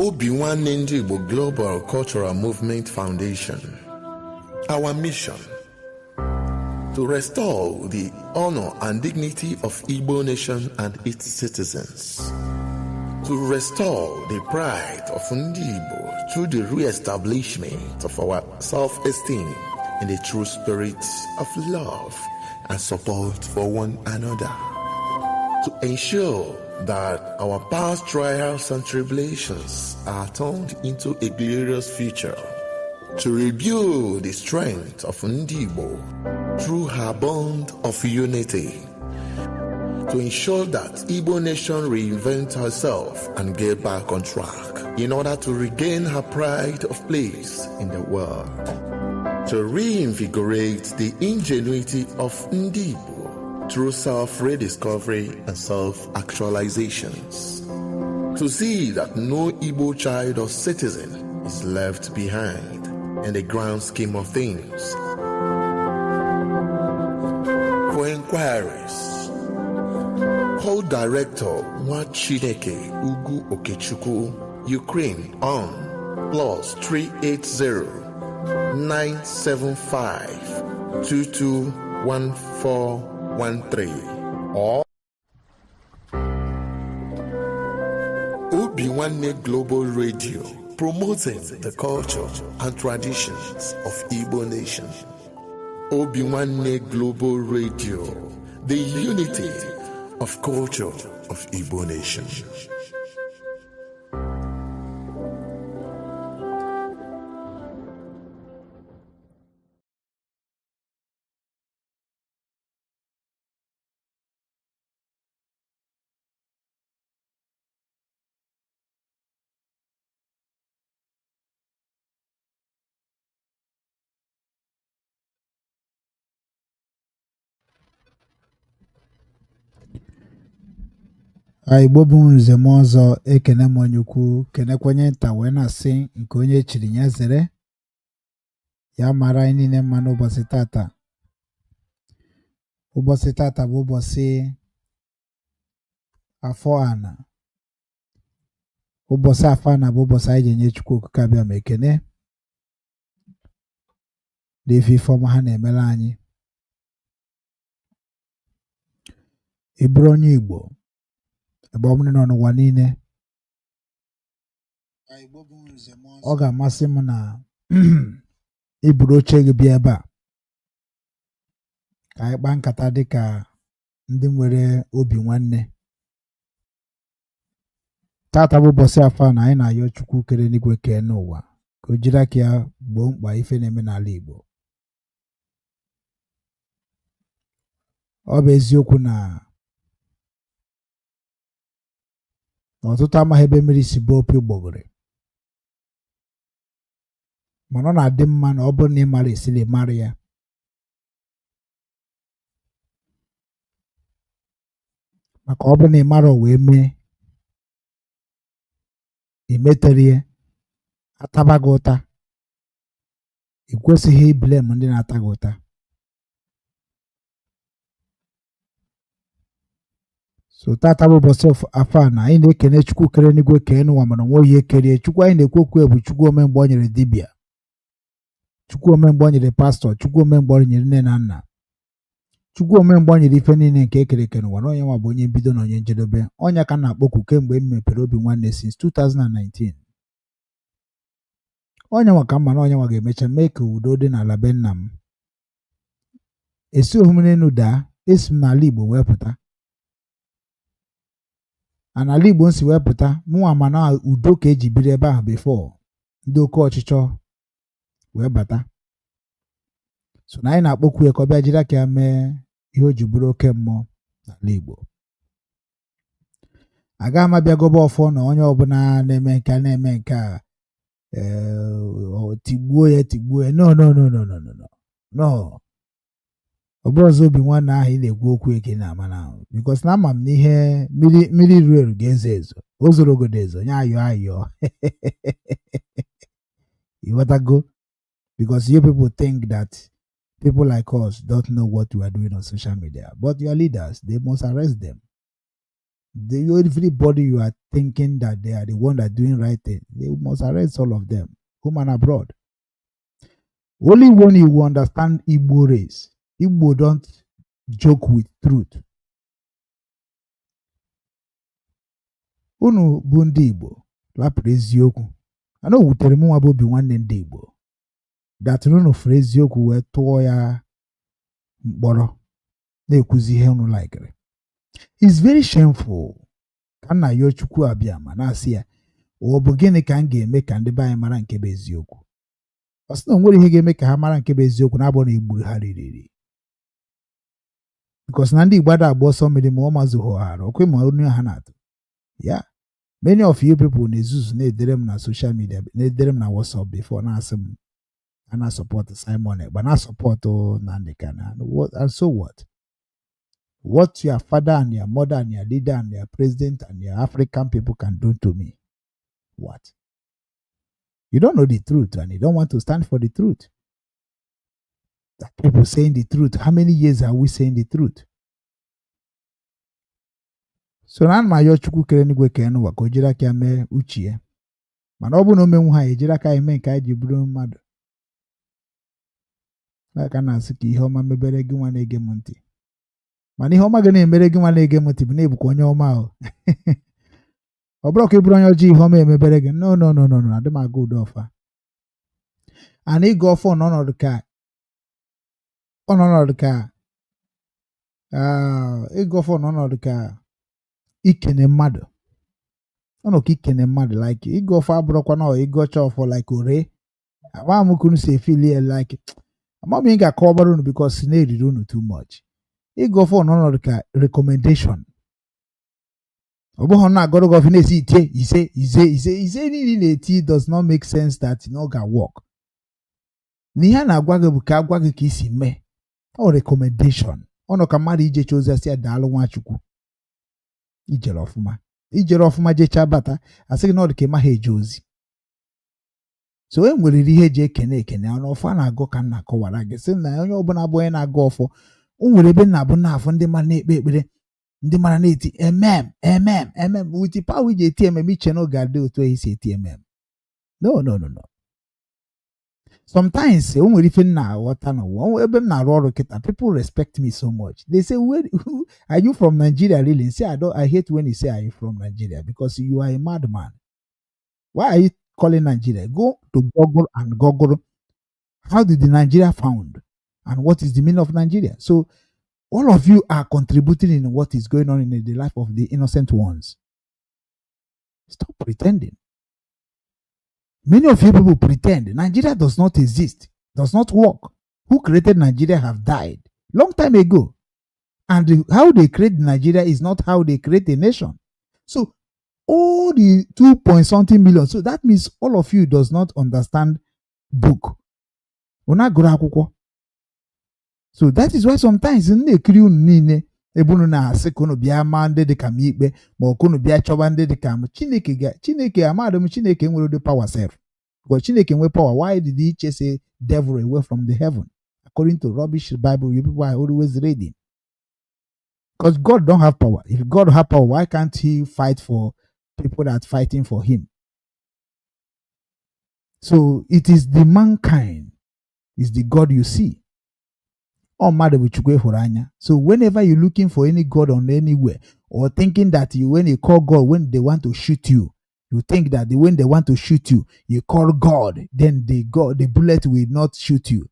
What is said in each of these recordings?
OBINWANNNEM Igbo Global Cultural Movement Foundation. Our mission: to restore the honor and dignity of Igbo nation and its citizens. To restore the pride of Nnadi Igbo through the re-establishment of our self-esteem in the true spirit of love and support for one another. To ensure that our past trials and tribulations are turned into a glorious future. To rebuild the strength of Nnadi Igbo through her bond of unity. To ensure that Igbo nation reinvent herself and get back on track in order to regain her pride of place in the world. To reinvigorate the ingenuity of Nnadi Igbo through self-rediscovery and self-actualizations. To see that no Igbo child or citizen is left behind in the grand scheme of things. For inquiries, call Director Nwachineke Ugwu Okechukwu, Ukraine on +380 975 221413 or OBINWANNNEM Global Radio, promoting the culture and traditions of Igbo nation. OBINWANNNEM Global Radio, the unity of culture of Igbo nation. Igbo bụ nze m ọzọ, ekene m onye ukwu, kenekwenye nta wee na-asị nke onye chiri ya zere ya mara anyị niile mma n'ụbọchị tata. Ụbọchị tata bụ ụbọchị afọ ana. Ụbọchị afọ ana bụ ụbọchị anyị ga-enye Chukwu okike abịa ma ekene n'ife ifeọma ha na-emere anyị. Ị bụrụ onye Igbo ebe ọ bụla nọ n'ụwa niile, ọ ga-amasị m na iburu oche gị bịa ebe a ka anyị kpaa nkata dịka ndị nwere obi nwanne. Tata bụ ụbọchị afọ na anyị na-ayọ Chukwu kere n'igwe kee n'ụwa ka o jiri aka ya gboo mkpa ife na-eme n'ala Igbo. Ọ bụ eziokwu na ọtụtụ amaghị ebe mmiri si bụ opi ụgbọgụrụ, mana ọ na-adị mma na ọ bụrụ na ị mara esili mara ya. Maka ọ bụrụ na ị mara wee mee imeterie ataba gị ụta, ị kwesịghị iblem ndị na-ata gị ụta. So tata bụ ụbọchị afọ a na anyị na-ekene Chukwu kere n'igwe kee n'ụwa mana onwe ihe kerie. Chukwu anyị na-ekwu okwu bụ Chukwu ome mgbe o nyere dibịa, Chukwu ome mgbe o nyere pastọ, Chukwu ome mgbe o nyere nne na nna, Chukwu ome mgbe o nyere ife niile nke ekere eke n'ụwa na onye nwa bụ onye mbido na onye njedebe. Ọnya ka m na-akpọku kemgbe m mepere OBINWANNEM since 2019. onye nwa ka mma na onye nwa ga-emecha mee ka udo dị n'ala be nna m. Esi ohu m n'elu daa, esi m n'ala Igbo wee pụta. N'ala Igbo nsi wee pụta, mụnwa ma na udo ka eji biri ebe ahụ before ndị oke ọchịchọ wee bata. So na anyị na-akpọkwu ya ka ọ bịa jiri aka ya mee ihe o ji bụrụ oke mmụọ n'ala Igbo. Agaghị m abịa gobe ọfọ na onye ọbụla na-eme nke a na-eme nke a tigbuo ya. No. Ọ bụrụ ọzọ Obinwanne ahụ ị na-ekwu okwu eke na-ama na because na ama m n'ihe mmiri ruru eru ga-ezo ezo, o zoro ogodo ezo nye ayọ you gotta go, because you people think that people like us don't know what we are doing on social media, but your leaders, they must arrest them. Everybody you are thinking that they are the one that doing right thing, they must arrest all of them, home and abroad. Only when you will understand Igbo race. Igbo don't joke with truth. Unu bụ ndị Igbo lapụrụ eziokwu. Ana wutere mụ nwa bụ Obinwanne ndị Igbo. Dat unu fere eziokwu wee tụọ ya mkpọrọ na-ekwuzi ihe unu laikere. It's very shameful. Ka nna ya Chukwu abịa ma na-asị ya, ọ bụ gịnị ka m ga-eme ka ndị be anyị mara nke bụ eziokwu? Ọ sị na o nwere ihe ga-eme ka ha mara nke bụ eziokwu na-abụ na egburu ha riri. Because na ndị Igbo ada agba ọsọ mmiri ma ọ mazụghị ọhara, ọkwa ma onye ha na-atụ. Yeah. Many of you people na-ezuzu na-edere m na social media, na-edere m na WhatsApp before na-asị m ana support Simon, but na support Nnadi Kana. And so what? What your father and your mother and your leader and your president and your African people can do to me? What? You don't know the truth and you don't want to stand for the truth. That people saying the truth. How many years are we saying the truth? So na ma yo Chukwu kere n'igwe ka enu wa ka o jiri aka mee uche. Mana ọ bụ na o menwu ha ejiri aka eme nke a ji bụrụ mmadụ. Aka na-asị ka ihe ọma mebere gị nwa na-ege m ntị. Mana ihe ọma ga na-emere gị nwa na-ege m ntị bụ na-ebukwa onye ọma ahụ. Ọ bụrụ ka ị bụrụ onye ọjọọ ihe ọma emebere gị. No. Adị m aga ụdọ ọfa. Ana ịga ọfọ n'ọnọdụ ka ịga ọfọ n'ọnọdụ ka ikene mmadụ. Ọnọ ka ikene mmadụ like ịga ọfọ abụrụkwa na ịgọcha ọfọ like ore. Ama m kunu si feel like ama m ga-akọ ọbara unu because na-eriri unu too much. Ịga ọfọ n'ọnọdụ ka recommendation. Ọ bụghị na agọrọ gọfị na-esi ise niile na-eti does not make sense that no ga work. N'ihe na-agwa gị bụ ka agwa gị ka isi mee. Ọ recommendation. Ọnọ ka mmadụ ije chozi asị ya daalụ Nwachukwu. Ijere ọfụma jecha bata asị gị na ọ dị ka ịma ha eje ozi. So e nwere ihe eji ekene ọnụ ọfọ a na-agụ ka m na-akọwara gị sị na onye ọbụla bụ onye na-agụ ọfọ o nwere ebe na-abụ na-afụ ndị mara na-ekpe ekpere, ndị mara na-eti emem with power iji eti emem iche na oge adị otu esi eti emem. No. Sometimes o nwere ife nna aghọta n'ụwa ebe m na-arụ ọrụ kịta, people respect me so much. They say, are you from Nigeria really? Say, I hate when you say are you from Nigeria because you are a madman. Why are you calling Nigeria? Go to Google and Google how did the Nigeria found and what is the meaning of Nigeria. So all of you are contributing in what is going on in the life of the innocent ones. Stop pretending. Many of you people pretend Nigeria does not exist, does not work. Who created Nigeria have died long time ago. And how they create Nigeria is not how they create a nation. So all the 2.something million, so that means all of you does not understand book. So that is why sometimes in the crew nine ebunu na asị ka unu bịa ma ndị dị ka m ikpe ma ọ ka unu bịa chọba ndị dị ka m. Chineke amadụ Chineke nwere the power self. Because Chineke nwere power. Why did he chase a devil away from the heaven? According to rubbish Bible, you people are always reading. Because God don't have power. If God have power, why can't he fight for people that are fighting for him? So it is the mankind, is the God you see. So whenever you're looking for any God on anywhere or thinking that when you call God, when they want to shoot you, You think that when they want to shoot you, you call God, then the bullet will not shoot you.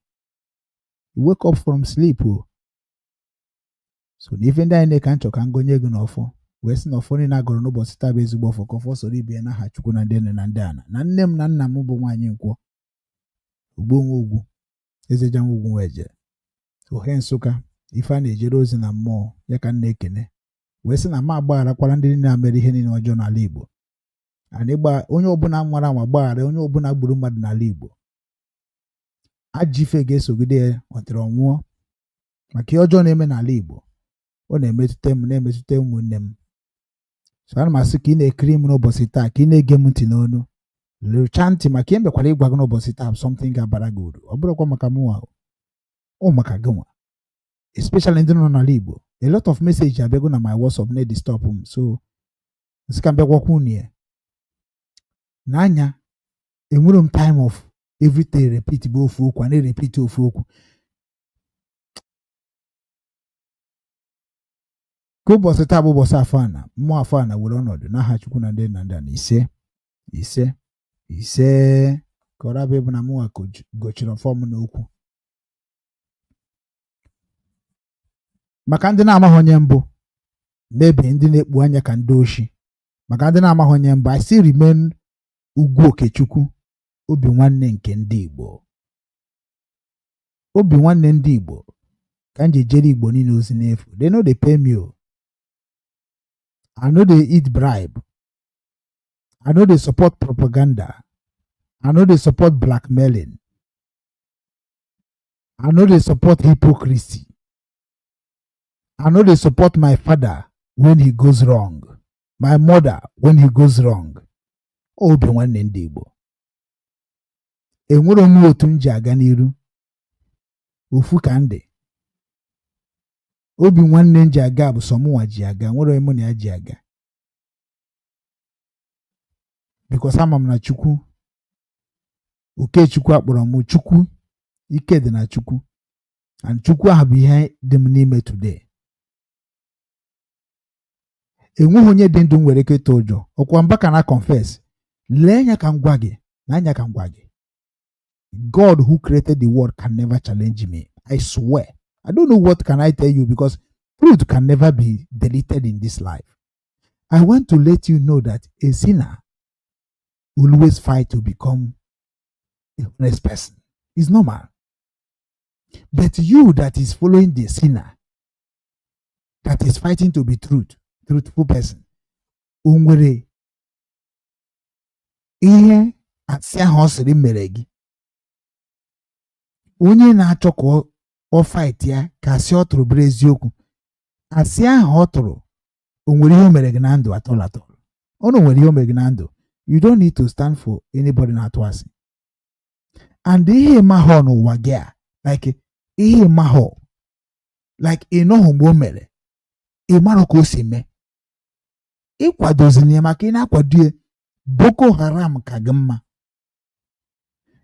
You wake up from sleep. Oh. So even that they can't talk and go near gunofo. Western of phone na goro no but stab is for comfort so be na ha chukwu na den na ndana. Na nnem na nna m bụ nwanyi nkwo. Ugwu. Eze jam ugwu weje. So he Nsụka ife a na-ejere ozi na mmụọ ya ka nna ekene. Wee sị na ma agbarakwara ndị na-amere ihe niile ọjọọ n'ala Igbo. Anyị gba onye ọbụla nwara anwa gbaghara onye ọbụla gburu mmadụ n'ala Igbo. Ajọ ife ga-esogide ya ọtịrị ọnwụọ maka ihe ọjọọ na-eme n'ala Igbo. Ọ na-emetụta m na-emetụta ụmụnne m. So ana m asị ka ị na-ekiri m n'ụbọchị taa ka ị na-ege m ntị n'onu. Lechaa ntị maka ihe mekwara ịgwa gị n'ụbọchị taa something ga-abara gị uru. Ọ bụrụkwa maka mụnwa ọ maka gị nwa. Especially ndị nọ n'ala Igbo. A lot of message abịago na my WhatsApp na-disturb m. So nsị ka m bịagwakwa unu ya. N'anya enwere m time of everything repeat bụ ofu okwu a na-repeat ofu okwu. Ka ụbọchị taa bụ ụbọchị afọ ana mmụọ afọ ana were ọnọdụ n'aha Chukwu na ndị na ndị na ise ka ọ rabụ ebe na mụnwa gochiri ọfọm n'okwu. Maka ndị na-amaghị onye mbụ maybe ndị na-ekpu anya ka ndị oshi. Maka ndị na-amaghị onye mbụ I still remain Ugwu Okechukwu Obinwanne nke ndị Igbo. Obinwanne ndị Igbo ka m ji ejere Igbo niile ozi n'efu. They know they pay me. I know they eat bribe. I know they support propaganda. I know they support blackmailing. I know they support hypocrisy. I know they support my father when he goes wrong. My mother when he goes wrong. Obinwanne ndị Igbo. Enwere m otu m ji aga n'iru. Ofu ka ndị. Obinwanne ji aga bụ sọ mụnwa ji aga. Nwere m na ya ji aga. Because ama m na Chukwu. Okechukwu akpọrọ m Chukwu. Ike dị na Chukwu. And Chukwu ahụ bụ ihe dị m n'ime today. Enweghị onye dị ndụ nwere ike ịtụ ụjọ. Ọkwa mba ka na confess. Lee anya ka m gwa gị. Na anya ka m gwa gị. God who created the world can never challenge me. I swear. I don't know what can I tell you because truth can never be deleted in this life. I want to let you know that a sinner will always fight to become a honest person. It's normal. But you that is following the sinner, that is fighting to be truthful person, unwere ihe asị ahụ ọ sịrị mere gị. Onye na-achọ ka ọ fight ya ka asị ọ tụrụ bụrụ eziokwu. Asị ahụ ọ tụrụ o nwere ihe o mere gị na ndụ atọlatọ. Ọ nwere ihe o mere gị na ndụ. You don't need to stand for anybody na-atụ asị. And ihe mahọ n'ụwa gị a like ihe mahọ like ịnọghị mgbe o mere ị mara ka o si mee. Ịkwadozina ya maka ị na-akwado ya. Boko Haram ka gị mma.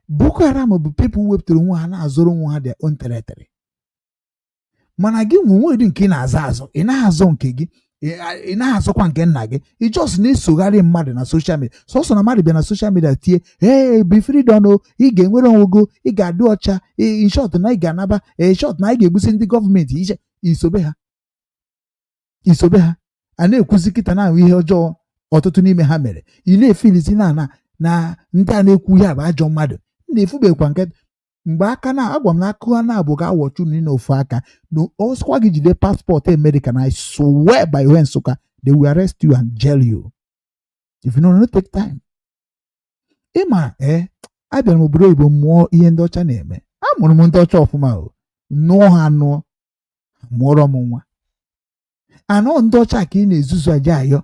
Boko Haram bụ people wepụtara onwe ha na-azụrụ onwe ha their own territory. Mana gị nwe dị nke ị na-azọ azọ. Ị na-azọ nke gị. Ị na-azọkwa nke nna gị. Ị just na-esogharị mmadụ na social media. Sọsọ na mmadụ bịa na social media tie hey be freedom o ị ga-enwere onwego ị ga-adị ọcha in short na ị ga-anaba short na ị ga-egbusi ndị gọọmenti iche isobe ha. A na-ekwuzi kịta na ihe ọjọọ ọtụtụ n'ime ha mere. Ị na-efilizi na ndị a na-ekwu ya bụ ajọ mmadụ. Na-efubekwa nke mgbe aka na agwa m na akụ ha na-abụ ga-awọchu na ofu aka na ọsọkwa gị jide paspọtụ America na I swear by when Nsụka they will arrest you and jail you if you don't take time. Ịma abịara m obodo oyibo mụọ ihe ndị ọcha na-eme. Amụrụ m ndị ọcha ọfụma o nụọ ha nụọ mụọrọ m nwa. Anọ ndị ọcha ka ị na-ezuzu aja ayọ.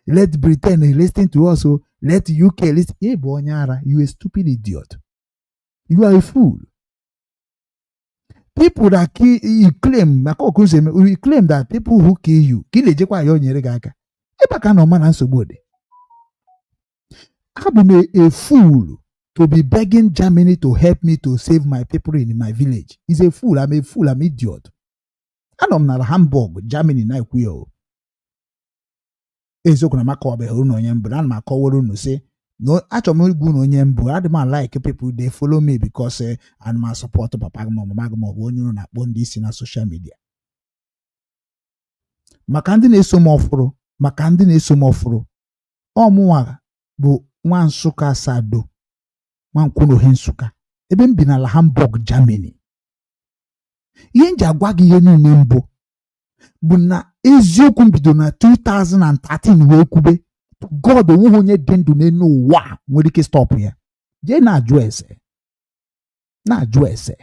Let Britain listen to us. Let UK listen. Ị bụ onye ara. You a stupid idiot. You are a fool. People that kill you claim you claim that people who kill you kill ejekwa ayọ nyere gị aka. Ebe ka na ọma na nsogbu dị. Abụ m a fool to be begging Germany to help me to save my people in my village. He's a fool. I'm a fool. I'm idiot. Anọ m na Hamburg, Germany na ekwu ya o. eziokwu na makọwabeghị unu onye mbụ na m akọwara unu sị no achọrọ m igwu na onye mbụ adị m like people they follow me because ana m support papa gị ma mama gị ma ọ bụ onye unu na-akpọ ndị isi na social media. Maka ndị na-eso m ọfụrụ ọmụnwa bụ nwa Nsụka Asado nwa Nkwunohe Nsụka ebe m bi n'ala Hamburg, Germany. Ihe m ji agwa gị ihe niile mbụ bụ na eziokwu m bido na 2013 wee kwube God onweghị onye dị ndụ n'elu ụwa nwere ike stop ya. Jee na-ajụ ese.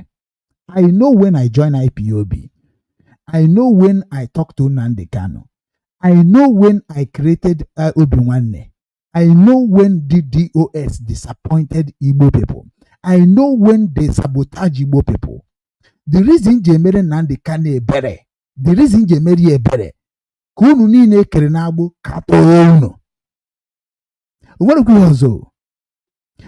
I know when I join IPOB. I know when I talk to Nnadi Kanu. I know when I created Obinwannem. I know when the DOS disappointed Igbo people. I know when they sabotage Igbo people. The reason je mere Nnadi Kanu ebere, the reason je mere ebere, ka unu niile ekere n'agbụ ka tọọ unu. Nwere kwu ọzọ.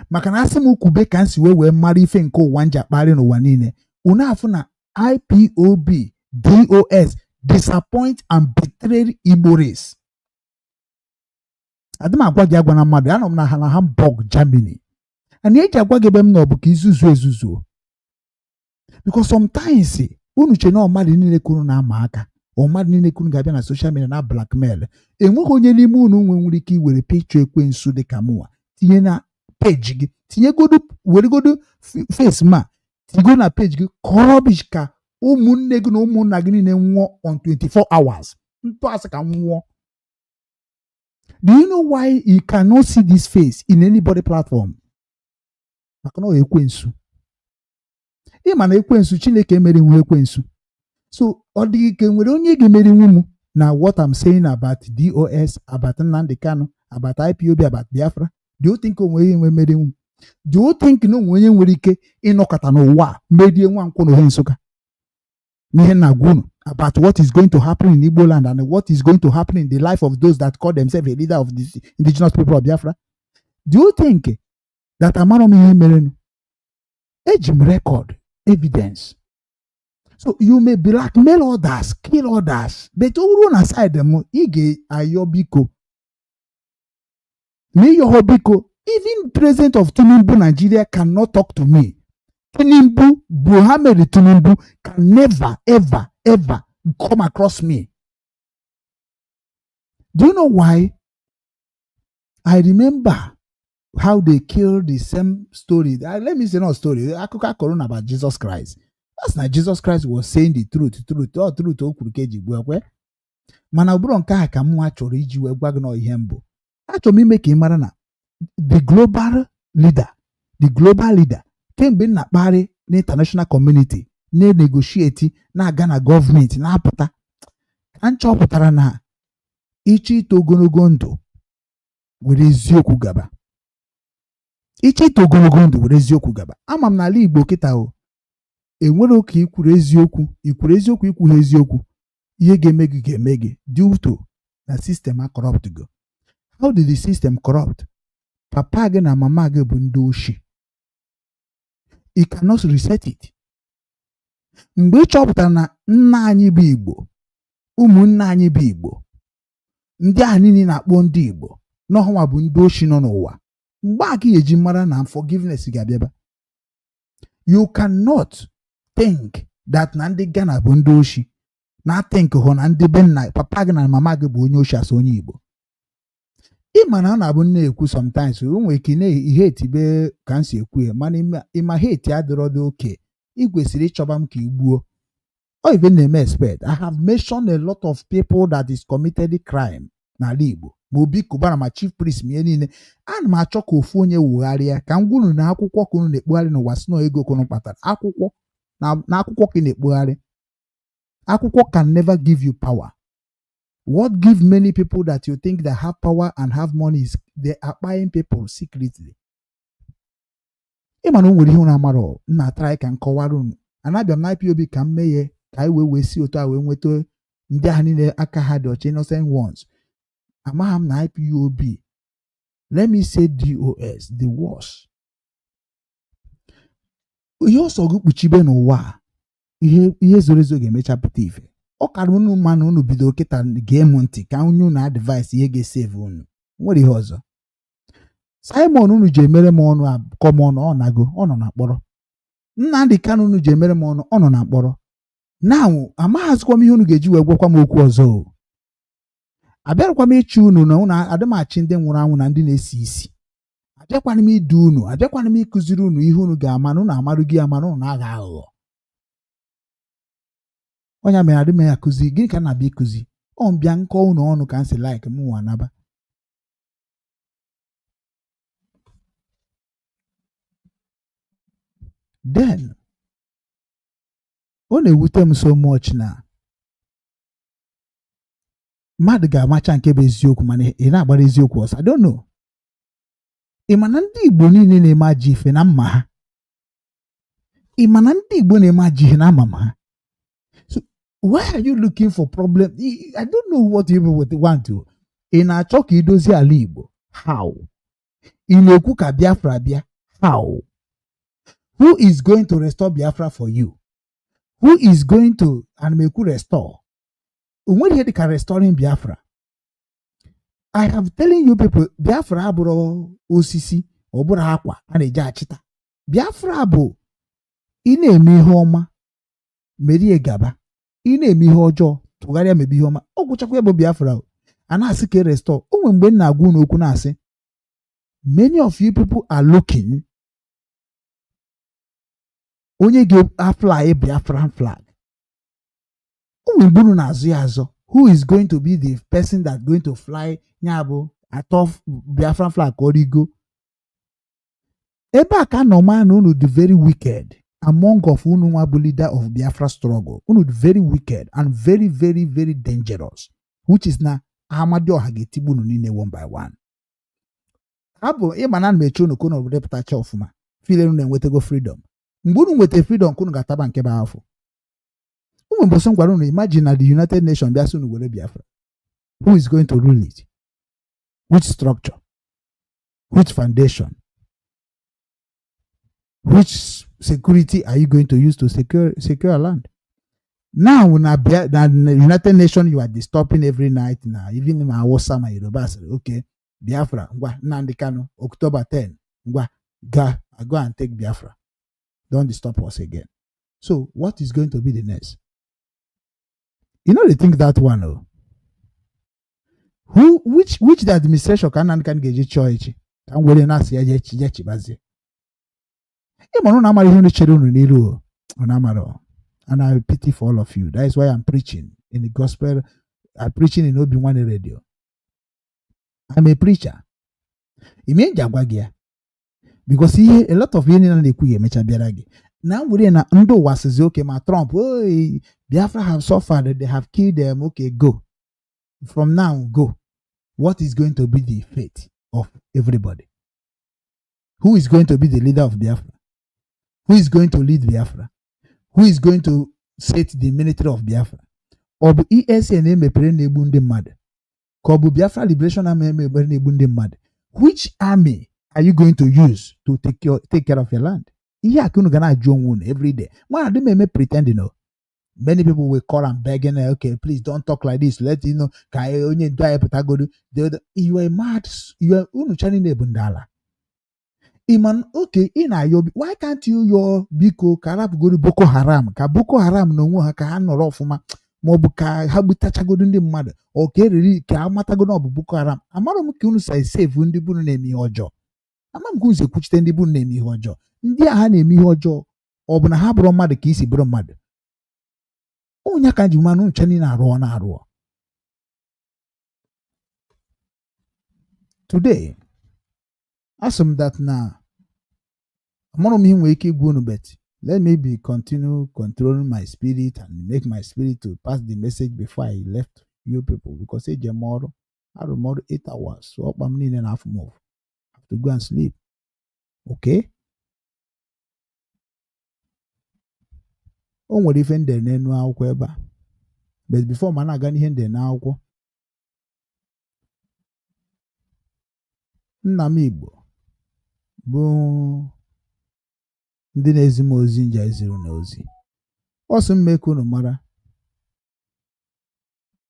Maka na asị m kwube ka nsi wee mara ife nke ụwa nji akparị n'ụwa niile. Unu afụ na IPOB, DOS disappoint and betray Igbo race. Adịm agwa gị agwa na mmadụ anọ m na Hamburg, Germany. And eji agwa gị ebe m nọ bụ ka izuzu. Because sometimes unu che na mmadụ niile kwuru na ama aka o mmadụ niile kwuru ga-abịa na social media na blackmail. Enweghị onye n'ime unu nwere ike iwere picture ekwensu dị ka mụwa tinye na page gị, weregodu face ma tigo na page gị kọrọbish ka ụmụnne gị na ụmụnna gị niile nwụọ on 24 hours. Ntọasị ka nwụọ. Do you know why you cannot see this face in anybody platform? Maka na ekwensu. Ịma na ekwensu Chineke emeri nwe ekwensu. So ọ dịghị ka nwere onye ga-emeri nwu na what I'm saying about DOS, about Nnadi Kanu, about IPOB, about Biafra. Do you think onwe ihe emeri nwu? Do you think na onwe onye nwere ike ịnọkọta n'ụwa medie nwa Nkwunohe Nsụka? N'ihe na-agwa unu about what is going to happen in Igbo land and what is going to happen in the life of those that call themselves a leader of the indigenous people of Biafra? Do you think that amara m ihe mere? Eji m record evidence. So you may blackmail others, kill others, but over on aside them, ige ayobiko. Me yohobiko, even president of Tinubu Nigeria cannot talk to me. Tinubu, Muhammad Tinubu can never, ever, ever come across me. Do you know why? I remember how they killed the same story. Let me say not story. I could corona about Jesus Christ. That's not Jesus Christ was saying the truth. Mana oburo nke a ka mụ achọrọ iji wee gwa gị na ihe mbụ. Achọrọ m ime ka ị mara na the global leader kemgbe na-akparị na international community na-negotiate na-aga na gọọmenti na-apụta ka nchọpụtara na ịchọ ito ogologo ndụ were eziokwu gaba. Ama m n'ala Igbo kịta o enwere oke ikwuru eziokwu ikwu eziokwu ihe ga-eme gị due to na system a corrupt go. How did the system corrupt? Papa gị na mama gị bụ ndị oshi. You cannot reset it. Mgbe ị chọpụtara na nna anyị bụ Igbo, ụmụnne anyị bụ Igbo, ndị a niile na-akpọ ndị Igbo n'ọhụwa bụ ndị oshi nọ n'ụwa, mgbe a ka eji mara na forgiveness ga-abịaba. You cannot think that na ndị Ghana bụ ndị oshi na think hụ na ndị be nna papa gị na mama gị bụ onye oshi asị onye Igbo. Ịma na a na-abụ na-ekwu sometimes o nwere ike ihe etibe ka m si ekwu ya mana ịma hate adịrọ dị oke ị kwesịrị ịchọba m ka igbuo. Or even na-eme expect. I have mentioned a lot of people that is committed crime n'ala Igbo. Ma Obi Kubana ma chief priest m ihe niile ana m achọ ka ofu onye wugharịa ka m gwunu na akwụkwọ ka unu na-ekpugharị n'ụwa si na ego kunu kpatara akwụkwọ na akwụkwọ ka ị na-ekpugharị. Akwụkwọ can never give you power. What gives many people that you think they have power and have money is they are buying people secretly. Ịma na o nwere ihe unu amara na try ka nkọwara unu. Anabịa m na IPOB ka m meghe ka anyị wee si otu a wee nweta ndị ahụ niile aka ha dị ọcha innocent ones. Amagha m na IPOB, let me say DOS, the worst. Ihe ọsọ gị kpuchibe n'ụwa ihe zoro ezo ga-emecha pụta ife. ọ kara unu mma na unu bido kịta gee m ntị ka unu na advice ihe ga-esave unu nwere ihe ọzọ. Simon unu ji emere m ọnụ akọm ọnụ ọ nago ọ nọ na mkpọrọ. Nnamdi Kanu unu ji emere m ọnụ ọ nọ na mkpọrọ. Now amaghazikwa m ihe unu ga-eji wee gwakwa m okwu ọzọ. Abịarakwa m ịchị unu na unu adịmachi ndị nwụrụ anwụ na ndị na-esi isi. Abịakwana m idu unu, abịakwana m ịkụziri unu ihe unu ga-ama na unu amarụ gị ama na unu na-agha aghụghọ. Onye mere adị m ya akụzi gịnị ka na-abịa ịkụzi ọ mbịa nkọ unu ọnụ ka m si like m nwa naba. Then ọ na-ewute m so much na mmadụ ga-amacha nke bụ eziokwu mana ị na-agbara eziokwu ọsọ. I don't know. Ị ma na ndị Igbo niile na-eme ajọ ife na mma ha? Ị ma na ndị Igbo na-eme ajọ ihe na ama ha? So why are you looking for problem? I don't know what you would want to. Ị na-achọ ka idozi ala Igbo? How? Ị na-ekwu ka Biafra bịa? How? Who is going to restore Biafra for you? Who is going to Anmeku restore? When you can restoring Biafra, I have telling you people, Biafra abụrụ osisi ọ bụrụ akwa a na-eji achịta. Biafra bụ ị na-eme ihe ọma merie gaba, ị na-eme ihe ọjọọ tụgharịa mebe ihe ọma. Ọ gwụchakwa ya bụ Biafra a na-asị ka restore. O nwere mgbe m na-agwa unu okwu na-asị many of you people are looking onye ga-afly Biafran flag. Ụmụ Igbo na-azụ ya azọ. Who is going to be the person that's going to fly nyabụ atọ Biafran flag ka ọ rigo? Ebe a ka nọ ma na unu dị very wicked among of unu nwa bụ leader of Biafra struggle. Unu dị very wicked and very very very dangerous, which is na Amadioha ga-etigbu unu niile one by one. Abụ ịma na mechi unu ka unu repụtacha ọfụma file unu na-enwetago freedom. Mgbe unu nweta freedom ka unu ga-ataba nke bụ afọ. Ụmụ mbosi gwara unu imagine na the United Nations bịa sị unu were Biafra. Who is going to rule it? Which structure? Which foundation? Which security are you going to use to secure a land? Now na United Nations you are disturbing every night now. Even in our summer Yoruba say, okay, Biafra, ngwa Nnamdi Kanu, October 10, ngwa go and take Biafra. Don't disturb us again. So what is going to be the next? You know they think that one. Oh. Which the administration can get church and will not see a bazi. And I pity for all of you. That is why I'm preaching in the gospel. I'm preaching in Obinwannem radio. I'm a preacher. Because he a lot of union now we're in Ndo was okay, my Trump, oh, Biafra have suffered, they have killed them. Okay, go. From now, go. What is going to be the fate of everybody? Who is going to be the leader of Biafra? Who is going to lead Biafra? Who is going to set the military of Biafra? Obu ESN mepere na-egbu ndị mmadụ. Ka obu Biafra Liberation Army mepere na-egbu ndị mmadụ. Which army are you going to use to take care of your land? Ihe a ka unu ga na-ajụ onwe unu every day. Nwa adị m eme pretending. Many people will call and begging, okay, please don't talk like this. Let you know, you are mad. You are unuchani nebundala. Iman, okay, in Ayobi, why can't you your biko karab go to Boko Haram? Ka Boko Haram no more ka no rofuma mobuka habutacha go dundi mother. Okay, really, ka mata go no Boko Haram. Amaro mukunu say save undi bunu nemi hojo. Amam kunze kuchitendi bunu nemi hojo. Ndi aha nemi hojo. Obuna habro mad ka isi bro mad. Onya kanji manu chani na aruo. Today, assume that now. I'm him wake bet. Let me be continue controlling my spirit and make my spirit to pass the message before I left you people. Because say tomorrow, I tomorrow 8 hours. So I'm needing half more. I have to go and sleep. Okay? O nwere ife ndị n'enu akwụkwọ ebe a. But before man aga n'ihe ndị n'akwụkwọ. Nna m Igbo bụ ndị na-ezi m ozi nja eziri na ozi. Ọ sị m mee ka unu mara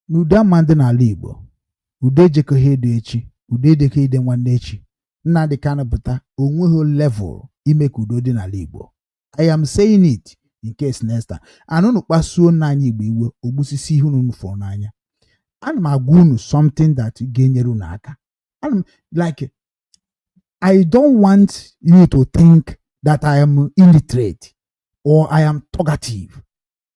n'ude ama ndị n'ala Igbo ude ejekọghị edo echi ude edekọ ide nwanne echi Nnadi Kanu pụta onweghị level ime ka udo dị n'ala Igbo. I am saying it in case next time anụnụ kpasuo nna anyị Igbo iwe ogbusisi ihe unu fọrọ n'anya. Ana m agwa unu something that ga-enyere unu aka. Like I don't want you to think that I am illiterate or I am talkative.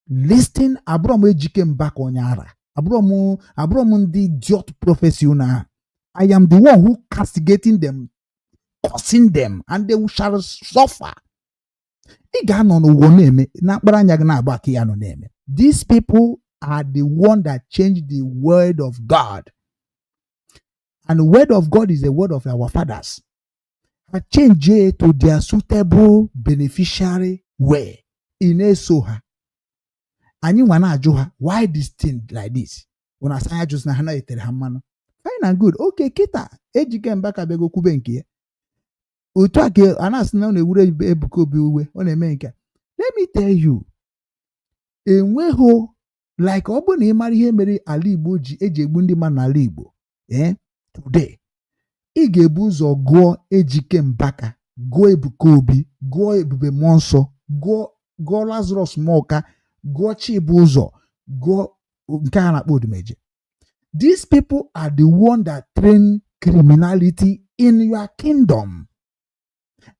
Listen, abụrụ m ejike mba ka onye ara. Abụrụ m ndị idiot prophecy unu. I am the one who castigating them, cursing them, and they shall suffer. Ị ga-anọ n'ụwa na-eme na akpara anya gị na-agba aka ya nọ na-eme. These people are the one that changed the word of God. And the word of God is the word of our fathers. I change it to their suitable beneficiary way. In eso ha. Anyị nwa na-ajụ ha, why this thing like this? When I say just na ha na etere ha mmanụ. Fine and good. Okay, kita ejike mba ka bego kwube nke ya. Otu a ka a na-asị na ọ na-ewure Ebuka Obi uwe ọ na-eme nke. Let me tell you, enweghị like ọ bụ na ị mara ihe mere ala Igbo eji egbu ndị mmadụ n'ala Igbo today ị ga-ebu ụzọ gụọ Ejike Mbaka, gụọ Ebuka Obi, gụọ Ebube Mmụọ Nsọ, gụọ Lazarus Moka, gụọ Chibụzọ, gụọ nke a na-akpọ Odumeje. These people are the one that train criminality in your kingdom.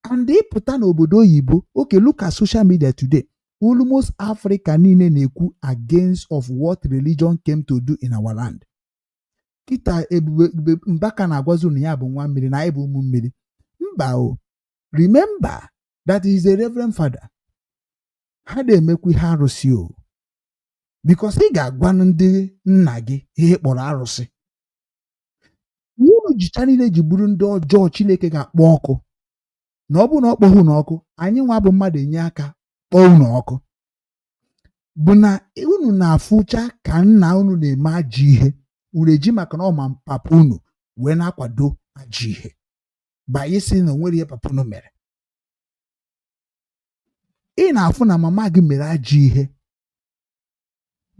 And they put on obodo oyibo. Okay, look at social media today. Almost Africa niile na-ekwu against of what religion came to do in our land. Kita Ebube Mbaka na-agwazi unu ya bụ nwa mmiri na ịbụ ụmụ mmiri. Mba o. Remember that he is a reverend father. Ha na-emekwa ihe arụsị o. Because ị ga-agwa ndị nna gị ihe kpọrọ arụsị. Unu jicha niile ji bụrụ ndị ọjọọ Chineke ga-akpọ ọkụ. Na ọ bụ na ọ kpọghị unu ọkụ, anyị nwa bụ mmadụ enye aka kpọọ unu ọkụ. Bụ na unu na-afụcha ka nna unu na-eme ajọ ihe. Unu eji maka na ọma papa unu wee na-akwado ajọ ihe. Banye si na onwere ihe papa unu mere. Ị na-afụ na mama gị mere ajọ ihe.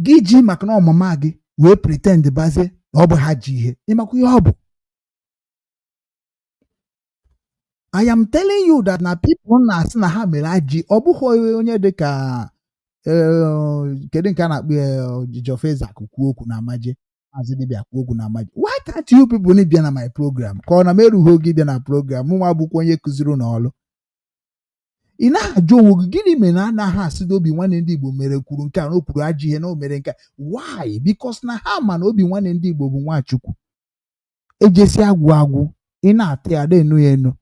Gị ji maka na ọmama gị wee pretend bazie na ọ bụ ha ji ihe. Ịmakwa ihe ọ bụ. I am telling you that na people na-asị na ha mere ajị ọ bụghị onye dị ka kedu nke a na-akpọ Jofeza kwuo okwu na amaje maazị dibịa kwuo okwu na amaje. Why can't you people bịa na my program ka ọ na m erughị oge bịa na program mụ nwa bụkwa onye kụziri n'ọlụ. Ị na-ajụ onwe gị gịnị mere na anaghị asị na Obinwanne ndị Igbo mere kwuru nke a na o kwuru ajọ ihe na o mere nke. Why? Because na ha ma na Obinwanne ndị Igbo bụ Nwachukwu. Ejesi agwụ ị na-ata ya enu ya enu.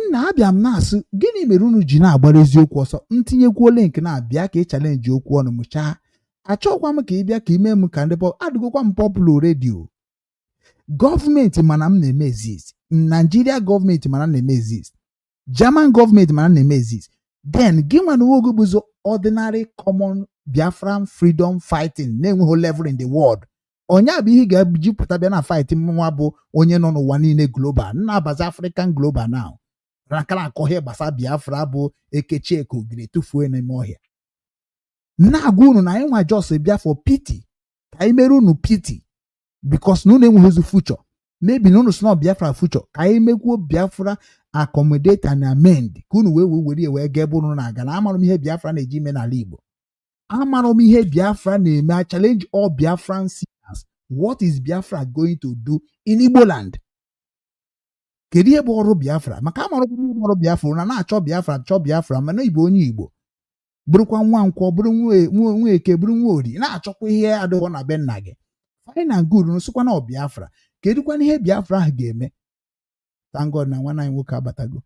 Nna abịa m na-asị gịnị mere unu ji na-agbara eziokwu ọsọ ntinyekwuo link na-abịa ka ị chalenji okwu ọnụ m chaa achọkwa m ka ị bịa ka ime m ka ndị adịgokwa m popular radio. Gọọmenti mana m na-eme exist, Nigeria gọọmenti mana m na-eme exist, German gọọmenti mana m na-eme exist. Then gị nwa na nwoke bụzo ordinary common Biafran freedom fighting na-enweghị level in the world. Onye bụ ihe ga-ejipụta bịa na fight mwa bụ onye nọ n'ụwa niile global na-abazi African global now. Rakala akọhịa gbasa Biafra bụ Ekechukwu ogiri tufuo n'ime ọhịa. Na-agwa unu na anyị nwa jos bịa for pity ka anyị mere unu pity because na unu enweghịzi future. Maybe na unu si na Biafra future ka anyị mekwuo Biafra accommodate and amend ka unu wee ga ebe unu na-aga na amarụ m ihe Biafra na-eji ime n'ala Igbo. Amarụ m ihe Biafra na-eme. I challenge all Biafran seekers. What is Biafra going to do in Igbo land? Kedu ihe bụ ọrụ Biafra? Maka amarụ m ọrụ Biafra na-achọ Biafra mana Igbo onye Igbo bụrụkwa nwa nkwọ bụrụ nwa eke bụrụ nwa ori na-achọkwa ihe adịghị na be nna gị. Fine and good nsịkwa na Biafra. Kedụkwa ihe Biafra ahụ ga-eme? Thank God na nwanne anyị nwoke abatago.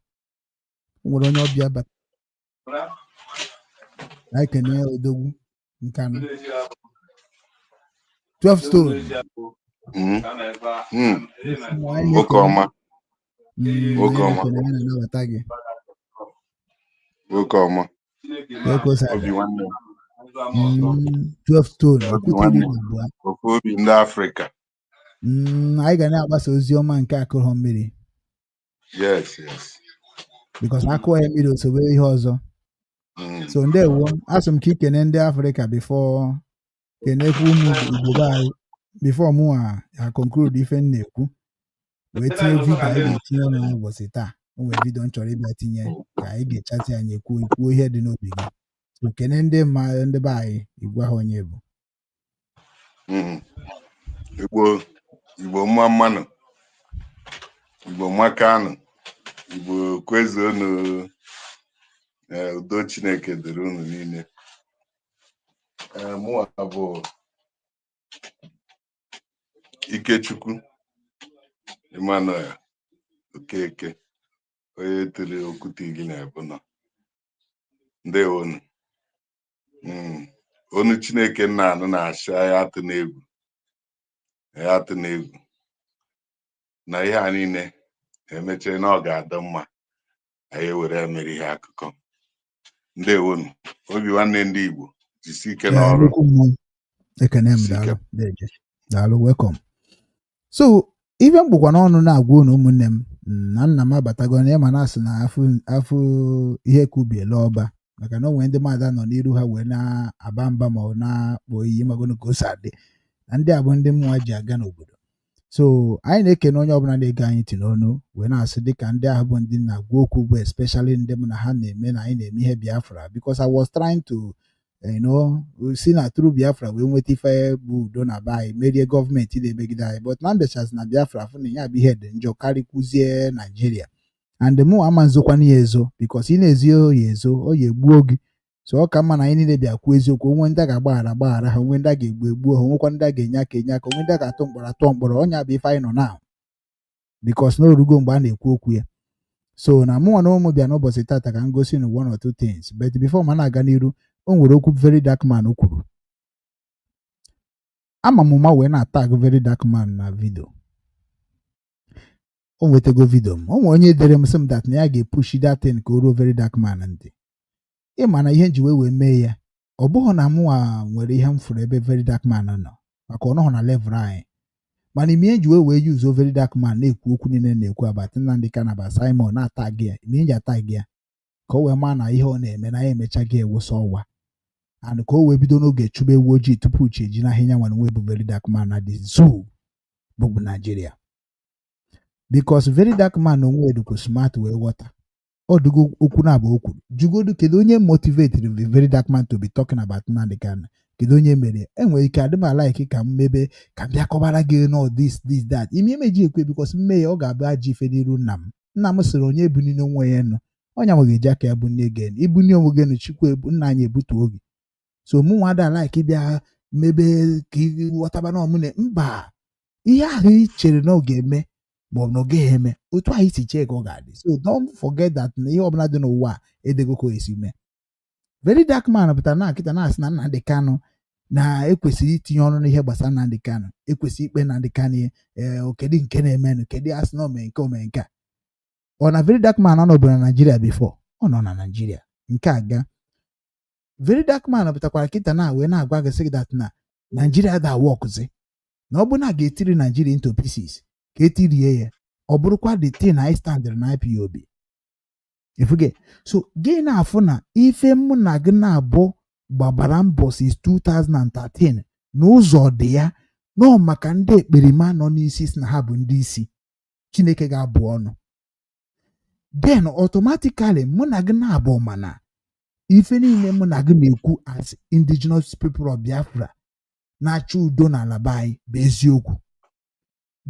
Nwere onye ọbịa bata. Ekene odogwu nke anọ 12 stone. Nwoke ọma. Nwoke ọma. Obinwannem. 12 stone. Ofu obi ndị Afrịka. Anyị ga na-agbasa ozi ọma nke akụrụ mmiri. Yes. Because akụghị mmiri osobe ihe ọzọ. So ndewo asị m ka ikene ndị Afrịka before kenekwu ụmụ Igbo be anyị before mụ a conclude ife m na-ekwu wee tinye vidio anyị ga-etinye ọnụ n'ụbọchị taa. O nwere vidio m chọrọ ịbịa tinye ka anyị ga-echatị anyị kwuo ihe dị n'obi gị. So kene ndị be anyị igwe ha onye bụ Igbo mma mmanụ, Igbo makanụ, Igbo kwezuonu, udo Chineke dịrị unu niile. Mụ bụ Ikechukwu Emmanuel Okeke, onye tiri Okwute gị na Ebụna. Ndewonu. Onu Chineke nna anụ na-achị anyị atụ n'egwu. Ya atụ n'egwu na ihe a niile emechaa na ọ ga-adị mma, anyị ewere emere ihe akụkọ. Ndewonu. Obinwanne ndị Igbo jisi ike n'ọrụ. Ekene m daalụ welcome. So ife mgbukwa n'ọnụ na-agwa unu ụmụnne m na nna m abatago na ịma na asị na afụ ihe kubiela ọba, maka na onwe ndị mmadụ nọ n'iru ha wee na-aba mba ma ọ na-akpọ iyi magono ka o si adị na ndị a bụ ndị mmụọ ji aga n'obodo. So anyị na-ekene onye ọbụla na-ege anyị ntị n'ọnụ wee na-asị dịka ndị ahụ bụ ndị na-agwa okwu bụ especially ndị m na ha na-eme na anyị na-eme ihe Biafra, because I was trying to si na tru Biafra wee nweta ife bụ udo na be anyị merie gọọmenti na-emegide anyị, but na mbechasị na Biafra fụ na ya bụ ihe dị njọ karịkwuzie Naijiria, and mụ ama nzokwana ya ezo because ị na-ezi ya ezo ọ ya egbuo gị. So ọ ka mma na anyị niile bịa kwuo eziokwu. Onwe ndị a ga-agbaghara ha, onwe ndị a ga-egbu egbu ha, onwekwa ndị a ga-enye aka, onwe ndị a ga-atụ mkpọrọ. Ọnya bụ ife anyị nọ na because na orugo mgbe a na-ekwu okwu ya. So na mụnwa na ụmụ bịa n'ụbọchị tata ka m gosi one or two things, but before ma na-aga n'iru, o nwere okwu very dark man o kwuru. Ama m ma wee na-atag very dark man na vidio. O nwetego vidio m, o nwere onye dere m sị m that na ya ga-epushi that thing ka o ruo very dark man ndị. Ịma na ihe nji wee mee ya, ọ bụghị na mụnwa nwere ihe m fụrụ ebe very dark man nọ, maka ọ nọghọ na level anyị, mana ime nji wee use very dark man na-ekwu okwu niile na-ekwu abata Nnadi Kanaba Simon na-atag ya, ime nji atag ya ka o wee maa na ihe ọ na-eme na ya emechaghị ewusa ọwa, and ka o wee bido n'oge chụba ewu ojii tupu uche ji na ihe nwanwe bụ very dark man na the zoo bụ Nigeria. Because very dark man onwe edukwu smart wee ghọta ọ dụgo okwu na abụ okwu jugodu kedu onye motivated the very dark man to be talking about Nnadi Kanu, kedu onye mere. Enwere ike adị m alike ka m mebe ka m bịa kọbara gị no this that ime emeji ekwe because mme ya ọ ga-abụ aji ife n'iru nna m sịrị onye ebunine onwe ya nụ ọnya nweghị eji aka ya bụ nne gị ibuni onwe gị nụ Chukwu ebu nna anyị ebutu oge. So mụ nwa ada like bịa mebe ka ghọtaba na ọmụne mba ihe ahụ ị chere na ọ ga-eme ma ọ bụ na ọ gaghị eme otu anyị si chee ka ọ ga-adị. So don't forget that na ihe ọbụla dị n'ụwa edego ka o esi mee. Very dark man pụtara na nkịta na-asị na Nnadi Kanu na ekwesịrị itinye ọnụ n'ihe gbasara Nnadi Kanu, ekwesịrị ikpe Nnadi Kanu kedu nke na-emenụ, kedu asị na ome nke a. Ọ na very dark man anọbụ na Nigeria before, ọ nọ na Nigeria nke aga. Very dark man pụtakwara kịta na wee na-agwa gị sị that na Nigeria da workzi na ọ bụ na ga-etiri Nigeria into pieces ka etirie ya ọ bụrụkwa the thing anyị standard na IPOB ifuge. So gị na-afụ na ife mụ na gị na-abụ gbabara mbọ since 2013 n'ụzọ dị ya nọ maka ndị ekperima nọ n'isi si na ha bụ ndị isi Chineke ga-abụ ọnụ, then automatically mụ na gị na-abụ mana ife niile mụ na gị na-ekwu as indigenous people of Biafra na-achọ udo n'ala be anyị bụ eziokwu.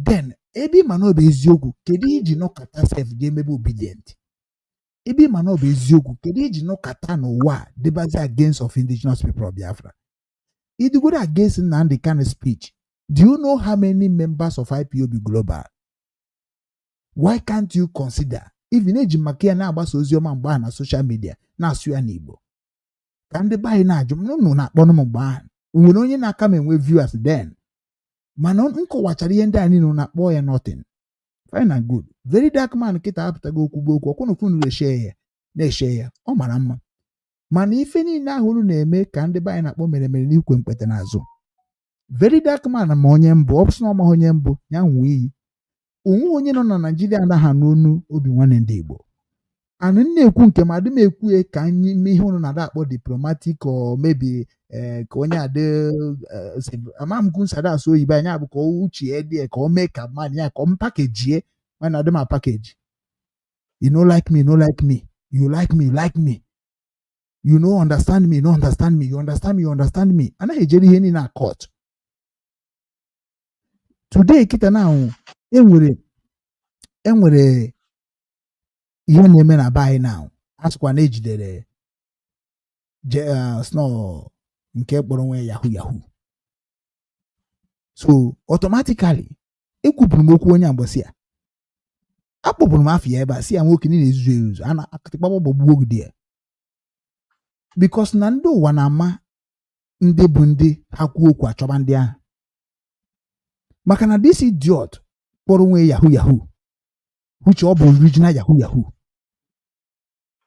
Then ebe ịma na ọ bụ eziokwu kedu iji nọkọta sef dị emebe obedient? Ebe ịma na ọ bụ eziokwu kedu iji nọkọta n'ụwa debazi against of indigenous people of Biafra? Idigoro against Nnadi Kanu speech. Do you know how many members of IPOB Global? Why can't you consider even eji maka ya na-agbasa ozi ọma mgbe na social media na-asụ ya n'Igbo ka ndị be anyị na-ajụ nnụnụ na-akpọnụ m mgbe ahụ nwere onye na-aka m enwe viewers then, mana nkọwachara ihe ndị a niile na-akpọ ya nothing. Fine and good. Very dark man kịta apụtago okwugbo okwu ọkwụnụkwụnụ na-eshe ya ọ mara mma, mana ife niile ahụ unu na-eme ka ndị be anyị na-akpọ mere n'ikwe mkpete n'azụ. Very dark man ma onye mbụ ọ bụsị na ọma onye mbụ ya nwee iyi onwe onye nọ na Naijiria anaghị n'onu Obinwanne ndị Igbo. and na-ekwu nke ma adị m ekwu ka anyị ihe unu na-ada akpọ diplomatic or maybe ka onye adị ama m kwu nsada asụ oyibo anya bụ ka o uche dị ka o mee ka mmadụ ya ka ọ mpakejie mana adị m package. You no like me, no like me. You like me, like me. You no understand me, no understand me. You understand me, you understand me. Anaghị ejeri ihe niile na court. Today kita now enwere ihe na-eme na be anyị now. Asịkwa na ejidere snow nke kpọrọ nwe yahoo. So automatically ekwupụrụ m okwu onye mgbọsị a. Akpọpụrụ m afọ ya ebe a si ya nwoke niile ezuzu a na-akụtịkpagba gbagbuo gị dị. Because na ndị ụwa na-ama ndị bụ ndị ha kwuo okwu achọba ndị ahụ. Maka na this idiot kpọrọ nwe yahoo uche ọ bụ original yahoo.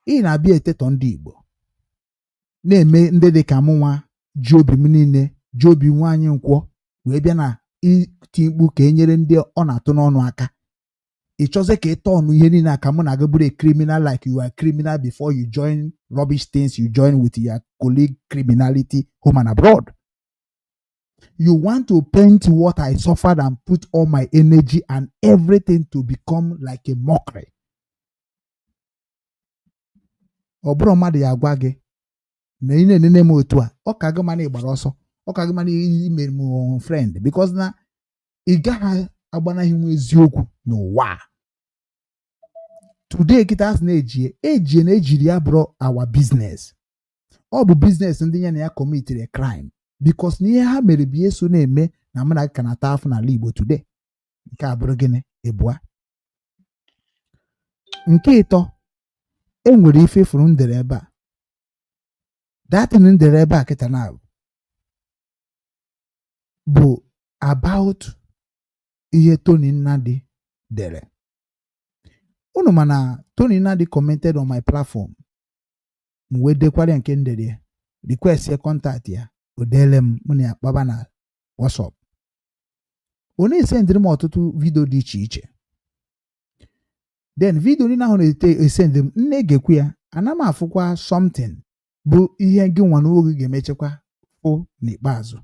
Ị na-abịa etetọ ndị Igbo na-eme ndị dị ka mụnwa ji obi m niile ji obi nwaanyị nkwọ wee bịa na iti mkpu ka e nyere ndị ọ na-atụ n'ọnụ aka. Ị chọzie ka ịtọ ọnụ ihe niile aka mụ na gị bụrụ a criminal like you are criminal before you join rubbish things you join with your colleague criminality home and abroad. You want to paint what I suffered and put all my energy and everything to become like a mockery. Ọ bụrụ mmadụ ya agwa gị na ị na-enene m otu a ọ ka gị mana ịgbara ọsọ ọ ka gị mana imere m friend because na ị gaghị agbanaghị nwe eziokwu n'ụwa. Today kita asị na-ejie na-ejiri ya bụrụ our business. Ọ bụ business ndị ya na ya committed a crime because na ihe ha mere bi eso na-eme na mụ na gị ka na-ata afụ n'ala Igbo today. Nke a bụrụ gịnị ịbụa. Nke ịtọ enwere ife furu ndere ebe a. Datin ndere ebe a kịta na bụ about ihe Tony Nnadi dere. Unu mana Tony Nnadi commented on my platform. Mwe dekwara nke ndere request ya contact ya odele m mụ na akpaba na WhatsApp. Onu esendiri m ọtụtụ video dị iche iche. Then video ni na ahụ na-esend m na-egekwu ya ana m afụkwa something bụ ihe gị nwa n'oge ga-emechekwa fụ n'ikpeazụ.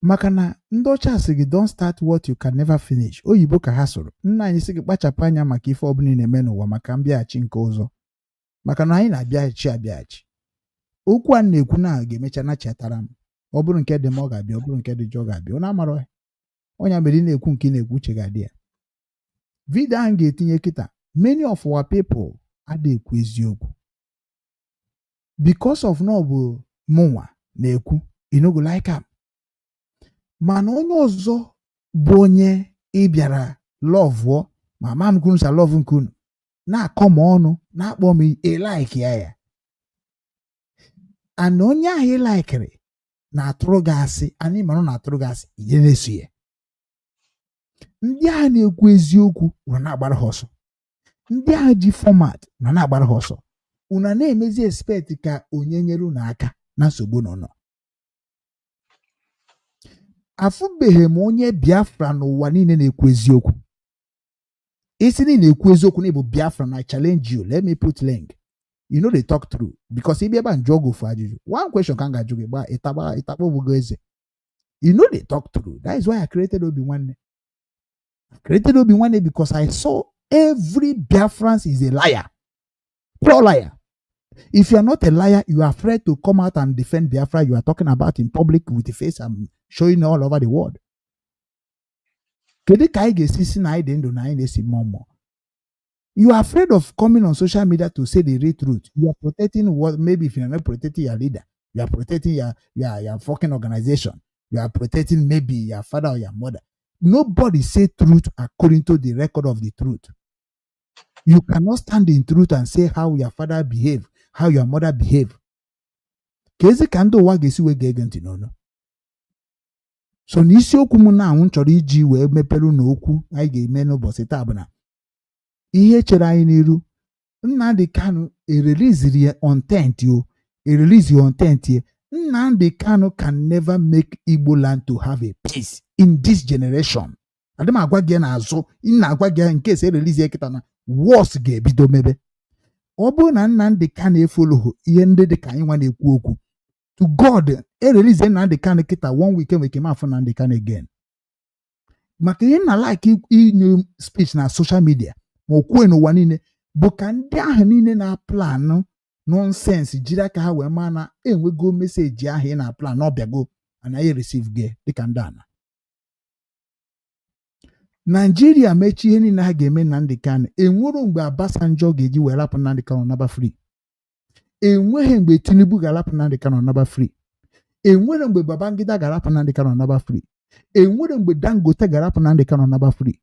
Maka na ndị ọcha sị gị don't start what you can never finish. Oyibo ka ha sụrụ. Nna anyị sị gị kpachapụ anya maka ife ọbụla na-eme n'ụwa maka mbịaghachi nke ụzọ. Maka na anyị na-abịaghachi. Okwu a na-ekwu na ga-emecha na chetara m. Ọ bụrụ nke dị m ọ ga-abịa, ọ bụrụ nke dị jọ ga-abịa. Ọ na-amara onye mere na-ekwu nke na-ekwu uche ga-adị ya. Video ahụ ga-etinye kịta. Many of our people adịghị ekwu eziokwu. Because of na ọ bụ mụnwa na-ekwu, you no go like am. Mana onye ọzọ bụ onye ị bịara love ma ma m kwunu sa love nkunu na-akọ m ọnụ na-akpọ m like ya. Ana onye ahụ ị likere na-atụrụ gị asị anyị mara na-atụrụ gị asị ihe na-eso ya. Ndị ahụ na-ekwu eziokwu nọ na-agbara ha ọsọ. Ndị ahụ ji format nọ na-agbara ha ọsọ. Unu na-emezi expect ka onye nyere unu aka na nsogbu nọ. Afụbeghị m onye Biafra n'ụwa niile na-ekwu eziokwu. Isi niile na-ekwu eziokwu na ịbụ Biafra na challenge you. Let me put link. You know they talk through because if you ever enjoy go for ajụjụ. One question can ga ajụ gba itaba obugo eze. You know they talk through. That is why I created OBINWANNEM. I created OBINWANNEM because I saw every Biafran is a liar. Pure liar. If you are not a liar, you are afraid to come out and defend Biafra you are talking about in public with the face and showing all over the world. You are afraid of coming on social media to say the real truth. You are protecting what, maybe if you are not protecting your leader, you are protecting your fucking organization. You are protecting maybe your father or your mother. Nobody say truth according to the record of the truth. You cannot stand in truth and say how your father behave, how your mother behave. Kezi kando wa gesi we gegenti no. So n'isi okwu m na anwụ chọrọ iji wee mepere n'okwu anyị ga-eme n'ụbọchị taa bụ na ihe chere anyị n'iru. Nnadi Kanu release on 10th release on 10th. Nnadi Kanu can never make Igbo land to have a peace in this generation. Adema agwa gị na azụ ina agwa gị in case release ya kita na wọs ga-ebido mebe. Ọ bụrụ na Nnamdi Kanu efologhị ihe ndị dị ka anyị nwa na-ekwu okwu, to God erelize Nnamdi Kanu kịta 1 week enweke m afọ Nnamdi Kanu again. Maka ihe na like inye speech na social media ma okwue n'ụwa niile bụ ka ndị ahụ niile na-aplanụ nonsense jiri aka ha wee maa na enwego meseji ahụ ị na-aplan na ọbịago anaghị receive gị dịka ndị ana. Naijiria mechi ihe niile ha ga-eme Nnamdi Kanu, enwero mgbe Obasanjo ga-eji wee rapụ Nnamdi Kanu naba free. Enweghị mgbe Tinubu ga-arapụ Nnamdi Kanu naba free. Enwere mgbe Babangida ga-arapụ Nnamdi Kanu naba free. Enwere mgbe Dangote ga-arapụ Nnamdi Kanu naba free.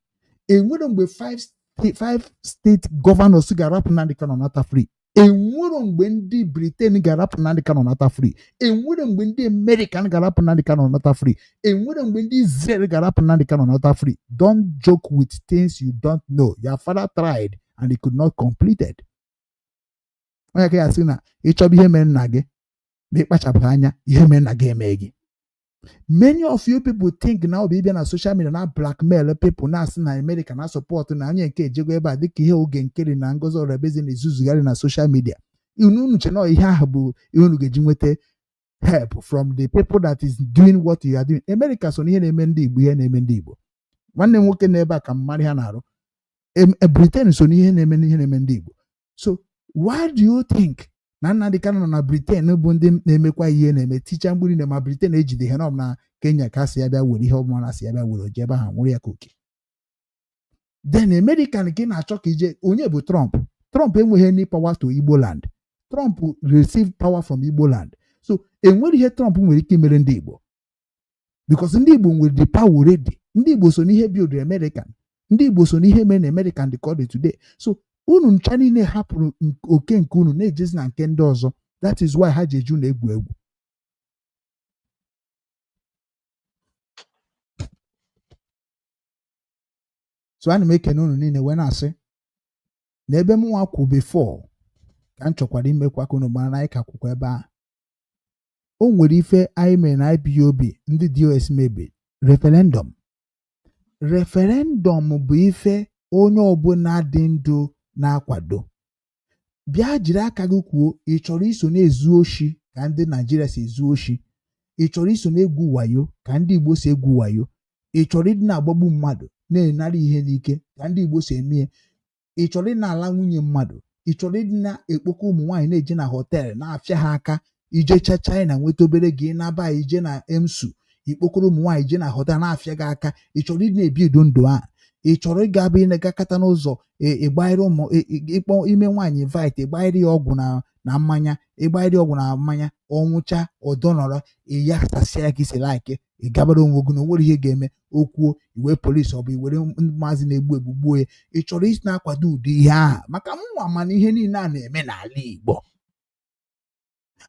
Enwere mgbe 5 state governors ga-arapụ Nnamdi Kanu nata free. Enwere mgbe ndị Britain ga-arapụ Nnamdi Kanu nata free. Enwere mgbe ndị American ga-arapụ Nnamdi Kanu nata free. Enwere mgbe ndị Israel ga-arapụ Nnamdi Kanu nata free. Don't joke with things you don't know. Your father tried and he could not complete it. Onye ka ya sị na ịchọba ihe mere nna gị ma ịkpachapụ anya ihe mere nna gị eme gị. Many of you people think na obi bịa na social media na blackmail people na-asị na America na support na anya nke ejego ebe a dịka ihe oge nkiri na Ngozi Orebeze na-ezuzugharị na social media. Unu che na ihe ahụ bụ ihe unu ga-eji nweta help from the people that is doing what you are doing. America so na ihe na-eme ndị Igbo ihe na-eme ndị Igbo. Nwanne m nwoke n'ebe a ka mmadụ ha na-arụ. Britain so na ihe na-eme ndị Igbo. So why do you think na Nnamdi Kanu nọ na Britain bụ ndị na-emekwa ihe na-eme ticha mgburi na ma Britain ejide ihe nọm na Kenya ka si ya bịa were ihe ọbụla na si ya bịa were oje ebe ha nwụrụ ya ka oke. Then American ka ị na-achọ ka ije onye bụ Trump. Trump enweghị any power to Igbo land. Trump received power from Igbo land. So enwere ihe Trump nwere ike imere ndị Igbo because ndị Igbo nwere the power already. Ndị Igbo so n'ihe build American. Ndị Igbo so n'ihe mere na American dị ka ọ dị today. So unu ncha niile hapụrụ oke nke unu na-ejezi na nke ndị ọzọ. That is why ha ji eju na-egwu egwu. So ana m ekene unu niile wee na-asị na ebe m nwa kwụ before ka m chọkwara imekwa ka unu mara na anyị ka kwụkwa ebe a. O nwere ife anyị mere na IPOB ndị DOS mebe referendum. Referendum bụ ife onye ọbụla dị ndụ na-akwado. Bịa jiri aka gị kwuo ị chọrọ iso na-ezu oshi ka ndị Naijiria si ezu oshi. Ị chọrọ iso na-egwu wayo ka ndị Igbo si egwu wayo. Ị chọrọ ịdị na-agbagbu mmadụ na-enara ihe n'ike ka ndị Igbo si eme. Ị chọrọ ịdị na-ala nwunye mmadụ. Ị chọrọ ịdị na-ekpokọ ụmụ nwaanyị na-eje na họteelụ na-afịa ha aka ijecha China nweta obere gị naba ije na emsu ikpokọrọ ụmụ nwaanyị je na họteelụ na-afịa gị aka. Ị chọrọ ịdị na-ebi edo ndụ a. Ị chọrọ ịga abụ ịnagakata n'ụzọ ịgbanyere ụmụ ịkpọ ime nwaanyị invite ịgbanyere ya ọgwụ na mmanya ịgbanyere ọgwụ na mmanya ọnwụcha ọdọnọrọ ya sasịa gị si like ịgabara onwe gị na onwere ihe ga-eme okwuo iwe polisi ọ bụ iwere maazị na-egbu gbuo ya. Ị chọrọ isi na-akwado ụdị ihe ahụ maka mụnwa mana ihe niile a na-eme n'ala Igbo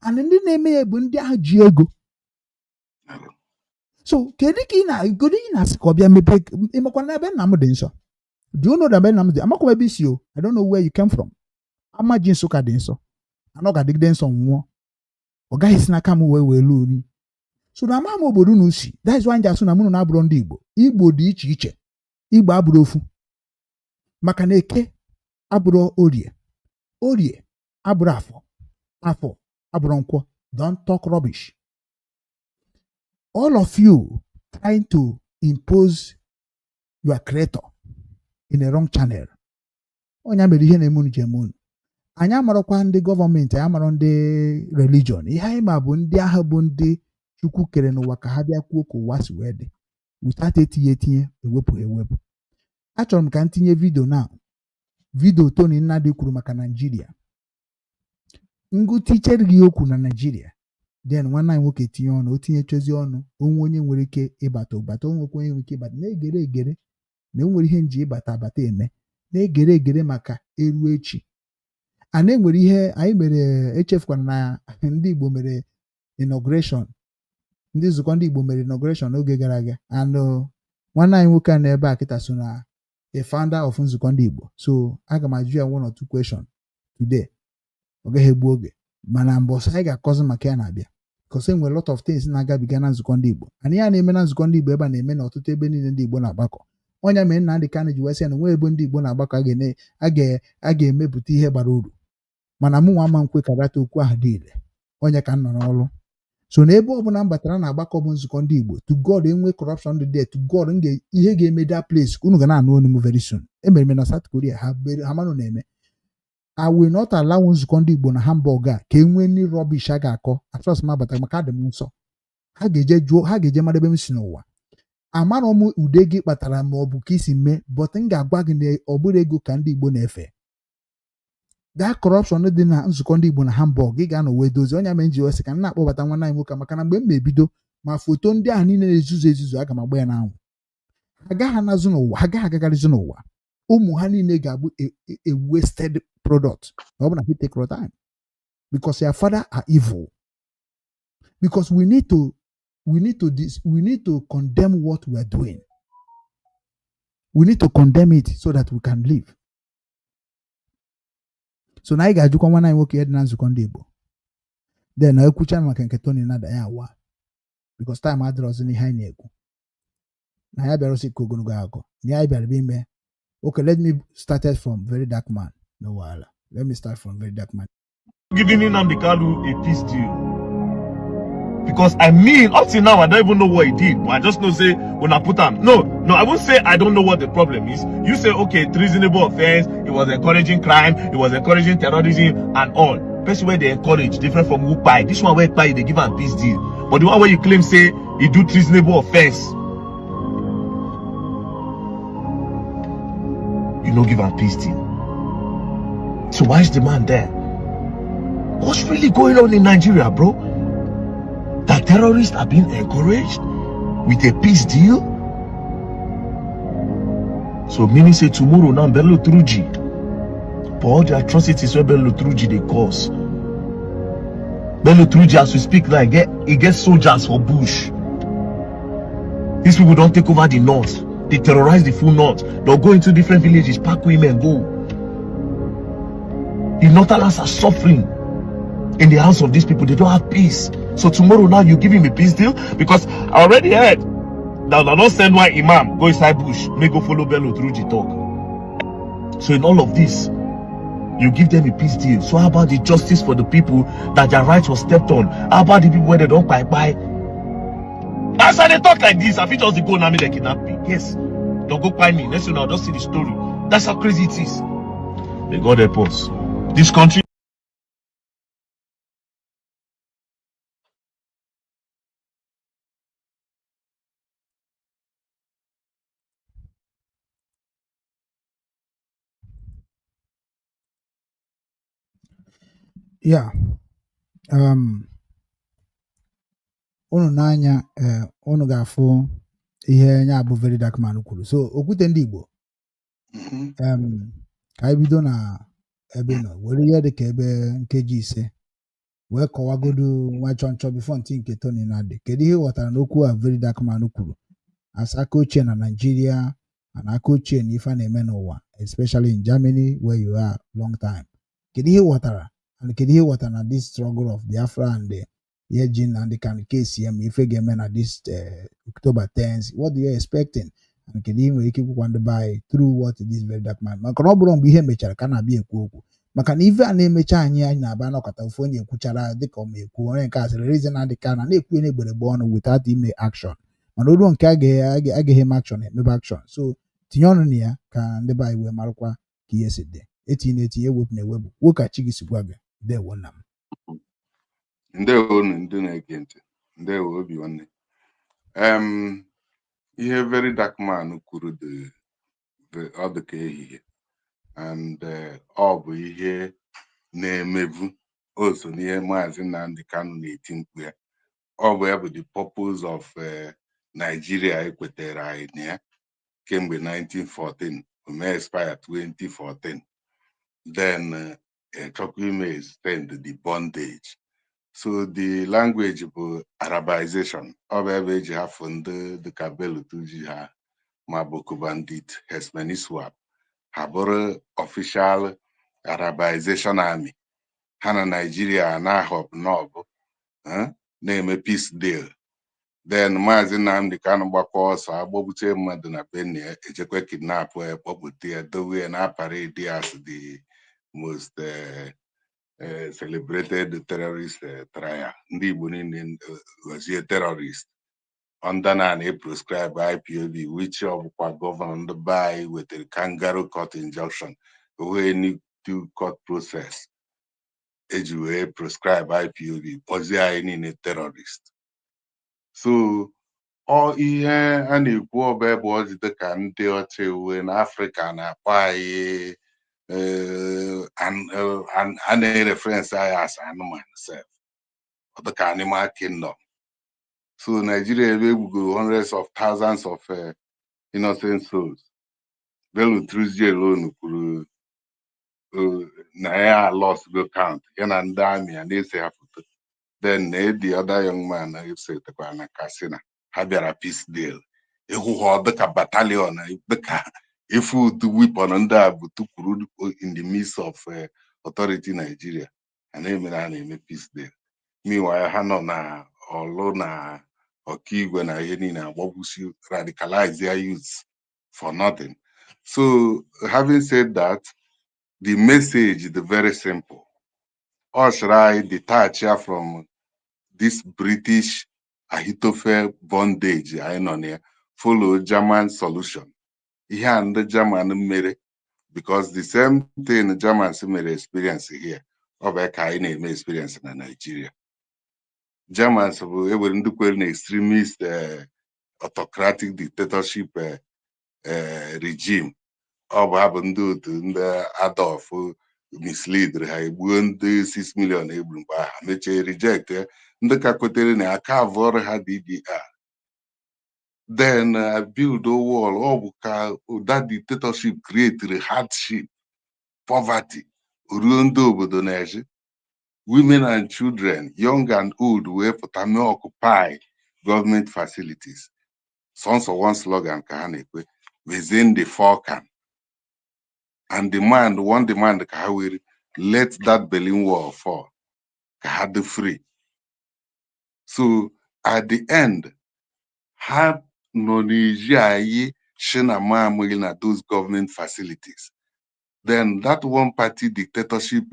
and ndị na-eme ya bụ ndị ahụ ji ego. So kedu ka ị na-asị ka ọ bịa mepe ịmakwa na ebe nna m dị nsọ. Do you know that ebe nna m dị amakwa ebe isi o. I don't know where you came from. Amaji Nsụka dị nsọ anọ ga-adịgide nsọ nwụọ ọ gaghị si n'aka m wee lụọ ori. So na ama m obodo unu si that is why nji asụ na mụ na-abụrụ ndị Igbo. Igbo dị iche iche. Igbo abụrụ ofu maka na Eke abụrụ Orie abụrụ Afọ abụrụ Nkwọ. Don't talk rubbish. All of you trying to impose your creator in a wrong channel. Onye mere ihe na-eme unu ji eme unu. Anyị amarọkwa ndị gọọmenti, anyị amarọ ndị religion. Ihe anyị ma bụ ndị ahụ bụ ndị Chukwu kere n'ụwa ka ha bịa kwuo ka ụwa si wee dị. Without etinye ewepụ. Achọrọ m ka m tinye vidio Tony Nnadi kwuru maka Naijiria. Tichere gị okwu na Naijiria. Then nwanne anyị nwoke tinye ọnụ, o tinyechozi ọnụ, onwe onye nwere ike ịbata onwekwa onye nwere ike ịbata na-egere egere na enwere ihe nji ịbata eme na-egere egere maka eru echi. Ana enwere ihe anyị mere echefukwana na ndị Igbo mere inauguration. Ndị nzukọ ndị Igbo mere inauguration n'oge gara aga and nwanne anyị nwoke a n'ebe a kịta so na the founder of nzukọ ndị Igbo. So aga m ajụ ya 1 or 2 question today. Ọ gaghị egbu oge mana mbọsị anyị ga-akọzi maka ya na-abịa because enwere lot of things na-agabiga na nzukọ ndị Igbo. Anyị ya na-eme na nzukọ ndị Igbo ebe a na-eme na ọtụtụ ebe niile ndị Igbo na-agbakọ Onye mere Nnadi Kanu ji wee sị na nwe ebe ndị Igbo na-agbakọ a ga-emepụta ihe bara uru, mana mụ nwa ama nkwe ka data okwu ahụ dị ile, onye ka m nọ n'ọrụ. So n'ebe ọbụla m batara na-agbakọ bụ nzukọ ndị Igbo, to God enwe corruption dị there, to God ihe ga-eme that place, unu ga na-anụ onu m very soon. Emere m na South Korea, ha manụ na-eme. I will not allow nzukọ ndị Igbo na Hamburg a ka enwee ndị rubbish a ga-akọ achọs m abata maka adị m nsọ. Ha ga-eje mara ebe m si n'ụwa. Amara m ude gị kpatara ma ọ bụ ka isi mee, but m ga-agwa gị na ọ bụrụ ego ka ndị Igbo na-efe. That corruption dị na nzukọ ndị Igbo na Hamburg, ị ga-anọ wee dozie. Onye mere nji wesị ka m na-akpọbata nwanne anyị nwoke maka na mgbe m na-ebido ma foto ndị ahụ niile na-ezuzu aga m agba ya n'anwụ. Ha agaghị anazụ n'ụwa, ha agaghị agagharịzụ n'ụwa. Ụmụ ha niile ga-abụ a wasted product. Ọ bụ na he take your time because your father are evil. Because we need to condemn what we are doing. We need to condemn it so that we can live. So na ị ga-ajụkwa nwanne anyị nwoke dị na nzukọ ndị Igbo. Then na ekwucha maka nke Tony Nnadi ya awa because time adịrọzi n'ihe anyị na-ekwu. Na ya bịara osi ka ogologo akọ. Na ya bịara ime. Okay, let me start from very dark man. No wahala. Let me start from very dark man. Giving Nnamdi Kanu a peace deal. Because I mean, up till now, I don't even know what he did. But I just know, say, when I put him. No, I won't say I don't know what the problem is. You say, okay, treasonable offense, it was encouraging crime, it was encouraging terrorism, and all. Person where they encourage, different from who buy. This one where buy, they give him a peace deal. But the one where you claim, say, he do treasonable offense, you don't give him a peace deal. So why is the man there? What's really going on in Nigeria, bro? That terrorists are being encouraged with a peace deal? So meaning say tomorrow now Bello Truji, for all the atrocities where Bello Truji they cause. Bello Truji, as we speak now, he gets soldiers for bush. These people don't take over the north. They terrorize the full north. They'll go into different villages, pack women, go. The Northerners are suffering in the hands of these people. They don't have peace. So tomorrow now you give him a peace deal? Because I already heard that they don't send one imam go inside bush, may go follow Bello Truji talk. So in all of this, you give them a peace deal. So how about the justice for the people that their rights were stepped on? How about the people where they don't buy? As I talk like this, I feel just go now me they kidnap me. Yes, don't go buy me. Next thing I'll just see the story. That's how crazy it is. May God help us. This country. Yeah. Unu n'anya unu ga-afụ ihe nya bụ very dark man kwuru. So okwute ndị Igbo ka anyị bido na ebe nọ were ihe dị ka ebe nkeji 5 wee kọwagodu nwa chọnchọ bifo ntị nke Tony Nnadi. Kedu ihe ghọtara n'okwu a very dark man kwuru as aka ochie na Nigeria na aka ochie na ife na-eme n'ụwa, especially in Germany where you are long time? Kedu ihe ghọtara? And kedu ihe ghọtara na this struggle of Biafra and the Yejin and the kind case here ife ga-eme na this October 10th? What do you expecting? And kedu ihe nwere ike ikwukwa ndị by through what this very dark man? Maka na ọ bụrụ mgbe ihe mechara ka na-abịa ekwu okwu. Maka na ife a na-emecha anyị na-aba nọkọta ofu onye ekwuchara dịka ọ ekwu onye nke asịrị reason na dịka na-ekwu na-egberegbe ọnụ without ime action. Mana oruo nke agaghị eme action emebe action. So tinye ọnụ na ya ka ndị be wee marakwa ka ihe si dị. Etinye ewepụ na ewepụ wokachi gị sikwa gị ndewo nna m. Ndewo ndị na-ege ntị, ndewo Obinwanne. Ihe very dark man kwuru ọ dị ka ehihie, and ọ bụ ihe na-emevu oso n'ihe Maazị Nnamdi Kanu na-eti mkpu ya. Ọ bụ ya bụ the purpose of Nigeria ekwetere anyị na ya kemgbe 1914, o mee expire 2014. Then chọkwa ime extend the bondage. So the language bụ Arabization. Ọ bụ ebe eji hafụ ndị dịka Bello Truji ha ma Boko Bandit, Herdsmen Swap ha bụrụ official Arabization army. Ha na Nigeria na-ahọpụ n'ọbụ na-eme peace deal. then Maazị Nnamdi Kanu gbakwa ọsọ agbagbuche mmadụ na Benue ejekwe kidnap kpọkpụta ya dowe ya na parade as the most celebrated terrorist trial. Ndị Igbo niile gọzie terrorist under na prescribe IPOB which ọbụkwa gọvanọ ndị be anyị wetara kangaroo court injunction wee need to court process eji wee prescribe IPOB kpọzie anyị niile terrorist. So ọ ihe a na-ekwu ọba ebe ọ dị dịka ndị ọcha uwe na Afrịka na-akpọ anyị a na-reference anyị as anụmanụ sef dịka animal kingdom. So Nigeria ebe egbugoro hundreds of thousands of innocent souls. Belu Tuesday alone kwuru na ya lost go count ya na ndị amị a na-ese ha foto. Then the other young man esetekwa na Katsina ha bịara peace deal ịhụ ha dịka battalion dịka ifu weapon ndị a bụ tukwuru in the midst of authority Nigeria ha na-emere ha na-eme peace deal. Meanwhile ha nọ na ọlụ na ọkaigwe na ihe niile agbagbusi radicalize their youths for nothing. So having said that, the message is very simple. Us should I detach from this British Ahithophel bondage I know here, follow German solution. Here and the German mere because the same thing Germans may experience here, or back I may experience in Nigeria. Germans were an extremist autocratic dictatorship regime. Ọ bụ abụ ndị otu ndị Adolf mislead ha egbuo ndị 6 million egburu mgbe ha mechie reject ndị ka kwetere na aka avọrọ ha DDR. Then build a wall. Ọ bụ ka that dictatorship created hardship, poverty, ruo ndị obodo na-eji. Women and children, young and old, were pụta mee occupy government facilities. Sons of one slogan ka ha na-ekwe within the Falcon. And one demand ka ha were let that Berlin Wall fall, ka ha dị free. So at the end, ha nọ n'eji anyị shi na mamụghị na those government facilities. Then that one party dictatorship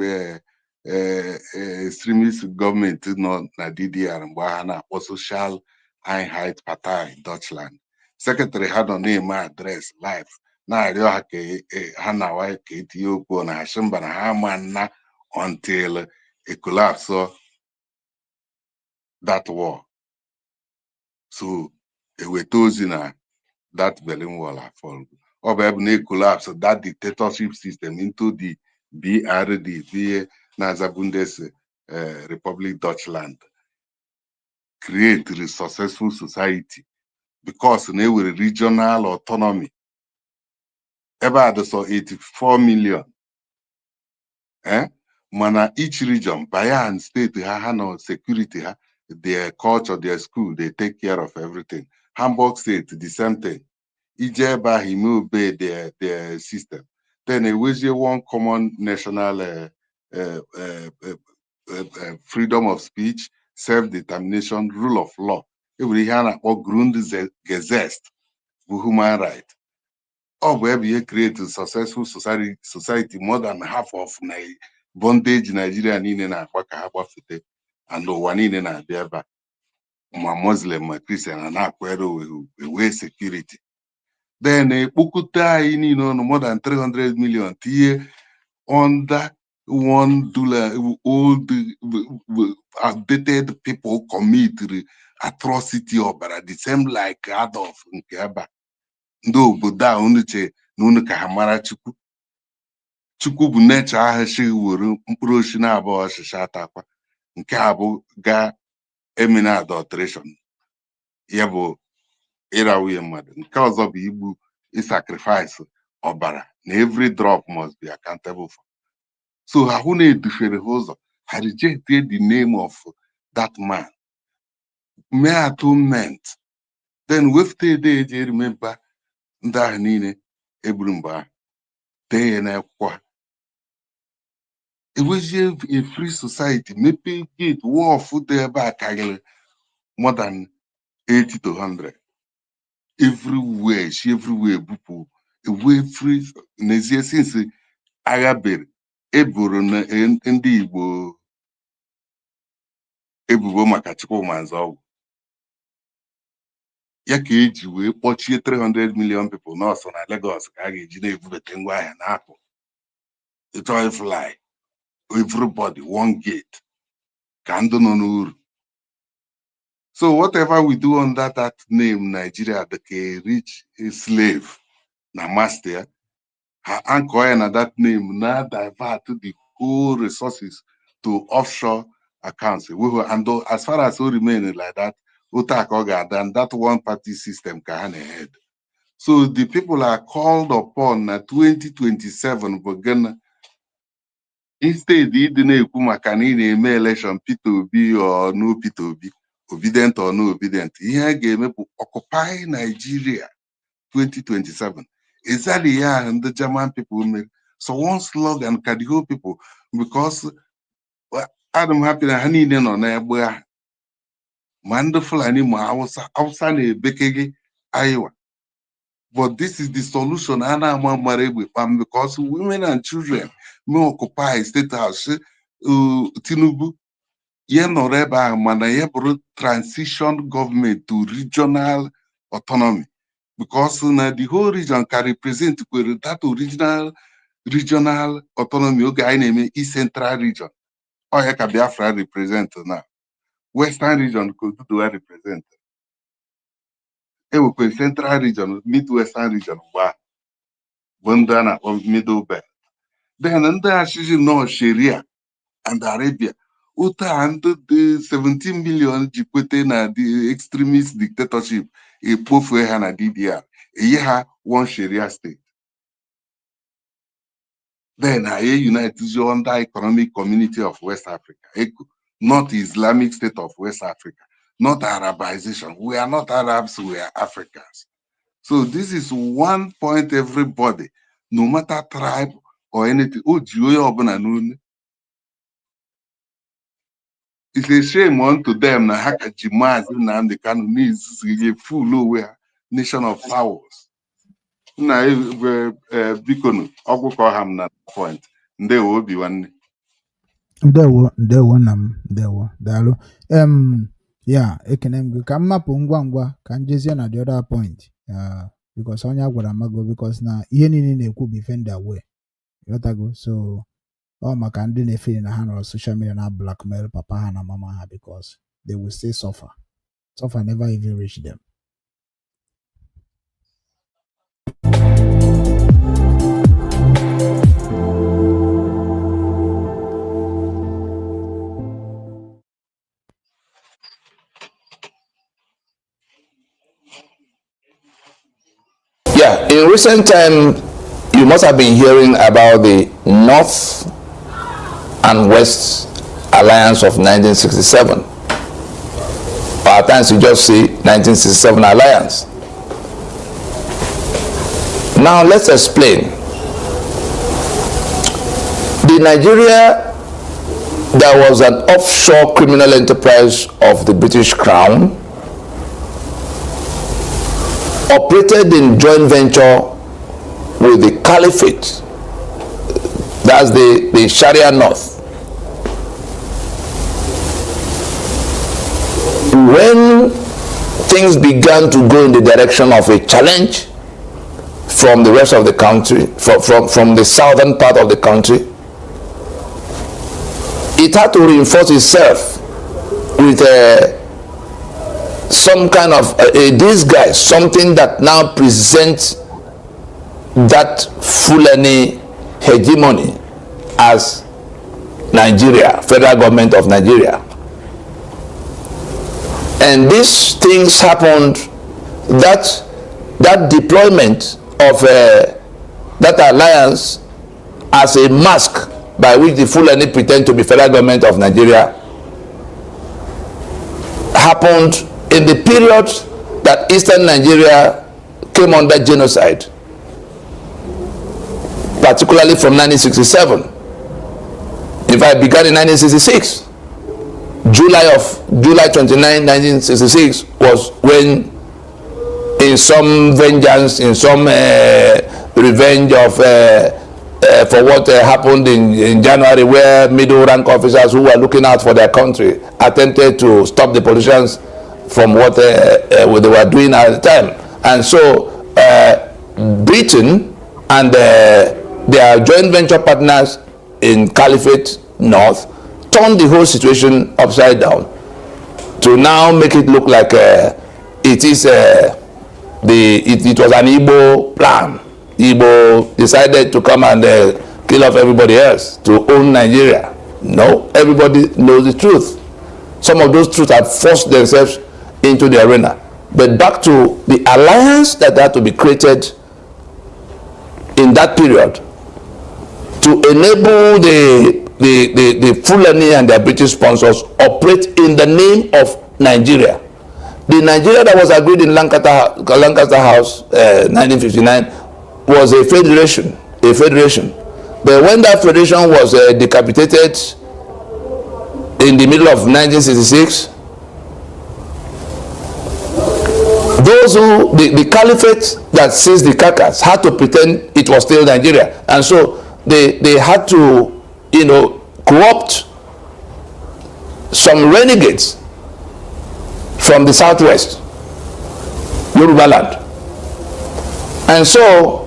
extremist government nọ na DDR mgbe ha na-akpọ Social Einheit Partei Deutschland. Secretary ha nọ na-eme adres live na-arịọ ha ka ha na-awa ka etinye okwu na ha mba na ha ama nna until a collapse that war. So eweta ozi na that Berlin Wall fall. Ọ bụ ebe na collapse that dictatorship system into the BRD na-aza Bundes Republic Deutschland, create a successful society because na ewere regional autonomy. Ebe a so 84 million. Mana each region, Bayan state ha no security ha, their culture, their school, they take care of everything. Hamburg state, the same thing. Ijeba he obey their system. Then a one common national freedom of speech, self-determination, rule of law. Every hand or Grundgesetz, human right. Ọ bụ ebe ihe create a successful society more than half of bondage Nigeria niile na-akpa ka ha gbafete and ụwa niile na-abịa ebe ma Muslim ma Christian na-akwere owe security. Then ekpokọta anyị niile ọnụ more than 300 million tinye under $1 old outdated people commit atrocity ọbara the same like Adolf nke ebe ndị obodo a unu che na unu ka ha mara Chukwu bụ nature ahụ shi were mkpụrụ oshi na abụọ ọchịcha atakwa nke a bụ ga emina adulteration ya bụ ịra nwunye mmadụ. Nke ọzọ bụ igbu sacrifice ọbara na every drop must be accountable for. So ha hụ na-edufere ha ụzọ ha rejected the name of that man mee atonement then wefute ede eji remember ndị ahụ niile egburu mgbe ahụ dee ya n'akwụkwọ ha. Ewezie a free society mepee gate wọf dị ebe a karịrị more than 80 to 100. Everywhere, she everywhere, people, away free, n'ezie since agha bere, eboro na ndị Igbo ebubo maka Chukwumanzi ọgwụ. Ya ka eji wee kpọchie 300 million people nọọsụ na Lagos ka a ga-eji na-ebubata ngwaahịa na-apụ. It's all fly. Everybody, one gate. Ka ndụ nọ n'uru. So whatever we do under that name, Nigeria, the rich slave, na master, her anchor na that name now divert the whole resources to offshore accounts. And as far as we remain like that, and that one party system can ahead. So the people are called upon 2027 begin. Instead, they didn't come election Peter Obi or no Peter Obi. Obedient or no obedient. Here game occupy Nigeria 2027. Exactly here and the German people make. So one slogan can the whole people because Adam happy na honey no na egbe. Wonderful animal outside bekege Iowa. But this is the solution because women and children may occupy state house Tinubu. Transition government to regional autonomy because the whole region can represent that original regional autonomy. Okay, name East Central region. Or you can Biafra represent now. Western region could do represent. Central region, Midwestern region, Bundana or Middle Belt. Then under no Sharia and Arabia. Uta and the 17 million jikwete na the extremist dictatorship a pofwe na DDR. A one Sharia state. Then I unite under economic community of West Africa, not Islamic state of West Africa, not Arabization. We are not Arabs, we are Africans. So this is one point everybody, no matter tribe or anything. It's a shame unto them na haka Jimaz na the Kanu is a full aware nation of powers. Na bikono ọgwụkọ ham na point. Ndewo Obinwanne. Ndewo nam ndewo daalụ. Yeah, ekene m gị ka mmapụ ngwa ka njezie na the other point. Because onye agwara mago because na ihe niile na-ekwu bụ defender way. Yotago so maka ndị na-efe na ha nọ social media na blackmail papa ha na mama ha because they will still suffer. Suffer never even reach them. Yeah, in recent time, you must have been hearing about the North and West Alliance of 1967. Or at times you just say 1967 Alliance. Now let's explain. The Nigeria, there was an offshore criminal enterprise of the British Crown, operated in joint venture with the Caliphate, that's the Sharia North. When things began to go in the direction of a challenge from the rest of the country, from the southern part of the country, it had to reinforce itself with some kind of a disguise, something that now presents that Fulani hegemony as Nigeria, federal government of Nigeria. And these things happened, that deployment of that alliance as a mask by which the Fulani pretend to be federal government of Nigeria happened in the period that Eastern Nigeria came under genocide, particularly from 1967. In fact, it began in 1966. July 29, 1966 was when, in some vengeance, in some revenge of for what happened in January, where middle rank officers who were looking out for their country attempted to stop the politicians from what they were doing at the time. And so Britain and their joint venture partners in Caliphate North turned the whole situation upside down to now make it look like it is it was an Igbo plan. Igbo decided to come and kill off everybody else to own Nigeria. No, everybody knows the truth. Some of those truths have forced themselves into the arena. But back to the alliance that had to be created in that period to enable the Fulani and their British sponsors operate in the name of Nigeria. The Nigeria that was agreed in Lancaster House 1959 was a federation. But when that federation was decapitated in the middle of 1966, those who, the caliphate that seized the carcass had to pretend it was still Nigeria. And so they had to, co-opt some renegades from the southwest, Yoruba land. And so,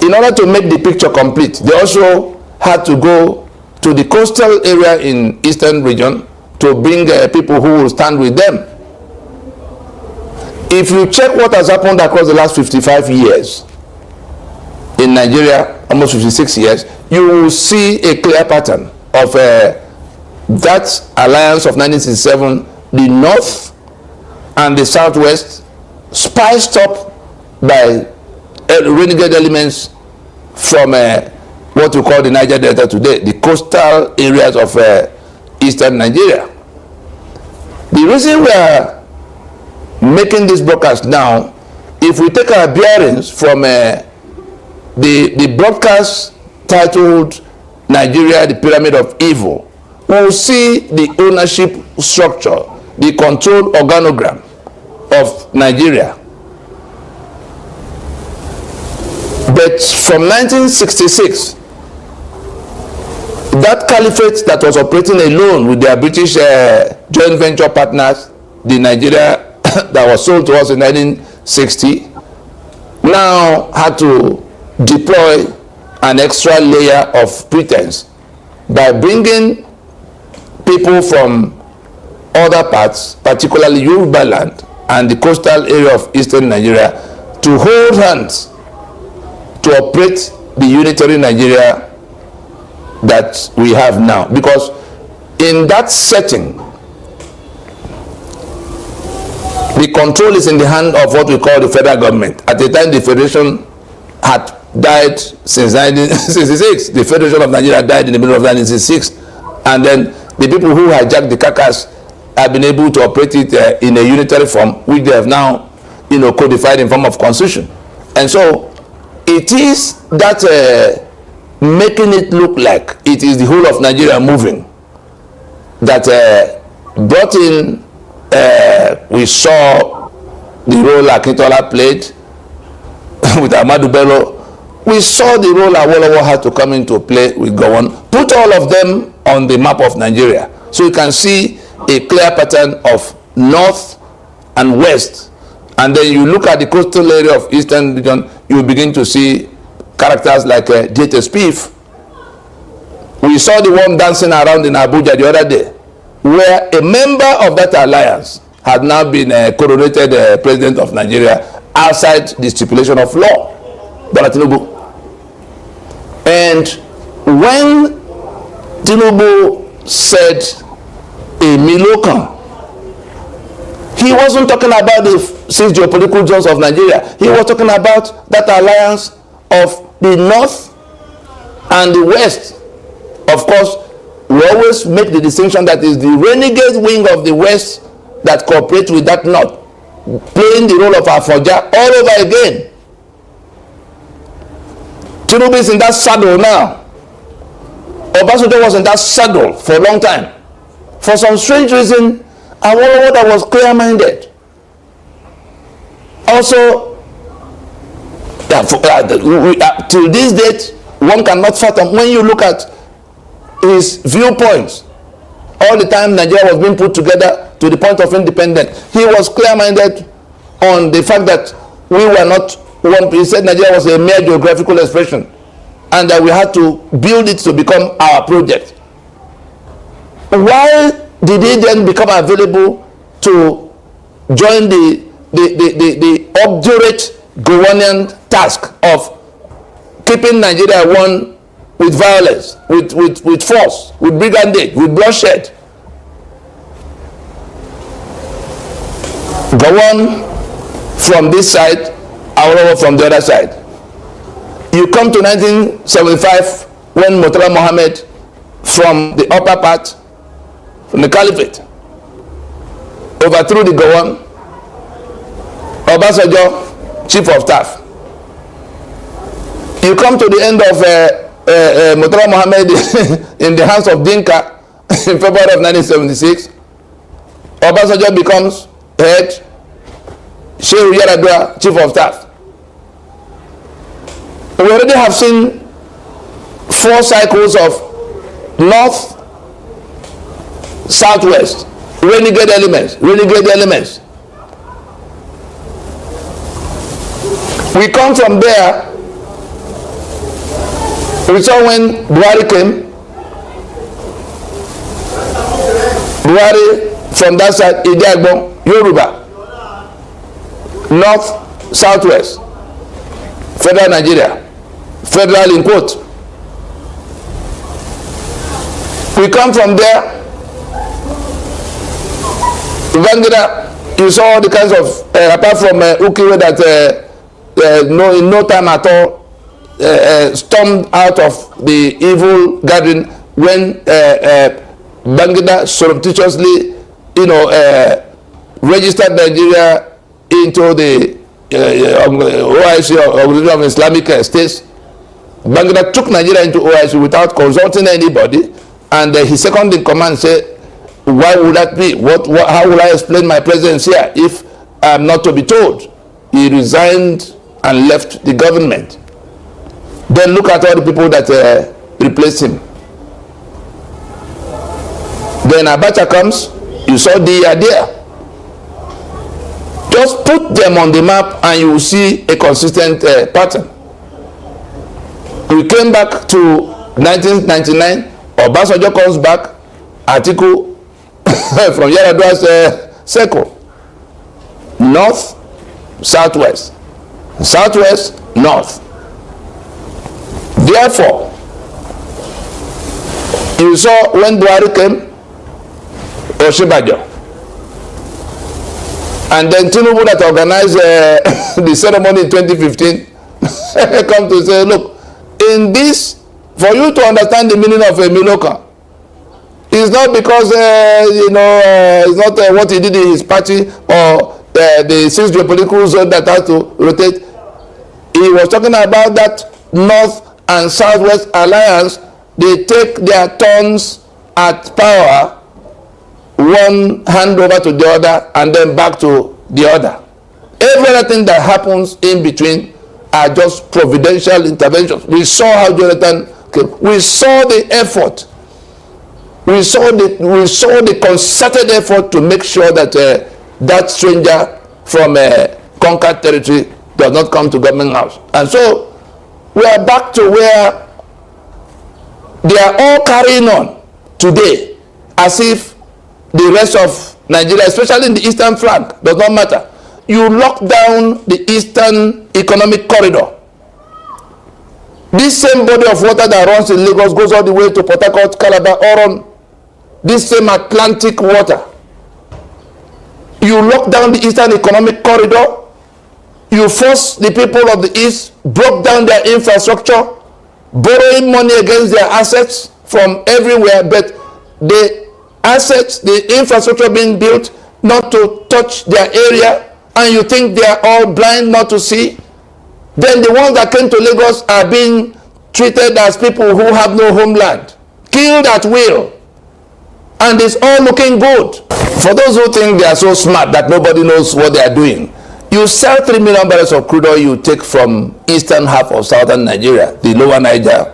in order to make the picture complete, they also had to go to the coastal area in eastern region to bring people who will stand with them. If you check what has happened across the last 55 years in Nigeria, almost 56 years, you will see a clear pattern of that alliance of 1967, the north and the southwest, spiced up by renegade elements from what we call the Niger Delta today, the coastal areas of eastern Nigeria. The reason we are making this broadcast now, if we take our bearings from the broadcast titled Nigeria, the Pyramid of Evil, we will see the ownership structure, the control organogram of Nigeria. But from 1966, that caliphate that was operating alone with their British joint venture partners, the Nigeria that was sold to us in 1960, now had to deploy an extra layer of pretense by bringing people from other parts, particularly Yoruba land and the coastal area of eastern Nigeria, to hold hands to operate the unitary Nigeria that we have now. Because in that setting, the control is in the hand of what we call the federal government. At the time, the federation had died since 1966. The Federation of Nigeria died in the middle of 1966. And then the people who hijacked the carcass have been able to operate it in a unitary form, which they have now, codified in form of constitution. And so it is that making it look like it is the whole of Nigeria moving that brought in, we saw the role Akintola played with Ahmadu Bello. We saw the role Awolowo had to come into play with Gowon. Put all of them on the map of Nigeria, so you can see a clear pattern of north and west. And then you look at the coastal area of eastern region, you begin to see characters like J.T. Spieth. We saw the one dancing around in Abuja the other day, where a member of that alliance had now been coronated president of Nigeria outside the stipulation of law. Tinubu. And when Tinubu said a Milokan, he wasn't talking about the 6 geopolitical zones of Nigeria. He was talking about that alliance of the north and the west. Of course, we always make the distinction that is the renegade wing of the west that cooperates with that north, playing the role of Afoja all over again. Tinubu is in that saddle now. Obasanjo was in that saddle for a long time. for some strange reason, Awolowo was clear-minded. Also, till this date, one cannot fathom, when you look at his viewpoints, all the time Nigeria was being put together to the point of independence, he was clear-minded on the fact that we were not one. He said Nigeria was a mere geographical expression and that we had to build it to become our project. Why did he then become available to join the obdurate Gowonian task of keeping Nigeria one with violence, with force, with brigandage, with bloodshed? Gowon from this side, Awolowo from the other side. You come to 1975 when Murtala Mohammed from the upper part, from the Caliphate, overthrew the Gowon. Obasanjo, Chief of Staff. You come to the end of Murtala Mohammed in the hands of Dinka in February of 1976. Obasanjo becomes head, Shehu Yaradua, Chief of Staff. We already have seen 4 cycles of north, southwest, renegade elements. We come from there. We saw when Buhari came, Buhari from that side, Idiagbo, Yoruba, north, southwest, federal Nigeria, federal in quote. We come from there, Uganda, you saw all the kinds of, apart from Ukiwe that in no time at all, stormed out of the evil gathering when Bangida surreptitiously, registered Nigeria into the OIC, Organization of Islamic States. Bangida took Nigeria into OIC without consulting anybody, and his second in command said, "Why would that be? How will I explain my presence here if I'm not to be told?" He resigned and left the government. Then look at all the people that replaced him. Then Abacha comes, you saw they are there. Just put them on the map and you will see a consistent pattern. We came back to 1999, Obasanjo comes back, Atiku from Yaradua's circle. North, southwest. Southwest, north. Therefore, you saw when Buhari came, Oshibajo, and then Tinubu that organized the ceremony in 2015 come to say, look, in this, for you to understand the meaning of a Miloka, it's not because it's not what he did in his party or the 6 geopolitical zone that has to rotate. He was talking about that North and Southwest alliance. They take their turns at power, one hand over to the other and then back to the other. Everything that happens in between are just providential interventions. We saw how Jonathan came. We saw the effort. We saw the concerted effort to make sure that that stranger from conquered territory does not come to government house. And so we are back to where they are all carrying on today as if the rest of Nigeria, especially in the eastern flank, does not matter. You lock down the eastern economic corridor. This same body of water that runs in Lagos goes all the way to Port Harcourt, Calabar, Oron. This same Atlantic water. You lock down the eastern economic corridor. You force the people of the east, broke down their infrastructure, borrowing money against their assets from everywhere, but the assets, the infrastructure being built not to touch their area, and you think they are all blind not to see. Then the ones that came to Lagos are being treated as people who have no homeland, killed at will. and it's all looking good. For those who think they are so smart that nobody knows what they are doing, you sell 3 million barrels of crude oil you take from eastern half of southern Nigeria, the lower Niger,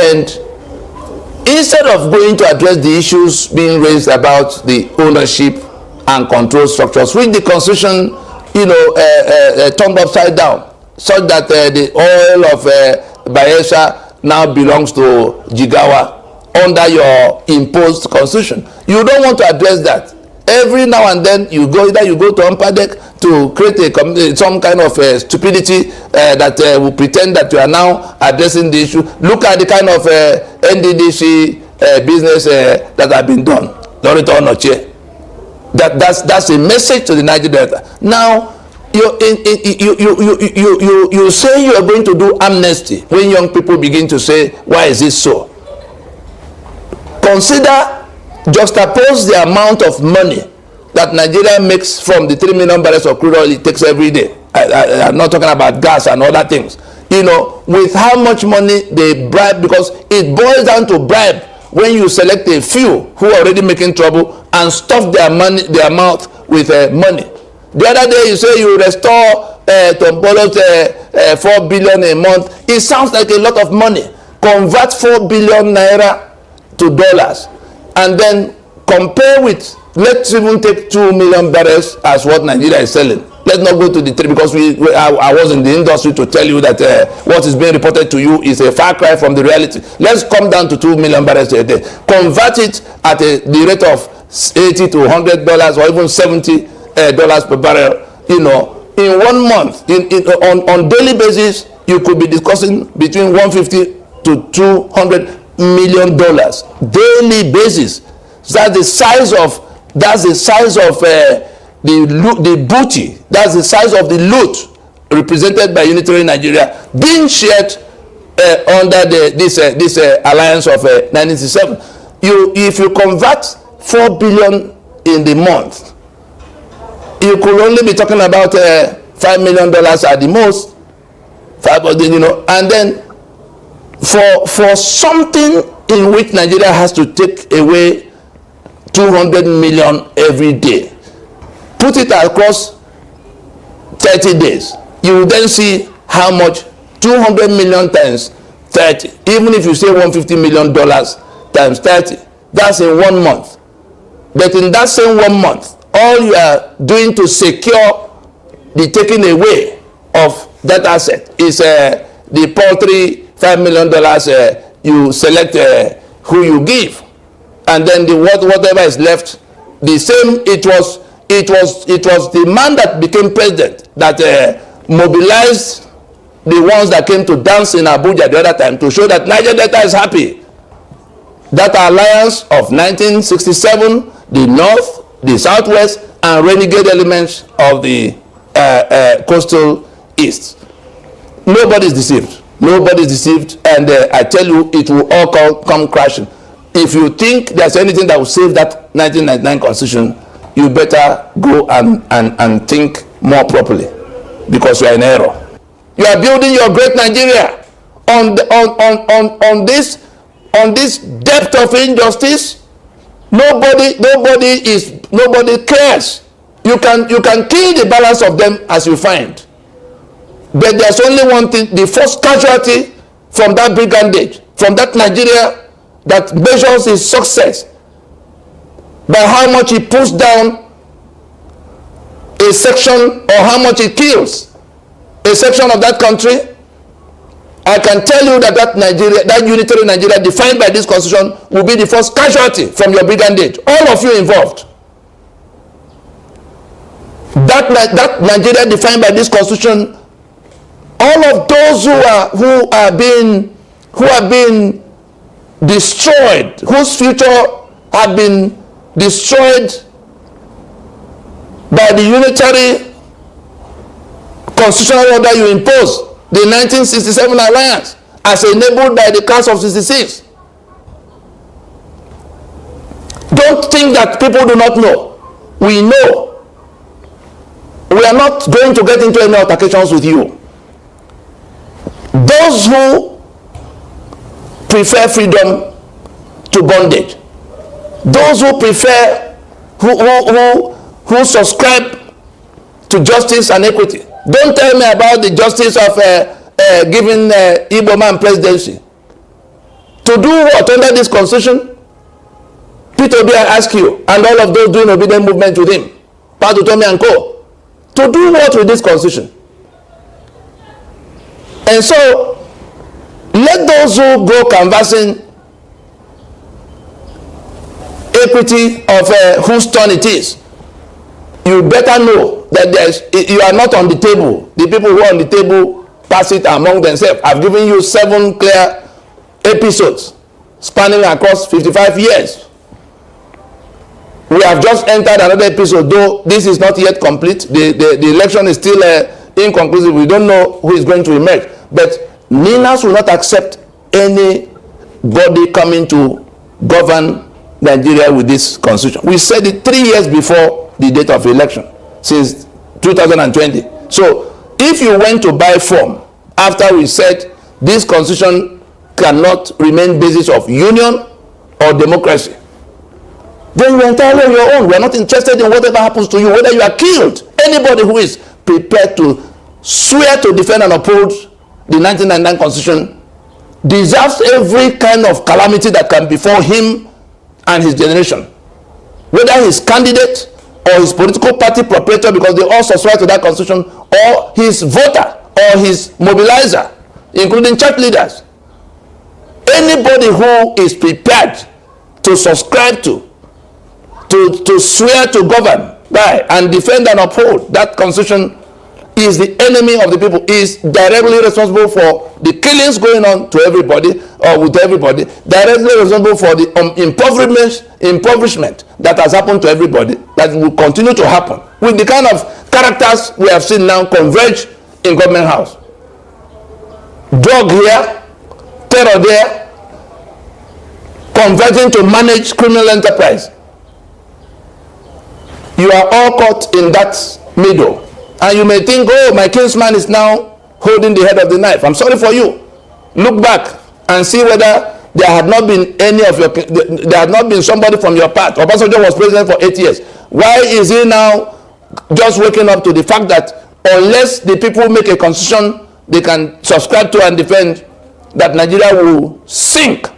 and instead of going to address the issues being raised about the ownership and control structures, which the constitution, turned upside down, such that the oil of Bayelsa now belongs to Jigawa under your imposed constitution. You don't want to address that. Every now and then you go to Hamburg to create some kind of stupidity that will pretend that you are now addressing the issue. Look at the kind of NDDC business that have been done. That's a message to the Niger Delta. Now you say you are going to do amnesty when young people begin to say, why is this so? Consider, juxtapose the amount of money that Nigeria makes from the 3 million barrels of crude oil it takes every day. I'm not talking about gas and other things. With how much money they bribe, because it boils down to bribe when you select a few who are already making trouble and stuff their mouth with money. The other day you say you restore Tombolo's 4 billion a month. It sounds like a lot of money. Convert 4 billion naira to dollars and then compare with, let's even take 2 million barrels as what Nigeria is selling. Let's not go to the 3, because I was in the industry to tell you that what is being reported to you is a far cry from the reality. Let's come down to 2 million barrels a day. Convert it at the rate of $80 to $100 or even $70 per barrel. In 1 month, on daily basis, you could be discussing between $150 to $200 million daily basis. That's the size of the booty. That's the size of the loot represented by Unitary Nigeria being shared under this alliance of 1967. If you convert 4 billion in the month, you could only be talking about $5 million at the most. And then for something in which Nigeria has to take away 200 million every day, put it across 30 days, you will then see how much 200 million times 30, even if you say $150 million times 30, that's in 1 month. But in that same 1 month, all you are doing to secure the taking away of that asset is the paltry $5 million you select who you give, and then whatever is left, the same. It was the man that became president that mobilized the ones that came to dance in Abuja the other time to show that Niger Delta is happy. That alliance of 1967, the North, the Southwest, and renegade elements of the coastal East. Nobody is deceived. Nobody is deceived, and I tell you, it will all come crashing. If you think there's anything that will save that 1999 constitution, you better go and think more properly, because you are in error. You are building your great Nigeria on this depth of injustice. Nobody cares. You can kill the balance of them as you find. But there's only one thing: the first casualty from that brigandage, from that Nigeria that measures its success by how much it puts down a section or how much it kills a section of that country. I can tell you that Nigeria, that unitary Nigeria defined by this constitution, will be the first casualty from your brigandage. All of you involved. That Nigeria defined by this constitution, all of those who are being destroyed, whose future have been destroyed by the unitary constitutional order you imposed, the 1967 alliance, as enabled by the Class of 66. Don't think that people do not know. We know. We are not going to get into any altercations with you. Those who prefer freedom to bondage, those who prefer, who subscribe to justice and equity. Don't tell me about the justice of giving Igbo man presidency. To do what under this constitution? Peter Obi, I ask you, and all of those doing obedient movement with him, Pat Utomi and co. To do what with this constitution? And so, let those who go canvassing equity of whose turn it is, you better know that you are not on the table. The people who are on the table pass it among themselves. I've given you 7 clear episodes spanning across 55 years. We have just entered another episode, though this is not yet complete. The election is still inconclusive. We don't know who is going to emerge. But Ninas will not accept anybody coming to govern Nigeria with this constitution. We said it 3 years before the date of election, since 2020. So if you went to buy form after we said this constitution cannot remain basis of union or democracy, then you're entirely on your own. We are not interested in whatever happens to you, whether you are killed. Anybody who is prepared to swear to defend and uphold the 1999 constitution deserves every kind of calamity that can befall him and his generation, whether his candidate or his political party proprietor, because they all subscribe to that constitution, or his voter or his mobilizer, including church leaders. Anybody who is prepared to subscribe to swear to govern by and defend and uphold that constitution is the enemy of the people, is directly responsible for the killings going on to everybody or with everybody, directly responsible for the impoverishment that has happened to everybody, that will continue to happen with the kind of characters we have seen now converge in government house. Drug here, terror there, converging to manage criminal enterprise. You are all caught in that middle. And you may think, oh, my kinsman is now holding the head of the knife. I'm sorry for you. Look back and see whether there had not been somebody from your part. Obasanjo was president for 8 years. Why is he now just waking up to the fact that unless the people make a constitution they can subscribe to and defend, that Nigeria will sink?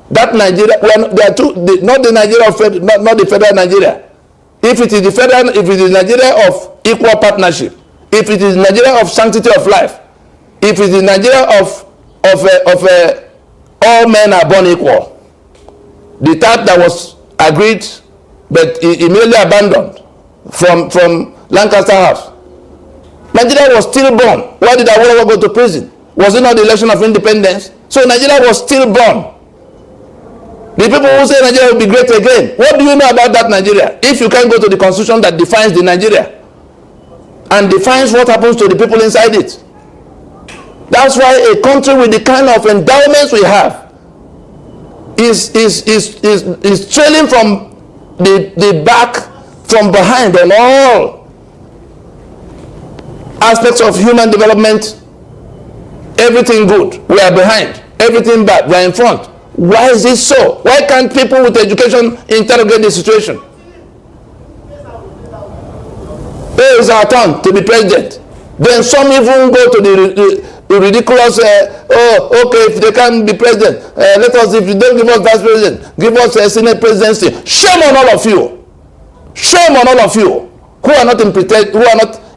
That Nigeria, there are two, not the Nigeria of not the federal Nigeria. If it is the federal, if it is Nigeria of equal partnership, if it is Nigeria of sanctity of life, if it is Nigeria of all men are born equal, the third that was agreed but immediately abandoned from Lancaster House, Nigeria was still born. Why did Awolowo go to prison? Was it not the election of independence? So Nigeria was still born. The people who say Nigeria will be great again, what do you know about that Nigeria? If you can't go to the constitution that defines the Nigeria and defines what happens to the people inside it. That's why a country with the kind of endowments we have is trailing from the back, from behind on all aspects of human development. Everything good, we are behind. Everything bad, we are in front. Why is this so? Why can't people with education interrogate the situation? It is our turn to be president. Then some even go to the ridiculous, okay, if they can't be president, let us, if you don't give us vice president, give us a senate presidency. Shame on all of you. Shame on all of you who are not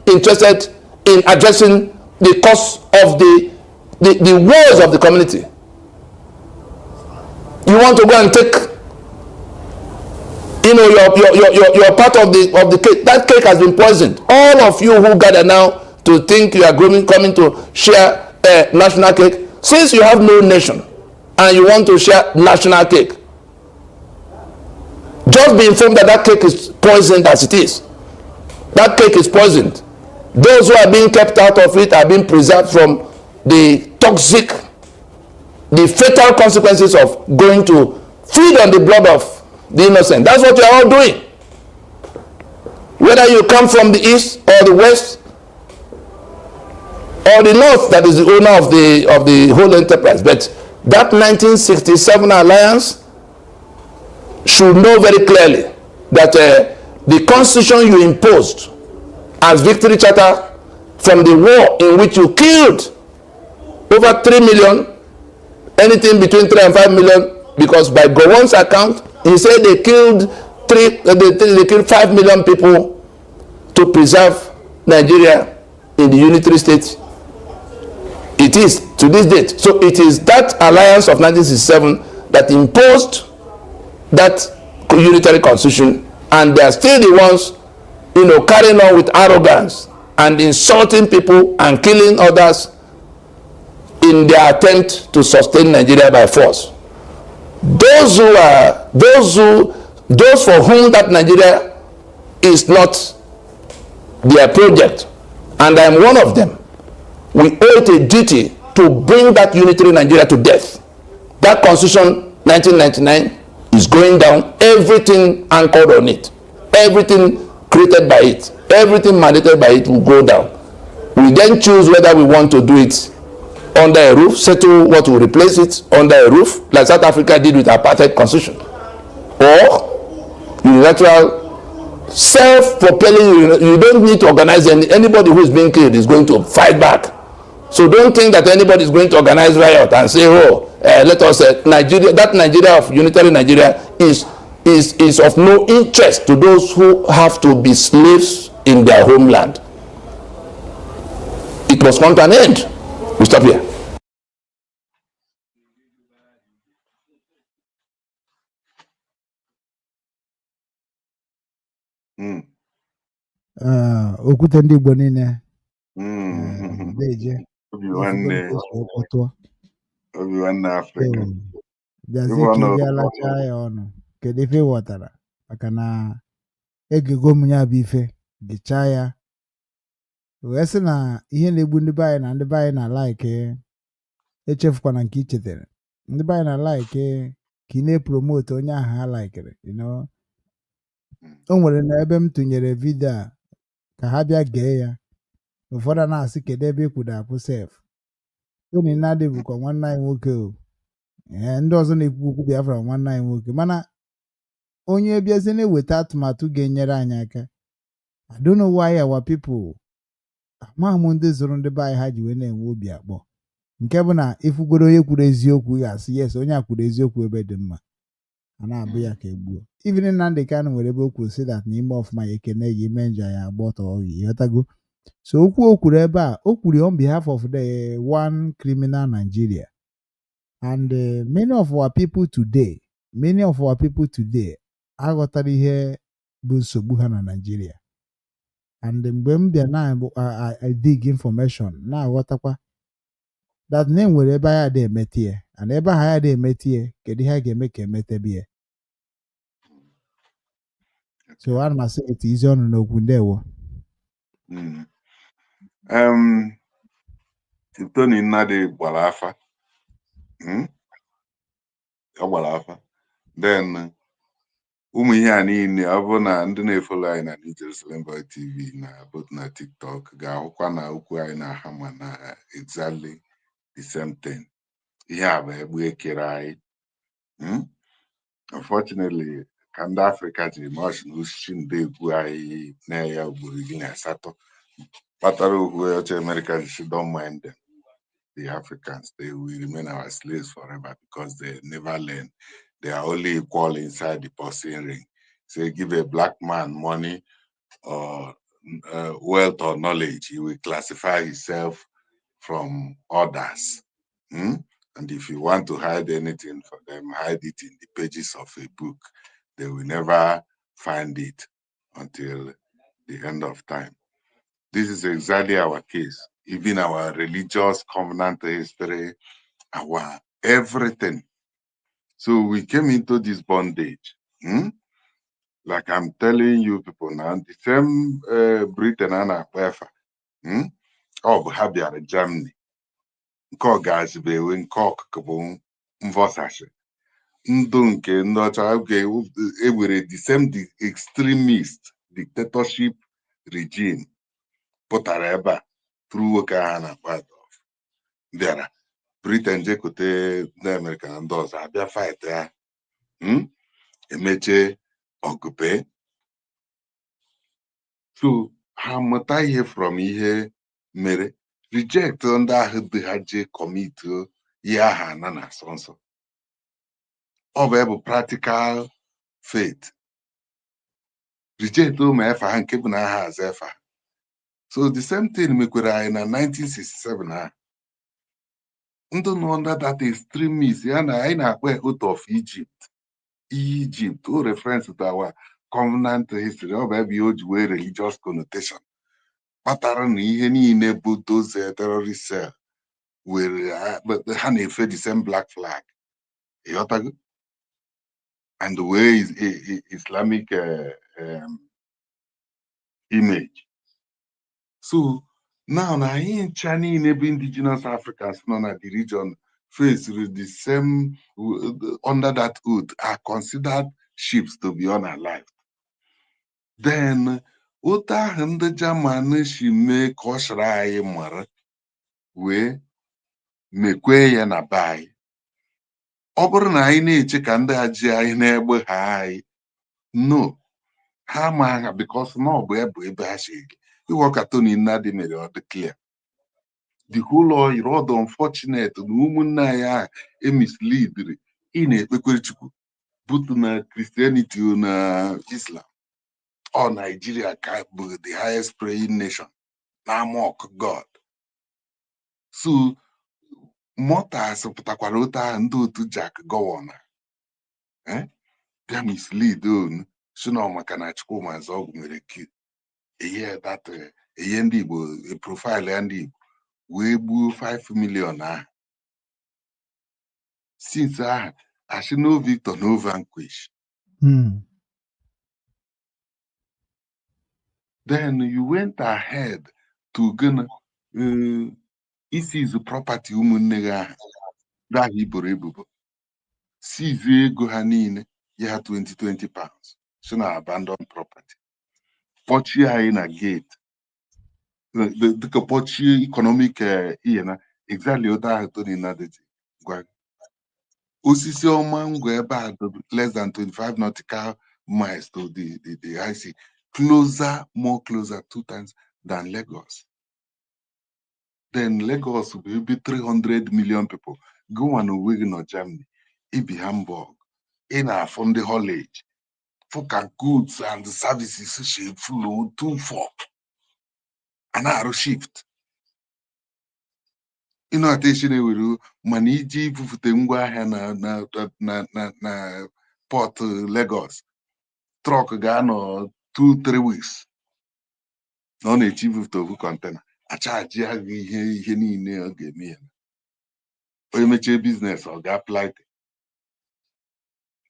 interested in addressing the cause of the woes of the community. You want to go and take, your part of the cake. That cake has been poisoned. All of you who gather now to think you are coming to share a national cake, since you have no nation and you want to share national cake, just be informed that that cake is poisoned as it is. That cake is poisoned. Those who are being kept out of it are being preserved from the toxic, the fatal consequences of going to feed on the blood of the innocent. That's what you are all doing. Whether you come from the east or the west or the north, that is the owner of the whole enterprise. But that 1967 alliance should know very clearly that the constitution you imposed as victory charter from the war in which you killed over 3 million, anything between 3 and 5 million, because by Gowon's account, he said they killed 5 million people to preserve Nigeria in the unitary state. It is to this date. So it is that alliance of 1967 that imposed that unitary constitution, and they are still the ones, carrying on with arrogance and insulting people and killing others in their attempt to sustain Nigeria by force. Those for whom that Nigeria is not their project, and I'm one of them, we owe it a duty to bring that unitary Nigeria to death. That constitution 1999 is going down. Everything anchored on it, everything created by it, everything mandated by it will go down. We then choose whether we want to do it under a roof, settle what will replace it under a roof, like South Africa did with apartheid constitution, or unilateral self-propelling. You don't need to organize anybody who is being killed is going to fight back. So don't think that anybody is going to organize riot and say, let us Nigeria, that Nigeria of unitary Nigeria is of no interest to those who have to be slaves in their homeland. It must come to an end. We stop here. Okwute ndị Igbo niile Obinwanne Africa. bịazie ka ị bịa lachaa ya ọnụ. Kedu ife ị ghọtara? Maka na egego m ya bụ ife gịchaa ya wee sị na ihe na-egbu ndị be anyị na ndị be anyị na-alaike, echefukwana nke i chetara, ndị be anyị na-alaike ka ị na-epromote onye ahụ ha laikere. O nwere na ebe m tụnyere vidio a ka ha bịa gee ya, ụfọdụ na-asị kedu ebe ịkwụdo akwụ sef. Nnadi bụkwa nwanne anyị nwoke o, ndị ọzọ na-ekwu okwu Biafra nwanne anyị nwoke, mana onye bịazie na-eweta atụmatụ ga-enyere anyị aka. I don't know why our people, amaghị m ndị zụrụ ndị be anyị ha ji wee na-enwe obi akpọ, nke bụ na ifugoro onye kwuru eziokwu ga-asị yes, onye a kwuru eziokwu ebe dị mma, a na-abụ ya ka egbuo. Even Nnamdi Kanu nwere ebe o kwuru si that n'ime ọfụma ya ekene ya ime nja ya agba ọtọ oyi, ịghọtago. So okwu o kwuru ebe a, o kwuru on behalf of the one criminal Nigeria, and many of our people today aghọtara ihe bụ nsogbu ha na Nigeria. And mgbe m bịa na dig information na-aghọtakwa that na enwere ebe anyị ada emetie, and ebe ha ya ada emetie, kedu ihe a ga-eme ka emetebie. So ana m asị eti izi ọnụ n'okwu. Ndewo. Tony Nnadi gbara afa. Ọ gbara afa. Then ụmụ ihe a niile ọ bụ na ndị na-efolo anyị na New Jerusalem Boy TV na both na TikTok ga-ahụkwa na okwu anyị na hama na exactly the same thing. Ihe a bụ egbe ekere anyị. Unfortunately, ka ndị Africa jiri march na osisi ndị egwu anyị na ya ugboro 18 kpatara okwu ọcha America don't mind them. The Africans, they will remain our slaves forever because they never learn. They are only equal inside the boxing ring. So give a black man money or wealth or knowledge, he will classify himself from others. And if you want to hide anything for them, hide it in the pages of a book. They will never find it until the end of time. This is exactly our case. Even our religious covenant history, our everything. So we came into this bondage. Like I'm telling you people now, the same Britain and Africa, of Habiar Germany, Kogas Bewin Kok Kabum Mvosashi. Ndunke Nota the same extremist dictatorship regime Potareba through Okahana part of there. Britain Jekote the American and those are their fight there. emeche ọgụpe. So ha mụta ihe from ihe mere reject ndị ahụ dị ha je commit ihe aha na na-asọ nsọ. Ọ bụ ebu practical faith. Reject ụmụ efe ha nke bụ na aha aza efe. So the same thing mekwere anyị na 1967 ha. Ndị nọ under that extremist ya na anyị na-akpọ out of Egypt. Egypt, o reference to our covenant history, ọ bụ ebe o ji wee religious connotation. Kpatara na ihe niile bụ those terrorist cell were ha na-efe the same black flag. Ịghọtago? And the way is Islamic image. So now na anyị ncha niile bụ indigenous Africans nọ na the region face the same under that oath are considered ships to be unalived. Then otu ahụ ndị German si mee ka ọ chịrị anyị mara wee mekwe ya na be anyị. Ọ bụrụ na anyị na-eche ka ndị a ji anyị na-egbe ha anyị, no, ha ma ha because na ọ bụ ebe ha si ege. Ịghọ ka Tony Nnadi mere ọ dị clear. The whole oil ọ dị unfortunate na ụmụnne anyị ahụ emisleadiri ị na-ekpekwere Chukwu butu na Christianity na Islam. Or Nigeria bụ the highest praying nation na mock God. So Mortars pụtakwara otu ahụ ndị otu Jack Gọwana bịa mislead on si na maka na Chukwuma Ọgwụ mere ihe ndị Igbo profile ya ndị Igbo wee gbuo 5 million ahụ. Since ahụ asị no victor no vanquish. Then you went ahead to gonna seize property ụmụnne gị ahụ that iboro ebubo. Seize ego ha niile ya 20 pounds. So na abandoned property. Kpọchie anyị na gate. Dịka kpọchie economic ihe na exactly otu ahụ Tony Nnadi gwa. Osisi ọma ngwa ebe a less than 25 nautical miles to the high sea. More closer 2 times than Lagos. Then Lagos will be 300 million people. Go on away in Germany, it be Hamburg, in our from the haulage. For goods and the services should flow too far. An arrow shift. Attention will manage na Port Lagos. Truck gano 2-3 weeks. Non achieve to container. A charge ya ihe niile ọ ga-eme ya. Onye mechie business ọ ga-apply.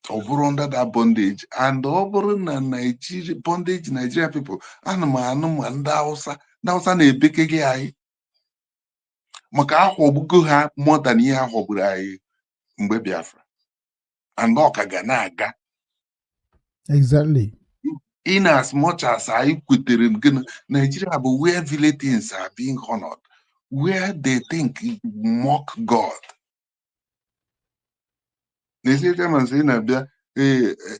Ọ bụrụ under that bondage and ọ bụrụ na Nigeria bondage Nigeria people anụmanụ ma ndị Hausa na-ebeke gị anyị maka aghọgbugo ha more than ihe aghọgburu anyị mgbe Biafra and ọ ka ga na-aga. Exactly. In as much as I could Nigeria, but where villains are being honored, where they think mock God. They say them and say,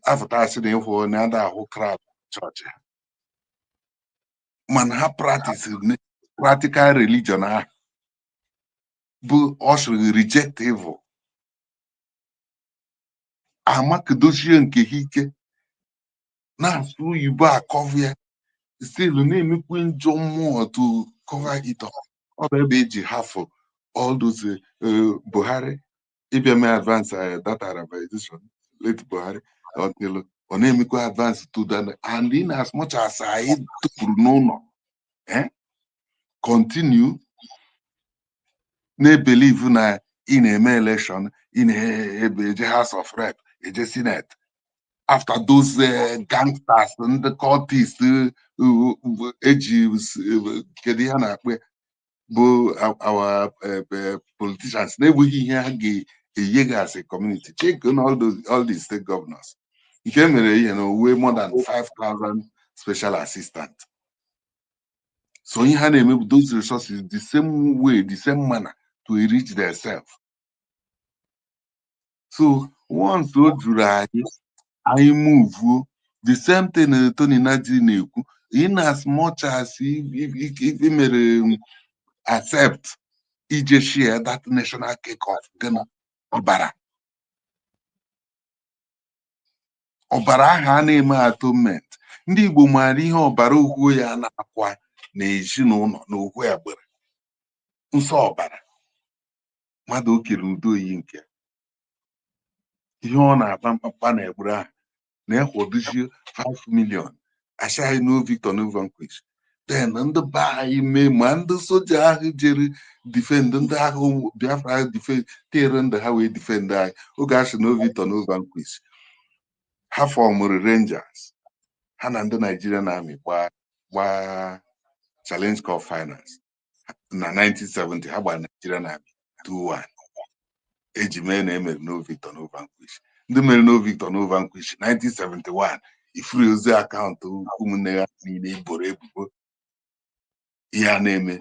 after I said for another whole crowd church. Man, ha practice practical religion, but also reject evil. Amakedoshi and Kehike. Now, so you buy a cover, still the name Queen John Moore to cover it up. Or maybe half of all those Buhari, IBM advance that Arabization, late Buhari, until on name advance to that, and in as much as I to continue, they believe in a election, in a House of Rep, a Senate. After those gangsters and the cultists, our politicians, they will hear a as a community. Check on all these state governors. He came way more than 5,000 special assistants. So he had those resources the same way, the same manner to enrich themselves. So once those anyị move the same thing Tony Nnadi na-ekwu, in as much as if mere accept ije share that national cake of gịnị ọbara ahụ a na-eme atonement. Ndị Igbo maara ihe ọbara okwu ya na-akwa n'ezinụlọ na okwu egbere nsọ ọbara mmadụ o kere udo yi nke ihe ọ na-akpa mkpakpa na egbere ahụ na-ekwodozie 5 million ashaghị no Victor no vanquish. Then ndị be anyị mee ma ndị soja ahụ jere defend ndị ahụ Biafra defend tere ndị ha wee defend anyị oge asị no Victor no vanquish. Ha fọmụrụ Rangers ha na ndị Nigerian Army gba Challenge Cup Finals na 1970 ha gbara Nigerian Army 2-1 eji mee na emere no Victor no vanquish. Ndị mere no Victor no vanquish 1971 ifuru ozi akaụntụ ụmụnne ya niile iboro ebubo ihe a na-eme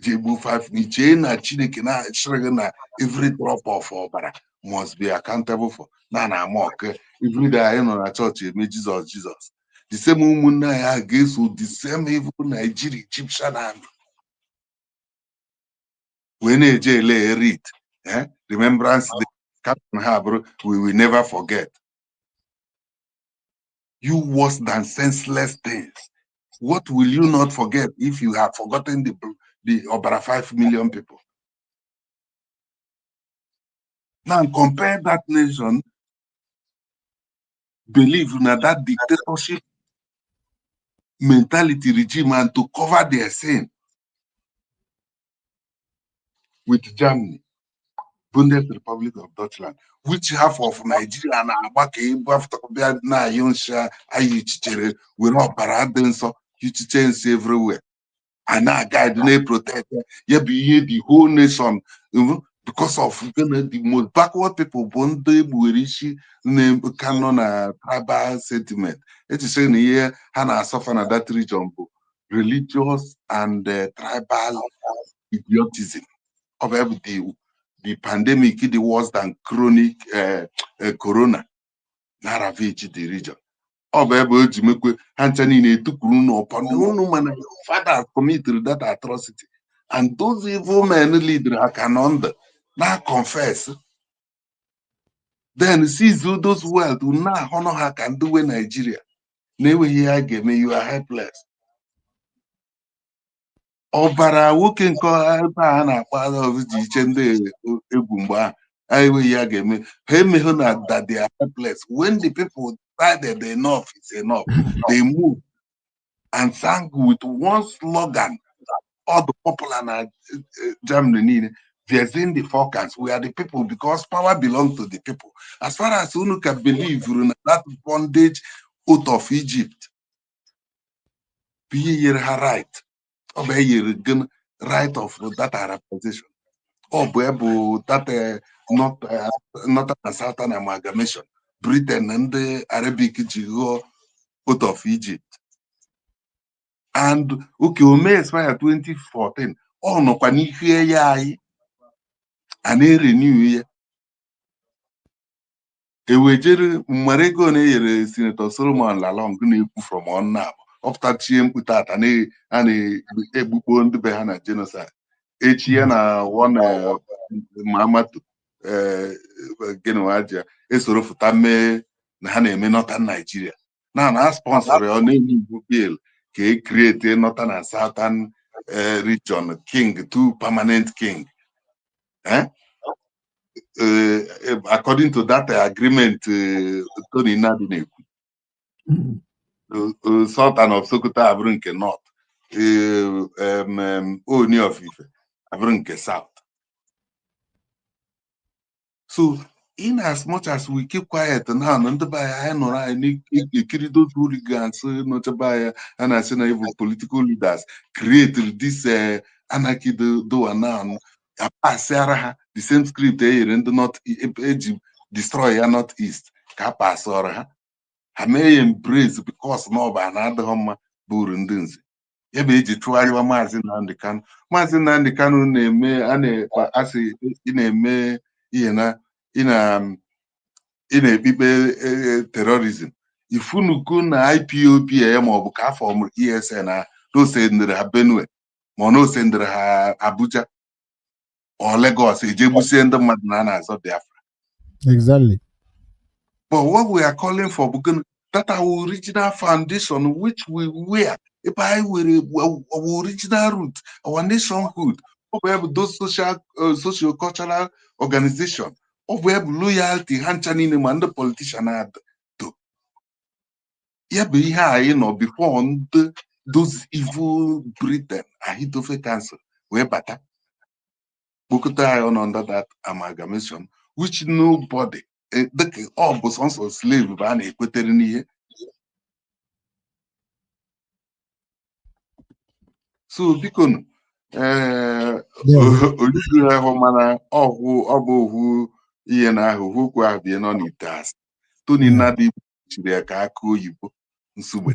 jegbu 5 ichee na Chineke na-achịrị gị na every drop of ọbara must be accountable for na amok every day anyị nọ na chọọchị eme Jizọs the same ụmụnne anyị ha ga-eso the same evil Nigeria Egyptian army wee na-eje ele rit remembrance day captain ha bụrụ we will never forget. You worse than senseless things. What will you not forget if you have forgotten the over 5 million people? Now compare that nation, believe in that dictatorship mentality regime and to cover their sin with Germany, Bundesrepublic of Deutschland, which half of Nigeria and Abaka after na Yonsha Ayichere will not paradenso Yichens everywhere. And now guide they protect the whole nation because of the most backward people Bonde Buerishi name canon tribal sentiment. It is saying here Hannah suffer in that region religious and tribal idiotism of the pandemic the worse than chronic corona na ravage the region. Ọ bụ ebe o ji mekwe ha ncha niile etukuru n'ụpọ unu mana your father committed that atrocity and those evil men lead ha ka nọ ndụ na confess then seize those wealth na ahụnụ ha ka ndị we Nigeria na-enweghị ihe a ga-eme you are helpless. Ọbara nwoke nke ebe a na-akpa ji iche ndị egwu mgbe ahụ enweghị ihe a ga-eme ha emeghe na that they are helpless. When the people decided enough is enough, they moved and sang with one slogan. All the popular na Germany, they're in the forecast. We are the people because power belongs to the people. As far as you can believe in that bondage out of Egypt, be your right, obey your right of that representation. Oh, that not a certain amalgamation. Britain and the Arabic Jigo out of Egypt. And okay, o may expire 2014. Oh, no, can you hear ya? And a renew ya. A wager Marego ne Senator Solomon Lalong from on now. After Chiem put out and a book on the Behana genocide. Each year one Mamatu Genoaja, a sort of Tame Nahane, Northern Nigeria. Now, I sponsor your name bill, create a Northern and Southern region, king, 2 permanent king. According to that agreement, Tony Nnadi, Sultan of Sokoto, Abrunke North, Oni of Ife, Abrunke South. So, in as much as we keep quiet now, none by I know I need those hooligans, not by and I say even political leaders create this anarchy do and now. The same script in the north destroy northeast. Kapas or I may embrace because no by another home burundins. Ebe eji tụgharịwa Maazị Nnamdi Kanu. Maazị Nnamdi Kanu na-eme asị ị na-eme ihe na in a people terrorism. If you na IPOP ya ma ọ bụ ka afọ ESN na no sendere ha Benue ma no sendere ha Abuja or Lagos ejegbusie ndị mmadụ na-azọ Biafra. Exactly. But what we are calling for, because that our original foundation, which we were, if I were our original root, our nationhood, we have those socio-cultural organizations, we have loyalty, hanchanin and the politician had to. Yeah, be here, you know, before those evil Britain, I hit of a cancer, we're better. Under that amalgamation, which nobody. All bụ sọnsọ slave bụ a na-ekwetere n'ihe. So biko ojuju ahụ mana ọ bụ ohu ihe na ahụ okwu ahụ bie nọ n'ite asị. Tony Nnadi chiri ya ka aka oyibo nsogbe.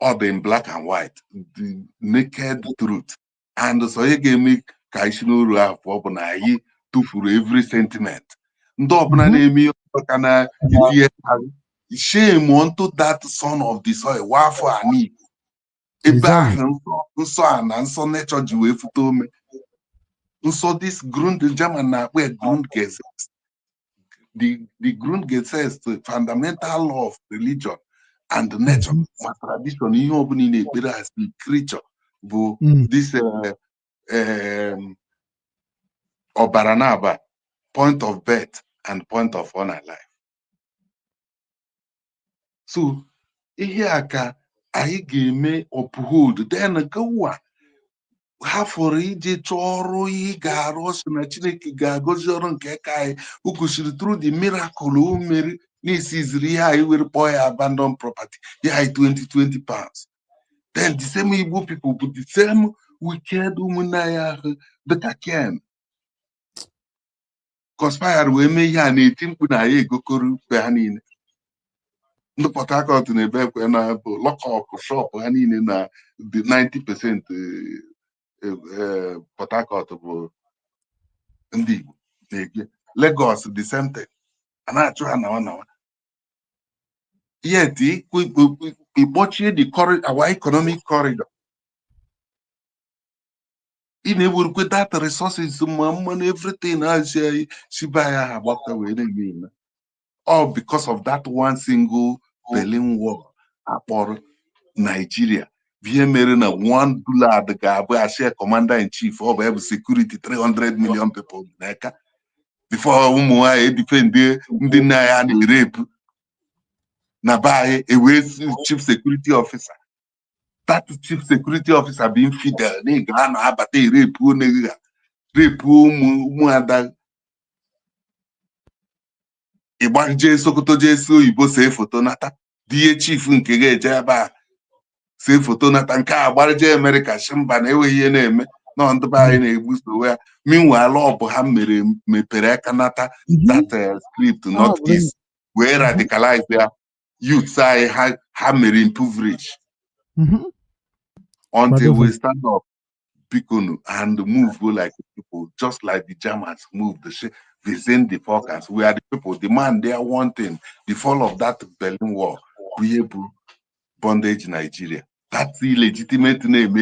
Ọ dị in black and white, the naked truth. And so ihe ga-eme ka isi n'oru ahụ pụọ bụ na anyị tụfuru every sentiment. Ndị ọbụla na-eme ọka na itinye shame unto that son of the soil AFO ANI. Ebe ahụ nsọ a na nsọ nature ji wee fute ome. Nsọ this German na-akpọ Grundgesetz. The Grundgesetz, the fundamental law of religion and nature, ma tradition, ihe ọbụla ị na-ekpere as the creature bụ this ọbara na-aba, point of birth and point of honor life. So ihe a ka anyị ga-eme uphold, then gawa ha fọrọ ije chọọ ọrụ ihe ga-arụ ọsọ na Chineke ga-agọzi ọrụ nke ka anyị ukwusiri through the miracle o mere n'isiziri ihe anyị were kpọọ ya abandoned property ya anyị 20 pounds. Then the same Igbo people bụ the same wicked ụmụnne anyị ahụ dịka Ken conspire wee mee ihe a na-eti mkpu na ya egokoro be ha niile. Ndị Port Harcourt na-ebe ekwe na bụ lock-up shop ha niile na 90% Port Harcourt bụ ndị Igbo na-ege. Lagos the same thing. A na-achụ ha nawa. Yet ikpochie our economic corridor. Ị na-ewerukwe data resources ma mmanụ everything na-azị shiba ya ha gbakọ wee na-eme. All because of that one single Berlin Wall akpọrọ Nigeria. Ihe mere na one bullard ga-abụ ashia commander in chief ọ bụ security 300 million people n'aka. Before ụmụ nwaanyị edifendị ndị nna ya na-erepu na be anyị ewee chief security officer. That chief security officer being fidel na na-abata erepu onegha repu ụmụada ịgbanje Sokoto jesu oyibo see foto nata die chief nke ga-eje ebe a see foto nata nke a gbarje America shimba na enweghị ihe na-eme na ndị be anyị na-egbuso ya. Meanwhile ọ bụ ha mepere aka nata that script not east wee radicalize ya youths anyị ha mere impoverished. Until we stand up Bikonu and move like people, just like the Germans moved within the forecast. We are the people. The man they are wanting the fall of that Berlin Wall. We have bondage Nigeria. That's illegitimate name.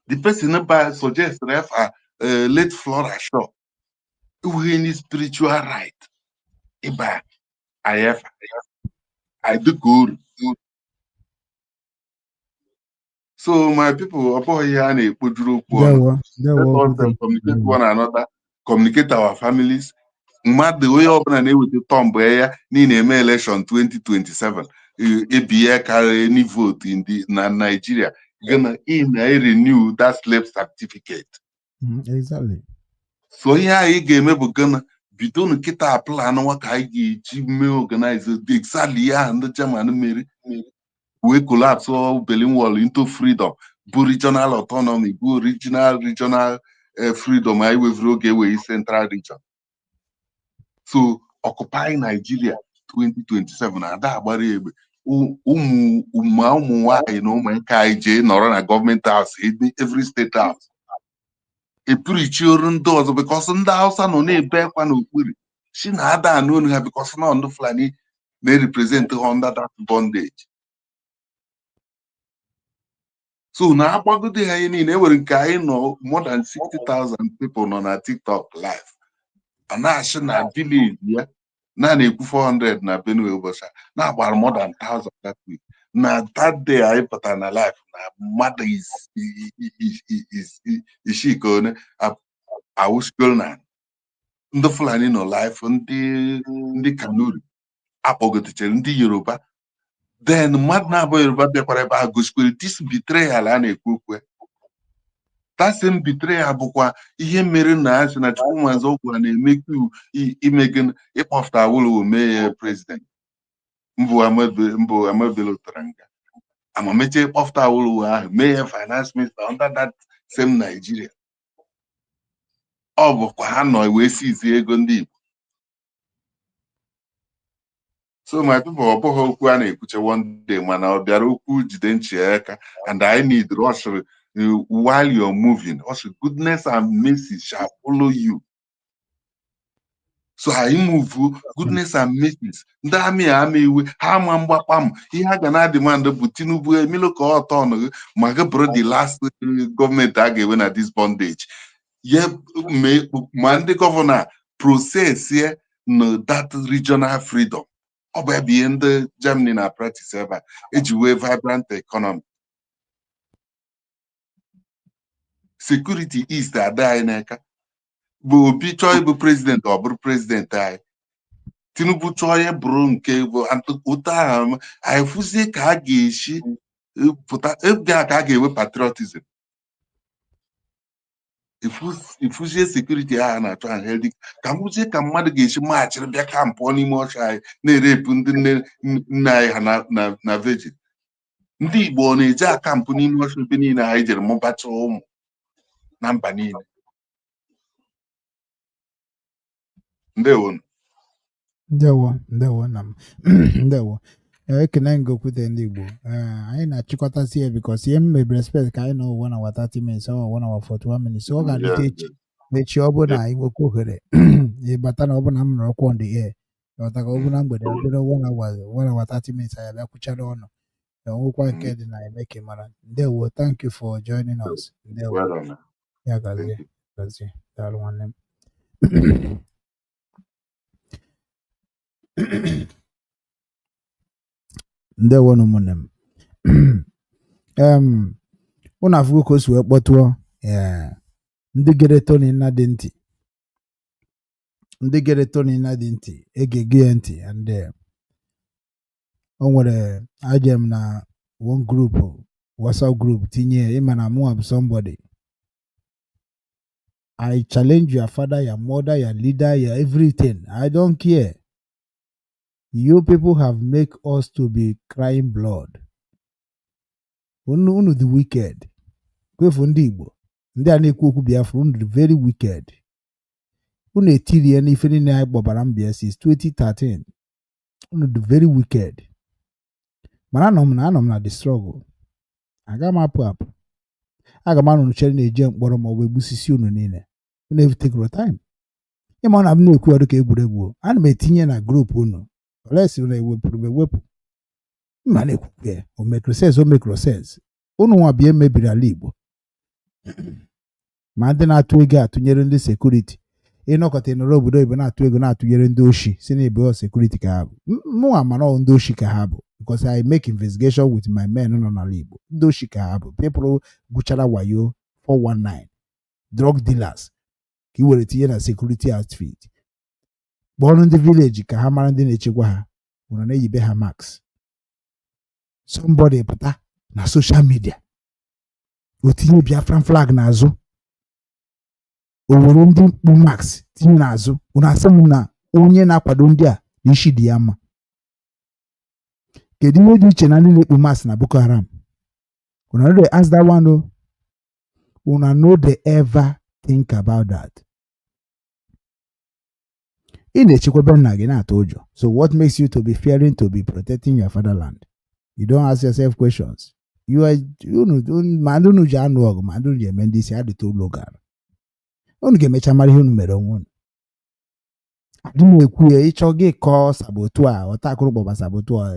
The person suggests late Flora Shaw. We need spiritual right. I do good. So my people, let us communicate one another, communicate our families. The way up and with the tomb election 2027. ABA carry any vote in the Nigeria. Gonna renew that slave certificate. Exactly. So here I game gonna be done kita plan what I organize exactly and the German we collapse all Berlin Wall into freedom, regional autonomy, regional freedom. I will away central region. So occupy Nigeria 2027 and that barrier my KJ nor a government house every state house. epurichi oru ndị ọzọ because ndị Hausa nọ na-ebe akwa n'okpuru si na ada anụ onu ha because na ndị Fulani na-represent ha under that bondage. So na agbagode ha ihe niile enwere nke anyị nọ more than 60,000 people nọ na TikTok live. A na-asị na village ya na-ekwu 400 na Benue ụbọchị na-agbara more than 1,000 that week. Na that day anyị pụtara na life na mmadụ isi ka one awụsigoro na ndị Fulani nọ life, ndị Kanuri akpọgotechere ndị Yoruba, then mmadụ na-abụ Yoruba bịakwara ebe a gosikwere this betrayal a na-ekwu okwu. That same betrayal bụkwa ihe mere na asị na Chukwumazi Ogwu na-emekwu imegin ịkpọfụta Awolowo mee ya president. Mbụ Amabelo tara nga amameche ịkpọfụta Awolowo ahụ mee ya finance minister under that same Nigeria. Ọ bụkwa ha nọ wee sizie ego ndị Igbo. So my people, ọ bụghị okwu a na-ekwuche one day, mana ọ bịara okwu jide nchi aka, and I need rush while you're moving. Also, goodness and mercy shall follow you. So I move, goodness and mercy. Ndị amị iwe ha ama mgbakwa m ihe a ga na demand bụ Tinubu emelo ka ọ tọọ ma bụrụ the last gọọmenti a ga-ewe na this bondage. Ma ndị gọvanọ process ye no that regional freedom. Ọ bụ ebe ihe ndị Germany na practice ebe a eji wee vibrant economy. Security East ada anyị n'aka. Bụ Obi chọọ ịbụ president ọ bụrụ president anyị. Tinubu chọọ ya bụrụ nke bụ ụta ahụ anyị fụzie ka a ga-esi pụta ebe a ka a ga-ewe patriotism. Ifuzie security ahụ na-achọ ha healthy ka mụzie ka mmadụ ga-esi maachịrị bịa kampụ n'ime ọcha anyị na-erepụ ndị nne anyị ha na virgin. Ndị Igbo na-eje akampụ n'ime ọcha ebe niile anyị jere mụbacha ụmụ na mba niile. Ndewo nna m ndewo ekene ngokwute ndị Igbo anyị na-achịkọtasị ya because ihe m mebere respect ka anyị nọ 1 hour 30 minutes or 1 hour 41 minutes. So ọ ga-adịte echi ọ bụrụ na Igbo ohere ịbata na ọ bụ na m nọrọ kwọ ndị air ọta ka ọ bụ na mgbede ọ bụrụ 1 hour 30 minutes anyị bịa kwuchara ọnụ nwekwa nke dị na emeke mara. Ndewo, thank you for joining us. Ndewo ya gazie daalụ nwanne m. Ndewo ụmụnne m ụnụ afụgo ka o si wee kpọtụọ ndị gere Tony Nnadi ntị egege ya ntị. And o nwere ajem na one group WhatsApp group tinye ịma na mụ bụ somebody. I challenge your father, your mother, your leader, your everything. I don't care. You people have make us to be crying blood. Unu the wicked. Kwefu ndị Igbo. Ndị a na-ekwu okwu Biafra, unu the very wicked. Unu etiri ya n'ife niile anyị gbabara mbịa since 2013. Unu the very wicked. Mana anọ m na the struggle. Aga m apụ. Aga m anọ chere na-eje mkpọrọ ma ọ bụ egbusisi unu niile. Unu have take your time. Ịma na m na-ekwu ọrụ ka egwuregwu. Ana m etinye na group unu. Olesi unu ewepụ. Mma na-ekwu ya. O make sense. Unu nwa bịa mebiri ala Igbo. Ma ndị na-atụ ego atụnyere ndị sekuriti. Ịnọkọta nọrọ obodo Igbo na-atụ ego na-atụnyere ndị oshi si na ebe sekuriti ka ha bụ. Mụnwa mana ndị oshi ka ha bụ. Because I make investigation with my men nọ n'ala Igbo. Ndị oshi ka ha bụ. People gwụchara wayo 419. Drug dealers. Ka i were tinye na security outfit. Kpọrọ ndị village ka ha mara ndị na-echekwa ha. Unu na-eyibe ha max. Somebody pụta na social media. O tinye Biafran flag n'azụ. O were ndị mkpu max tinye n'azụ. Unu asị m na onye na-akwado ndị a n'isi dị ya mma. Kedu ihe dị iche na ndị na-ekpu max na Boko Haram? Una no dey ask that one o. Una no dey ever think about that. Ị na-echekwaba nna gị na-atụ ụjọ. So what makes you to be fearing to be protecting your fatherland? You don't ask yourself questions. You are ma ndị unu ji anụ ọgụ ma ndị unu ji eme ndị isi adịtụ ụlọ gara. unu ga-emecha mara ihe unu mere onwe unu. Adị m ekwu ya ịchọ gị kọọ sabotu a ọta akụrụ kpọba sabotu a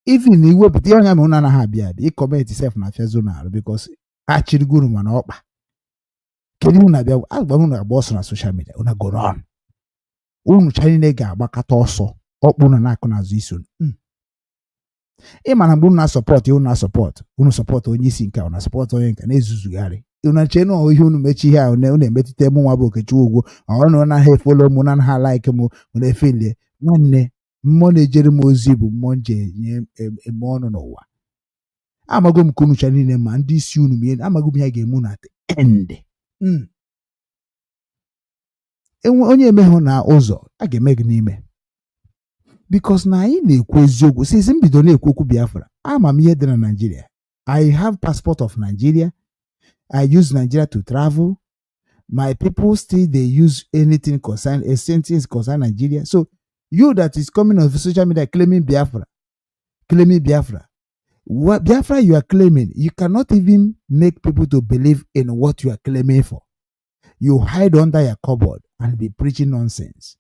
even iwepụta ihe ọnya ma unu anaghị abịa ịkọment sef na fiazo na arụ bikos achịrịgo unu mana ọkpa kedu unu abịa agba unu agba ọsọ na soshal midia unu go run unu cha niile ga-agbakọta ọsọ ọkpụ unu na-akụ n'azụ iso ịmana mgbe unu na-asọpọtụ unu sọpọtụ onye isi nke unu sọpọtụ onye nke na-ezuzugharị unu che na ihe unu mechi ihe a unu emetụta mụ nwa bụ Okechukwu Ugwu ọrụ na anaghị efolo m na anaghị alaiki m unu efelie nwanne mmụọ na-ejere m ozi bụ mmụọ nje nye eme ọnụ n'ụwa. Amago m ka unu cha niile ma ndị isi unu mie amago m ya ga-emu na end onye emehụ na ụzọ a ga-eme gị n'ime bikos na anyị na-ekwu eziokwu since mbido na-ekwu okwu Biafra ama m ihe dị na Nigeria. I have passport of Nigeria. I use Nigeria to travel. My people still they use anything concern Nigeria. So you that is coming on social media claiming Biafra, what Biafra you are claiming, you cannot even make people to believe in what you are claiming for. You hide under your cupboard and be preaching nonsense,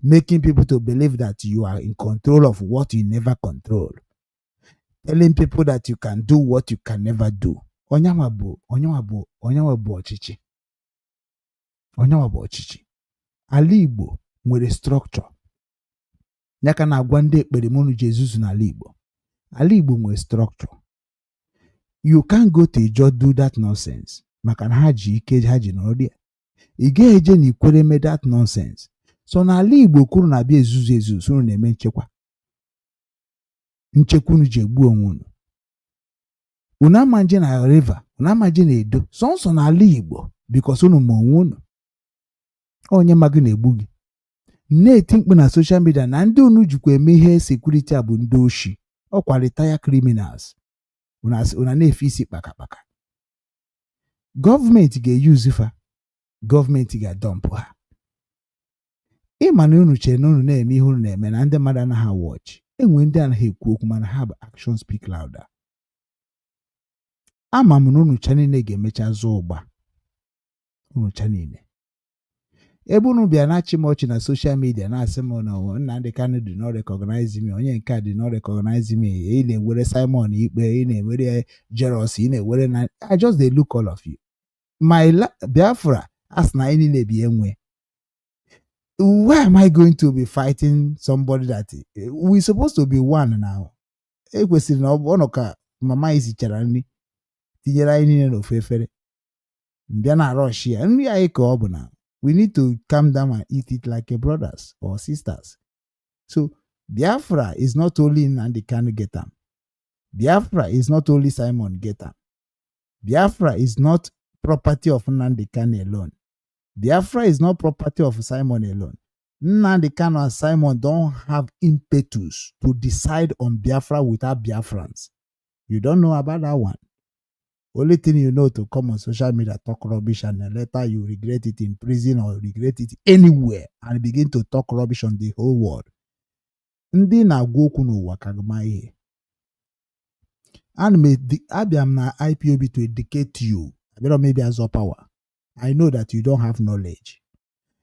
making people to believe that you are in control of what you never control, telling people that you can do what you can never do. Onyanwa bụ ọchịchị. Ala Igbo nwere structure. Nyaka na agwa ndị ekpere monu Jesus n'ala Igbo. Ala Igbo nwere structure. You can't go to Ijo do that nonsense. Maka na ha ji ike ha ji nọrọ dị. Ị ga-eje na ikwere me that nonsense. So na ala Igbo kwuru na abịa ezuzu unu na-eme nchekwa. Nchekwa unu ji egbu onwe unu. Unu amaje na river, unu amaje na Edo. Sọnsọ na ala Igbo because unu ma onwe unu. Onye magị na-egbu gị. Na-eti mkpu na social media na ndị unu jikwa eme ihe security a bụ ndị oshi. Ọkwa retire criminals. Una na-efe isi kpakakpaka. Gọọmenti ga-eyuzu fa. Gọọmenti ga-adọmpụ ha. Ịma na unu chere na unu na-eme ihe unu na-eme na ndị mmadụ anaghị watch. Enwe ndị anaghị ekwu okwu mana ha bụ action speak louder. Ama m na unu cha niile ga-emecha zụ ụgba. Unu cha niile. Ebe unu bịa na-achị m ọchị na social media na-asị m na Nnadi Kanu dị not recognize me, onye nke a dị not recognize me, ị na-ewere Simon ikpe, ị na-ewere Jeros, ị na-ewere na I just dey look all of you. My Biafra as na anyị niile bi enwe. Why am I going to be fighting somebody that we supposed to be one now? Ekwesịrị na ọ nọ ka mama isi chara nri tinyere anyị niile n'ofe efere. Mbịa na rush ya nri anyị ka ọ bụ na we need to calm down and eat it like a brothers or sisters. So Biafra is not only Nnadi Kanu get am. Biafra is not only Simon get am. Biafra is not property of Nnadi Kanu alone. Biafra is not property of Simon alone. Nnadi Kanu and Simon don't have impetus to decide on Biafra without Biafrans. You don't know about that one. Only thing you know to come on social media, talk rubbish, and then later you regret it in prison or regret it anywhere and begin to talk rubbish on the whole world. Ndị na-agwa okwu n'ụwa ka gma ihe. Abịam na IPOB to educate you. Abịara maybe as a power. I know that you don't have knowledge.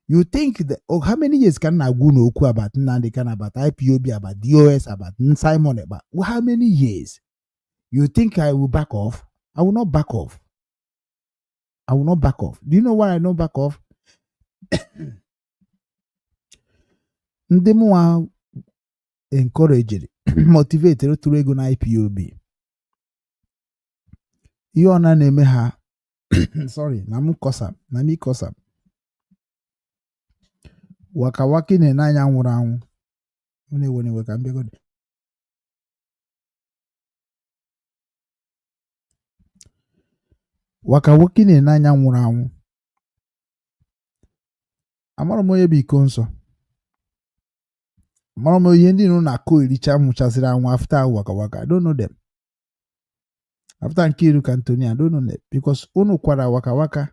You think that, how many years can na-agwa n'okwu about Nnadi Kanu, about IPOB, about DOS, about Simon, about how many years? You think I will back off? I will not back off. I will not back off. Do you know why I don't back off? Ndị mụnwa encouraged, motivated through ego na IPOB. Ihe ọ na-eme ha, sorry, na m kọsam. Waka waki na anya nwụrụ anwụ. Ọ na-ewe ka mbego dị. Waka waki na anya nwụrụ anwụ. Amara m onye bụ iko nsọ. Amara m onye ndị nọ na ko ericha nwụchasịrị anwụ after waka waka. I don't know them. After Nkiru Cantoni, I don't know them. Because unu kwara waka waka.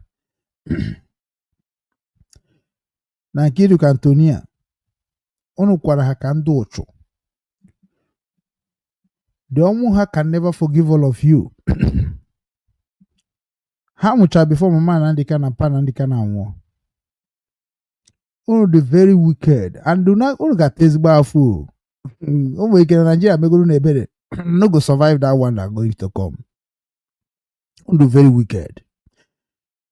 Na Nkiru Cantoni, unu kwara ha ka ndị ụchụ. The ọnwụ ha can never forgive all of you. ha mụcha before mama Nnadi Kanu pa Nnadi Kanu anwụọ. Unu dị very wicked and unu ga-ata ezigbo afọ. O nwere ike na Nigeria megoro na ebere no go survive that one that going to come. Unu very wicked.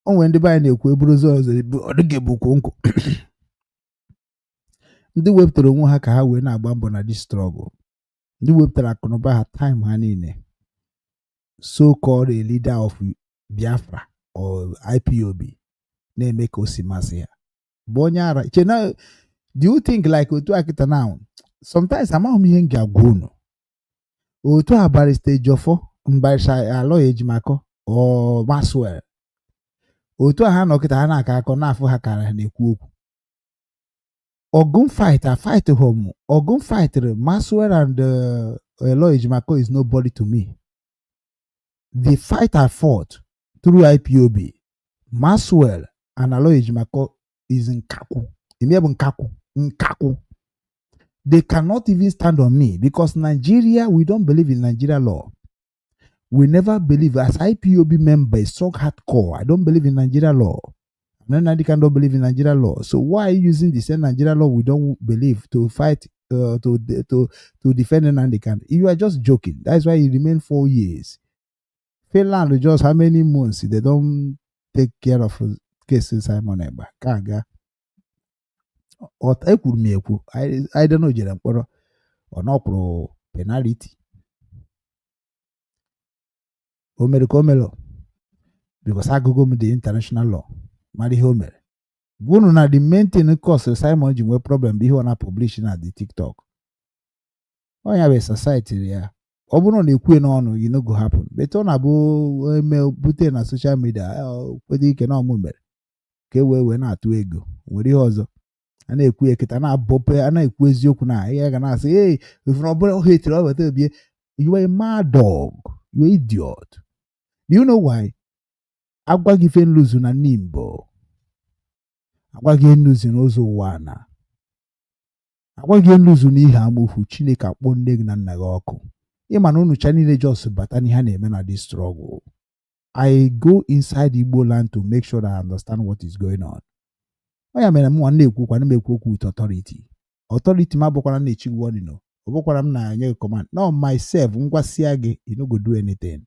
O nwere ndị be anyị na-ekwu eburu ụzọ ọzọ ọ dịghị ebukwu nkụ. Ndị wepụtara onwe ha ka ha wee na-agba mbọ na this struggle. Ndị wepụtara akụnụba ha time ha niile. So called a leader of Biafra or IPOB na-eme ka o si masị ya. Bụ onye ara. Do you think like otu akịta now? Sometimes amaghị m ihe m ga-agwa unu. Otu a Barrister Ejiofor, Mbarisa Aloy Ejimakor or Maxwell. Otu a ha nọkịta ha na-aka akọ na-afụ ha kara ha na-ekwu okwu. Ogun fight home. Ogun fight Maxwell and Aloy Ejimakor is nobody to me. The fight I fought through IPOB, Maxwell and Aloy Ejimakor is Nkaku. Nkaku. They cannot even stand on me because Nigeria, we don't believe in Nigeria law. We never believe, as IPOB member, so hardcore. I don't believe in Nigeria law. Nnadi Kanu don't believe in Nigeria law. So why are you using the same Nigeria law we don't believe to fight, to defend Nnadi Kanu? You are just joking. That's why you remain 4 years. Finland, just how many months they don't take care of cases Simon Eba. Kaga. I don't know jere mkpọrọ ọ nọkwuru penalty o mere ka o mere because agụgụ m the international law mara ihe o mere gwunu na the main thing cause Simon ji nwee problem bụ ihe ọ na-publish na the TikTok onye bụ society ya ọ bụrụ na ekwu n'ọnụ you no go happen but ọ na-abụ eme bute na social media kwede ike na ọmụ mere ka e wee na-atụ ego nwere ihe ọzọ a na-ekwu eketa na-abọpe a na-ekwu eziokwu na ihe ga na-asị hey if no bụrụ hate ọ weta obi you are a mad dog, you are idiot. Do you know why? Agwa gị fe nluzu na nimbo, agwa gị nluzu n'ụzọ ụwa na agwa gị nluzu n'ihe amụfu Chineke akpọ nne gị na nna gị ọkụ ịma na unu cha niile just bata n'ihe na-eme na this struggle. I go inside Igbo land to make sure that I understand what is going on. Oya mere m nwanne ekwu kwa na ekwu okwu with authority ma bụkwara na echi warning no ọ bụkwara m na nye command no myself ngwasia gị you no go do anything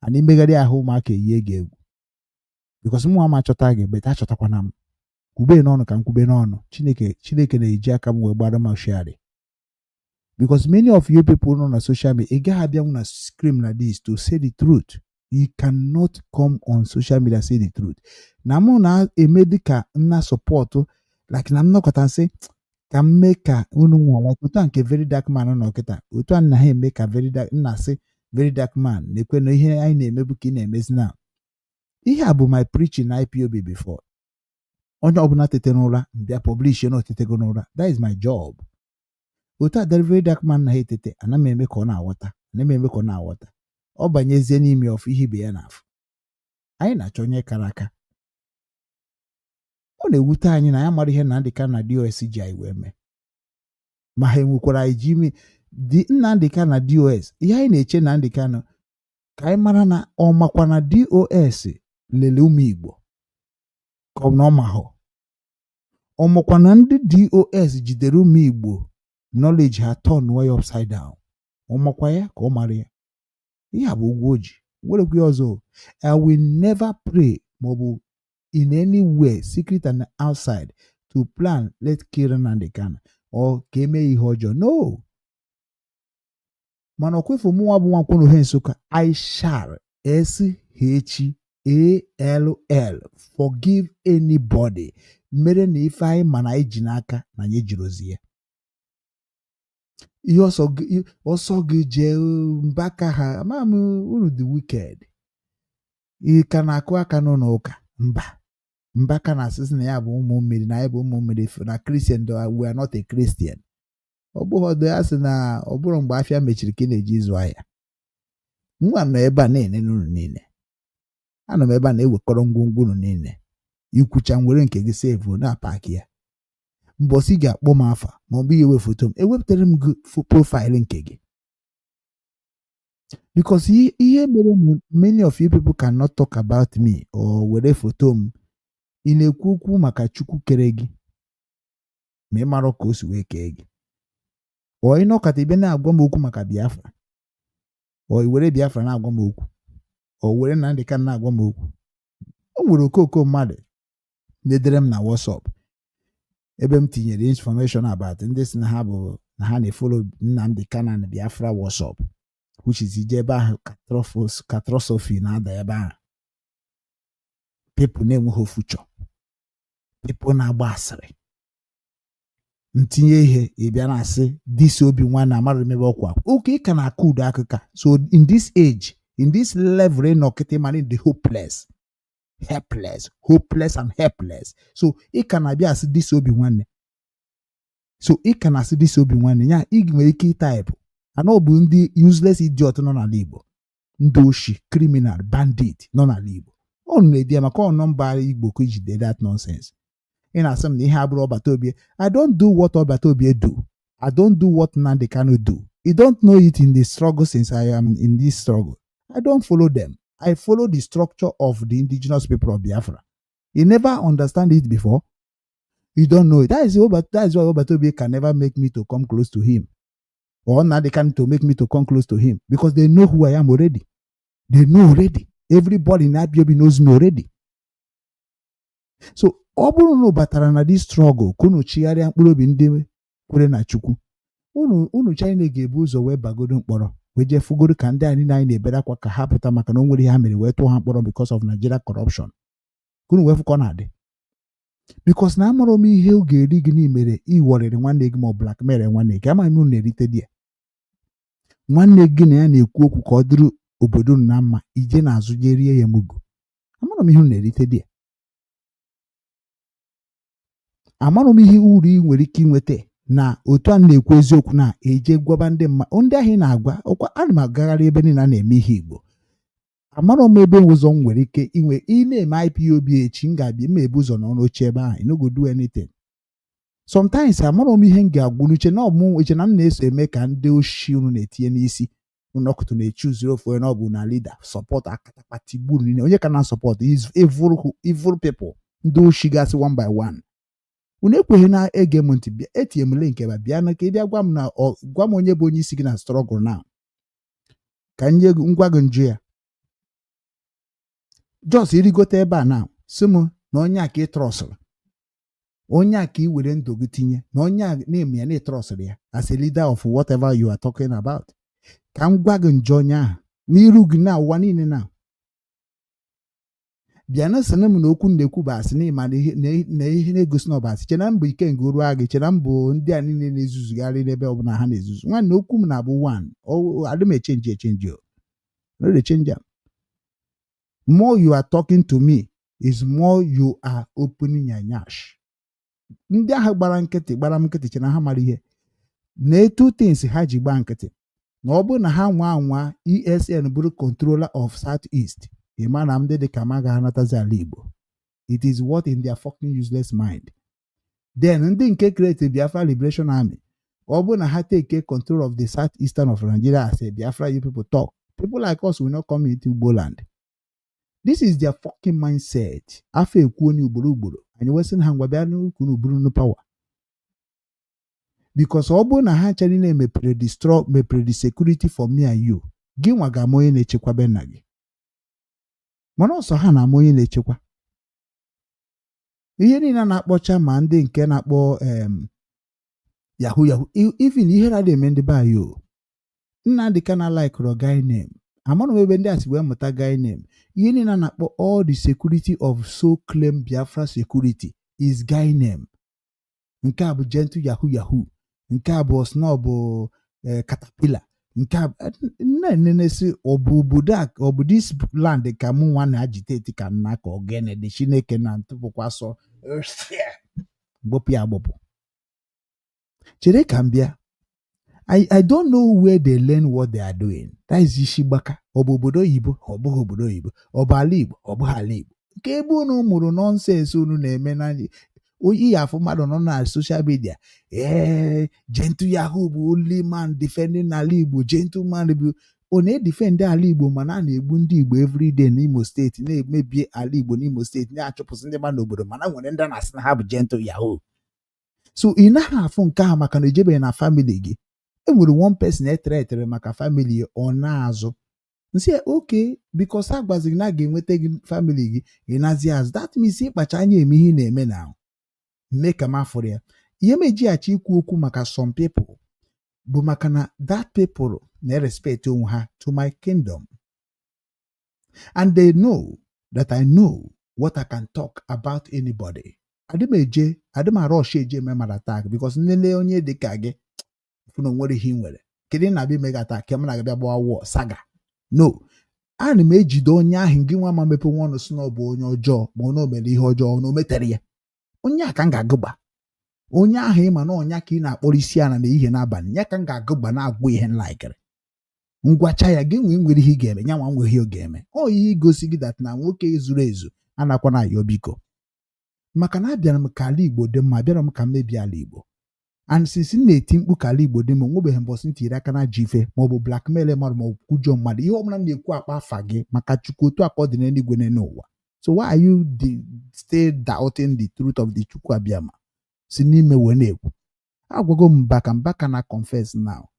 and imegharị ahụ ụmụaka eyie gị egwu because mụ ama chọta gị beta achọtakwana m kwube n'ọnụ ka m kwube n'ọnụ Chineke na-eji aka m wee gbara m oshiari because many of you people nọ na social media ị gaghị abịanwu na scream like this to say the truth. You cannot come on social media and say the truth. Na mụ na-eme dịka nna support like na m nọkọta nsị ka m mee ka unu nwa like otu a nke very dark man nọ kịta otu a nna ha eme ka very dark nna sị very dark man na-ekwe na ihe anyị na-emebu ka ị na-emezi na ihe a bụ my preaching na IPOB before. Onye ọbụla tete n'ụra mbịa publish na otetego n'ụra, that is my job. Otu a very dark man na ha etete ana m eme ka ọ na-aghọta ọ banyezie n'ime of ihe ibe ya n'afọ. Anyị na-achọ onye kara aka. Ọ na-ewute anyị na ya mara ihe Nnadi Kanu na DOS ji anyị wee mee ma ha enwekwara anyị ji ime Nnadi Kanu na DOS. Ihe anyị na-eche na Nnadi Kanu ka anyị mara na ọ makwa na DOS lele ụmụ Igbo ka ọ na ọ mahụ ọ makwa na ndị DOS jidere ụmụ Igbo knowledge ha turn way upside down. Ọ makwa ya ka ọ mara ya. Ihe a bụ ụgwọ oji werekwa ya ọzọ. I will never pray maọbụ in any way secret and outside to plan let kill Nnadi Kanu or ka eme ihe ọjọọ. No. Mana ọkwefu mụnwa bụ nwa nkwụnụ he Nsụka I shall SHALL forgive anybody mere na ife anyị mana anyị ji n'aka na anyị jiri ozi ya. Ihe ọsọ gị jee mbaka ha ama m uru the wicked. Ị ka na-akụ aka n'ụlọ ụka mbaka na asịsị na ya bụ ụmụ mmiri na ya bụ ụmụ mmiri na Christian we are not a Christian. Ọ bụghị ya sị na ọ bụrụ mgbe afịa mechiri ka ị na-eji ịzụ ahịa. Nwa nọ ebe a na-ene n'ụlọ niile. Anọ m ebe a na-ewekọrọ ngwongwo unu niile. Ikwucha nwere nke gị save na paaki ya. Mbọsị ga-akpọ m afa ma ọ bụ iwe foto m ewepụtara m gị profile nke gị. Because ihe mere many of you people cannot talk about me or were photo m. Ị na-ekwu okwu maka Chukwu kere gị ma ị mara ka o si wee kee gị. Ọ ị nọkọta ibe na-agwa m okwu maka Biafra. Ọ i were Biafra na-agwa m okwu. Ọ were Nnadi Kanu na-agwa m okwu. O nwere okoko mmadụ na-edere m na WhatsApp ebe m tinyere information about ndị si na ha na-efolo Nnamdi Kanu na Biafra WhatsApp, which is ije ebe ahụ catastrophe na-ada ebe ahụ. People na-enweghị future. People na-agba asịrị. Ntinye ihe ịbịa na-asị this Obinwannem amara emebe ọkwa. Okay, ị ka na-akụ ụdị akụka. So in this age, in this level nọkịta man the hopeless, helpless, hopeless and helpless. So ị ka na-abịa asị this Obinwannem. So ị ka na-asị this Obinwannem ya ị nwere ike ịtaịpụ. Ana ọ bụ ndị useless idiot nọ n'ala Igbo. Ndị oshi, criminal, bandit nọ n'ala Igbo. Ọ na-edi maka ọ nọmba Igbo ka ijide that nonsense. In a some Obatobie, I don't do what Obatobie do. I don't do what Nnadi Kanu do. You don't know it in the struggle since I am in this struggle. I don't follow them. I follow the structure of the indigenous people of Biafra. You never understand it before. You don't know it. That is why Obatobie can never make me to come close to him. Or Nnadi Kanu to make me to come close to him. Because they know who I am already. They know already. Everybody in Abiobi knows me already. So, ọ bụrụ na batara na this struggle kunu chigharịa mkpụrụ obi ndị kwere na Chukwu unu China ga-ebu ụzọ wee bagodo mkpọrọ wee jee fugoro ka ndị anyị na-ebere akwa ka ha pụta maka na o nwere ihe ha mere wee tụọ ha mkpọrọ because of Nigeria corruption. Kunu wee fụkọ na-adị because na amụrụ m ihe ọ ga-eri gị n'imere iworiri nwanne gị ma ọ blackmail nwanne gị amaghị m na-erite di ya. Nwanne gị na ya na-ekwu okwu ka ọ dịrị obodo na mma ije na-azụ je rie ya mugu. Amụrụ m ihe na-erite di ya. Amarọ m ihe uru ị nwere ike inweta na otu a na-ekwu eziokwu na eje gwaba ndị ahụ na-agwa ọkwa ana m agagharị ebe niile na-eme ihe Igbo. Amarọ m ebe ụzọ m nwere ike inwe ị na-eme IPOB echi m ga-abịa m ebu ụzọ n'ọnụ oche ebe ahụ no go do anything. Sometimes amarọ m ihe m ga-agwụ n'uche na ọmụ eche na m na-eso eme ka ndị oshi unu na-etinye n'isi ụnọkụtụ na-echuzuru ofu na ọ bụ na leader support akatakpati gburu niile onye ka na support is evil people ndị oshi gasị one by one. Unu ekweghị na-ege m ntị bịa etinye m link ebe bịa na ka ị bịa gwa m onye bụ onye isi gị na struggle na ka nye ngwa gị njụ ya just irigote ebe a na sị m na onye a ka ị trọsịrị onye a ka ị were ndụ gị tinye na onye a na-eme ya na-etrọsịrị ya as a leader of whatever you are talking about. Ka m gwa gị njọ onye ahụ n'iru gị na ụwa niile na bịa na sị m na okwu na-ekwu bụ asị n'ịma na ihe na-egosi na ọbasị chena mbụ ike nke oru agị chena mbụ ndị a niile na-ezuzugharị n'ebe ọbụla ha na-ezuzu nwanne okwu m na-abụ one adị m echenji more you are talking to me is more you are opening your nyash. Ndị ahụ gbara m nkịtị chena ha mara ihe na two things ha ji gbaa nkịtị na ọ bụ na ha nwa ESN bụrụ controller of South East. Imana m dị ka ma ga-anatazi ala Igbo. It is what in their fucking useless mind. Then ndị nke create Biafra Liberation Army. Ọ bụ na ha take control of the southeastern of Nigeria as a Biafra you people talk. People like us will not come into Igbo land. This is their fucking mindset. Afọ ekwu onye ugboro anyị wesị ha ngwa bịa n'ukwu n'uburu power. Because ọ bụ na ha chari na-emepere the security for me and you. Gị nwa ga-ama onye na-echekwabe nna gị. Mana ọsọ ha na-ama onye na-echekwa ihe niile na-akpọcha ma ndị nke na-akpọ yahoo even ihe na-adị eme ndị be anyị Nnadi Kanu like guy name amanụ ebe ndị a si wee mụta guy name ihe niile na-akpọ all the security of so claim Biafra security is guy name. Nke a bụ gentle yahoo nke a bụ snob caterpillar nke na-enenesi obodo a ọ bụ this land ka mụ nwa na-agiteti ka nna ka ogene dị Chineke na ntụpụkwa sọ gbopụ ya agbopụ chere ka m bịa. I don't know where they learn what they are doing. That is isi gbaka ọ bụ obodo oyibo ọ bụghị obodo oyibo ọ bụ ala Igbo ọ bụghị ala Igbo nke ebe unu mụrụ nọnsensị unu na-eme na oyi afọ mmadụ nọ na social media gentle yahoo bụ only man defending ala Igbo gentleman bụ ọ na-edifendị ala Igbo mana a na-egbu ndị Igbo everyday n'Imo steeti, na-emebie ala Igbo n'Imo steeti, na-achụpụsị ndị mmadụ n'obodo, mana nwere ndị na-asị na ha bụ gentle yahoo. So ị naghị afụ nke ahụ maka na ejebeghị na family gị. E nwere one person etere maka family ọ na-azụ nsị oke because a gwaziri na a ga-enweta gị family gị ị nazi azụ. That means ịkpacha anya eme ihe ị na-eme na mee ka m afụrụ ya. Ihe mejighachi ikwu okwu maka some people bụ maka na that people na-respect onwe ha to my kingdom and they know that I know what I can talk about anybody. Adịm arush eje eme mara attack because nlele onye dị ka gị fụ na nwere ihe nwere kedu na-abịa ime gị attack ka m na-abịa gbawa war saga. No, ana m ejide onye ahụ gị nwa ma mepe nwa ọnụ si na ọ bụ onye ọjọọ ma ọ na o mere ihe ọjọọ na o metere ya. Onye a ka m ga-agụgba. Onye ahụ ịma na ọnya ka ị na-akpọrọ isi ana na ihe n'abalị ya ka m ga-agụgba na-agwụ ihe nlaikere. Ngwacha ya gị nwere ihe ị ga-eme ya nwa nwere ihe ọ ga-eme. Ọ ihe igosi gị dat na nwoke zuru ezu anakwa na ya biko. Maka na abịara m ka ala Igbo dị mma, abịara m ka mmebi ala Igbo. And since na-eti mkpu ka ala Igbo dị mma, nwebeghị mbọsị ntiri aka na ji ife maọbụ blackmail mmadụ maọbụ kwujọ mmadụ. Ihe ọbụla na-ekwu akpa afa gị maka Chukwu otu akọ dị n'eluigwe n'ụwa. So why are you still doubting the truth of the Chukwu Abịama? Si n'ime wee na-ekwu. Agwago m mbaka na confess now.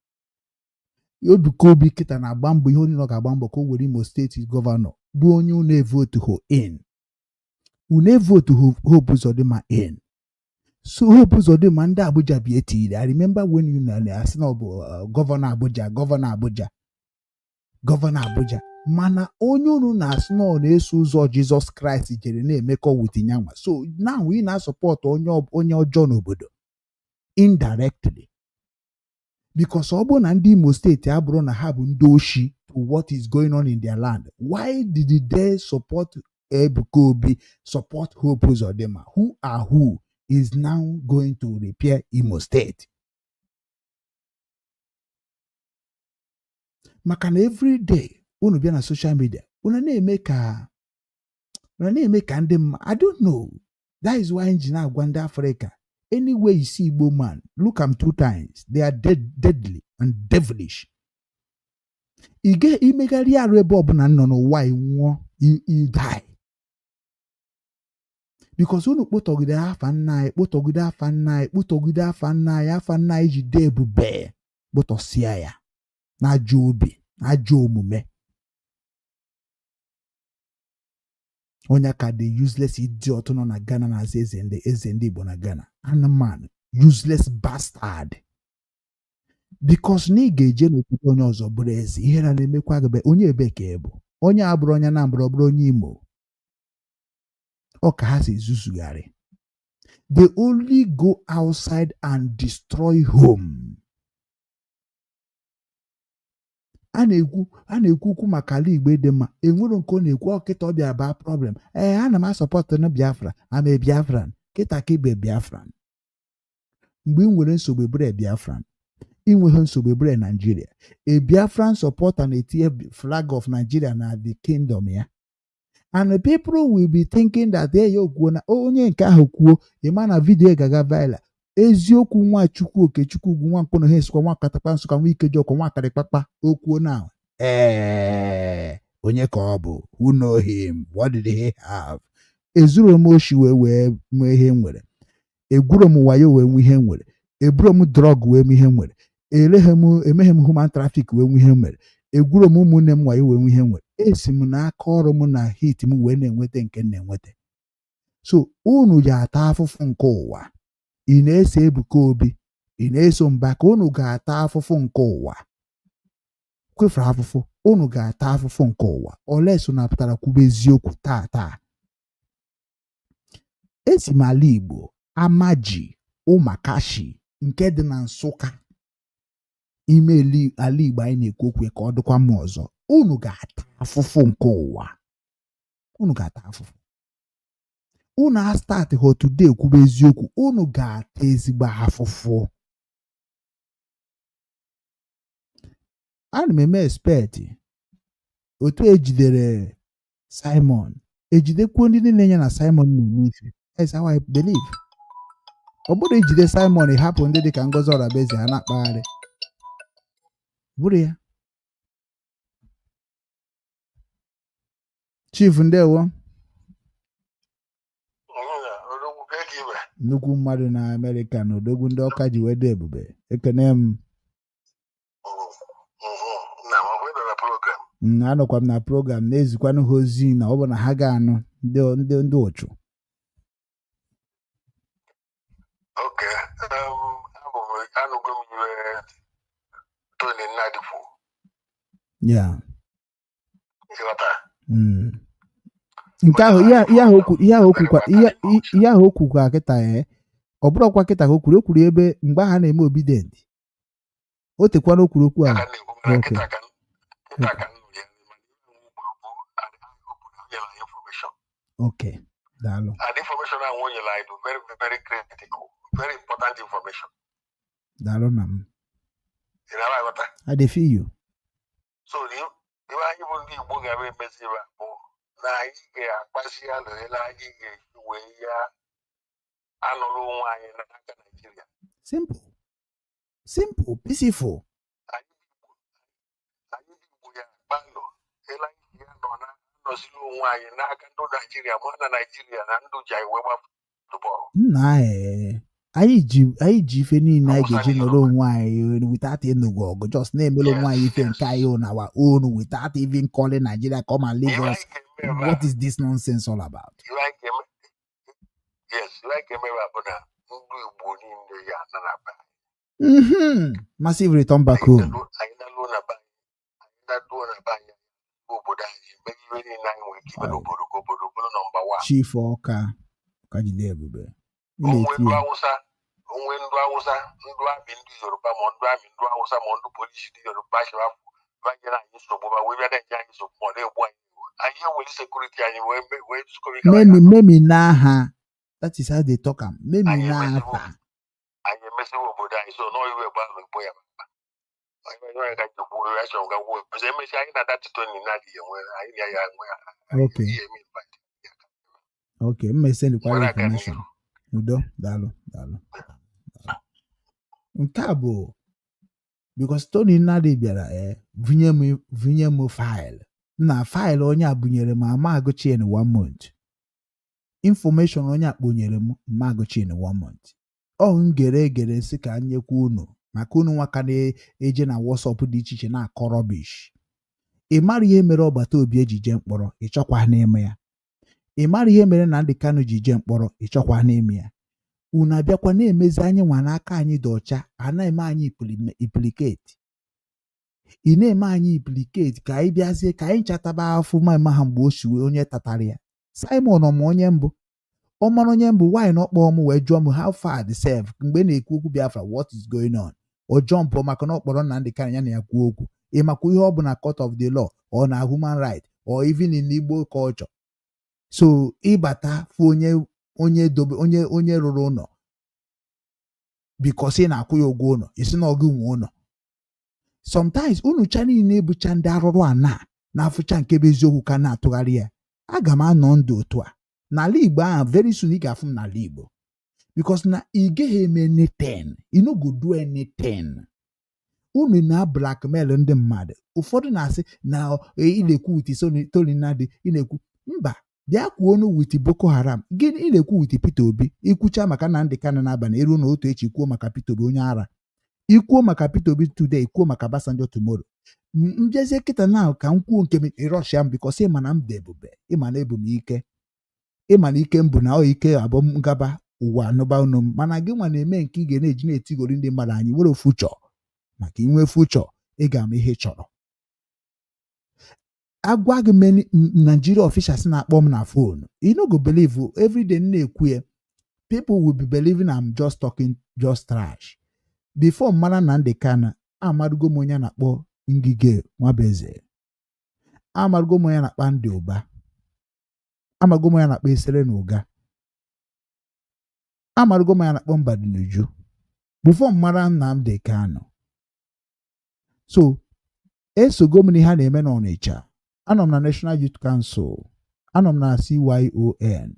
Obi kịta na-agba mbọ ihe onye nọ ga-agba mbọ ka o were Imo steeti gọvanọ bụ onye unu evotu ho in. Unu evotu Hope Uzodimma in. So Hope Uzodimma ndị Abuja bi etiri. I remember when you asị na ọ bụ gọvanọ Abuja. Mana onye unu na-asị na ọ na-eso ụzọ Jizọs Kraịst jere na-emekọ wit nyanwa. So now ị na-asọpọtụ onye ọjọọ n'obodo indirectly. Because ọ bụ na ndị Imo steeti abụrụ na ha bụ ndị oshi to what is going on in their land. Why did they support Ebuka Obi, support Hope Uzodimma? Who is now going to repair Imo State? Maka na every day unu bịa na social media unu na-eme ka ndị mma. I don't know. That is why nji na-agwa ndị Africa, anyway you see Igbo man, look am 2 times. They are deadly and devilish. Imegharị arụ ebe ọbụla nọ n'ụwa nwụọ, you die. Because unu kpụtọgide afa nna anyị, afa nna anyị ji dee ebube kpụtọsịa ya na ajọ obi, na ajọ omume. Onye ka dị useless idiot nọ na Ghana na-aza eze ndị Igbo na Ghana. Anụmanụ, useless bastard. Because na ị ga-eje n'obodo onye ọzọ bụrụ eze, ihe na-emekwa gị onye ebe ka ị bụ. Onye abụrụ onye Anambra, ọ bụrụ onye Imo. Ọ ka ha si zuzugharị. They only go outside and destroy home. A na-ekwu okwu maka ala Igbo dị mma. Enwere nke ọ na-ekwu ọkịta ọ bịara baa problem. Ana m asọpọtụ na Biafra. I'm a Biafran. Kịta ka ibe Biafran. Mgbe ị nwere nsogbu ebere Biafran, ị nweghị nsogbu ebere Nigeria. A Biafran supporter na-etinye flag of Nigeria na the kingdom ya. And the people will be thinking that they kwuo na onye nke ahụ kwuo ịma na vidiyo gaga viral. Eziokwu nwa Chukwu Okechukwu ugwu nwa mkpọnọ ha esikwa nwa katakpa nsụka nwa ike ji ọkwa nwa karịkpakpa okwuo na onye ka ọ bụ? Who know him? What did he have? Ezuru m oshi wee nwee ihe nwere. Egwuru m wayo wee nwee ihe nwere. Eburu m drug wee nwee ihe nwere. Emeghe m human traffic wee nwee ihe nwere. Egwuru m ụmụnne m wayo wee nwee ihe nwere. Esi m n'aka ọrụ m na hit m wee na-enweta nke na-enweta. So unu ji ata afụfụ nke ụwa. Ị na-eso Ebuka Obi, ị na-eso Mbaka, unu ga-ata afụfụ nke ụwa. Kwefuru afụfụ, unu ga-ata afụfụ nke ụwa. Oleso na-apụtara kwube eziokwu taa. Esi m ala Igbo, Amaji, Ụmakashi nke dị na Nsụka, ime ala Igbo anyị na-ekwu okwu ka ọ dịkwa mma ọzọ. Unu ga-ata afụfụ nke ụwa. Unu ga-ata afụfụ. Unu a start ho today kwube eziokwu, unu ga-ata ezigbo afụfụ. Ana m eme expect otu ejidere Simon, ejidekwuo ndị niile ya na Simon na-eme ife. That's how I believe. Ọ bụrụ ejide Simon ịhapụ ndị dị ka Ngozi Ọrabeze ha na-akpagharị. Bụrụ ya. Chief ndewo. Nnukwu mmadụ na Amerịka na odogwu ndị ọka ji wedo ebube. Ekene m. Anọkwa m na program na-ezikwanụ ha ozi na ọ bụ na ha ga-anụ ndị ụchụ. Ya. Nke ahụ ihe ahụ okwukwa kịta ya ọ bụrụkwa kịta ka o kwuru ebe mgbe ha na-eme obidient o tekwana okwuru okwu a. Okay, daalụ. And information I want you like very, very critical, very important information. Daalụ na m. You know what I dey feel you. So you are even the Igbo gabe mesiba na ige akpasi ya lela ige we ya anolu nwanyị na aka Nigeria. Simple, peaceful. Anyị Igbo ya bando ela ige ya nọ na nọsilo nwanyị na aka ndị Nigeria ma na Nigeria na ndụ ji we gba football. Nna anyị ji ife niile anyị ga-eji nọrọ onwe anyị without ịnụgo ọgụ just na-emere onwe anyị ife nke anyị on our own without even calling Nigeria come and leave us. What is this nonsense all about? Yes, like emeba bụ na ndị Igbo niile ya na na ba. Massive return back home. Anyị na-alụ na ba. Anyị na-alụ na ba anyị obodo anyị mgbe iwe niile anyị nwere ike ime n'obodo ka obodo bụrụ nọmba 1. Chief Ọka jide ebube. Onwe ndụ Awụsa, ndụ Abi ndị Yoruba ma ndụ Ami ndụ Awụsa ma ndụ polisi ndị Yoruba chịrị afọ banyere anyị nsogbu ma wee bịa na-enye anyị nsogbu ma ọ na-egbu anyị. Anyị eweli sekuriti anyị wee sukọrọ memi n'aha. That is how they talk am. Memi n'aha. Anyị emesiwo obodo anyị so nọọ iwe gba Igbo ya maka. Anyị ka jikwu ya chọrọ ga gwuo. Ọzọ emechi anyị na datito Nnadi enwe anyị na ya enwe. Okay. Okay, mmesendikwa information. Udo, daalụ. Nke a bụ because Tony Nnadi bịara vunye m file na file onye a bunyere m ama agụchi in 1 month. Information onye a kponyere m ma agụchi in 1 month. Ọ ngere si ka nyekwa unu maka unu nwaka na-eje na WhatsApp dị iche iche na-akọ rubbish. Ị mara ihe mere ọgbata obi ejije mkpọrọ ịchọkwa n'ime ya. Ị mara ihe mere na ndị Kanu ji je mkpọrọ ịchọkwa n'ime ya. Unu abịakwa na-emezi anyị nwa n'aka anyị dị ọcha a na-eme anyị implicate. Ị na-eme anyị implicate ka anyị bịazie ka anyị chataba afọ ma ha mgbe o shiwe onye tatara ya. Simon ọma onye mbụ ọ mara onye mbụ why na ọkpọ m wee jụọ m how far the serve mgbe na-ekwu okwu Biafra what is going on. O jọmpụ maka na ọkpọrọ na ndị Kanu ya na ya kwuo okwu. Ị makwa ihe ọ bụ na court of the law or na human right or even in Igbo culture. So ịbata fụ onye rụrụ ụlọ because ị na-akwụ ya ụgwọ ụlọ isi na ọgụ nwe ụlọ. Sometimes unu cha niile ebucha ndị arụrụ a na-afụcha nke bụ eziokwu ka na-atụgharị ya. Aga m anọ ndụ otu a n'ala Igbo ahụ very soon ị ga-afụ m n'ala Igbo because na ị gaghị eme anything, you no go do anything. Unu na blackmail ndị mmadụ. Ụfọdụ na-asị na ị na-ekwu wit Tony Nnadi ị na-ekwu mba bịa kwuo onu wit Boko Haram gịnị ị na-ekwu wit Peter Obi ikwucha maka na ndị Kanu n'abalị eru na otu echi kwuo maka Peter Obi onye ara ikwuo maka Peter Obi today kwuo maka Basanjo tomorrow. Mbịazie kịta na ka m kwuo nke m Russia m because ịma na m dị ebube ịma na ebu m ike ịma na ike m bụ na ọ ike abụ m gaba ụwa anụba unu m mana gị nwa na-eme nke ị ga na-eji na-etigori ndị mmadụ anyị nwere fuchọ maka inwe fuchọ ị ga-ama ihe chọrọ. Agwa gị many Nigeria officials na-akpọ m na phone. You no go believe every day na-ekwu ya people will be believing I'm just talking just trash. Before mara na ndị Kanu amarugo m onye na-akpọ Ngige Nwabeze, amarugo m onye na-akpa ndị ụba, amarugo m onye na-akpọ Esere na ụga, amarugo m onye na-akpọ Mbadinuju before mara Nnamdi Kanu. So esogo m n'ihe a na-eme n'Ọnịcha. Anọ m na National Youth Council, anọ m na CYON,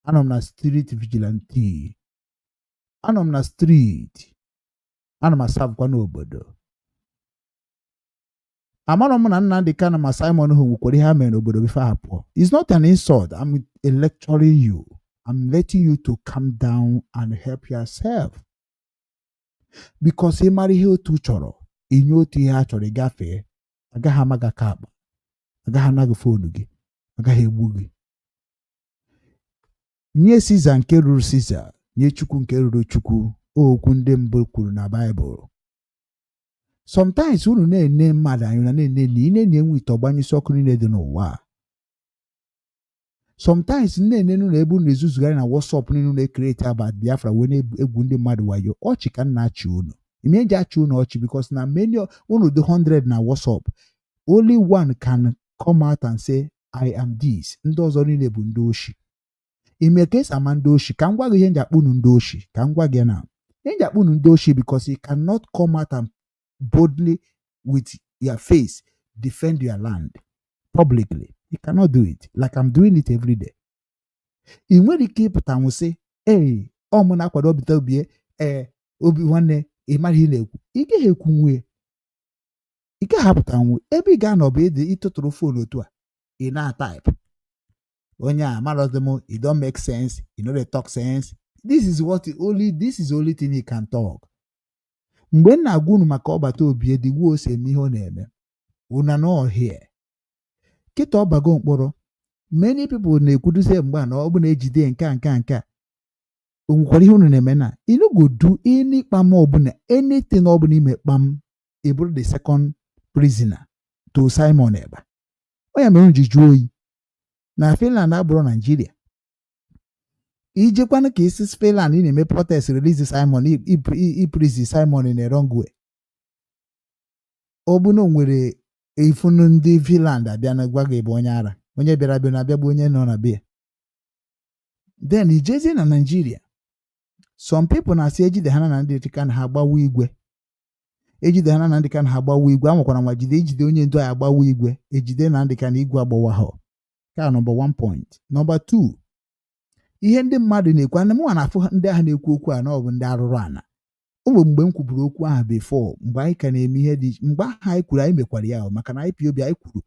anọ m na Street Vigilante, anọ m na street, anọ m asabụkwa n'obodo. amara m na Nnadi Kanu ma Simon hụ nwekwara ihe ha mere n'obodo bifo ha pụọ. It's not an insult. I'm lecturing you. I'm letting you to calm down and help yourself. Because ị mara ihe otu chọrọ, inye otu ihe a chọrọ ịgafee, agaghị ama gị aka akpa, agaghị anaghị foonu gị, agaghị egbu gị. Nye Siza nke ruru Siza, nye Chukwu nke ruru Chukwu, okwu ndị mbụ kwuru na Baịbụl. Sometimes unu na-ene mmadụ anyị na na-ene enwe ite ọgbanyụsị ọkụ niile dị n'ụwa. Sometimes na-ene unu ebe unu ezuzugharị na WhatsApp niile na-ekreti about Biafra wee na-egwu ndị mmadụ wayo. Ọchị ka nna achị unu. Ime eji achị unu ọchị because na many unu dị 100 na WhatsApp. Only one can come out and say I am this. Ndị ọzọ niile bụ ndị oshi. Ime ka esi ama ndị oshi ka m gwa gị ihe nji akpọ unu ndị oshi ka m gwa gị na ihe nji akpọ unu ndị oshi because you cannot come out and boldly with your face defend your land publicly. You cannot do it like I'm doing it every day. I nwere ike ịpụta nwụsị ọ mụ na-akwado obita obie Obinwanne ịmara ihe na-ekwu ị gaghị ekwu nwe ị gaghị apụta nwe ebe ị ga-anọ bụ ịdị ịtụtụrụ fon otu a ị na-ataịpụ onye a marozi m it don't make sense, you know they talk sense. This is the only thing you can talk. Mgbe m na-agwa unu maka ọbata obie dị wuo ose eme ihe ọ na-eme una no here kịta ọbago mkpọrọ many people na-ekwuduzie mgbe na ọ bụ na-ejide nke o nwekwara ihe unu na-eme na inu go do any kpam ọbụla anything ọbụla ime kpam ị bụrụ the second prisoner to Simon Ekpa. Ọ ya mere m ji jụọ oyi na Finland abụrụ Nigeria. Ijekwana ka isi Finland ị na-eme protest release Simon iprison Simon in a wrong way. Ọ bụ na o nwere ifunu ndị Finland abịa na gwa gị bụ onye ara onye bịara abịa na-abịa bụ onye nọ na bịa. Then ijezie na Nigeria. Some people na-asị ejide ha na Nnadi Kanu ha agbawa igwe. Ejide ha na Nnadi Kanu ha agbawa igwe. Anwakwara nwa ejide onye ndu anyị agbawa igwe. Ejide na Nnadi Kanu igwe agbawa ha. Ka number 1 point. Number 2. Ihe ndị mmadụ na-ekwu ana mụ na-afụ ndị ahụ na-ekwu okwu a na ọ bụ ndị arụrụ ana. O nwere mgbe m kwuburu okwu ahụ before mgbe anyị ka na-eme ihe dị mgbe ahụ anyị kwuru anyị mekwara ya maka na IPOB anyị kwuru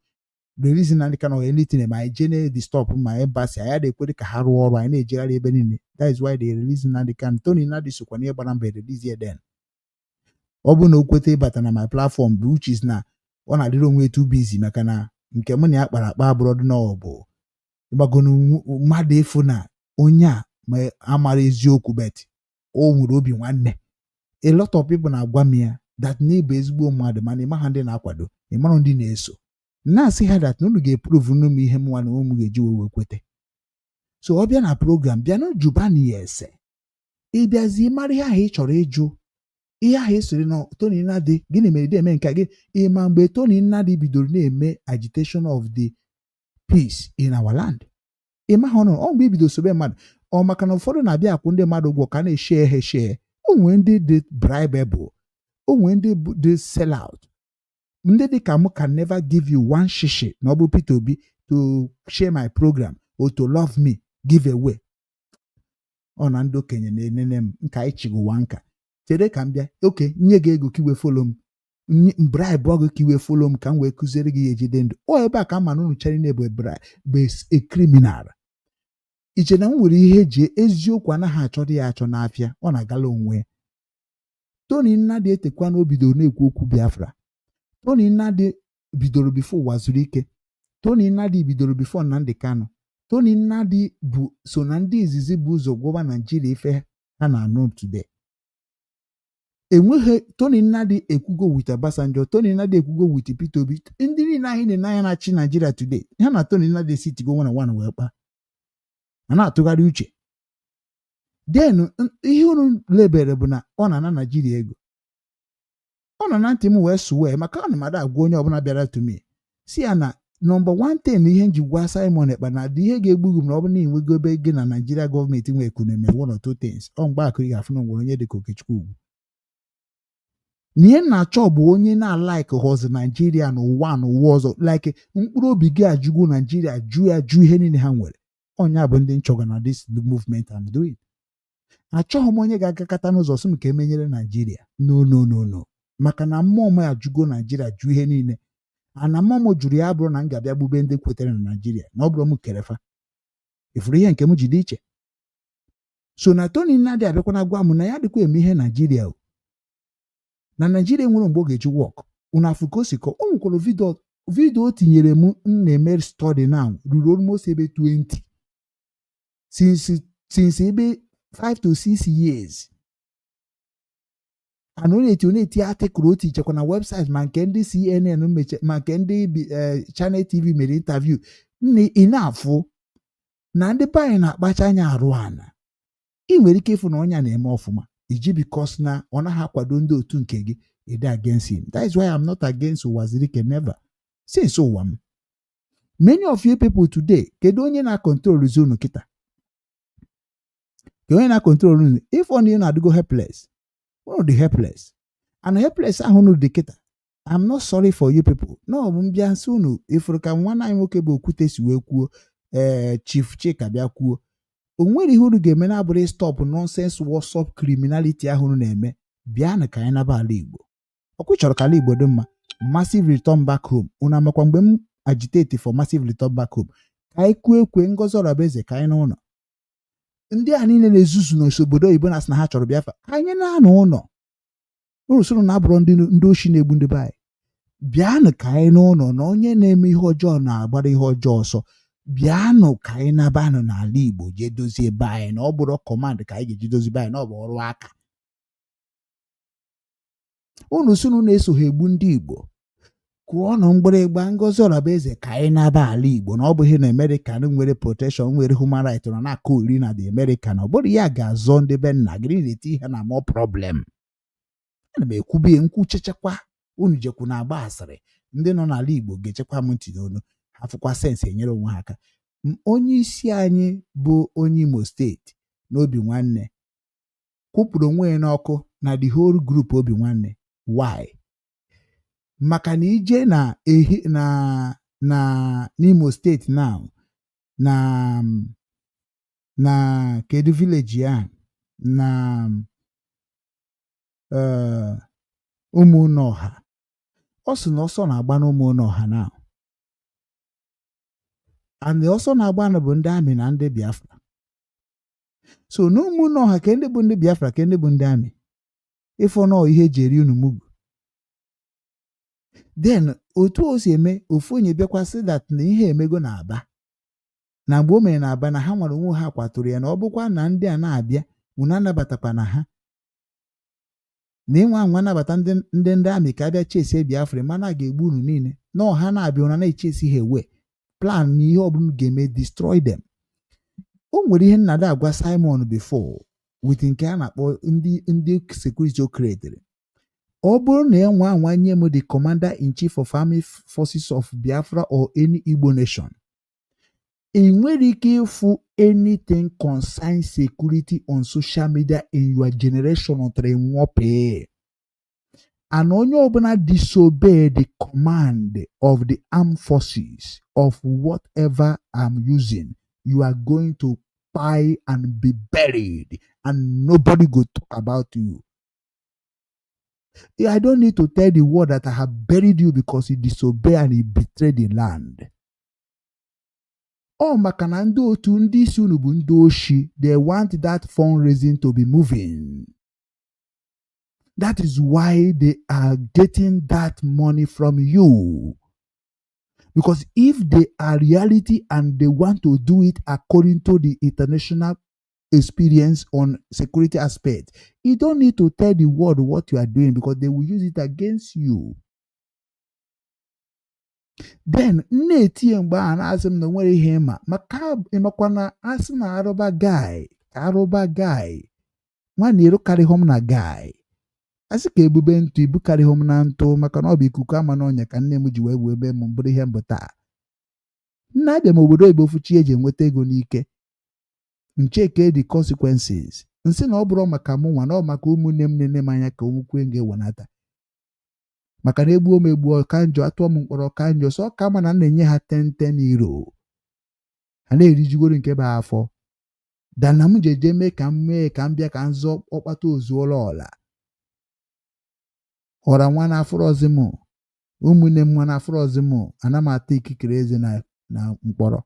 the reason Nnadi Kanu anything ma anyị jee dị stop ma embassy anyị na-ekwere ka ha rụọ ọrụ anyị na-ejegharị ebe niile. That is why they release Nnadi Kanu. Tony Nnadi sokwa na ịgbara mba release ya then. Ọ bụ na o kweta ịbata na my platform which is na ọ na-adịrị onwe too busy maka na nke mụ na ya kpara akpa abụrụ dị na ọ bụ ịgbagonu mmadụ efu na onye a ma amara eziokwu bet o nwere obi nwanne. A lot of people na-agwa m ya that n'ịbụ ezigbo mmadụ mana ịma ha ndị na-akwado ịmara ndị na-eso na-asị ha that unu ga-eprove n'ụmụ ihe mụnwa na ụmụ ga-eji wee kwete. So ọ bịa na program bịa na jubani ya ese ịbịazi mara ihe ahụ ị chọrọ ịjụ ihe ahụ esori na Tony Nnadi gịnị mere dị eme nke gị ịma mgbe Tony Nnadi bidoro na-eme agitation of the peace in our land. Ịma ha ọ mgbe ibido sobe mmadụ ọ maka na ụfọdụ na-abịa akwụ ndị mmadụ ụgwọ ka na-eshe ha eshe. Onwe ndị dị bribable, onwe ndị dị sell out. Ndị dị ka m can never give you one shishi na ọ bụ Peter Obi to share my program or to love me give away. Ọ na ndị okenye na-enene m nka ichigo ụwa nka chere ka m bịa oke nye gị ego ka iwe follow m bribe ọgụ ka iwe follow m ka m wee kụziere gị ejide ndụ. Ọ ebe a ka mma na unu chere na-ebu bụ a criminal. Iche na m nwere ihe eji eziokwu anaghị achọ dị ya achọ n'afịa ọ na-agala onwe. Tony Nnadi etekwa na o bidoro na-ekwu okwu Biafra. Tony Nnadi bidoro bifo ụwa zuru ike. Tony Nnadi bidoro bifo Nnadi Kanu. Tony Nnadi bụ so na ndị izizi bụ ụzọ gwọba Naijiria ife ha na-anụ today. Enweghị Tony Nnadi ekwugo with Obasanjo, Tony Nnadi ekwugo with Peter Obi. Ndị niile anyị na-ene anya na-achị Naijiria today ha na Tony Nnadi sitigo one wee kpa a na-atụgharị uche. Then ihe unu lebere bụ na ọ na Naijiria ego. Ọ nọ na ntị m wee suwe maka ọ na mmadụ agwa onye ọbụla bịara to me si ya na number 1 thing ihe nji gwa Simon Ekpa na dị ihe ga-egbu m na ọ bụ na enwego ebe gị na Nigeria gọọmenti nwe economy one or two things. Ọ mgbe akụ ga-afụ na nwere onye dị ka Okechukwu Ugwu. N'ihe na-achọ bụ onye na-alike hozi Nigeria n'ụwa ọzọ like mkpụrụ obi gị ajụgo Nigeria jụ ihe niile ha nwere. Onye bụ ndị nchọga na this movement I'm doing. Achọghị m onye ga-agakọta n'ụzọ sị m ka emenyere Nigeria. No. Maka na mmụọ m ajụgo Nigeria jụ ihe niile. ana mmụọ jụrụ ya bụrụ na m ga-abịa gbube ndị kwetere na Naijiria na ọ bụrụ m kerefa ifuru ihe nke m ji dị iche. So na Tony Nnadi abịakwana gwa m na ya dịkwa eme ihe Naijiria o, na Naijiria nwere mgbe ọ ga-eji wọk unu afụ ka o si kọ. O nwekwara vidio o tinyere m na-eme study now ruru almost ebe 20 since ebe 5 to 6 years. And onye eti article o tichekwa na website ma nke ndị CNN meche ma nke ndị Channel TV mere interview ị na-afụ na ndị be anyị na-akpacha anya arụ ana. Ị nwere ike ịfụ na ọnya na-eme ọfụma iji because na ọ naghị akwado ndị otu nke gị ịdị against him. That is why I'm not against Wazirike, never. Since ụwa m. Many of you people today, kedu onye na-control zone kita? Kedu onye na-control unu? If only you na-adịgo helpless, unu dị helpless. And helpless ahụ unu dị kita. I'm not sorry for you people. No, mbịa nsị unu ifuru ka nwanne anyị nwoke bụ Okwute si wee kwuo Chief Chika bịa kwuo. O nwere ihe unu ga-eme na-abụrụ stop nonsense WhatsApp criminality ahụ unu na-eme. Bịanụ ka anyị naba ala Igbo. Ọkwa chọrọ ka ala Igbo dị mma. Massive return back home. Unu amakwa mgbe m agitate for massive return back home. Ka anyị kwuo ekwe Ngozi Orabaeze ka anyị n'ụlọ. Ndị a niile na-ezuzu n'obodo oyibo na-asị na ha chọrọ Biafra. Anyị na-anọ ụlọ. Unu soro na-abụrụ ndị oshi na-egbu ndị be anyị. Bịanụ ka anyị n'ụlọ na onye na-eme ihe ọjọọ na-agbara ihe ọjọọ ọsọ. Bịanụ ka anyị nabanụ n'ala Igbo jee dozie be anyị na ọ bụrụ kọmand ka anyị ga-eji dozie be anyị na ọ bụ ọrụ aka. Unu sunu na-eso ha egbu ndị Igbo. Kwụọ na mgbịrịgba Ngozi Orabaeze ka anyị naba ala Igbo na ọ bụ ihe na America nwere protection nwere human right na na-akụ iri na the American. Ọ bụrụ ya ga-azọ ndị be nna gị na-eti ihe na more problem. Ana m ekwubie nkwuchechekwa unu jekwu na-agba asịrị ndị nọ n'ala Igbo ga-echekwa m ntị n'onu ha fụkwa sensị enyere onwe ha aka. Onye isi anyị bụ onye Imo steeti na Obinwanne kwụpụrụ onwe ya n'ọkụ na the whole group Obinwanne. Why? Maka na ije na n'Imo steeti now na kedu village ya na Ụmụnọha. Ọ sị na ọsọ na-agba na Ụmụnọha now. And ọsọ na-agba na bụ ndị amị na ndị Biafra. So na Ụmụnọha ka ndị bụ ndị Biafra ka ndị bụ ndị amị. Ifo nọ ihe eji eri unu mugu. Then otu o si eme ofu onye bịakwasị that na ihe emego na Aba. Na mgbe o mere na Aba na ha nwere onwe ha kwatụrụ ya na ọ bụkwa na ndị a na-abịa unu anabatakwa na ha. Na ịnwe anwa anabata ndị amị ka abịa chesi Biafra mana a ga-egbu unu niile. Na ọha na-abịa ụna na-echesi ha ewe. Plan na ihe ọbụla ga-eme destroy them. O nwere ihe Nnadi agwa Simon before with nke a na-akpọ ndị security o created. Ọ bụrụ na enwe anwa nye m the commander in chief of army forces of Biafra or any Igbo nation, ị nwere ike ịfụ anything concern security on social media in your generation ọtara nwope. And onye ọbụla disobey the command of the armed forces of whatever I'm using, you are going to die and be buried and nobody go talk about you. I don't need to tell the world that I have buried you because you disobey and you betrayed the land. Oh, maka na ndị otu ndị isi unu bụ ndị oshi, they want that fundraising to be moving. That is why they are getting that money from you. Because if they are reality and they want to do it according to the international experience on security aspect, you don't need to tell the world what you are doing because they will use it against you. Then na-etinye mgbe a na-asị m na nwere ihe ịma maka ịmakwa na asị na arụba guy nwanne ịrụkarịghị m na guy asị ka ebube ntụ ibukarịghị m na ntụ maka na ọ bụ ikuku ama n'ọnya ka nne m ji wee ebe m bụrụ ihe mbụ taa. Nna abịa m obodo oyibo fuchi eji enweta ego n'ike ncheke the consequences nsị na ọ bụrụ maka mụ nwa na ọ maka ụmụnne m nene m anya ka onwukwe ga-ewenata maka na egbuo m egbuo ka njọ atụọ m mkpọrọ ka njọ sọ ka ma na na-enye ha 10 euro ha na-erijigoro nke bụ afọ dana m jeje mee ka m bịa ka nzọ ọkpata ozuola ọla ọra nwa na afọrọ ọzọ m ụmụnne m nwa na afrozi m ana m ata ikikere eze na mkpọrọ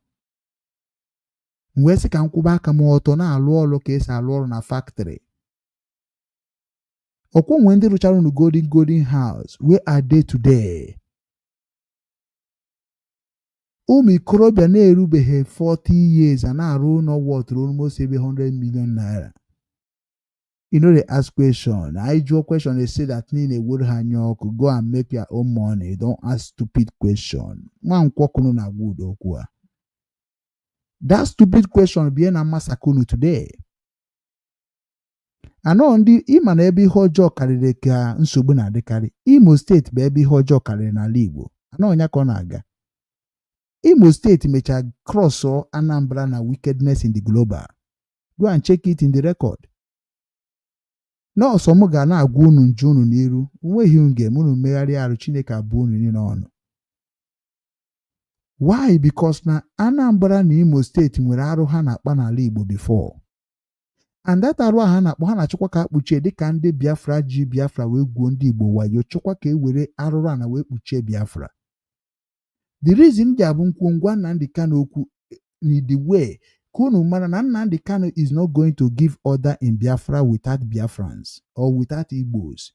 wee sị ka m kwụba aka m ọtọ na-alụ ọrụ ka esi alụ ọrụ na factory ọkwọ nwe ndị rụchara unu golden house where are they today? ụmụ ikorobịa na-erubeghị 40 years a na-arụ ụlọ worth almost ebe 100 million naira. You know, they ask question. I draw question. They say that Nine would hang your go and make your own money. Don't ask stupid question. Man, na good okwa. That stupid question be na masakunu today. I know on the Iman ebi hojo karịrị ka nsogbu na-adịkarị. Imo State bụ ebe hojo karịrị n'ala Igbo. I know onye ka ọ na-aga. Imo State mecha cross or Anambra na wickedness in the global. Go and check it in the record. Nọọsụ m ga na-agwa unu nju unu n'iru nweghị nge unu megharị arụ Chineke abụọ unu niile ọnụ. Why? Because na Anambra na Imo State nwere arụ ha na-akpa n'ala Igbo before. And that arụ ha na-akpọ ha na-achọkwa ka akpuchie dịka ndị Biafra ji Biafra wee gwuo ndị Igbo wayo chọkwa ka e were arụrụ a na wee kpuchie Biafra. The reason ji abụ ngwa Nnadi Kanu okwu in the way Kunu mara na Nnadi Kanu is not going to give order in Biafra without Biafrans or without Igbos.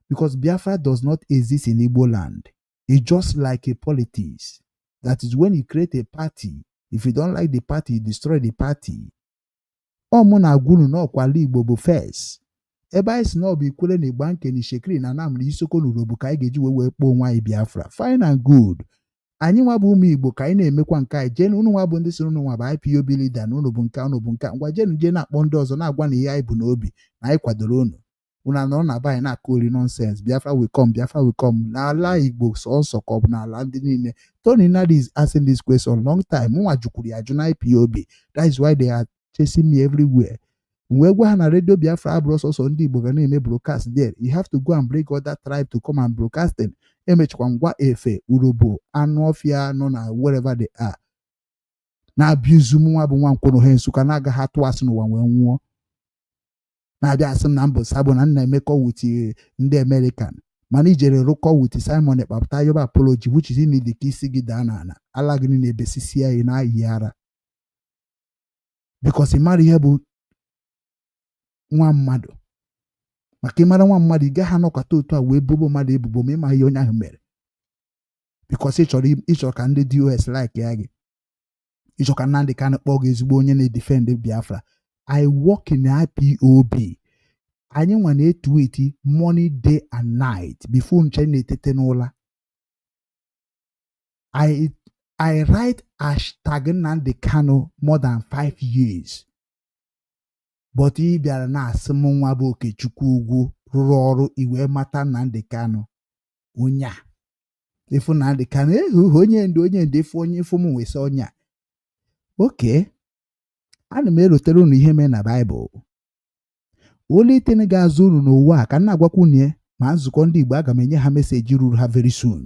Because Biafra does not exist in Igbo land. It's just like a politics. That is when you create a party. If you don't like the party, you destroy the party. Omuna gunu no kwali Igbo bụ first. Eba is no be kwele ni banke ni shekri na nam ni isoko n'urobu ka anyị ga-eji wee kpọọ nwa anyị Biafra. Fine and good. Anyị nwa bụ ụmụ Igbo ka anyị na-emekwa nke anyị jee unu nwa bụ ndị soro unu nwa bụ IPOB leader na unu bụ nka ngwa jee na-akpọ ndị ọzọ na-agwa na ihe anyị bụ n'obi na anyị kwadoro unu anọrọ na be anyị na-akụ ori nonsense Biafra will come n'ala Igbo sọsọ ka ọ bụ n'ala ndị niile. Tony Nnadi is asking this question long time mụnwa jukwuru ya ajụ na IPOB. That is why they are chasing me everywhere. Mgbe gwa ha na radio Biafra abụrụ sọsọ ndị Igbo ga na-eme broadcast there. You have to go and bring other tribe to come and broadcasting. Emechekwa ngwa efe urobo anụ ọfịa nọ na wherever they are na-abịa nwa bụ nwa nkwụrụ ha Nsụka na-agaghị atụ asị n'ụwa wee nwụọ na-abịa asị na mbụ sabụ na nna emekọ wit ndị American mana ijere rụkọ wit Simon Ekpapụta yoba apology which is need ka isi gị daa n'ala ala gị na-ebesisi ya na-ayị ara because ị mara ihe bụ nwa mmadụ. Maka ịmara nwa mmadụ ị gaghị anọkọta otu a wee bobo mmadụ ebubo ma ịma ihe onye ahụ mere because ịchọrọ ka ndị DOS like ya gị ịchọrọ ka Nnadi Kanu kpọọ gị ezigbo onye na-edefend Biafra. I work in IPOB. Anyị nwa na-etu morning day and night before nche na-etete n'ụla. I write hashtag Nnadi Kanu more than 5 years. But ị bịara na-asị m nwa bụ Okechukwu Ugwu rụrụ ọrụ iwe mata Nnadi Kanu onye efu Nnadi Kanu onye ndu efu onye efu m nwesa onye oke ana m erotere unu ihe mee na Baịbụl. Ole itene ga-azụ unu n'ụwa ka nna agwakwunye ma nzukọ ndị Igbo aga m enye ha meseji ruru ha very soon.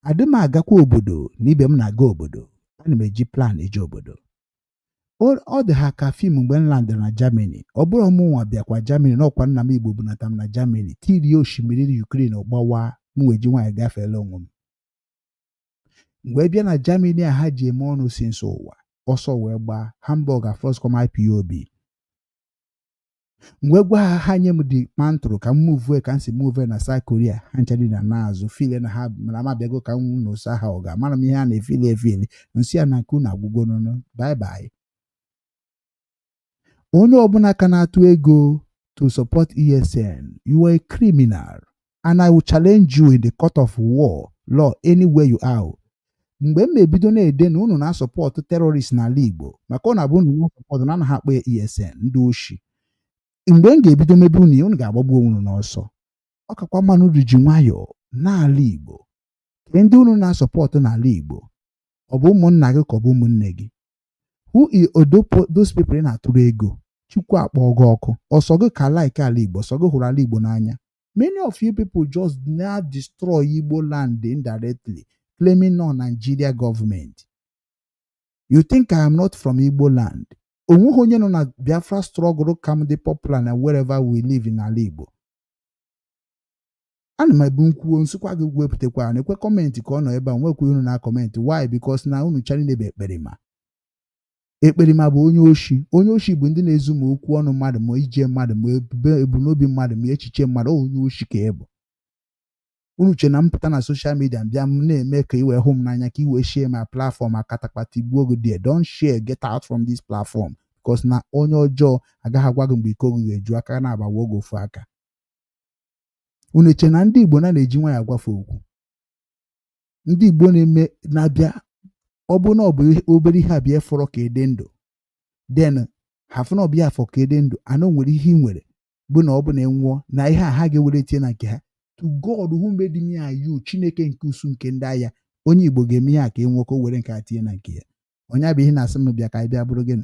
Adị m agakwa obodo na ibe m na-aga obodo ana m eji plan eje obodo. Ọ dị ha ka fim mgbe m landịrị na Germany ọ bụrụ ọmụnwa bịakwa Germany n'ọkwa nna m Igbo bunata m na Germany tirie osimiri Ukraine ọgbawa m wee ji nwaanyị gafeela onwe m. Mgbe bịa na Germany a ha ji eme ọnụ si nso ụwa ọsọ wee gbaa Hamburg first come IPOB. Mgbe gwa ha nye m dị mantụrụ ka m move ka m si move na South Korea ha nchadị na n'azụ file na ha mana m abịago ka m n'ụsa ha ọga mara m ihe ha na-efili nsị a na nke unu agwụgo nụnụ bye bye. Onye ọbụla ka na-atụ ego to support ESN, you are a criminal and I will challenge you in the court of law anywhere you are. Mgbe m ebido na-ede na unu na-asọpọtụ terrorist n'ala Igbo maka ọ na-abụ unu na-asọpọtụ na anaghị akpọ ya ESN ndị oshi. Mgbe m ga-ebido mebe unu ga-agbagbu unu n'ọsọ. Ọ kakwa mmanụ riji nwayọọ n'ala Igbo ke ndị unu na-asọpọtụ n'ala Igbo ọ bụ ụmụnna gị ka ọ bụ ụmụnne gị. Who is those people na-atụrụ ego Chukwu akpọ ọgụ ọkụ ọsọ gị ka like ala Igbo ọsọ gị hụrụ ala Igbo n'anya. Many of you people just now destroy Igbo land indirectly claiming non-Nigeria government. You think I am not from Igbo land? Onweghị onye nọ na Biafra struggle come the popular na wherever we live in ala Igbo. ana m ebu nkwuo nsịkwa gị wepụtakwa na ekwe kọmentị ka ọ nọ ebe a nwekwa unu na kọmentị why because na unu chara na-ebe ekperima bụ onye oshi bụ ndị na-ezu ma okwu ọnụ mmadụ ma ije mmadụ ma ebumnobi mmadụ ma echiche mmadụ onye oshi ka ị bụ. Unu che na mpụta na soshal midia bịa m na-eme ka iwee hụ m n'anya ka iwee share my platform akatakpata igbuo gị there. Don't share, get out from this platform because na onye ọjọọ agaghị agwa gị mgbe iko gị ga-eju aka na-agbawa oge ofu aka. Unu che na ndị Igbo na-eji nwayọ agwafe okwu. Ndị Igbo na-eme na-abịa ọ bụ na ọ bụ obere ihe abịa fọrọ ka ede ndụ then hafụ na ọbịa afọ ka ede ndụ anọ nwere ihe ị nwere bụ na ọ bụ na nwụọ na ihe a ha ga-ewere tie na nke ha. To God who made me and you, Chineke nke usu nke ndị agha, onye Igbo ga-eme ya ka enwe ka o were nke a tinye na nke ya. Onye abụ ihe na-asị m bịa ka anyị bịa bụrụ gịnị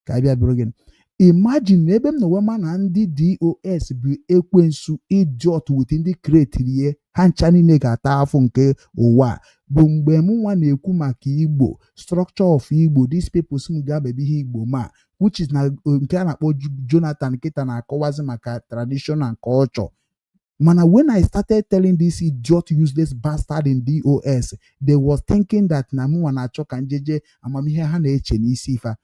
ka anyị bịa bụrụ gịnị. Imagine ebe m na wema na ndị DOS bụ ekwensu idiot with ndị kreatirie ha ncha niile ga-ata afọ nke ụwa bụ mgbe m nwa na-ekwu maka Igbo structure of Igbo these people si m ga-abebe ihe Igbo ma which is na nke a na-akpọ Jonathan Kita na-akọwazi maka tradition and culture. Mana when I started telling this idiot useless bastard in DOS, they was thinking that na mụ na-achọ ka njeje amamihe ha na-eche n'isi ifa.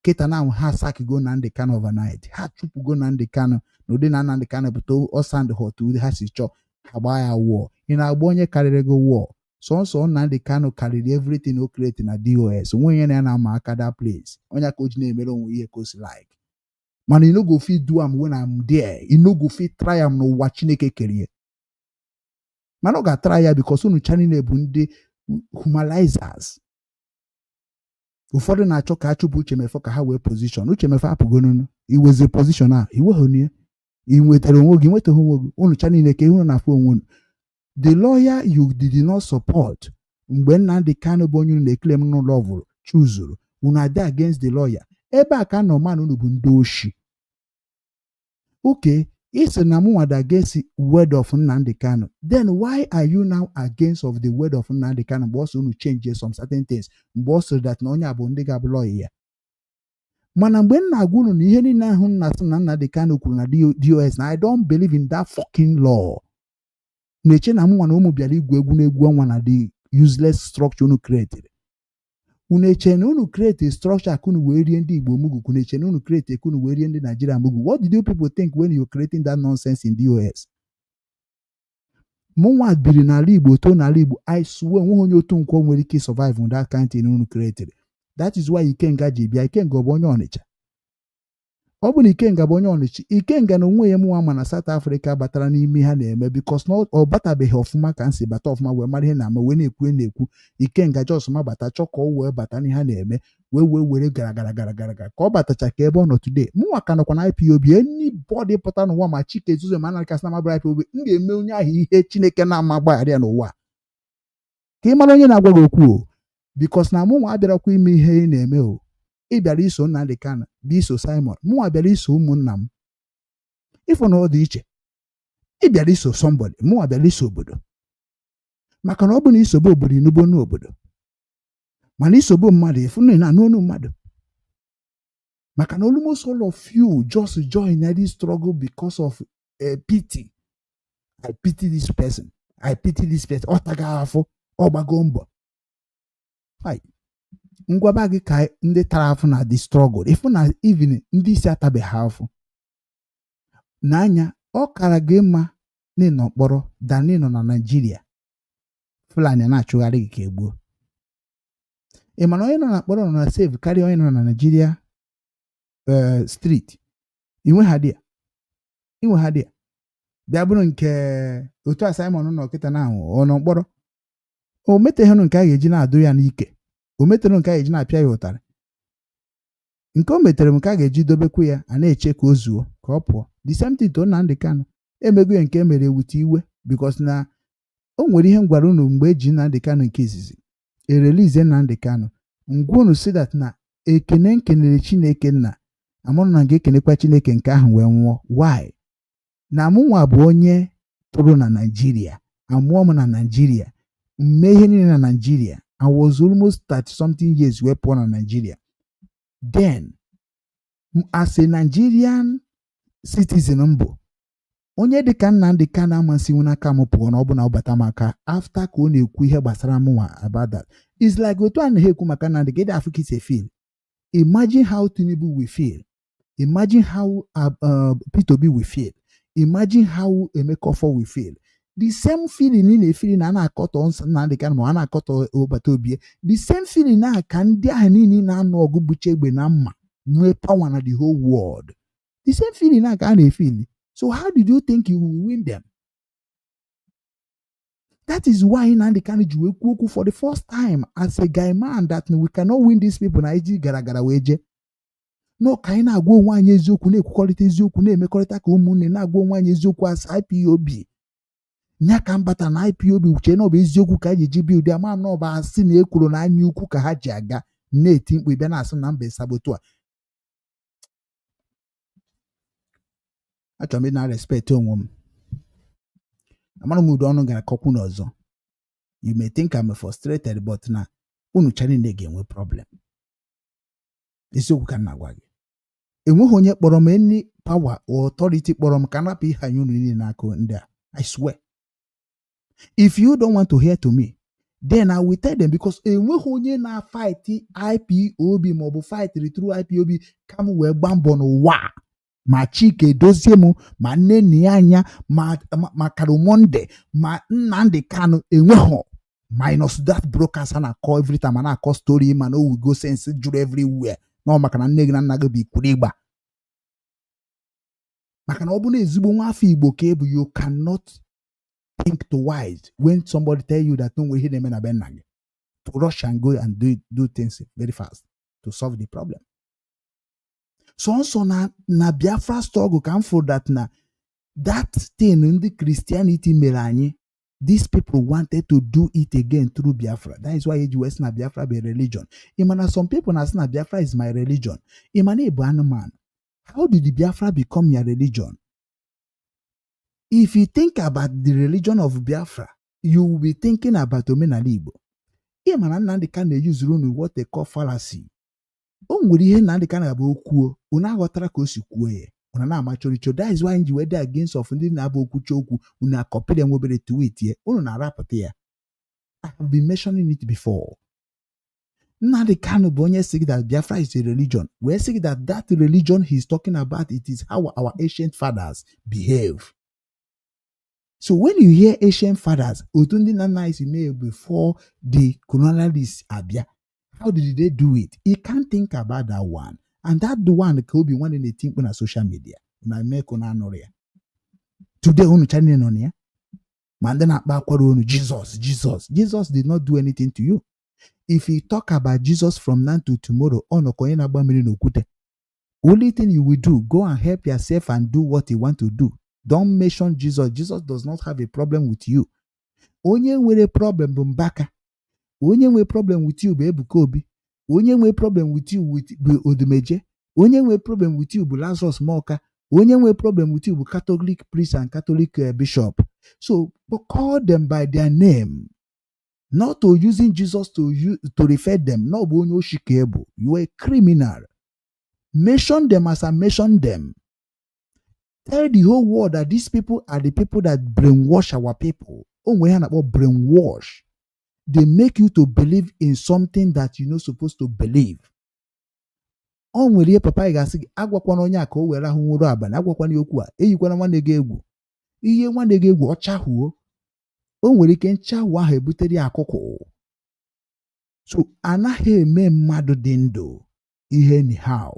Kita na ha sakigo Nnadi Kanu overnight. Ha chụpụgo Nnadi Kanu na ụdị na Nnadi Kanu pụta ọsand hot ụdị ha si chọọ ha gbaa ya wụọ. Ị na-agba onye karịrị go wụọ. Sọnsọ Nnadi Kanu karịrị everything o create na DOS. Onwe onye na ama aka that place. Onye ka o ji na-emere onwe ihe ka o si like. Man, you no go fit do am when I'm there. You no go fit try am no wa Chineke kere. Man, no ga try ya because unu channel bụ ndị humanizers. Ụfọdụ na-achọ ka achụpụ Uchemefo ka ha wee position. Uchemefo apụgonunu. Iwezi position a, iwehonie. I nwetara onwe gị, nweta onwe gị. Unu channel ka ihunu na-afụ onwe unu. The lawyer you did not support. Mgbe Nnadi Kanu bụ onye unu na-eklem n'ụlọ ọvụrụ, chuzuru. Unu ade against the lawyer. Ebe a ka nọ man unu bụ ndị oshi. Okay, it's a namuwada against the word of Nnadi Kanu. Then why are you now against of the word of Nnadi Kanu? But also to change some certain things. But also that no nya bonde gablo ya. Mana mgbe na agunu ni ihe ni na hun na Nnadi Kanu kwuru na DOS na I don't believe in that fucking law. Neche na mu wana umu biali igwu egwu na egwu ọnwa na the useless structure unu created. Uneche na unu create a structure kunu wee rie ndị Igbo mugu. Uneche na unu create kunu wee rie ndị Nigeria mugu. What did you people think when you're creating that nonsense in DOS? Mụnwa biri n'ala Igbo to n'ala Igbo. I swear nwe onye otu nkwo nwere ike survive on that kind thing unu created. That is why Ikenga ji bịa. Ikenga bụ onye Ọnịcha. Ọ bụ na Ikenga bụ onye Ọnịcha. Ikenga na onwe ya mụnwa ma na South Africa batara n'ime ha na-eme because na ọ batabeghị ọfụma ka nsi bata ọfụma wee mara ihe na-ama wee na-ekwu Ikenga jos ma bata chọ ka ọ wee bata n'ihe ha na-eme were gara ka ọ batacha ka ebe ọ nọ today. Mụnwa ka nọkwa na IPOB anybody pụta n'ụwa ma Chike Ezuzo ma Nnadi na mabara IPOB m ga-eme onye ahụ ihe Chineke na-ama gbaghara ya n'ụwa ka ị mara onye na-agwa gị okwu o because na mụnwa abịarakwa ime ihe ị na-eme o. Ị bịara iso Nnadi Kanu bụ iso Simon mụnwa bịara iso ụmụnna m ifo na ọ dị iche. Ị bịara iso somebody mụnwa bịara iso obodo maka na ọ bụ na isobe obodo inugbo n'obodo mana isobe mmadụ ifunu na n'onu mmadụ maka na almost all of you just join this struggle because of pity. I pity this person. Ọ taga afọ ọ gbago mbọ. Ngwaba gị ka ndị tara afọ na the struggle ifu na even ndị isi atabeghị afọ n'anya ọ kara gị mma n'ịnọ mkpọrọ dan n'ịnọ na Nigeria Fulani na-achụgharị gị ka egbuo. Ị mana onye nọ na mkpọrọ nọ na save karịa onye nọ na Nigeria street. Inwe ha dị ya bịa bụrụ nke otu a Simon nọ kịta na ahụ ọ nọ mkpọrọ o meteghị nke a ga-eji na-adụ ya n'ike. O metere nke a ga-eji na-apịa ya ụtarị nke o metere nke a ga-eji dobekwa ya a na-eche ka o zuo ka ọ pụọ. The same thing to Nnadi Kanu emego ya nke emere ewute iwe because na o nwere ihe ngwara unu mgbe eji Nnadi Kanu nke izizi erelize Nnadi Kanu ngwa unu si that na ekene nkenere Chineke nna amụrụ na ga-ekenekwa Chineke nke ahụ wee nwụọ. Why? Na mụnwa bụ onye tụrụ na Nigeria amụọ m na Nigeria mme ihe niile na Nigeria. I was almost 30 something years wee pụọ na Nigeria. Then, as a Nigerian citizen mbụ onye dịka Nnamdi Kanu amasịnwu n'aka m pụọ na ọ bụ na ọ bata m aka after ka ọ na-ekwu ihe gbasara m nwa about that. It's like otu a na-ekwu maka Nnamdi Gede Africa is a feel. Imagine how Tinubu will feel. Imagine how P2B will feel. Imagine how Emekofo will feel. The same feeling in a feeling and I cut on Nnamdi Kanu and I cut Obatobi. The same feeling now can dia hanini na no gubuche benama no power na the whole world. The same feeling now can they feel. So how did you think you will win them? That is why Nnamdi Kanu Juwekuku for the first time as a guy man that we cannot win these people na iji gara weje. No kaina agwo nwanye eziokwu na-ekwukọrịta eziokwu na-emekọrịta ka ụmụnne na-agwo nwanye eziokwu as IPOB. Nyaka mbata na IPOB uche na ọ bụ eziokwu ka ji ji build ama na ọ bụ asị na ekwuru na anya ukwu ka ha ji aga na-eti mkpu bịa na-asị na mba sabotu a. Achọrọ m na respect onwe m. Amara m ụdị ọnụ gara kokwu n'ọzọ. You may think I'm frustrated but na unu chani na-ga-enwe problem. Eziokwu ka na agwa gị. Enweghị onye kpọrọ m any power or authority kpọrọ m ka napụ ihe anyị unu niile n'aka ndị a. I swear. If you don't want to hear to me, then I will tell them because enweghị onye na fight IPOB ma ọ bụ fight through IPOB ka m wee gba mbọ n'ụwa. Ma Chike dozie m ma nne ya anya ma Karumonde ma Nnamdi Kanu enweghị minus that brokers a na-akọ every time a na-akọ story man we go sense juru everywhere. No maka na nne gị na nna gị bụ ikwuru ịgba. Maka na ọ bụ na ezigbo nwa afọ Igbo ka ebu you cannot think twice when somebody tell you that no way na eme na be nna gị. To rush and go and do things very fast to solve the problem. So na Biafra struggle come for that na that thing in the Christianity mere anyị. These people wanted to do it again through Biafra. That is why AGS na Biafra be religion. Imana some people na Biafra is my religion. Imana Ebu man. How did the Biafra become your religion? If you think about the religion of Biafra, you will be thinking about Omenala Igbo. Imana Nnamdi Kanu use what they call fallacy. O nwere ihe Nnamdi Kanu ga-abụ okwuo, unu aghọtara ka o si kwuo ya. Una na amachoricho. That is why you were there against of ndị na-abụ okwuchi okwu, unu akọpịrị nwebere tweet ya, unu na-arapụta ya. I have been mentioning it before. Nnamdi Kanu bụ onye sị that Biafra is a religion. We say that religion he's talking about, it is how our ancient fathers behave. So when you hear ancient fathers, otu ndị nna isi mee before the colonialists abịa, how did they do it? You can't think about that one. And that the one ka Obinwannem na-eti mkpu na social media. Na make una anụrụ ya. Today unu channel nọ ya. Ma ndị na-akpa akwara unu Jesus did not do anything to you. If you talk about Jesus from now to tomorrow, ono konye na agba mmiri n'okwute. Only thing you will do, go and help yourself and do what you want to do. Don't mention Jesus. Jesus does not have a problem with you. Onye nwere problem bụ Mbaka. Onye nwere problem with you bụ Ebuka Obi. Onye nwere problem with you bụ Odumeje. Onye nwere problem with you bụ Lazarus Moka. Onye nwere problem with you bụ Catholic priest and Catholic bishop. So call them by their name. Not to using Jesus to refer them. No bụ onye oshike bụ. You are a criminal. Mention them as I mention them. Tell the whole world that these people are the people that brainwash our people. Onwe ha na-akpọ brainwash. They make you to believe in something that you're not supposed to believe. O nwere ihe papa ga-asị gị agwakwana onye a ka o were ahụ nwụrụ abalị agwakwana okwu a eyikwana nwanne gị egwu ihe nwanne gị egwu ọchahuo o nwere ike nchahu ahụ ebutere ya akụkụ. So anaghị eme mmadụ dị ndụ ihe anyhow.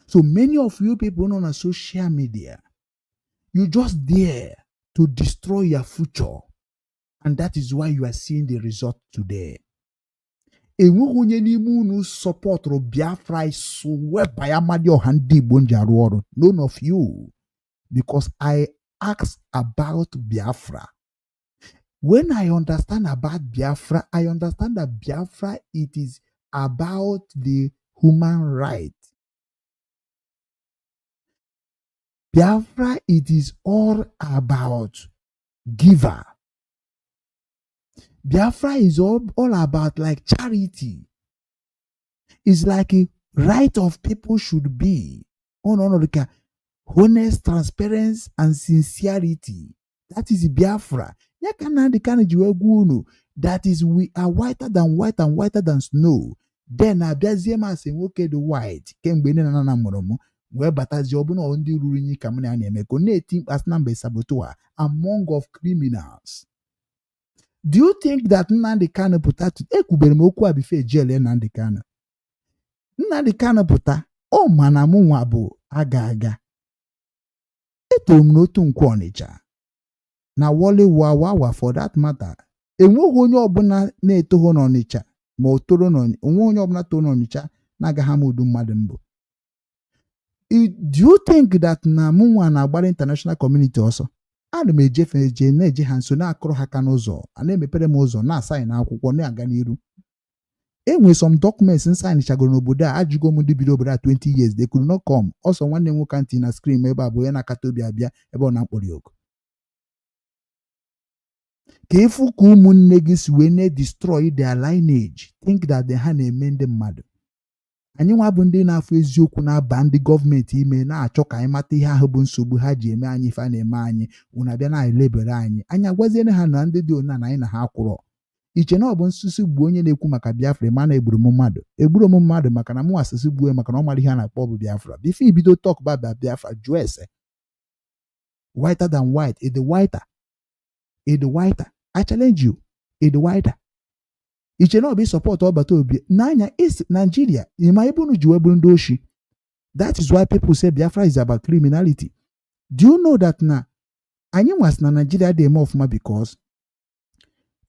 So many of you people on social media, you just there to destroy your future. And that is why you are seeing the result today. Enweghị onye n'ime unu support Biafra by Amadioha ndị Igbo nji arụ ọrụ. None of you. Because I asked about Biafra. When I understand about Biafra, I understand that Biafra, it is about the human right. Biafra, it is all about giver. Biafra is all about like charity. It's like a right of people should be. Oh no, honest, transparency, and sincerity. That is Biafra. Nnadi Kanu ji wee gwa unu that is we are whiter than white and whiter than snow. Then abịazie masị nwoke dị white kemgbe nne na nna mụrụ m wee batazie ọbụna ndị ruru unyi ka m na-eme ka ọ na-eti mkpasị na mbe sabotua among of criminals. Do you think that Nnadi Kanu pụta ekwubere m okwu a bifo ejele Nnadi Kanu? Nnadi Kanu pụta ọ mana mụ nwa bụ aga etoro m n'otu nkwa Ọnịcha na Wole Wawa for that matter. Enweghị onye ọbụla na-etoho n'Ọnịcha ma o toro onwe onye ọbụla toro n'Ọnịcha na-agaghị ama udu mmadụ mbụ. Do you think that na mụ nwa na-agbara international community ọsọ? Ana m eje na-eje ha nso na-akụrụ ha aka n'ụzọ a na-emepere m ụzọ na-asaghị n'akwụkwọ na-aga n'iru. Enwe some documents nsaịn chagoro n'obodo a ajụgo m ndị biri obodo a 20 years they could not come. Ọsọ nwanne m nwoke ntị na scream ebe a bụ onye na-akata obi abịa ebe ọ na-akpọrọ oku. Ka ịfụ ka ụmụnne gị si wee na-destroy their lineage think that ha na-eme ndị mmadụ. Anyị nwa bụ ndị na-afụ eziokwu na-aba ndị gọọmenti ime na-achọ ka anyị mata ihe ahụ bụ nsogbu ha ji eme anyị ife a na-eme anyị unu abịa na-elebere anyị agwaziene ha na ndị dị ona na anyị na ha kwụrọ. Iche na ọ bụ nsusu gbuo onye na-ekwu maka Biafra ma na egburu m mmadụ maka na mụ asụsụ gbuo maka na ọ mara ihe a na-akpọ bụ Biafra. Before ibido talk about Biafra jụọ ese whiter than white is the whiter. I challenge you, is the whiter. Iche na ọ bụ support ọbata obi n'anya is Nigeria ịma ebe unu ji wee bụrụ ndị oshi. That is why people say Biafra is about criminality. Do you know that na anyị nwasị na Nigeria dị eme ọfụma because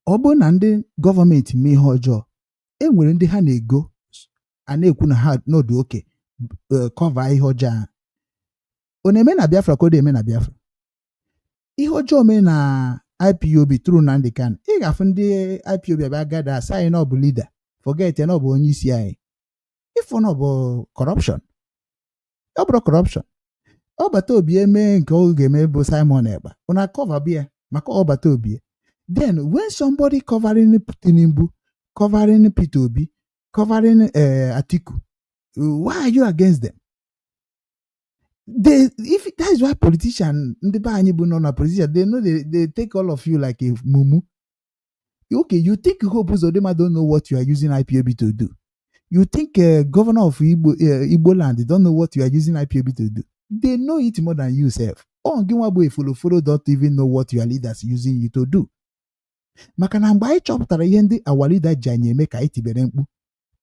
ọ bụ na ndị gọọmenti mee ihe ọjọọ enwere ndị ha na-ego a na-ekwu na ha n'ọdụ oke cover ihe ọjọọ a. Ọ na-eme na Biafra ka ọ na-eme na Biafra. Ihe ọjọọ mee na IPOB tru Nnadi Kanu ị ga-afụ ndị IPOB abịa gada asị anyị na ọ bụ leader forget na ọ bụ onye isi anyị ifụ na ọ bụ corruption. Ọ bụrụ corruption ọbata obi eme nke ọ ga-eme bụ Simon Ekpa una cover bịa maka ọbata obi. Then when somebody covering Tinubu, covering Peter Obi, covering Atiku, why are you against them? If that is why politicians, the politician, they know they take all of you like a mumu. Okay, you think Hope Uzodinma don't know what you are using IPOB to do. You think governor of Igbo land, they don't know what you are using IPOB to do. They know it more than you self. Oh, follow don't even know what your leaders using you to do. Maka na mgbe anyị chọpụtara ihe ndị awalida ji anyị eme ka anyị tibere mkpu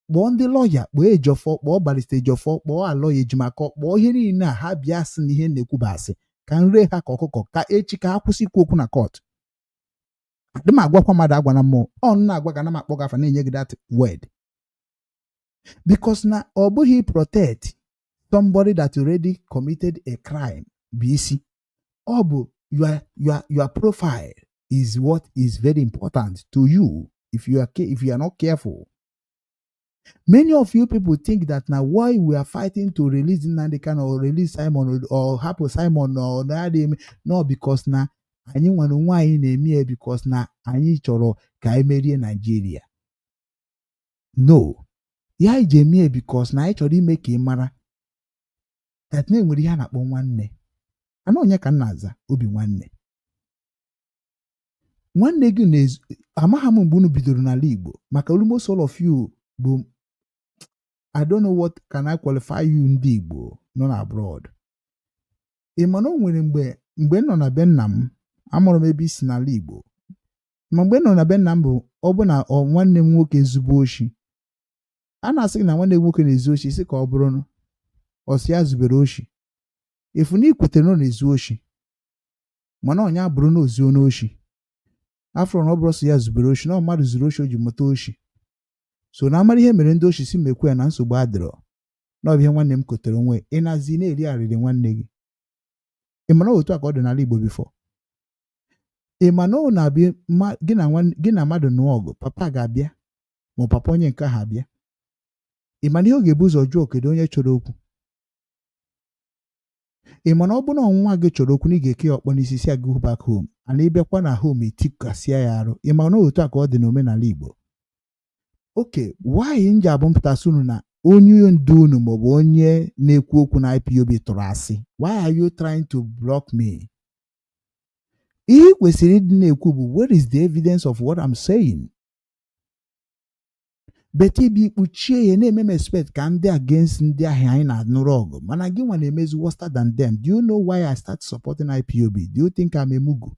kpọọ ndị lọya kpọọ Ejiofor kpọọ barista Ejiofor kpọọ alọya Ejimakọ kpọọ ihe niile a ha bịa sị na ihe na-ekwu bụ asị ka nre ha ka ọkụkọ ka echi ka ha kwụsị ikwu okwu na kọt. Adị m agwakwa mmadụ agwa na mmụọ ọnụ na-agwa ga na m akpọ gafa na-enye gị that word because na ọ bụghị protect somebody that already committed a crime bụ isi. Ọ bụ your profile is what is very important to you if you are not careful. Many of you people think that now why we are fighting to release Nnadi Kanu or release Simon or happen Simon or Nnadi, no, because na anyị nwere nwa anyị na-eme because na anyị chọrọ ka anyị merie Nigeria. No, ya ije eme because na anyị chọrọ ime ka ị mara that na enwere ihe a na-akpọ nwanne. Ana onye ka nna aza Obinwanne. Nwanne gị na amaghị m mgbe unu bidoro n'ala Igbo maka almost all of you bụ I don't know what can I qualify you ndị Igbo nọ na abroad. Ị ma na o nwere mgbe nọ na be nna m amụrụ m ebe isi n'ala Igbo ma mgbe nọ na be nna m bụ ọ bụ na nwanne m nwoke zube oshi a na-asị gị na nwanne m nwoke na-ezu oshi sị ka ọ bụrụ ọsị ya zubere oshi efu na ikwetere na na-ezu oshi mana ọnya bụrụ na ozuo n'oshi afọ na ọ bụrụ sị ya zubere oshi na mmadụ zuru oshi o ji mụta oshi so na amara ihe mere ndị oshi si mekwe ya na nsogbu adịrọ na ọ bụ ihe nwanne m kotere onwe ị na-azị na-eri arịrị nwanne gị. Ị mana otu a ka ọ dị n'ala Igbo bifọ. Ị mana ọ na-abịa gị na mmadụ nụọ ọgụ papa ga-abịa ma papa onye nke ha abịa. Ị mana ihe ọ ga-ebu ụzọ jụọ kedu onye chọrọ okwu. Ị mana ọ bụ na ọnwa gị chọrọ okwu na ị ga-eke ya ọkpọ n'isi si ya go back home ana ịbịakwa na home etikasịa ya arụ. Ị mana otu a ka ọ dị n'omenala Igbo. Okay, why nji abụ mpụtasị unu na onye ndu unu maọbụ onye na-ekwu okwu na IPOB tụrụ asị, why are you trying to block me? Ihe kwesịrị ịdị na-ekwu bụ, where is the evidence of what I'm saying? But ibi ikpuchie ya na-eme m expect ka ndị against ndị ahịa anyị na-anụrụ ọgụ, mana gị nwa na-emezi worse than them. Do you know why I start supporting IPOB? Do you think I'm a mugu?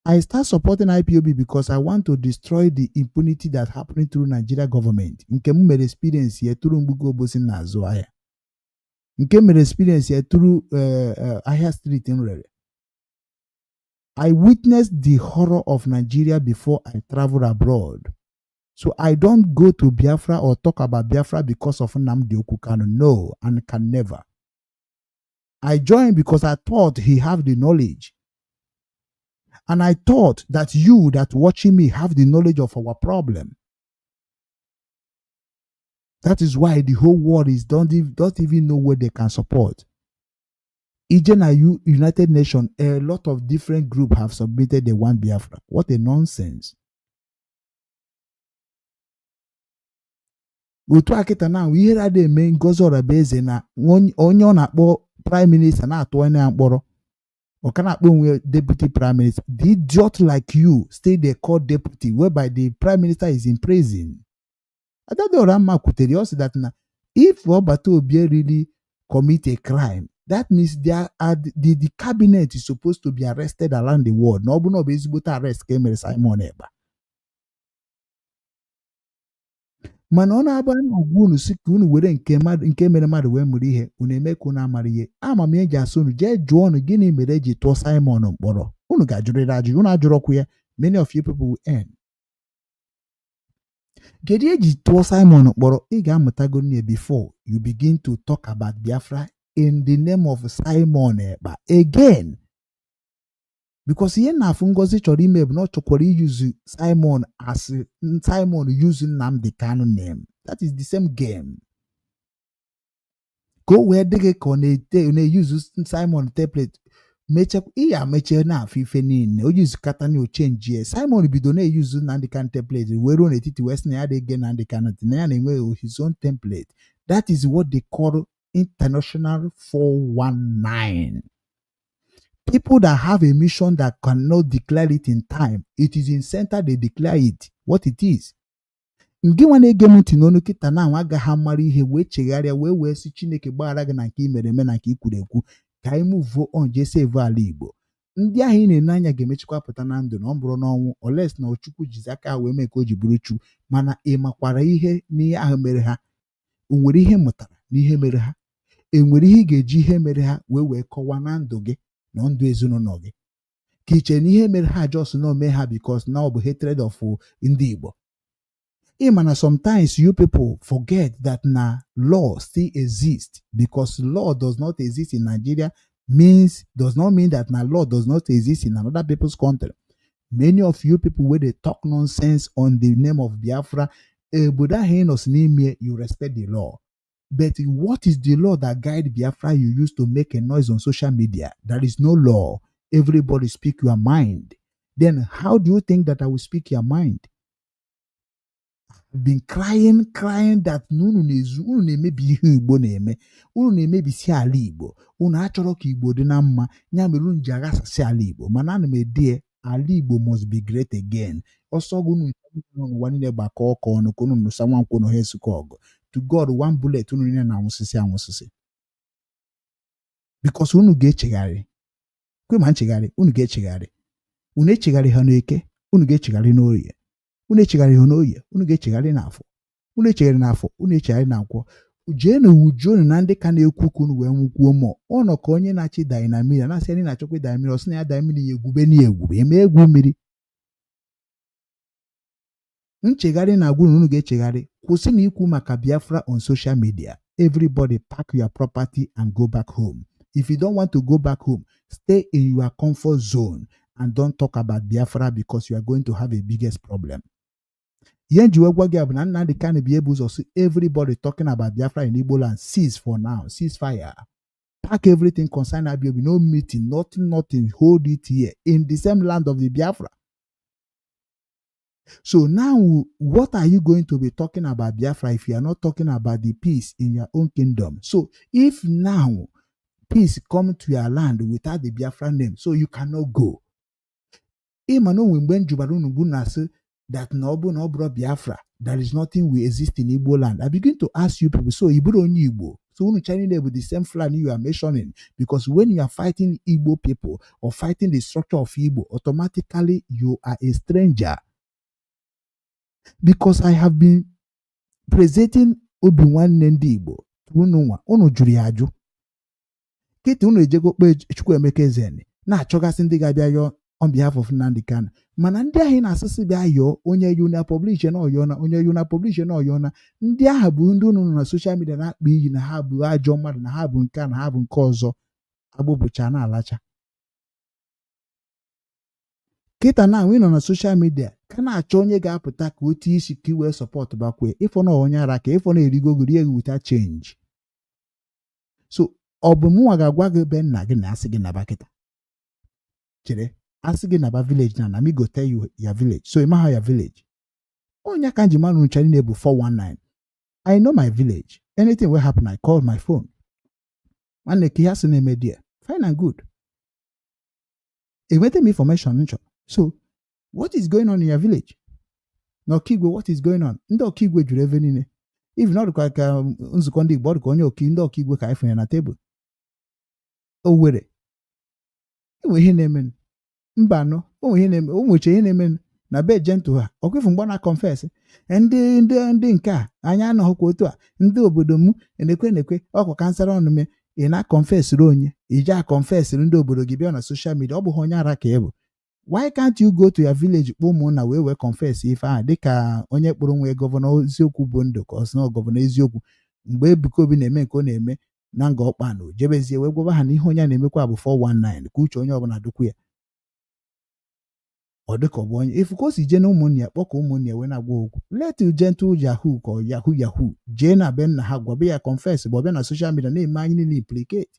I start supporting IPOB because I want to destroy the impunity that happening through Nigeria government. Nke m mere experience ya through mgbugo obosi na azụ ahịa. Nke mere experience ya through ahịa street nrere. I witnessed the horror of Nigeria before I travel abroad. So I don't go to Biafra or talk about Biafra because of Nnamdi Okukano. No, and can never. I joined because I thought he have the knowledge. And I thought that you that watching me have the knowledge of our problem. That is why the whole world is don't even know where they can support. United Nations, a lot of different groups have submitted they want Biafra. What a nonsense. Otu akịta na ihe a na-eme Ngozi Orabaeze na onye ọ na-akpọ prime minister na-atụ onye mkpọrọ ọ ka na-akpọ onwe deputy prime minister. The idiot like you stay there called deputy whereby the prime minister is in prison. Adadorama kwutere ọ sị that na if Obata Obi really commit a crime, that means the cabinet is supposed to be arrested around the world. Na ọ bụ na ọ bụ ezigbote arrest ka emere Simon Ekpa. Mana ọ na-aba n'ugwu unu si ka unu were nke mere mmadụ wee mụrụ ihe unu eme ka unu amara ihe. Ama m eji asụ unu jee jụọ unu gịnị mere eji tụọ Simon mkpọrọ. Unu ga-ajụrịrị ajụjụ, unu ajụrọkwu ya. Many of you people will end. Kedu eji tụọ Simon mkpọrọ? Ị ga-amụtago nne before you begin to talk about Biafra in the name of Simon Ekpa again. Because ihe na-afụ Ngozi chọrọ ime bụ na ọ chọkwara use Simon as Simon using Nnamdi Kanu name. That is the same game. Ka o wee dịghị ka ọ na-use Simon template iya meche na-afụ ife niile. O use katani o change ye. Simon bido na-use Nnamdi Kanu template wee ruo n'etiti west na ya adịghị Nnamdi Kanu na ya na-enwe his own template. That is what they call international 419. People that have a mission that cannot declare it in time, it is in center they declare it what it is. Ngi wana ege ntị n'onu kita na nwa agaghị amara ihe wee chegharịa wee si Chineke gbaghara gị na nke imere eme na nke ikwuru ekwu ka anyị move on je save ala Igbo. Ndị ahụ ị na-ene anya ga-emechikwa pụta na ndụ na ọ bụrụ n'ọnwụ oles na Ochukwu jizi aka wee mee ka o ji bụrụ Chu, mana ị makwara ihe n'ihe ahụ mere ha. O nwere ihe mụtara n'ihe mere ha. E nwere ihe ị ga-eji ihe mere ha wee kọwaa na ndụ gị na ndụ ezinụlọ gị. Ka iche na ihe mere ha just na ome ha because na ọ bụ hatred of ndị Igbo. Imana sometimes you people forget that na law still exists, because law does not exist in Nigeria does not mean that na law does not exist in another people's country. Many of you people where they talk nonsense on the name of Biafra, you respect the law. But what is the law that guide Biafra you use to make a noise on social media? There is no law. Everybody speak your mind. Then how do you think that I will speak your mind? I've been crying that unu na-emebi ihe Igbo na-eme. Unu na-emebisi ala Igbo. Unu achọrọ ka Igbo dị na mma. Nya mere unu ji aghasasị ala Igbo. Mana ana m ede ala Igbo must be great again. Ọsọ unu n'ụwa niile gbakọ ọkọ ọnụ ka unu nụsa nwankwụ na ha esukọ ọgụ. To God, one bullet unu niile na anwụsịsị. Because unu ga-echegharị. Kwe ma nchegharị, unu ga-echegharị. Unu echegharị ha n'Eke, unu ga-echegharị n'Orie. Unu echegharị ha n'Orie, unu ga-echegharị n'Afọ. Unu echegharị n'Afọ, unu echegharị n'Nkwọ. Jee na wujuonu na ndị ka na-ekwu ka unu wee nwụkwuo mọ. Ọ nọ ka onye na-achị dainamiri, na-asị anyị na-achọkwa dainamiri, ọ sị na ya dainamiri ya egwube n'egwube, eme egwu mmiri. Nchegharị na agwụ unu ga-echegharị. Kwụsị na ikwu maka Biafra on social media. Everybody pack your property and go back home. If you don't want to go back home, stay in your comfort zone and don't talk about Biafra because you are going to have a biggest problem. Nnadi can be able to see everybody talking about Biafra in Igbo land. Cease for now. Cease fire. Pack everything concerning Abiobi. No meeting. Nothing. Hold it here. In the same land of the Biafra. So now, what are you going to be talking about Biafra if you are not talking about the peace in your own kingdom? So if now peace come to your land without the Biafra name, so you cannot go. That no Biafra, there is nothing will exist in Igbo land. I begin to ask you people, so Igbo only Igbo. So when you Chinese there with the same flag you are mentioning, because when you are fighting Igbo people or fighting the structure of Igbo, automatically you are a stranger. Because I have been presenting Obinwannem Igbo unu jụrụ ya ajụ kịta unu ejego kpe Chukwuemeka Ezeni na-achọgasị ndị ga-abịa yọọ on behalf of Nnadi Kanu, mana ndị ahụ na-asịsị bịa yọọ onye yuna publish na ọyọna onye yuna publish na ọyọna, ndị ahụ bụ ndị unu nọ na social media na-akpa iyi na ha bụ ajọ mmadụ na ha bụ nke a na ha bụ nke ọzọ, agbụbụcha na-alacha. Kịta na ị nọ na social media ka na-achọ onye ga-apụta ka otu isi ka iwee sọpọt bakwe ịfọ na onye ara ka ịfọ na-erigo gori ego without change. So ọ bụ mụnwa ga-agwa gị ebe nna gị na asị gị naba kịta chere asị gị naba village na me go tell you your village, so ịma ha your village onye ka nji mmanụ nchari na-ebu 419. I know my village, anything will happen I call my phone nwanne ka ihe asị na-eme dia fine and good enweta m information nchọ. So what is going on in your village? Na Okigwe, what is going on? Ndị Okigwe juru ebe niile. If not ka nzukọ ndị Igbo ka onye ndị Okigwe ka ifenye na tebụl. Owerri. Enwe ihe na-eme. Mba anọ, onwe ihe na-eme, onweche ihe na-eme na be gentle ha. Okwefu mgbe na confess. Ndị nke a anya anọghịkwa otu a. Ndị obodo m enekwe ọkwa kansara ọnụ me ị na confess onye. Ije a confess ndị obodo gị bịa na social media, ọ bụ onye ara ka ịbụ. Why can't you go to your village kpọọ ụmụnna wee confess ife ahụ dịka onye kpọrọ nwe gọvanọ eziokwu bụ ndụ ka ọ sị na gọvanọ eziokwu mgbe Ebuka Obi na-eme nke ọ na-eme na nga ọkpanụ jebezie wee gwaba ha na ihe onye a na-emekwa bụ 419 ka uche onye ọbụla dụkwu ya ọ dịka ọ bụ onye ifu ka o si jee na ụmụnne ya kpọkọ ụmụnne ya wee na-agwa okwu let gentle yahoo ka yahoo jee na be nna ha gwabe ya confess bụ ọbịa na social media na-eme anyị niile implicate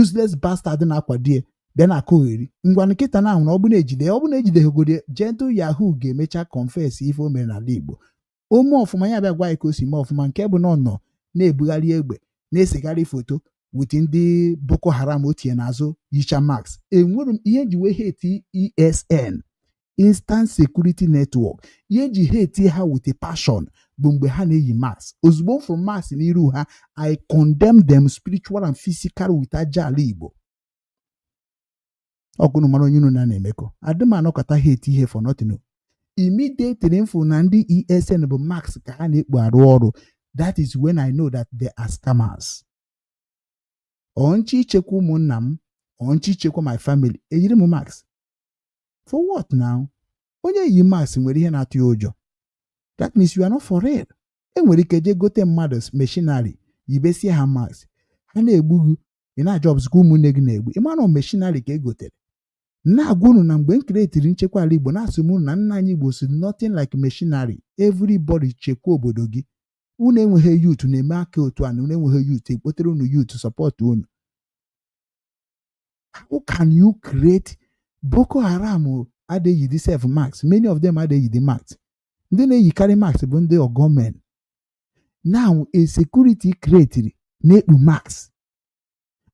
useless bastard na-akwado ya bịa na-akụgheri ngwa nkịta na ahụ ọ bụ na-ejideghogode gentle yahoo ga-emecha confess ife o mere n'ala Igbo ome ọfụma ya bịa gwa ya ka o si mee ọfụma nke bụ na ọ nọ na-ebugharị egbe na-esegharị foto wit ndị Boko Haram otie n'azụ yicha max. Enwere m ihe ji wee hate ESN Instant Security Network, ihe ji hate ha with a passion bụ mgbe ha na-eyi max. Ozugbo from max n'iru ha, I condemn them spiritual and physical with aja ala Igbo. Ọgụnụ mara onye unu na-emekọ adịmanọkọta hate ihe for nothing. Immediately mfu na ndị ESN bụ max ka ha na-ekpu arụ ọrụ. That is when I know that they are scammers. Onchi ichekwa ụmụnna m, onchi ichekwa my family, ejiri m max. For what now? Onye yi max nwere ihe na-atụ ya ụjọ. That means you are not for real. Enwere ike je gote mmadụ machinery, yibesie ha max. Ha na-egbu gị, ị na-ajọbs ka ụmụnne gị na-egbu. Ị mara machinery ka egotere. Na-agwa unu na mgbe m kreetiri nchekwa ala Igbo na-asị m na nna anyị Igbo si nothing like machinery. Everybody chekwa obodo gị. Unu enweghị youth na-eme aka otu a na unu enweghị youth ekpotere unu youth support unu. How can you create Boko Haram adịghị the self max? Many of them adịghị the max. Ndị na-eyikarị max bụ ndị gọọmenti. Now a security created na-ekpu max.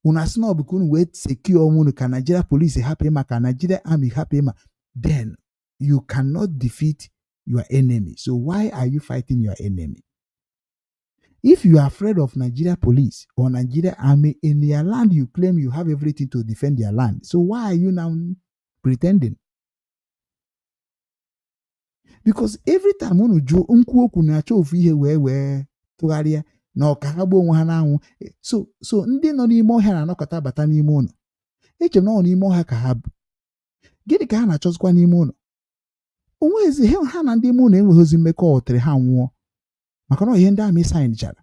Unu asị na ọ bụ ka unu wee secure unu ka Nigeria police hapụ ịma ka Nigeria army hapụ ịma, then you cannot defeat your enemy. So why are you fighting your enemy? If you are afraid of Nigeria police or Nigeria army in your land, you claim you have everything to defend your land. So why are you now pretending? Because every time unu jụ nkwu okwu na-achọ ofu ihe wee tụgharịa na ọka ha gbuo onwe ha n'anwụ. So ndị nọ n'ime ọhịa na-anọkọta bata n'ime ụlọ. Eche m na ọ n'ime ọhịa ka ha bụ. Gịnị ka ha na-achọzikwa n'ime ụlọ? Onwezi ha na ndị ime ụlọ enweghịzi mmekọ ọtere ha nwụọ. Maka na ihe ndị amị saịnchara.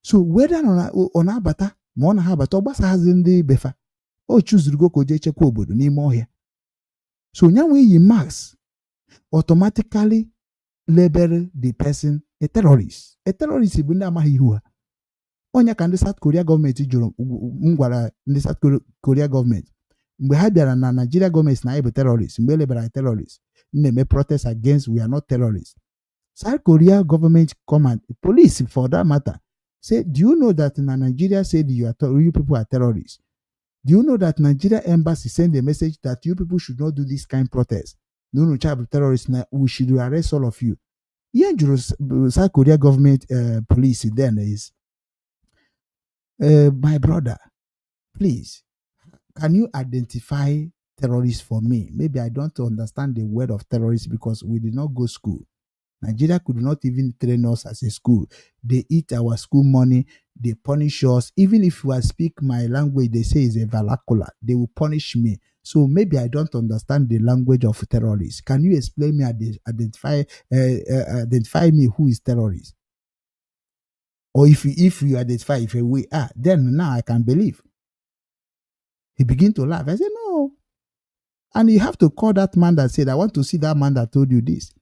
So weda ọ na-abata ma ọ na ha abata ọ gbasaghazi ndị befa. O chuzurugo ka o jee chekwa obodo n'ime ọhịa. So nyanwe iyi max automatically label the person a terrorist. A terrorist bụ ndị amaghị ihu ha. Onye ka ndị South Korea gọọmenti jụrụ m gwara ndị South Korea gọọmenti mgbe ha bịara na Nigeria gọọmenti na anyị bụ terrorist mgbe elebara terrorist. name protest against we are not terrorists. South Korea government command, police for that matter, say, do you know that in Nigeria said you people are terrorists? Do you know that Nigeria embassy sent a message that you people should not do this kind of protest? No, child terrorists, we should arrest all of you. Yeah, South Korea government police then is, my brother, please, can you identify terrorists for me? Maybe I don't understand the word of terrorists because we did not go school. Nigeria could not even train us as a school. They eat our school money. They punish us. Even if I speak my language, they say it's a vernacular. They will punish me. So maybe I don't understand the language of terrorists. Can you explain me, identify me who is terrorist? Or if you identify if we are, then now I can believe. He began to laugh. I said, no. And you have to call that man that said, I want to see that man that told you this.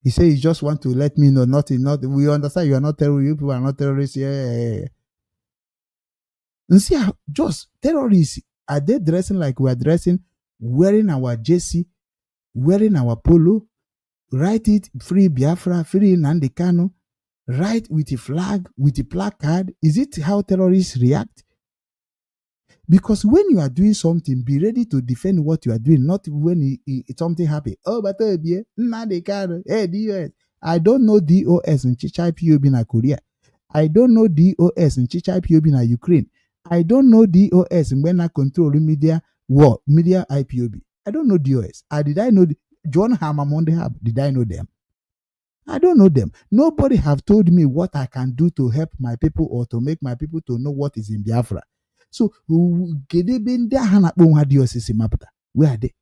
He said, you just want to let me know, not, we understand you are not terrorists, you people are not terrorists. Yeah. And see, just terrorists, are they dressing like we are dressing, wearing our jersey, wearing our polo, write it, free Biafra, free Nnadi Kanu, write with a flag, with a placard? Is it how terrorists react? Because when you are doing something, be ready to defend what you are doing, not when something happens. Oh, but Nnadi Kanu, hey, DOS. I don't know DOS in Chicha IPOB in Korea. I don't know DOS in Chicha IPOB in Ukraine. I don't know DOS in when I control media war, media IPOB. I don't know DOS. Did I know John Hamamon Hub? Did I know them? I don't know them. Nobody have told me what I can do to help my people or to make my people to know what is in Biafra. So, where are they?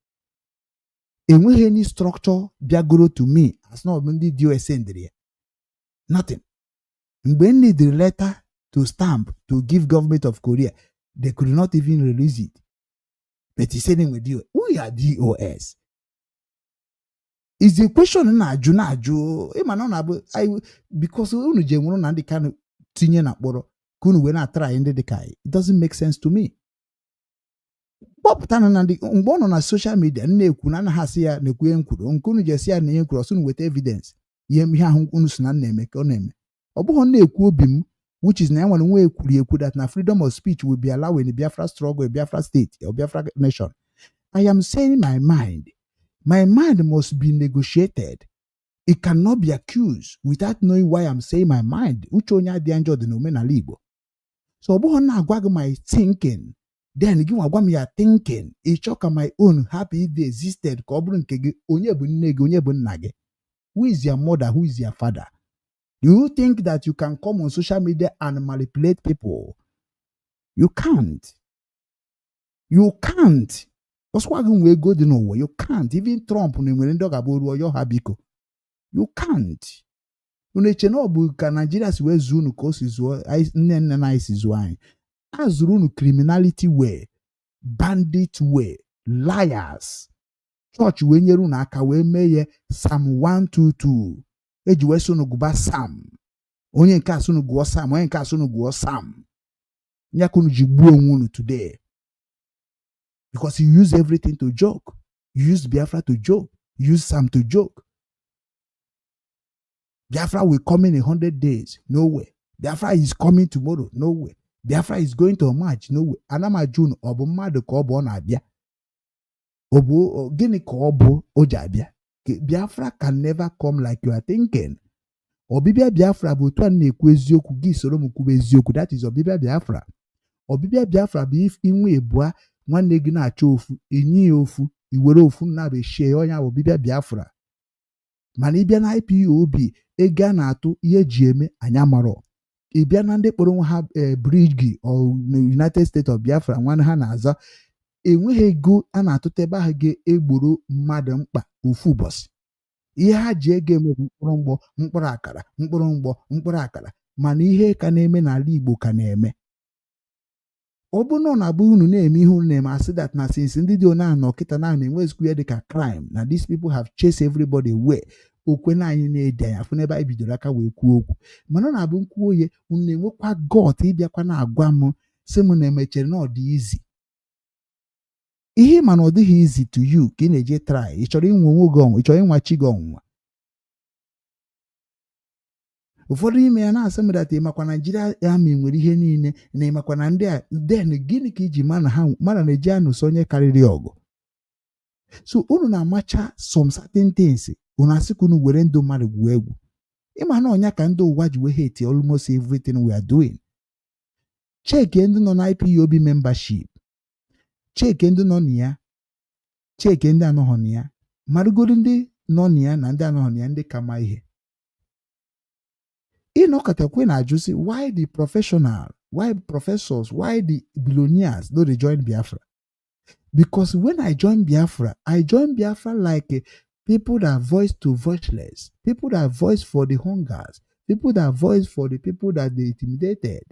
And when any structure biagoro to me, as not only DOS there. Nothing. When they the letter to stamp to give government of Korea, they could not even release it. But he said with DOS. We are DOS. Is the question na aju because unu je nwuru na ndị kan tinye na kporo kunu we na try ndị dịka it doesn't make sense to me. Popụta na ndị mgbe ọ nọ na social media na-ekwu na ha asị ya na-ekwu nkwuru nkunu je si ya na nkwuru ọsụ weta evidence ihe ahụ unu si na na-eme ka ọ na-eme ọ bụghị na-ekwu obi m which is na ya nwere nwe ekwu that na freedom of speech will be allowed in the Biafra struggle, a Biafra state or Biafra nation. I am saying my mind. My mind must be negotiated. It cannot be accused without knowing why I'm saying my mind. Uchonya dianjo de nomenal Igbo. So na agwag my thinking. Then give me your thinking. It choke my own happy if they existed. Who is your mother? Who is your father? Do you think that you can come on social media and manipulate people? You can't. You can't. That's why we go to nowhere. You can't. Even Trump, you can't. Nigeria we zunu kosi zuo nne isi zuo azurunu criminality way, bandit way, liars. Church we nyeru na aka we meye Psalm 122. Eji we sunu guba Psalm. Onye nke asunu guo Psalm, onye nke asunu guo Psalm. Nyakunu jigbu onwunu today. Because you use everything to joke. You use Biafra to joke. You use Psalm to joke. Biafra will come in 100 days. No way. Biafra is coming tomorrow. No way. Biafra is going to emerge. No way. Anama June obu mmadụ ka ọ bụ na abịa. Obu gịnị ka ọ bụ o ji abịa. Biafra can never come like you are thinking. Obibia Biafra bụ otu a na-ekwu eziokwu gị soro m kwube eziokwu. That is Obibia Biafra. Obibia Biafra bụ if inwe ebua nwanne gị na-achọ ofu enyi ya ofu iwere ofu na-abịa share onye Obibia Biafra. Mana ịbịa na IPOB ego a na-atụ ihe ji eme anya marọ. Ịbịa na ndị kpọrọ ha bridge or United States of Biafra nwanne ha na-aza enweghị ego a na-atụta ebe ahụ ga-egboro mmadụ mkpa ofu ụbọchị. Ihe ha ji ego eme mkpụrụ mgbọ mkpụrụ akara mkpụrụ mgbọ mkpụrụ akara mana ihe ka na-eme n'ala Igbo ka na-eme. Ọ bụ na ọ na-abụ unu na-eme ihe unu na-eme asị that na since ndị dị ona anọ kịta na enwezikwu ya dịka crime na these people have chased everybody away. Okwe na anyị na-ede ya afụ n'ebe anyị bidoro aka wee kwuo okwu mana ọ na-abụ nkwuo oye unu na-enwekwa got ịbịakwa na-agwa m sị m na-emechere na ọ dị izi ihe mana ọ dịghị easy to you ka ị na-eje try ị chọrọ inwe onwe gị ọnwụ ị chọrọ ịnwa chi gị ọnwụnwa ụfọdụ ime ya na-asị m data ịmakwa Naijiria amị nwere ihe niile na ịmakwa na ndị a den gịnị ka iji mana ha mara na-eji anụso onye karịrị ọgụ so unu na-amacha some certain things unu asị ka unu were ndụ mmadụ gwuo egwu ịma na ọnya ka ndị ụwa ji wee hate almost everything we are doing. Cheke ndị nọ na IPOB membership cheke ndị nọ na ya cheke ndị anọghọ na ya marụgoro ndị nọ na ya na ndị anọghọ na ya ndị ka ma ihe ịnọkọtakwe na-ajụsị why the professional, why professors, why the billionaires no dey join Biafra? Because when I join Biafra like people that voice to voiceless, people that voice for the hungers, people that voice for the people that they intimidated.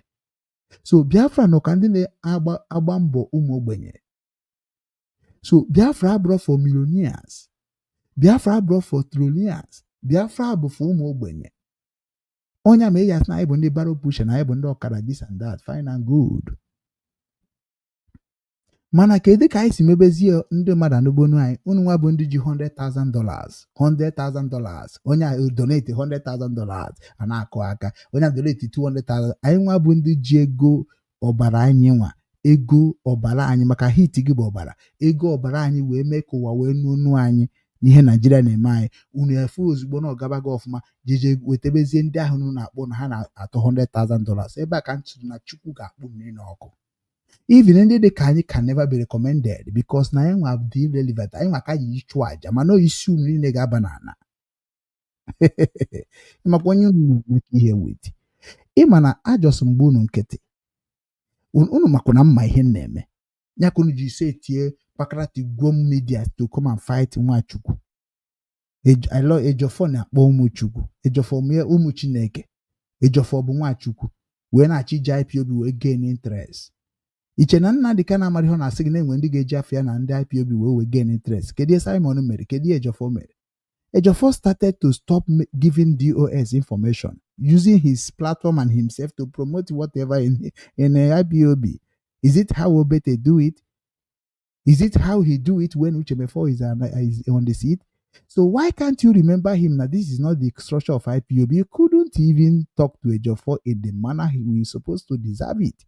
So Biafra no ka ndị na-agba mbọ ụmụ ogbenye. So Biafra brought for millionaires. Biafra brought for trillionaires. Biafra bụ for ụmụ ogbenye. Onya me yas na ibu ndị baro push na ibu ndị ọkara this and that, fine and good. Mana kedu ka anyị si mebezie ndị mmadụ anụbonu anyị unu nwa bụ ndị ji $100,000 onye donate $100,000 a na-akụ aka onye donate $200,000 anyị nwa bụ ndị ji ego ọbara anyị nwa ego ọbara anyị maka hit gị bụ ọbara ego ọbara anyị wee mee ka ụwa wee nunu anyị n'ihe Naijiria na-eme anyị unu efu ozugbo na ọgaba gị ọfụma jeje wetebezie ndị ahụ unu na-akpọ na ha na-atụ $100,000 ebe a ka ntụrụ na Chukwu ga-akpụ mmiri n'ọkụ. Even ndị dị ka anyị can never be recommended because na anyị nwa dị irrelevant anyị nwa ka ji ịchụ aja mana isi unu niile ga-aba n'ala ịmakwa onye unu nwere ihe weti ịma na ajọsụ mgbe unu nkịtị unu makwa na mma ihe na-eme ya ka unu ji ise tie pakarati gwom media to come and fight Nwachukwu. Ejofo na-akpọ ụmụ Chukwu Ejofo mee ụmụ Chineke Ejofo bụ Nwachukwu wee na-achị ji IPOB wee gain interest. Iche na Nnadi ka na-amara ihe ọ na-asị gị na-enwe ndị ga-eji afịa na ndị IPOB wee gain interest. Kedu ihe Simon mere? Kedu ihe Ejofo mere? Ejofo started to stop giving DOS information using his platform and himself to promote whatever in IPOB. Is it how Obete do it? Is it how he do it when Uchemefo is on the seat? So why can't you remember him that this is not the structure of IPOB? You couldn't even talk to Ejofo in the manner he was supposed to deserve it.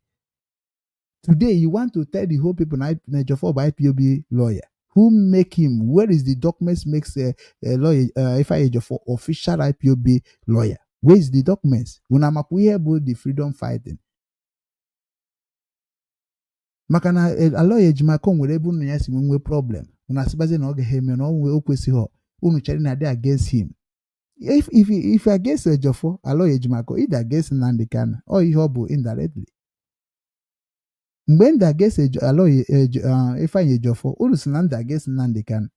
Today, you want to tell the whole people Ejofo by IPOB lawyer. Who make him? Where is the documents makes a lawyer, if I Ejofo official IPOB lawyer? Where is the documents? Unamapuye about the freedom fighting. Makana a lawyer jimako nwere ebe unu ya si nwe problem. Unasibaze na oge heme na onwe okwesiho. Unu chari na dey against him. If against Ejofo, a lawyer jimako either against Nnadi Kanu or ihe ọ bụ indirectly. Mgbe ndị against Ifeanyi Ejofo unu si na ndị against Nnadi Kanu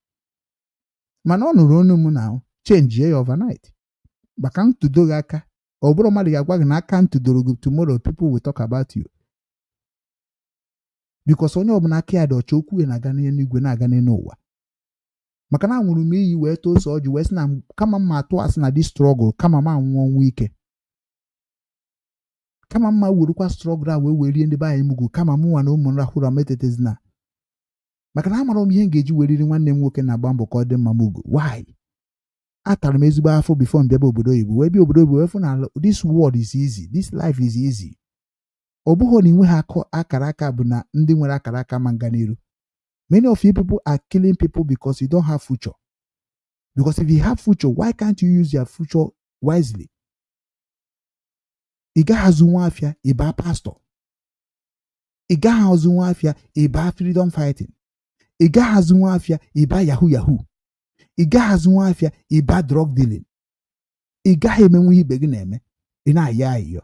mana ọ nụrụ onu m na change ya overnight maka ntụdo gị aka ọ bụrụ mmadụ ga-agwa gị na aka ntụdoro gị tomorrow people will talk about you because onye ọbụla aka ya dị ọcha okwu ya na-aga n'eluigwe na-aga n'ụwa maka na anwụrụ m iyi wee too so ọjị wee sị na kama mma atụ asị na dị struggle kama ma nwụọ ọnwụ ike kama mma werukwa struggle a wee werie ndị be anyị mugwu kama mụ nwa na ụmụ nrahụra metetezina maka na amara m ihe m ga-eji weriri nwanne m nwoke na-agba mbọ ka ọ dị mma mugwu why atara m ezigbo afọ before mbịaba obodo oyibo wee bịa obodo oyibo wee fụ na this world is easy, this life is easy. Ọ bụghị na inwe ha akara aka bụ na ndị nwere akara aka ma nga n'iru. Many of you people are killing people because you don't have future. Because if you have future, why can't you use your future wisely? Ị gaghị azụ nwa afịa ịba pastor. Ị gaghị azụ nwa afịa ịba freedom fighting. Ị gaghị azụ nwa afịa ịba yahoo. Ị gaghị azụ nwa afịa ịba drug dealing. Ị gaghị emenwe ibe gị na-eme ị na-aya ayọ.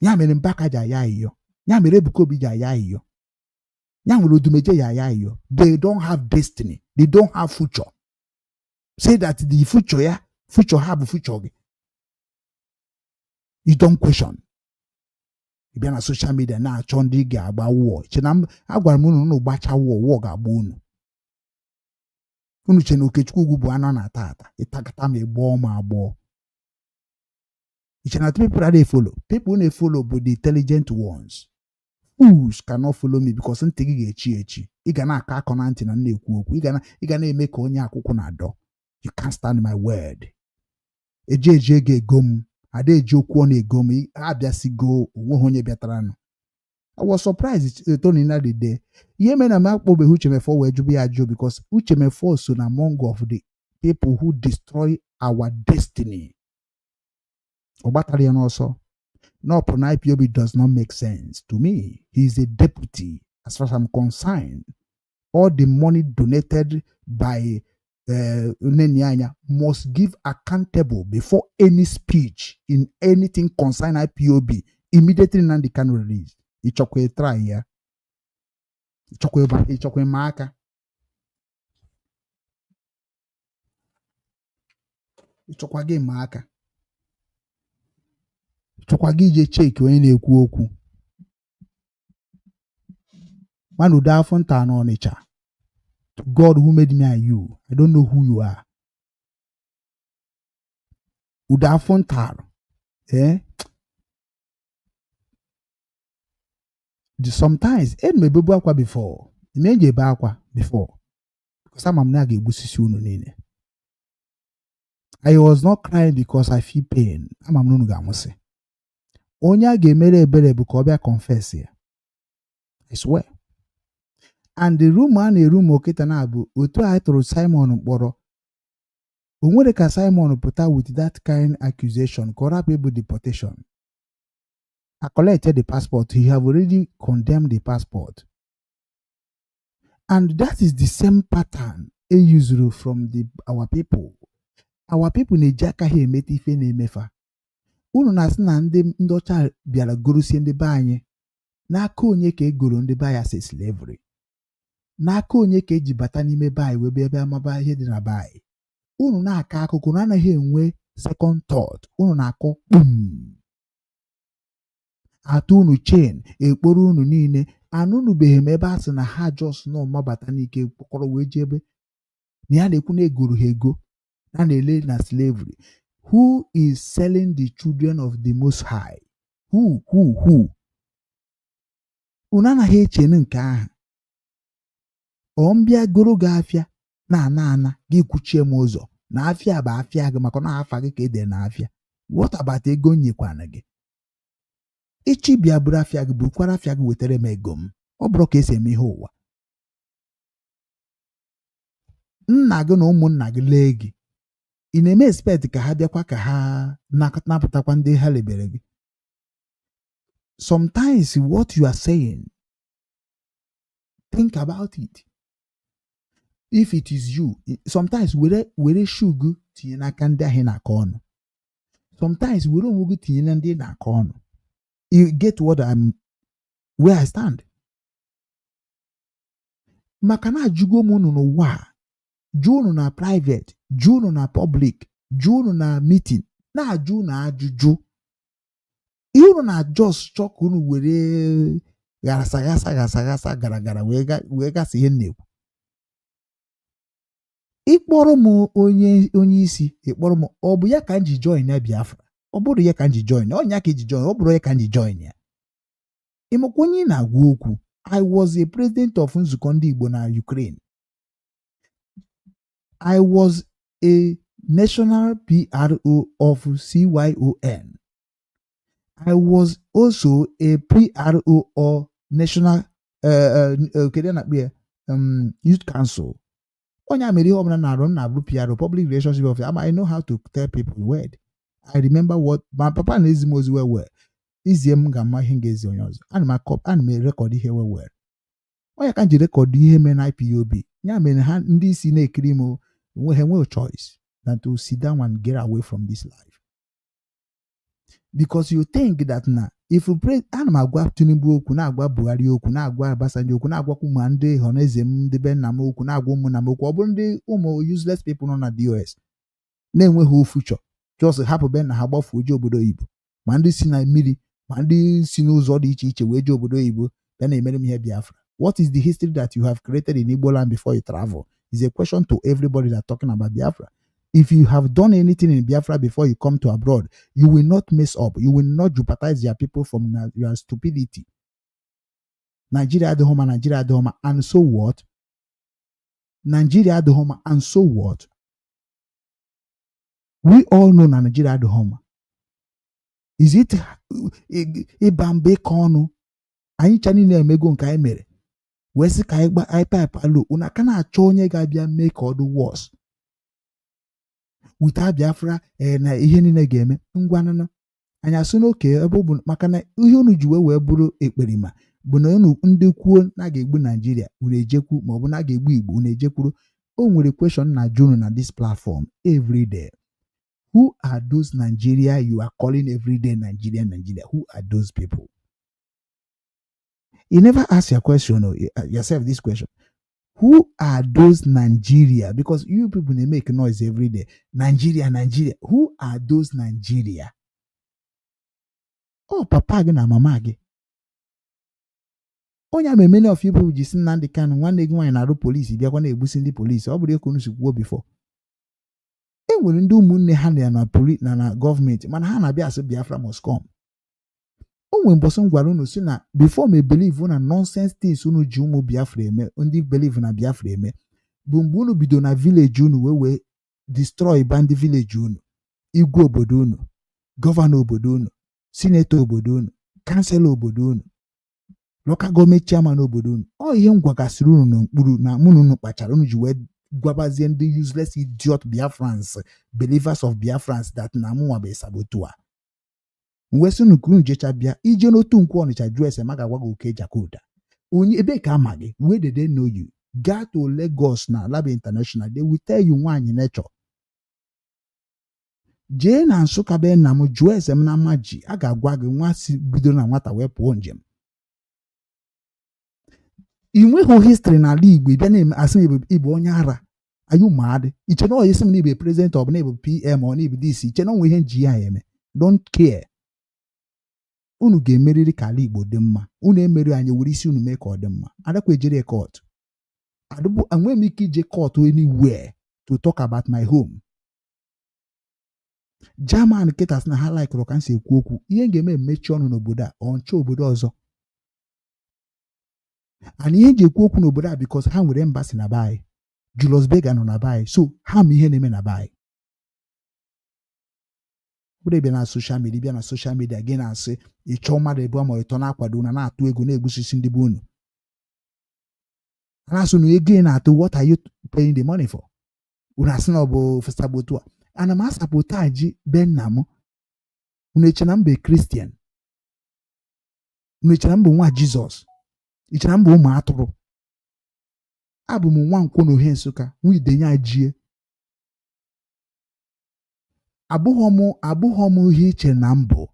Ya mere Mbaka ji aya ayọ. Ya mere Ebuka Obi ji aya ayọ. Ya mere Odumeje ji aya ayọ. They don't have destiny. They don't have future. Say that the future ha bụ future gị. You don't question. Ị bịa na social media na-achọ ndị ga-agba war. Chena agwara m unu gbacha war ga-agba unu. Unu che na Okechukwu bụ anọ na ata ịtakata ma ịgbọọ ma agbọọ. Iche na people that they follow. People they follow but the intelligent ones. fools cannot follow me because ntị gị ga-echi echi. Ị ga na-aka akọ na ntị na na-ekwu okwu. Ị ga na-eme ka onye akwụkwọ na-adọ. You can't stand my word. Eje ga-ego m. Ada eji okwu ọ na-ego m. Abịasigo onwe onye bịatara nụ. I was surprised Tony Nnadi there. Ihe mere na m akpọbeghị Uchemefo wee jụbụ ya ajụ because Uchemefo so na among of the people who destroy our destiny. Ọgbatara ya n'ọsọ. No, IPOB does not make sense to me. He is a deputy, as far as I'm concerned. All the money donated by Nenyanya must give accountable before any speech in anything concern IPOB. Immediately Nnadi can release. Ichokwe try ya. Ichokwe maka. Ichokwa ge maka. Chọkwa gị ije cheki onye na-ekwu okwu. Man ude afọ nta n'Ọnịcha. To God who made me and you. I don't know who you are. Ude afọ nta. Sometimes, mebebu akwa before. Imeje ebe akwa before. Because I'm na ga-egbusisi unu niile. I was not crying because I feel pain. Ama m n'unu ga-amụsị. Onye a ga-emere ebere bụ ka ọ bịa confess ya. I swear. And the room a na-eru oketa na bụ otu a tụrụ Simon mkpọrọ. O nwere ka Simon pụta with that kind accusation ka ọ rapụ ebu deportation. I collected the passport. He have already condemned the passport. And that is the same pattern a usual from our people. Our people na-eji aka ha emete ife na-emefa. Unu na-asị na ndị ọcha bịara gorosie ndị be anyị. N'aka onye ka egoro ndị be anyị as slavery. N'aka onye ka eji bata n'ime be anyị webe ebe amaba ihe dị na be anyị. Unu na-aka akụkụ na anaghị enwe second thought. Unu na-akọ kpum. Atụ unu chain, ekporo unu niile. Anụnụbeghị m ebe a sị na ha just nọ mabata n'ike kpọkọrọ wee jee ebe. Na ya na-ekwu na egoro ha ego. Na na-ele na slavery. Who is selling the children of the Most High? Who? Unu anaghị echene nke ahụ. Mbịa goro gị afịa na gị kwuchie m ụzọ. Na afịa bụ afịa gị maka na afa gị ka ede na afịa. What about ego nyekwana gị? Ichi bịa bụrụ afịa gị burukwara afịa gị wetara m ego m. Ọ bụrụ ka esi eme ihe ụwa. Nna gị na ụmụnna gị lee gị. Ị na-eme expect ka ha bịakwa ka ha napụtakwa ndị ha lebere gị. Sometimes what you are saying, think about it. If it is you, sometimes were shugu tinye n'aka ndị ahụ na-akọ ọnụ. Sometimes were onwe gị tinye na ndị na-akọ ọnụ. You get where I stand. Maka na ajụgo m unu n'ụwa. Jụọ unu na private, jụọ unu na public, jụọ unu na meeting, na-ajụ na ajụjụ. Ihe unu na just chọk unu were gasa gara wee gasị ihe na-ekwu. Ịkpọrọ m onye isi, ịkpọrọ m ọ bụ ya ka m ji join ya Biafra. Ọ bụrụ ya ka m ji join, ọ nya ka ji join, ọ bụrụ ya ka m ji join ya. Ịmakwa onye na-agwa okwu. I was a president of nzukọ ndị Igbo na Ukraine. I was a national PRO of CYON. I was also a PRO of national youth council. Onye amere ihe ọbụla na-arụ na-abụ PRO, public relationship officer. I know how to tell people the word. I remember what my papa na ezi m ozi well. Izie m ga-ama ihe ga-ezi onye ọzọ. Ana m rekọd ihe well. Onye ka m ji rekọd ihe mee na IPOB. Ya mere ha ndị isi na-ekiri m we have no choice than to sit down and get away from this life. Because you think that now, if you pray, I'm agwa Tinubu okwu, na agwa Buhari okwu, na agwa Obasanjo okwu, na agwa kuma ndị Honeze ndị be nna m okwu, na agwa ụmụ na m okwu, ọ bụrụ ndị ụmụ useless people nọ na DOS na-enweghị future, just hapụ be na ha gbafuo je obodo Igbo, ma ndị si na mmiri, ma ndị si n'ụzọ dị iche iche wee je obodo Igbo bịa na-emere m ihe Biafra. What is the history that you have created in Igbo land before you travel? Is a question to everybody that's talking about Biafra. If you have done anything in Biafra before you come to abroad, you will not mess up. You will not jeopardize your people from your stupidity. Nigeria adịghị mma, Nigeria adịghị mma, and so what? Nigeria adịghị mma, and so what? We all know na Nigeria adịghị mma. Is it ịba mba ịka ọnụ? Anyị cha niile emego nke anyị mere wee sị ka anyị gba anyị pipe alo una ka na-achọ onye ga-abịa mee ka ọ dị worse wita Biafra na ihe niile ga-eme ngwanana anyị asụ n'oke ebe ọ bụ maka na ihe unu ji wee bụrụ ekperima bụ na unu ndị kwuo na ga-egbu Nigeria unu ejekwu ma ọ bụ na ga-egbu Igbo unu ejekwuru. O nwere question na junu na this platform every day. Who are those Nigeria you are calling every day Nigeria? Who are those people? You never ask yourself this question. Who are those Nigeria? Because you people, they make noise every day. Nigeria. Who are those Nigeria? Oh, papa again and mama again. Onya me many of you people just Nnadi can one day go and aru police. If you are going to abuse the police, how would you go before? E will do munne hand na police na government. Man hana be as Biafra must come. When Boson Guaruno say before me believe on a nonsense things unu jumu Biafra me, undi believe na Biafra me. Bumbunu bido na village unu we destroy bandi village unu. Igbo obodo unu, governor obodo unu, senator obodo unu, councilor obodo unu, local government chairman obodo unu. All ihe ngwagasiri unu n'okpuru na munu unu kpachara unu ji wee gwabazie ndị useless idiot Biafrans, believers of Biafrans that na mụnwa be sabotua. Wesi nukuru njecha bịa ije n'otu nkwu Ọnịcha jụọ ese ma ga-agwa gị oke Jakarta. Onye ebe ka ama gị, where did they know you? Go to Lagos na Lab International, they will tell you nwaanyị nature. Jee na Nsụka be nna m jụọ ese m na maji, a ga-agwa gị nwa si bido na nwata wee pụọ njem. Inweghị history n'ala Igbo bịa na asị Igbo onye ara. Are you mad? Iche na oyesi m na Igbo president ọ bụ na Igbo PM ọ na Igbo DC, iche na onwe ihe nji ya eme. Don't care. Unu ga-emeriri ka ala Igbo dị mma. Unu emeri anyị were isi unu mee ka ọ dị mma. Adakwa ejere court. Adụbụ enwe m ike ije court anywhere to talk about my home. German ketas na ha like ro kan si ekwu okwu. Ihe ga-eme emechi ọnụ n'obodo a, ọncha obodo ọzọ. And ihe ji ekwu okwu n'obodo a because ha nwere embassy na bai. Julius Berger nọ na bai. So ha ma ihe na-eme na bai. Bịa na social media gị na-asị ịchọ mmadụ ebu ma ịtọ na-akwado na na-atụ ego na-egbusisi ndị bụ unu. Na-asụ na ego na-atụ, what are you paying the money for? Unu asị na ọ bụ sabotu a. Ana m asabotaji be nna m. Unu eche na m bụ Christian. Unu eche na m bụ nwa Jizọs. Eche na m bụ ụmụ atụrụ. Abụ m nwa Nkwọ n'Ohe Nsụka, nwa Idenye Ajie. Abụghọ m ihe iche na mbụ.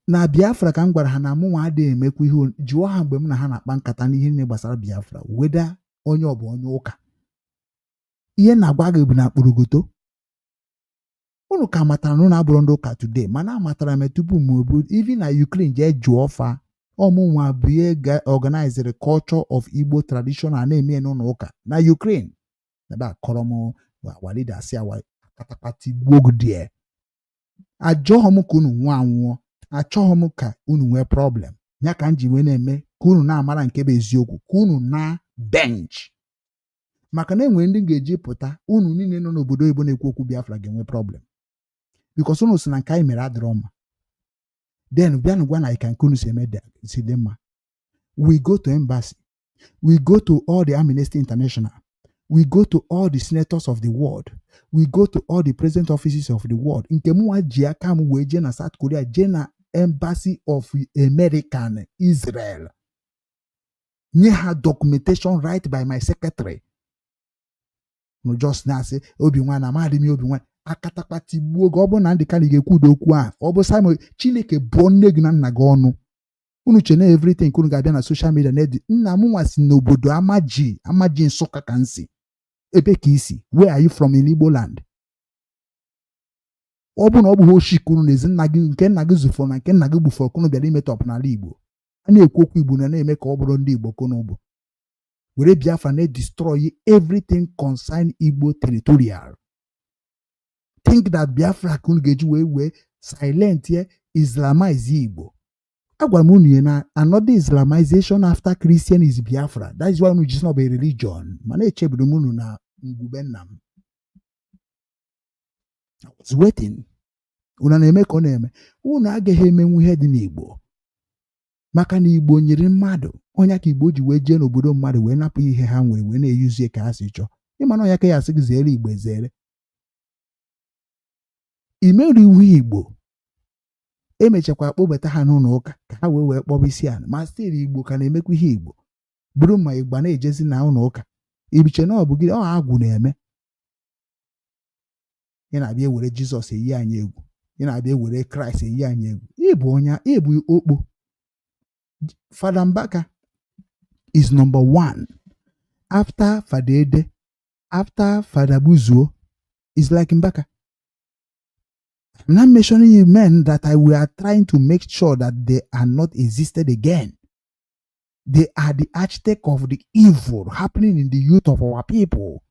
Na Biafra ka m gwara ha na mụ nwa adịghị emekwa ihe jụọ ha mgbe m na ha na-akpa nkata n'ihe niile gbasara Biafra weda onye ọ bụ onye ụka. Ihe na-agwa gị bụ na kpụrụgoto. Unu ka matara na unu abụrụ ndị ụka today, mana amatara m tupu m obu even na Ukraine jee jụọ fa ọmụnwa bụ ihe organized culture of Igbo traditional na-eme n'ụlọ ụka na Ukraine. Ebe akọrọ m walida asị awa katakpati gbogdie. Achọghọ m ka unu nwa anwụọ. Achọghọ m ka unu nwee problem. Ya ka m ji wee na-eme ka unu na-amara nke bụ eziokwu, ka unu na bench. Maka na enwere ndị ga-eji pụta unu niile nọ n'obodo Igbo na-ekwu okwu Biafra ga-enwe problem. Because unu si na nke anyị mere adịrọ mma. Then bịa na gwa na ika nke unu si eme si dị mma. We go to embassy. We go to all the Amnesty International. We go to all the senators of the world. We go to all the president offices of the world. Nke mụnwa ji aka m wee jee na South Korea, jee na Embassy of American Israel. Nye ha documentation right by my secretary. No just na say Obinwannem amadi mi Obinwannem akatakpati gbuo oge ọ bụ na ndị ka ga-ekwudo okwu a. Ọ bụ Simon Chineke bụ nne gị na nna gị ọnụ. Unu chene everything unu ga-abịa na social media na-edi nna m nwa si n'obodo Amaji Nsụka ka nsi. Ebe ka isi, where are you from in Igbo land? Ọ bụ na ọ bụ hoshik unu na-ezi nna gị nke nna gị zụfọrọ na nke nna gị gbufọrọ kunu bịara imetọpụ n'ala Igbo. A na-ekwu okwu Igbo na-eme ka ọ bụrụ ndị Igbo kunu bụ. Were Biafra na-destroy everything concern Igbo territorial. Think that Biafra kunu ga-eji wee silent here, Islamize Igbo. agwara m unu na another Islamization after Christian is Biafra. That is why unu just not be religion. Mana echebudu m unu na Obinwannem. I was waiting. Unu na-eme ka ọ na-eme. Unu agaghị emenwu ihe dị n'Igbo. Maka na Igbo nyere mmadụ. Onya ka Igbo ji wee jee n'obodo mmadụ wee napụ ihe ha nwere wee na-eyuzie ka ha si chọọ. Ịma na onya ka ya asị gị zere Igbo ezere. Imerụ iwu Igbo. Emechakwa kpọbata ha n'ụlọ ụka ka ha wee kpọba isi ala. Ma stiri Igbo ka na-emekwa ihe Igbo. Bụrụ ma Igbo na-ejezi na ụlọ ụka. Ibiche na ọ bụ gị ọ agwụ na-eme. Ị na-abịa ewere Jizọs eyi anyị egwu. Ị na-abịa ewere Kraịst eyi anyị egwu. Ịbụ okpo. Fada Mbaka is number 1 after Fada Ede, after Fada Buzuo is like Mbaka. I'm not mentioning you men that we are trying to make sure that they are not existed again. They are the architect of the evil happening in the youth of our people.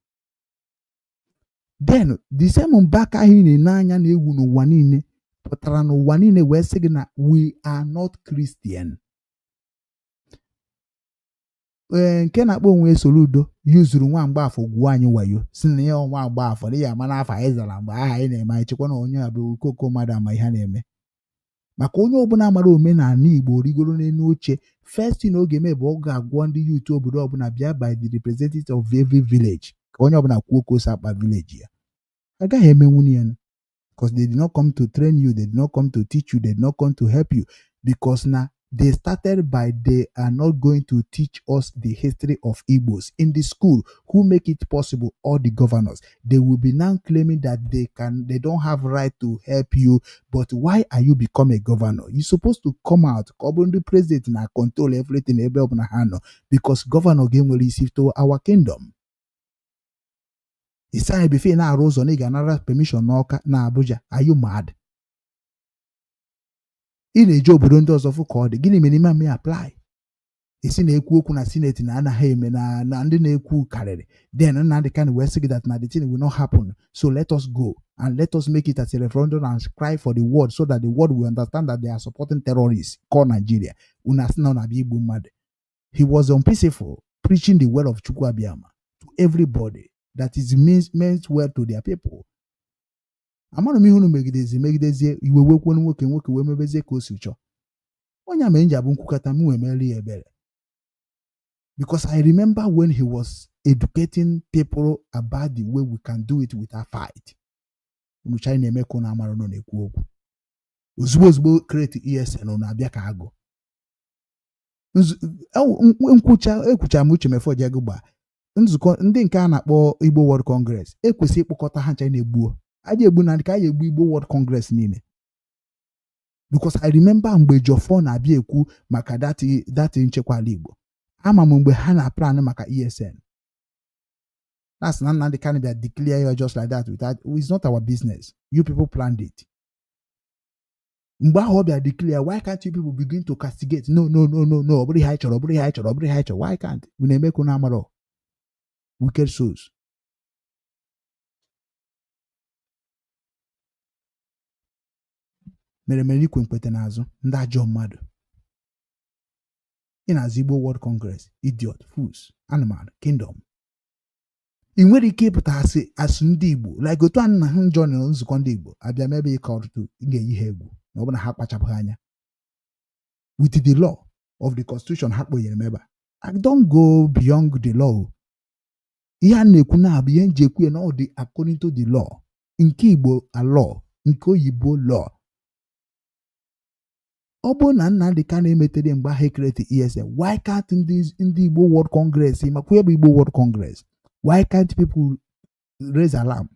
Then the same Mbaka in n'anya na-ewu n'ụwa niile pụtara n'ụwa niile wee sị gị na we are not Christian. Nke na-akpọ onwe Soludo yuzuru nwa Mgbafọ gwuo anyị wayo si na ya nwa Mgbafọ na ya ama n'afọ anyị zara mgbe aha anyị na-eme anyị chekwa na onye a bụ okoko mmadụ ama ihe na-eme. Maka onye ọbụla mara omenala Igbo rigoro n'elu oche first thing oge eme bụ ọ ga-agwọ ndị youth obodo ọbụla bịa by the representative of every village ka onye ọbụla kwuo ka o si akpa village ya. Agaghị emenwu ya because they did not come to train you, they did not come to teach you, they did not come to help you because now they started by they are not going to teach us the history of Igbos in the school. Who make it possible? All the governors. They will be now claiming that they don't have right to help you. But why are you become a governor? You're supposed to come out, the president and control everything because governor game will receive to our kingdom. It's time before now rose on another permission na Abuja. Are you mad? In a job obodo ndị ọzọ fụ ka ọ dị gịnị mere ime apply isi na-ekwu okwu na senate na anaghị eme na ndị na-ekwu karịrị then Nnadi kind of say that na the thing will not happen, so let us go and let us make it as a referendum and cry for the world so that the world will understand that they are supporting terrorists called Nigeria. He was unpeaceful, preaching the word of Chukwu Abiyama to everybody that is meant well to their people. Amano mi hunu megidezie iwe wekwo nwoke wee mebezie ka o si chọọ. Onya me nja bụ nkwukata m wee meri ebere. Because I remember when he was educating people about the way we can do it with our fight. Unu chai na-eme ka unu amara no na-ekwu okwu. Ozugbo create ESN unu abịa ka agụ. Ekwucha m uche mefo je gba. Nzukọ ndị nke a na-akpọ Igbo World Congress ekwesị ịkpọkọta ha ncha na-egbuo. Aje egbu na ka egbu Igbo World Congress niile. Because I remember mgbe Jofo na-abịa ekwu maka that nchekwa ala Igbo. Ama m mgbe ha na plan maka ESN. That's not Nnadi can be declare you just like that without it's not our business. You people planned it. Mgbe ahụ bịa declare, why can't you people begin to castigate? No. Obri ha chọrọ. Why can't? We na-eme ka na amaro. Wicked souls. Mere ikwe mkpete n'azụ ndị ajọ mmadụ. Ị na-azụ Igbo World Congress, idiot, fools, animal, kingdom. Ị nwere ike ịpụta asụ ndị Igbo like otu a nna ha njọ na nzukọ ndị Igbo abịa mebe ịka ọtụtụ ga-eyi ha egwu na ọ bụ na ha kpachapụghị anya with the law of the constitution ha kponyere mebe. I don't go beyond the law. Ihe a na-ekwu na-abụ ihe nji ekwu ya na ọ dị according to the law. Nke Igbo a law, nke oyibo law. Ọ bụ na Nnadi ka na-emetere mgbe ha create ESN, why can't ndị Igbo World Congress makwa ebe Igbo World Congress, why can't people raise alarm?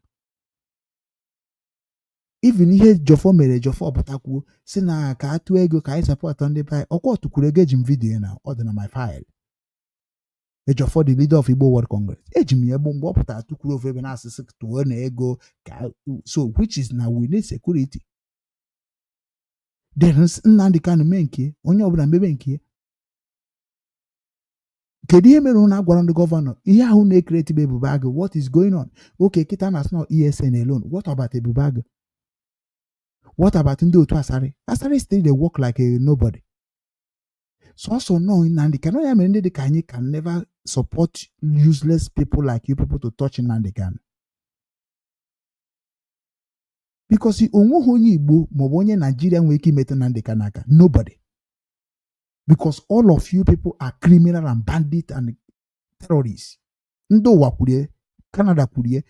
Even ihe Jofo mere Jofo pụtakwuo si na ka atụ ego ka anyị support ndị bai ọkwa ọtụkwuru ego eji m vidiyo na ọ dị na my file. Jofo the leader of Igbo World Congress eji m ya egbu mgbe ọ pụtara atụkwuru ofe ebe na-asịsị tụọ na ego ka so which is na we need security. Then Nnadi ka na-eme nke onye ọbụla mebe nke. Kedu ihe mere unu agwara ndị gọvanọ ihe ahụ na-ekreti bụ ebubo agụ? What is going on? Okay, kita na not ESN alone. What about ebubo agụ? What about ndị otu Asari? Asari still they work like a nobody. So also no Nnadi Kanu ya mere ndị ka anyị can never support useless people like you people to touch Nnadi Kanu. Because onweghị onye Igbo maọbụ onye Nigeria nwere ike imetụ Nnadi Kanu aka. Nobody. Because all of you people are criminal and bandit and terrorists. Ndị ụwa kwurie, Canada kwurie,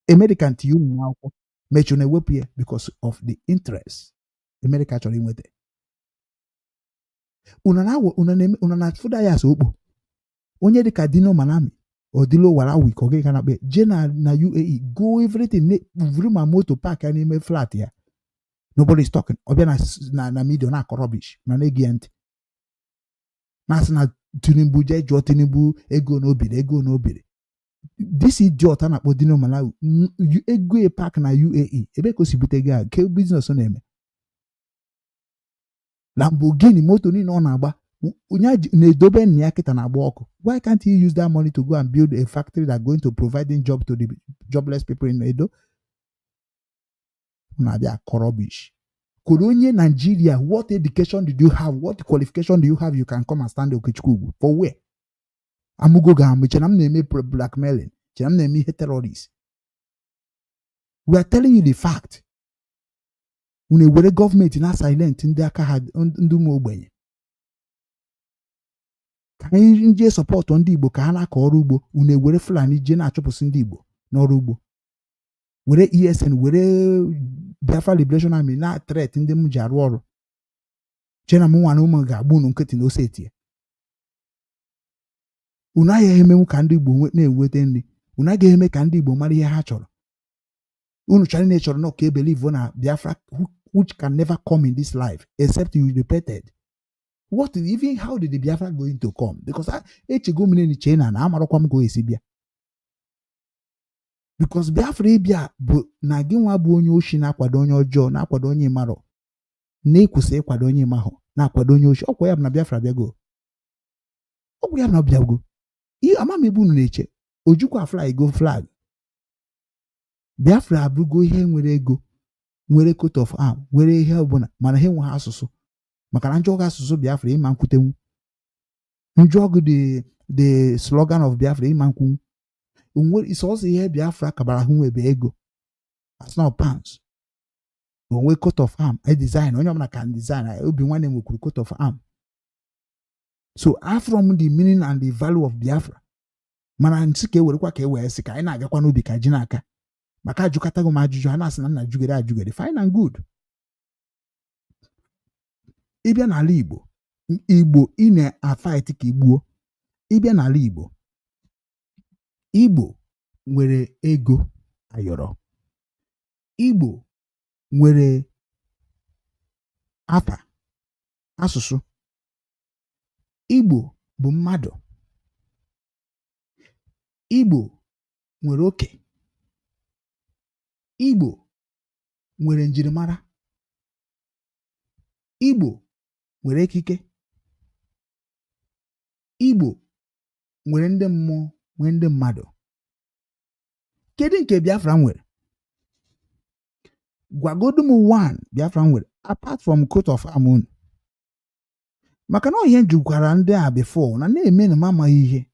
America nti unu akwụkwọ mechụ na-ewepụ ya because of the interest America chọrọ inweta. Una na-afụda ya so okpo. Onye dịka Dino Manami or Dilo Warawi ka ọ ga na kpe je na UAE go everything vuru ma moto park ya n'ime flat ya. Nobody is talking. Ọbịa na media na-akọ rubbish na-ege ya ntị. Na-asị na Tinubu je jụọ Tinubu ego n'obiri. This idiot a na-akpọ Dino Malawi ego park na UAE ebe ka o si bute ga ke business ọ na-eme. Lamborghini moto niile ọ na-agba onye na-edobe nna ya kịta na-agba ọkụ. Why can't he use that money to go and build a factory that's going to providing job to the jobless people in Edo? Na-abịa rubbish. Could onye Nigeria, what education did you have? What qualification do you have? You can come and stand Okechukwu for where? Amugo Gam, Chenam name blackmailing, Chenam name terrorists. We are telling you the fact. When we government in our silent in their had ndumo benye. Can you support on the Igbo ka na ka ọrụ ugbo une were Fulani je na achọpụsị ndị Igbo n'ọrụ ugbo. Were ESN were Biafra Liberation Army na threat ndị m ji arụ ọrụ. Chena m nwa na ụmụ ga-agbu unu nkịtị na oseti. Unu agaghị emenwu ka ndị Igbo na-enweta nri. Unu agaghị eme ka ndị Igbo mara ihe ha chọrọ. Unu chọrọ na chọrọ na ka believe na Biafra which can never come in this life except you repeated. Even how did the Biafra going to come? Because echego m ni China na amarọkwa m go esi bịa. Because Biafra ịbịa bụ na gị nwa bụ onye oshi na-akwado onye ọjọọ na-akwado onye marọ na-ekwusa ịkwado onye mahụ na-akwado onye oshi. Ọkwa ya bụ na Biafra bịago. Ọkwa ya bụ na bịago. Ama m ebe unu na-eche ojukwa flag go flag. Biafra abụgo ihe nwere ego nwere coat of arm nwere ihe ọbụla mana ha enweghị asụsụ maka na njọgụ asụsụ Biafra ịma nkwutenwu. Njọgụ the slogan of Biafra ịma nkwunwu. Onwe isọsọ ihe Biafra kabara hụ ebe ego as not pants. Onwe coat of arm a design onye ọbụla can design. Obinwannem nwekwuru coat of arm. So from the meaning and the value of Biafra mana ntị ka ewerekwa ka ewee sị ka anyị na-agakwa n'obi ka ji n'aka maka ajụkọtago m ajụjụ ha na-asị na nna jugere fine and good. Ịbịa n'ala Igbo ị na-afight ka igbuo. Ịbịa n'ala Igbo nwere ego ayọrọ. Igbo nwere afa asụsụ. Igbo bụ mmadụ. Igbo nwere oke. Igbo nwere njirimara. Igbo nwere ekike. Igbo nwere ndị mmụọ nwere ndị mmadụ. Kedu nke Biafra nwere? Gwagodu m one Biafra nwere apart from coat of arm. Maka na ihe njukwara ndị a before na na-eme na amaghị ihe.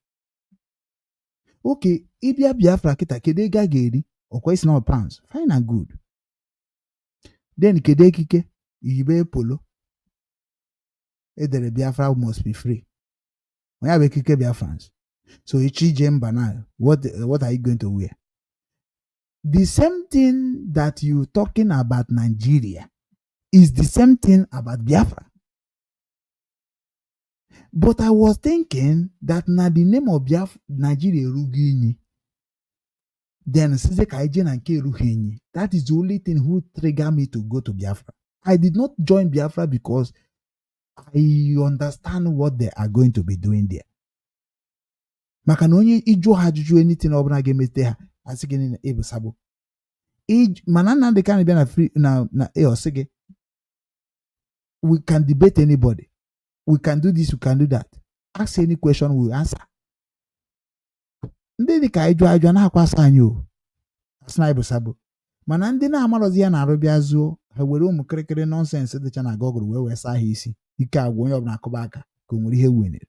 Okay, ịbịa Biafra kịta kedu ego a ga-eri? Ọkwa isi na pounds. Fine and good. Then kedu ekike? Iyibe polo. Edere Biafra must be free. Onye bụ ekike Biafrans. So ichi je mba na what are you going to wear? The same thing that you talking about Nigeria is the same thing about Biafra. But I was thinking that na the name of Biafra Nigeria Ruginyi. Then Size Kaije na nke Ruginyi. That is the only thing who triggered me to go to Biafra. I did not join Biafra because I understand what they are going to be doing there. Maka na onye iju ha ajụjụ anything ọbụla ga-emete ha asị gị na ebe sabo. Mana na ndị kan bịa na free na ọsị gị we can debate anybody. We can do this, we can do that. Ask any question, we will answer. Ndị dị ka ajụ na-akwa asa anyị o. Asị na ebe sabo. Mana ndị na-amarozi ya na arụbịa zuo ha were ụmụ kịrịkịrị nonsense dịcha na Google wee saa ha isi. Ike agwụ onye ọbụla akụba aka ka o nwere ihe winere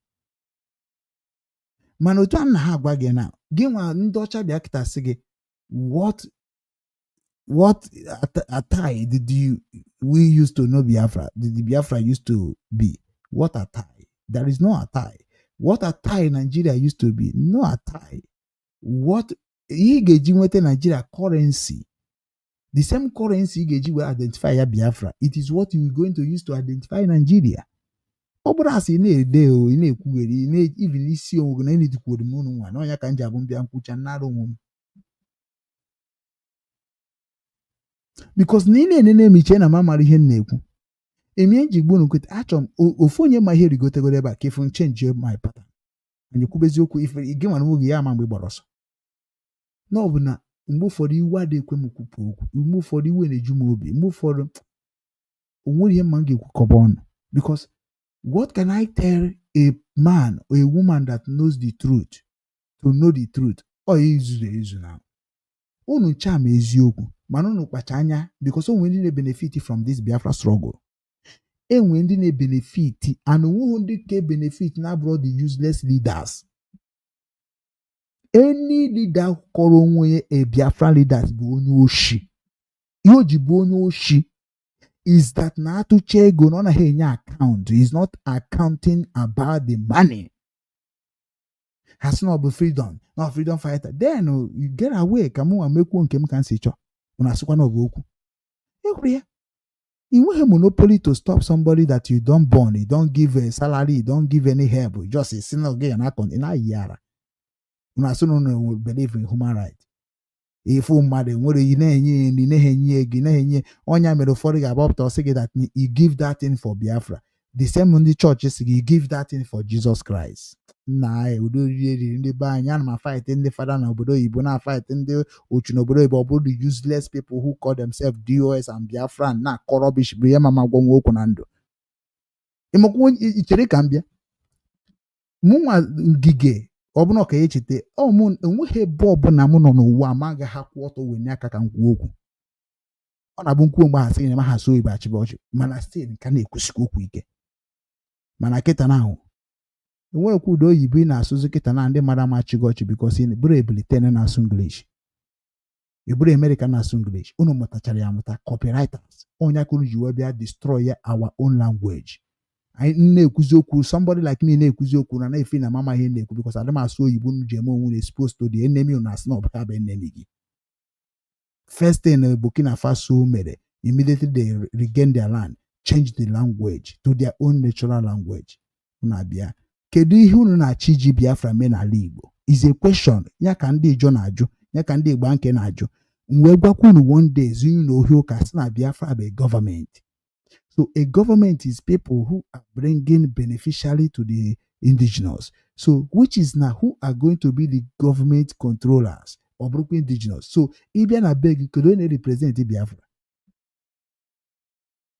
mana otu a na ha agwa gị na gị nwa ndị ọcha bịa kịta sị gị what attire did we used to know Biafra? Did the Biafra used to be? What attire? There is no attire. What attire Nigeria used to be? No attire. What Igeji nwete Nigeria currency? The same currency Igeji will identify ya Biafra. It is what you are going to use to identify Nigeria. Ọ bụrụ asị na-ede o na-ekwugheri even isi onwe na na-edikwuru m unu nwa na ọnya ka m ji abụ mbịa nkwụcha nnara onwe m because na ị na-enene emiche na mamara ihe na-ekwu emie ji gbu n'okwete achọ m ofu onye ma ihe rigotegoro ebe a ka ifu change my pattern anyị kwubezi okwu ife gị nwana nwoge ya ama mgbe gbara ọsọ na ọ bụ na mgbe ụfọdụ iwe adị ekwe m kwupụ okwu mgbe ụfọdụ iwe na-eju m obi mgbe ụfọdụ onwere ihe mma m ga-ekwu kọba ọnụ because what can I tell a man or a woman that knows the truth to know the truth? Ọ izuru ezu na unu chama eziokwu mana unu kpacha anya because onwe ndị na-benefit from this Biafra struggle. Enwe ndị na-benefit and onwe ndị ka benefit na abroad the useless leaders. Any leader kọrọ onwe a Biafra leaders bụ onye oshi. Ihe o ji bụ onye oshi is that na atụcha ego na ọ naghị enye account is not accounting about the money. Has not be freedom, not freedom fighter. Then you get away. Come on, make one came can see cho. Una sukwa no boku. You want a monopoly to stop somebody that you don't born, you don't give a salary, you don't give any help, you just a single gay and account in a year. Una so no will believe in human rights. If you mother, what you know, onya metaphoric about to say that you give that in for Biafra. The same on the churches, you give that in for Jesus Christ. Nah, we do really in the banyan, my fight in the father and obodo, Ibuna fight in the Uchunobodo, Bobo, the useless people who call themselves DOS and Biafra, na Korobish, Briama Wokunando. Imokun Ichere Cambia Muma Gige. Obuno ka echite omun enweghị bob na mụ nọ n'ụwa amaghị ha kwụ ọtọ wee aka ka nkwu okwu ọ na-abụ nkwu mgbe ha sị na ma ha so ibe achịba ọchị mana still ka na-ekwusikwa okwu ike mana kịta na ahụ enwere okwu udo oyibo ị na-asụzi kịta na ndị mara ma achịga ọchị because ị bụrụ ebilite na-asụ English ị bụrụ American na-asụ English unu mụtachara ya amụta copywriters onye kwuru ji wee bịa destroy our own language. I na-ekwuzi okwu somebody like me na-ekwuzi okwu na na-efe na mama ihe na-ekwu because adị m asụ oyibo nu ji eme onwe exposed to the enemy na asị na ọbụka bụ enemy gị. First thing Burkina Faso mere immediately they regain their land, change the language to their own natural language. Na-abịa kedu ihe unu na-achị ji Biafra mee n'ala Igbo is a question ya ka ndị Ijo na-ajụ ya ka ndị Igbo nke na-ajụ mgbe gwakwa unu one day zunyu na ohi ụka sị na Biafra bụ government. So a government is people who are bringing beneficially to the indigenous. So which is now who are going to be the government controllers or broken indigenous. So Ibiana beg could only represent Biafra.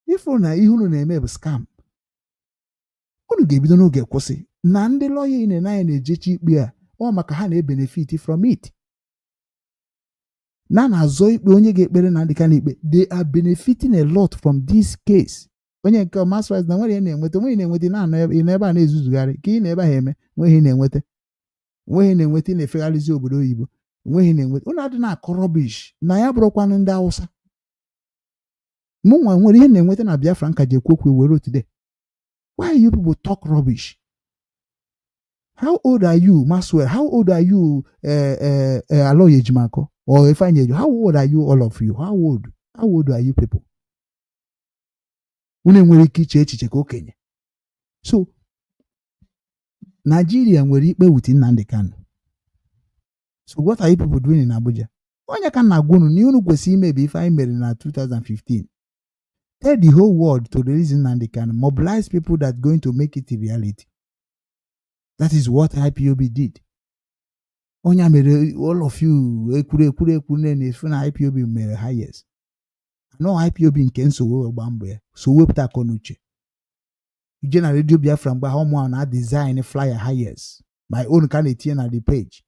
If una ihunu na-eme bụ scam, unu ga-ebido n'oge kwụsị na ndị lawyer ị na-ejechi ikpe a ọ maka ha na-benefit from it. Na-azọ ikpe onye ga-ekpere na ndị ka na-ikpe they are benefiting a lot from this case. Onye nke maswise na nwere na-enweta onwe na-enweta na-anọ ebe a na-ezuzugharị ka ị na-ebe ha eme nweghị na-enweta na-efegharịzi obodo oyibo nweghị na-enweta ụnụ adị na-akọ rubbish na ya bụrụkwanụ ndị Hausa. Mụ nwa nwere ihe na-enweta na Biafra nka ji ekwu okwu were today. Why you people talk rubbish? How old are you, Maswell? How old are you, Aloye Jimako? Or if I need you, how old are you, all of you? How old are you people? Nwere ike iche echiche ka okenye. So Nigeria nwere ikpe with Nnadi Kanu. So what are you people doing in Abuja? Onye ka na-agwa unu na unu kwesịrị imebi ife anyị mere na 2015. Tell the whole world to release Nnadi Kanu. Mobilize people that are going to make it a reality. That is what IPOB did. Onye mere all of you ekwuru na-efu na IPOB mere highest. No IPOB nke nsogbu gba mbọ ya so wepụta akọ n'uche ije na Radio Biafra mgbe ha ụmụ na design flyer highest my own ka na-etinye na the page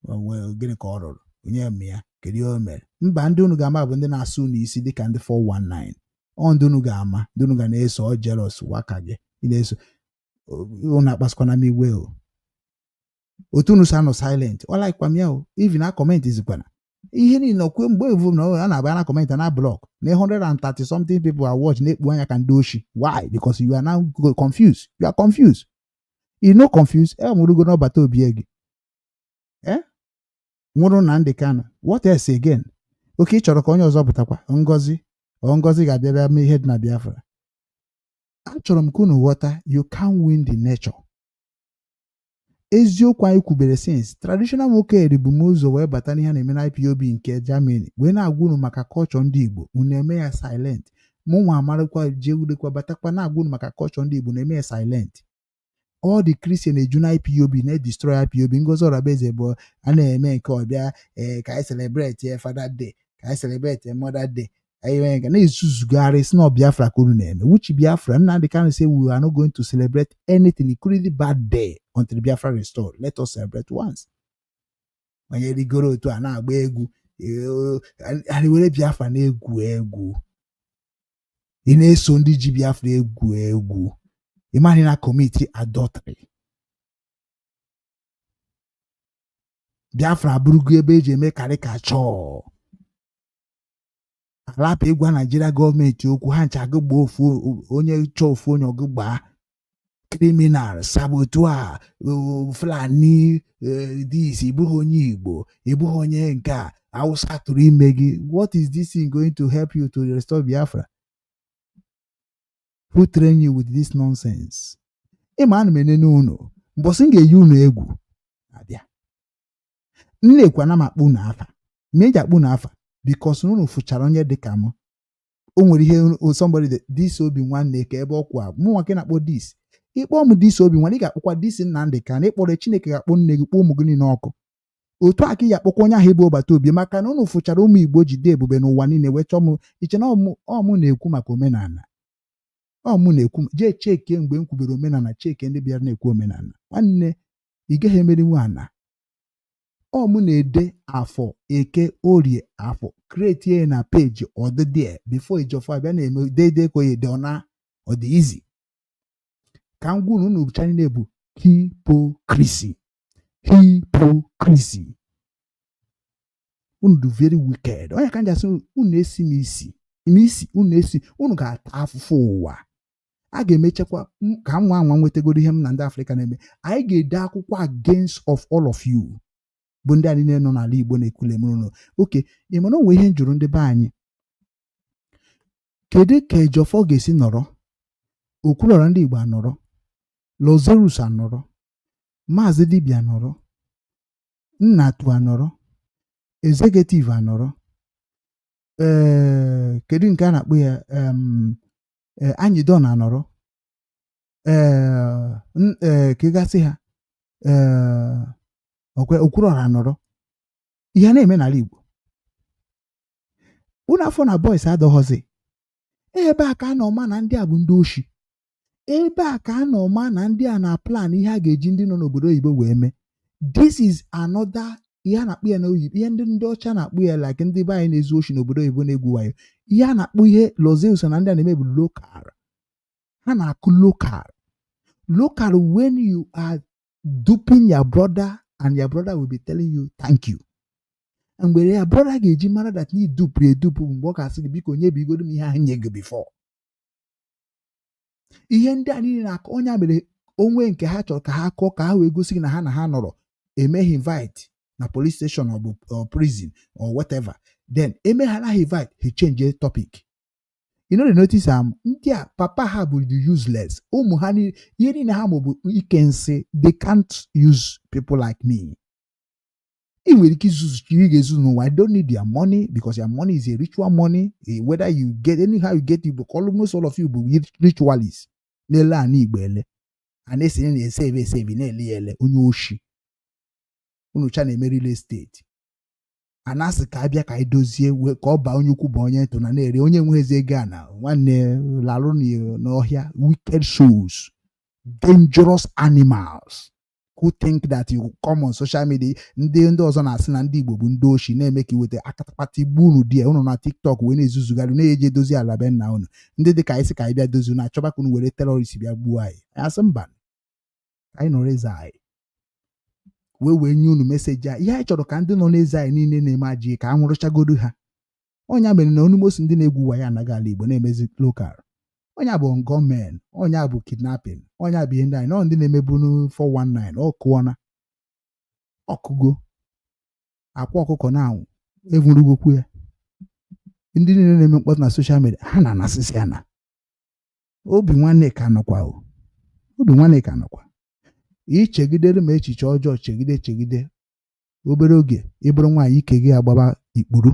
well gịnị ka ọ rụrụ onye mme ya kedu ihe o mere mba ndị unu ga-ama bụ ndị na-asụ n'isi dịka ndị 419 ọ ndị unu ga-ama ndị unu ga na-eso jealous waka gị ị na-eso unu akpasikwana m iwe o otu unu sa nọ silent ọ like kwam ya o even na comment izikwana ihe niile okwe mgbe evu na a na-abịa na comment na block na 130 something people are watch na-ekpu anya ka ndị oshi why because you are now confused you are confused you know confused mụrụgo n'ọbata obi gị nwụrụ na ndị Kanu what else again oke ị chọrọ ka onye ọzọ pụtakwa Ngozi ga-abịa bịa mee ihe dị na Biafra achọrọ m ka unu ghọta you can win the nature eziokwu anyị kwubere since traditional nwoke eribu m ụzọ wee bata n'ihe na-eme na IPOB nke Germany wee na-agwa unu maka culture ndị Igbo unu eme ya silent mụ nwa amarakwa jeudekwa batakwa na-agwa unu maka culture ndị Igbo na-eme ya silent all the Christian eju na IPOB na-destroy IPOB Ngozi Orabaeze bụ a na-eme nke ọbịa ka anyị celebrate Father Day ka anyị celebrate Mother Day na-ezuzugharị si na Biafra ka unu na-eme which Biafra Nnadi Kanu say we are not going to celebrate anything including bad day until Biafra restored. Let us celebrate once. Onye rigoro otu a na-agba egwu anyị were Biafra na-egwu egwu ị na-eso ndị ji Biafra egwu egwu ịmaghị na committee adultery Biafra abụrụgo ebe eji eme karikachọ alapụ ịgwa Nigeria gọọmenti okwu ha ncha agụgba ofu onye chọọ ofu onye ọgụgba criminal saboteur Fulani this ịbụghị onye Igbo ịbụghị onye nke a Hausa tụrụ ime gị what is this thing going to help you to restore Biafra? Who train you with this nonsense? Ịma ana m enene unu mbọsị m ga-eyi unu egwu abịa nnekwa na m akpụ na afa meji akpụ na afa because unu fụchara onye dịka m o nwere ihe somebody this Obinwanne ka ebe ọkwa mụ nwa ke na-akpọ this ịkpọ m this Obinwanne ị ga-akpọkwa this Nnamdi Kanu ịkpọrọ Chineke ga-akpọ nne gị kpọọ ụmụ gị niile ọkụ otu aka ya akpọkwa onye ahụ ebe ọbata obi maka na unu fụchara ụmụ Igbo jide ebube n'ụwa niile wee chọọ m iche na ọmụ na-ekwu maka omenala ọmụ na-ekwu jee cheke mgbe m kwubere omenala cheke ndị bịara na-ekwu omenala nwanne ị gaghị emerinwu ana ọmụ na-ede afọ eke orie afọ create na page ọdịdị before ijofọ abịa na-eme dede ka ede ọna ọ dị easy ka m gwụ unu channel bụ hypocrisy unu do very wicked onye ka njasị unu esi m isi unu esi unu ga-ata afụfụ ụwa a ga-emechekwa ka nwa nwetagoro ihe m na ndị Afrịka na-eme anyị ga-ede akwụkwọ against of all of you bụ ndị a niile nọ n'ala Igbo na-ekwule mụrụ oke ị mara onwe ihe njụrụ ndị be anyị kedu ka Ejiofor ga-esi nọrọ Okwulọra ndị Igbo anọrọ Lazarus anọrọ Maazị Dibia anọrọ Nnatu anọrọ Executive anọrọ kedu nke a na-akpọ ya Anyịdon anọrọ kegasị ha Okwulọra anọrọ ihe na-eme n'ala Igbo unu afọ na boys adọghọzi ebe a ka a nọ ma na ndị a bụ ndị oshi ebe a ka a nọ ma na ndị a na plan ihe a ga-eji ndị nọ n'obodo oyibo wee mee this is another ihe a na-akpụ ya n'oyibo ihe ndị ọcha na-akpụ ya like ndị be anyị na-ezu oshi n'obodo oyibo na-egwu wayo ihe a na-akpụ ihe Lazarus na ndị a na-eme bụ local ha na-akụ local when you are duping your brother and your brother will be telling you thank you mgbe ya brother ga-eji mara that ni dupu edupu mgbe ọ ga-asị gị biko nye bigodo m ihe ahụ nye gị before ihe ndị a niile na-akọ onye mere onwe nke ha chọrọ ka ha kọọ ka ha wee gosi gị na ha nọrọ emeghị invite na police station or prison or whatever then ha anaghị invite he change topic you know the notice ndị a papa ha bụ the useless ụmụ ha ihe niile ha maọbụ ike nsị they can't use people like me ị nwere ike izuzu ị ga-ezuzu n'ụwa I don't need your money because your money is a ritual money whether you get anyhow you get Igbo almost all of you bụ ritualists na-ele ana Igbo ele a na-esenye na-eseve na-ele ya ele onye oshi unu cha na-eme real estate a na-asị ka abịa ka anyị dozie ka ọ baa onye ukwu bụ onye ntụ na-ere onye nweghịzi ego a na nwanne larụ n'ọhịa wicked souls dangerous animals who think that you come on social media ndị ọzọ na-asị na ndị Igbo bụ ndị oshi na-eme ka iweta akatapata igbu unu di unu na TikTok wee na-ezuzugharị na-eje dozie ala be nna unu ndị dị ka anyị sị ka anyị bịa dozie na achọba ka unu were terrorist bịa gbuo anyị asị mba anyị nọ n'Ezai wee nye unu meseji a ihe anyị chọrọ ka ndị nọ n'Ezai niile na-eme ajị ka a nwụrụchagodo ha. Ọnya mere na onugbosi ndị na-egwu wayo anaghị ala Igbo na-emezi lokal. Ọnya bụ gọọmenti, ọnya bụ kidnapping, ọnya bụ ihe ndị anyị nọ ndị na-emebu 419 ọkụọna ọkụgo akwa ọkụkọ na anwụ evurugokwu ya. Ndị niile na-eme mkpọtụ na soshal midia ha na-anasịsị ya na Obinwanne ka nọkwa Obinwanne ka nọkwa. Ichegidere ma echiche ọjọọ chegide obere oge ịbụrụ nwaanyị ike gị agbaba ikpuru.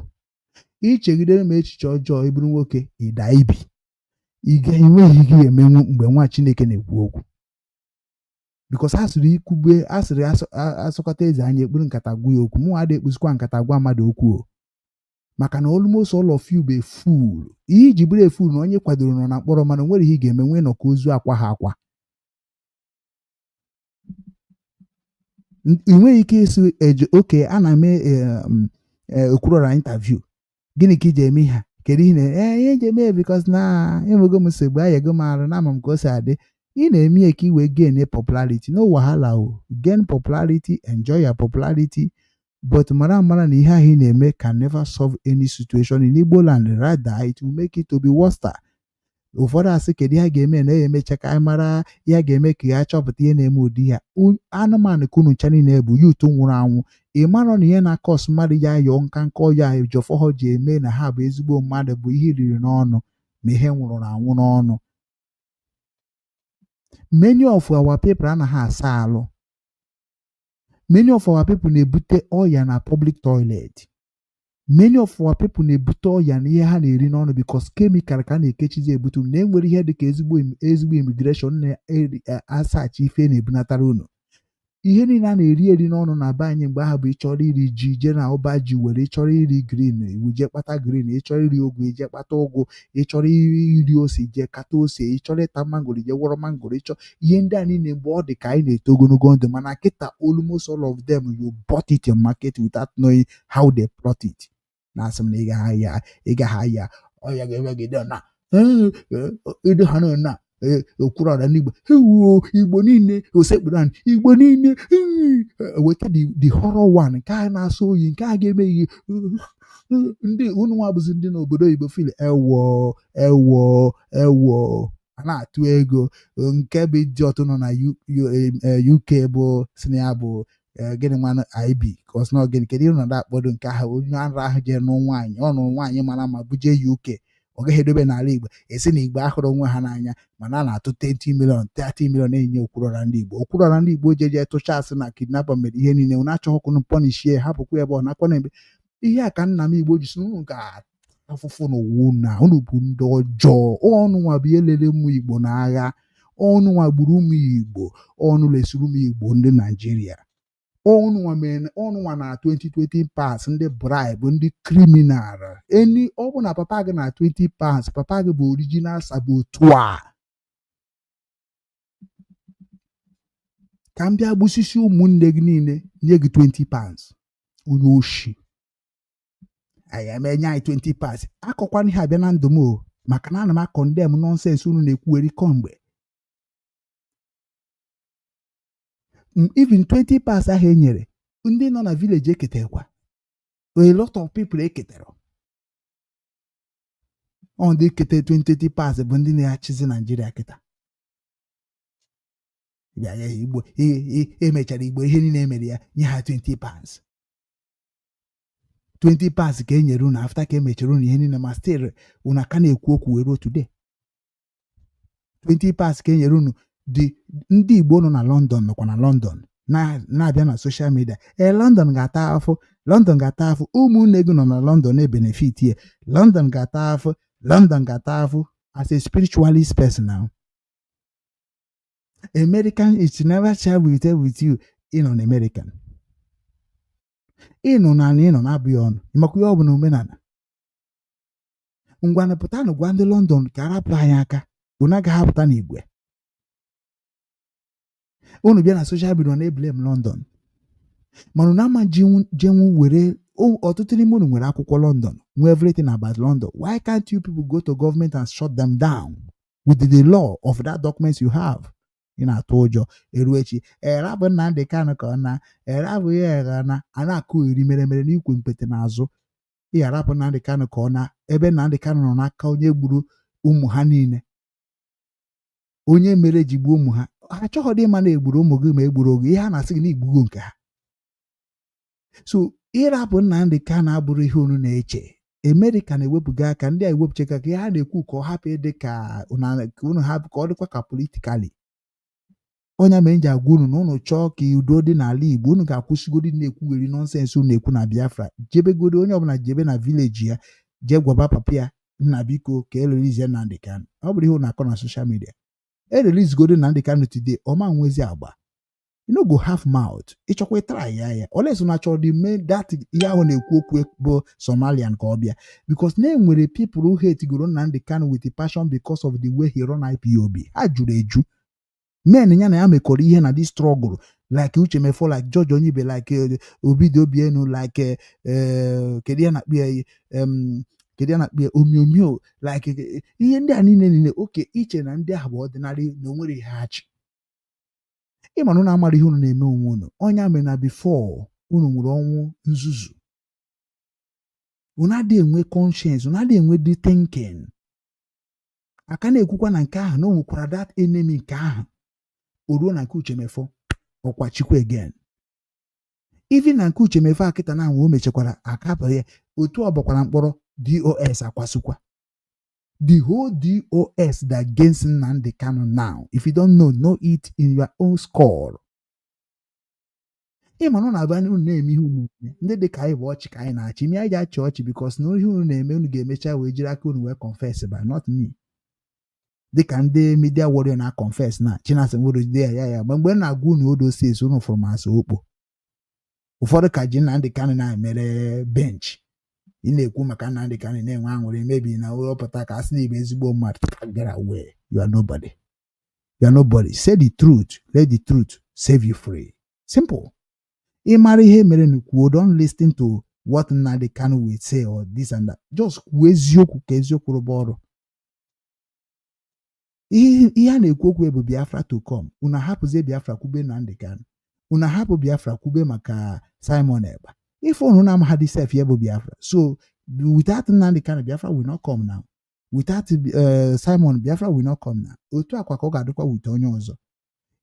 Ichegidere ma echiche ọjọọ ịbụrụ nwoke ịda ibi. Enweghị gị emenwu mgbe nwa Chineke na-ekwu okwu. Because asịrị asụkọta eze anya ekpuru nkata gwa ya okwu. Mụ adị ekpuzikwa nkata gwa mmadụ okwu maka na almost all of you be fool. Ihe iji bụrụ efu na onye kwadoro nọ na mkpọrọ mana nwere ihe ị ga-eme nwee nọ ka ozu akwa ha akwa. Ị nweghị ike isi eje oke a na-eme okwurọra interview. Gịnị ka iji eme ha? Kedu ihe ihe eji eme because na enwego m nsogbu anyego m arụ na ama m ka o si adị. Ị na-eme ka i wee gain popularity. No wahala o. Gain popularity, enjoy your popularity. But mara na ihe ahụ ị na-eme can never solve any situation in Igbo land. Rather, it will make it to be worse. Ụfọdụ asị kedu ihe a ga-eme na emecha ka anyị mara ihe a ga-eme ka ya chọpụta ihe na-eme ụdị ya. Anụmanụ kunu ncha niile bụ yutu nwụrụ anwụ. Ị mara na ihe na-akọs mmadụ ya yọọ nkanka ọya ejọfọ ha ji eme na ha bụ ezigbo mmadụ bụ ihe riri n'ọnụ ma ihe nwụrụ anwụ n'ọnụ. Many of our people anaghị asa alụ. Many of our people na-ebute ọya na public toilet. Many of our people na-ebute ọya na ihe ha na-eri n'ọnụ because chemical ka na-ekechizi ebute na enwere ihe dịka ezigbo immigration na-asachi ife na-ebunatara unu. Ihe niile a na-eri n'ọnụ na be anyị mgbe ahụ bụ ịchọrọ iri ji je na ụba ji were ịchọrọ iri green iwu je kpata green, ịchọrọ iri ụgụ ije kpata ụgụ, ịchọrọ iri ose je kata ose, ịchọrọ ịta mangoro je wọrọ mangoro, ihe ndị a niile mgbe ọ dị ka anyị na-eto ogologo ndụ mana kịta almost all of them you bought it in market without knowing how they plot it. Na asị m na ị gaghị ahịa ọya ga-ewegide na edo ha na okwurọra n'Igbo Igbo niile osekpuru anyị Igbo niile weta the horror one nke a na-asọ oyi nke a ga-eme ihe ndị unu nwa bụzi ndị n'obodo Igbo feel ewo a na-atụ ego nke bụ dị ọtụ nọ na UK bụ sini ya bụ gịnị nwanụ IB kos na ogene kedu ịnọdụ akpọdo nke ahụ onye ara ahụ jee nụ nwaanyị ọ nụrụ nwaanyị mara ma buje UK ọ gaghị edobe n'ala Igbo esi na Igbo ahụrụ onwe ha n'anya mana a na-atụ 20 million 30 million enye okwurọra ndị Igbo jeje tụcha asị na kidnapper mere ihe niile unu achọghịkwunu pọnishie hapụkwa ebe ọ nakwana ebe ihe a ka nna m Igbo ji sị unu ga-afụfụ n'ụwa na unu bụ ndị ọjọọ ọnụ nwa bụ ihe lele ụmụ Igbo n'agha ọnụ nwa gburu ụmụ Igbo ọnụ lesuru ụmụ Igbo ndị Naijiria ọnụ nwa na 2020 pass ndị bribe ndị criminal ọ bụ na papa gị na 20 pass papa gị bụ original saboteur ka m bịa gbusisi ụmụnne gị niile nye gị 20 pounds onye oshi anyị emenye anyị 20 pounds akọkwana ihe abịa na ndụ m maka na ana m akọndem nọnsensị unu na-ekwuweri kọmgbe even 20 pounds ahụ e nyere ndị nọ na village eketekwa a lot of people eketara ndị ekete 20 pounds bụ ndị na-achịzi Nigeria kịta Igbo emechara Igbo ihe niile emere ya nye ha 20 pounds 20 pounds ka e nyere unu after ka emechara unu ihe niile ma still unu aka na-ekwu okwu were today 20 pounds ka e nyere unu ndị Igbo nọ na London nọkwa na London na-abịa na social media London ga-ata afụ ụmụnne gị nọ na London na-ebenefit ya London ga-ata afụ as a spiritualist person now American is never share with you ịnọ na American ịnọ na abụghị ọnụ ịmakwa ihe ọ bụ na omenala ngwa pụtanụ gwa ndị London ka arapụ anyị aka unu agaghị apụta n'igwe unu bịa na social media na-eblame London mana unu ama jenwu were ọtụtụ n'ime unu nwere akwụkwọ London nwee everything about London. Why can't you people go to government and shut them down with the law of that documents you have? ị na-atụ ụjọ eru echi erabụ Nnamdi Kanu ka ọ na erabụ ya egha na a na-akụ iri mere n'ikwe mkpete n'azụ ị arapụ Nnamdi Kanu ka ọ na ebe Nnamdi Kanu nọ n'aka onye gburu ụmụ ha niile onye mere ji gbuo ụmụ ha achọghị ịma na egburu ụmụ gị ma egburu oge ihe a na-asị gị na igbugo nke ha so ịrapụ Nnamdi Kanu abụrụ ihe unu na-eche America na-ewepụga aka ndị a ewepụchaka ka ihe ha na-ekwu ka ọ hapụ ịdị ka unu hapụ ka ọ dịkwa ka politikali onye mere nji agwa unu na unu chọọ ka udo dị n'ala Igbo unu ga-akwụsịgodi na-ekwugheri nọnsensị unu na-ekwu na Biafra jebegodi onye ọbụla jebe na vileji ya jee gwaba papa ya nna biko ka erelizie Nnamdi Kanu ọ bụrụ ihe unu akọ na soshal midia erelizigodi Nnamdi Kanu today ọma nwezi agba you no go half mouth ịchọkwa ịtara ya oles na chọrọ dị mee that ihe ahụ na-ekwu okwu bụ Somalian ka ọ bịa because na enwere people who hate goro Nnamdi Kanu with a passion because of the way he run IPOB ha jụrụ eju men ya na ya mekọrọ ihe na this struggle like Uche Mefo like George Onyibe like Obidobienu like kedu ya na-akpịa omyomyo like ihe ndị a niile oke iche na ndị ahụ bụ ọdịnarị na onwere ihe achị ịmanụ na amara ihe unu na-eme onwe unu onye mere na before unu nwere ọnwụ nzuzu unu adịghị enwe conscience unu adịghị enwe dị thinking aka na-ekwukwa na nke ahụ na o nwekwara that enemy nke ahụ o ruo na nke Uche Mefo ọkwa chikwa again even na nke Uche Mefo akịta na o mechekwara akapụ ya otu ọ bụkwara mkpọrọ DOS akwasịkwa the whole DOS that against Nnamdi Kanu now if you don't know it in your own score ịma na na-abịa unu na-eme ihe unu ndị dị ka anyị bụ ọchị ka anyị na-achị ime anyị ji achị ọchị because na ihe unu na-eme unu ga-emecha wee jiri aka unu wee confess by not me dịka ndị media warrior na confess na Chinasa nwere jide ya mgbe na-agwa unu odo ses unu fụrụ masị okpo ụfọdụ ka ji Nnamdi Kanu na-emere bench ị na-ekwu maka Nnamdi Kanu na-enwe aṅụrị mebi na wepụta ka asị na igbe ezigbo mmadụ get away you are nobody say the truth let the truth save you free simple ị mara ihe mere na kwuo don't listen to what Nnamdi Kanu will say or this and that just kwuo eziokwu ka eziokwu rụba ọrụ ihe a na-ekwu okwu bụ Biafra to come unu hapụzie Biafra kwube Nnamdi Kanu unu hapụ Biafra kwube maka Simon Ekpa if unu na-amaghị dị sef ya bụ Biafra so without Nnamdi Kanu Biafra will not come now without Simon Biafra will not come now otu akwa ka ọ ga-adịkwa wit onye ọzọ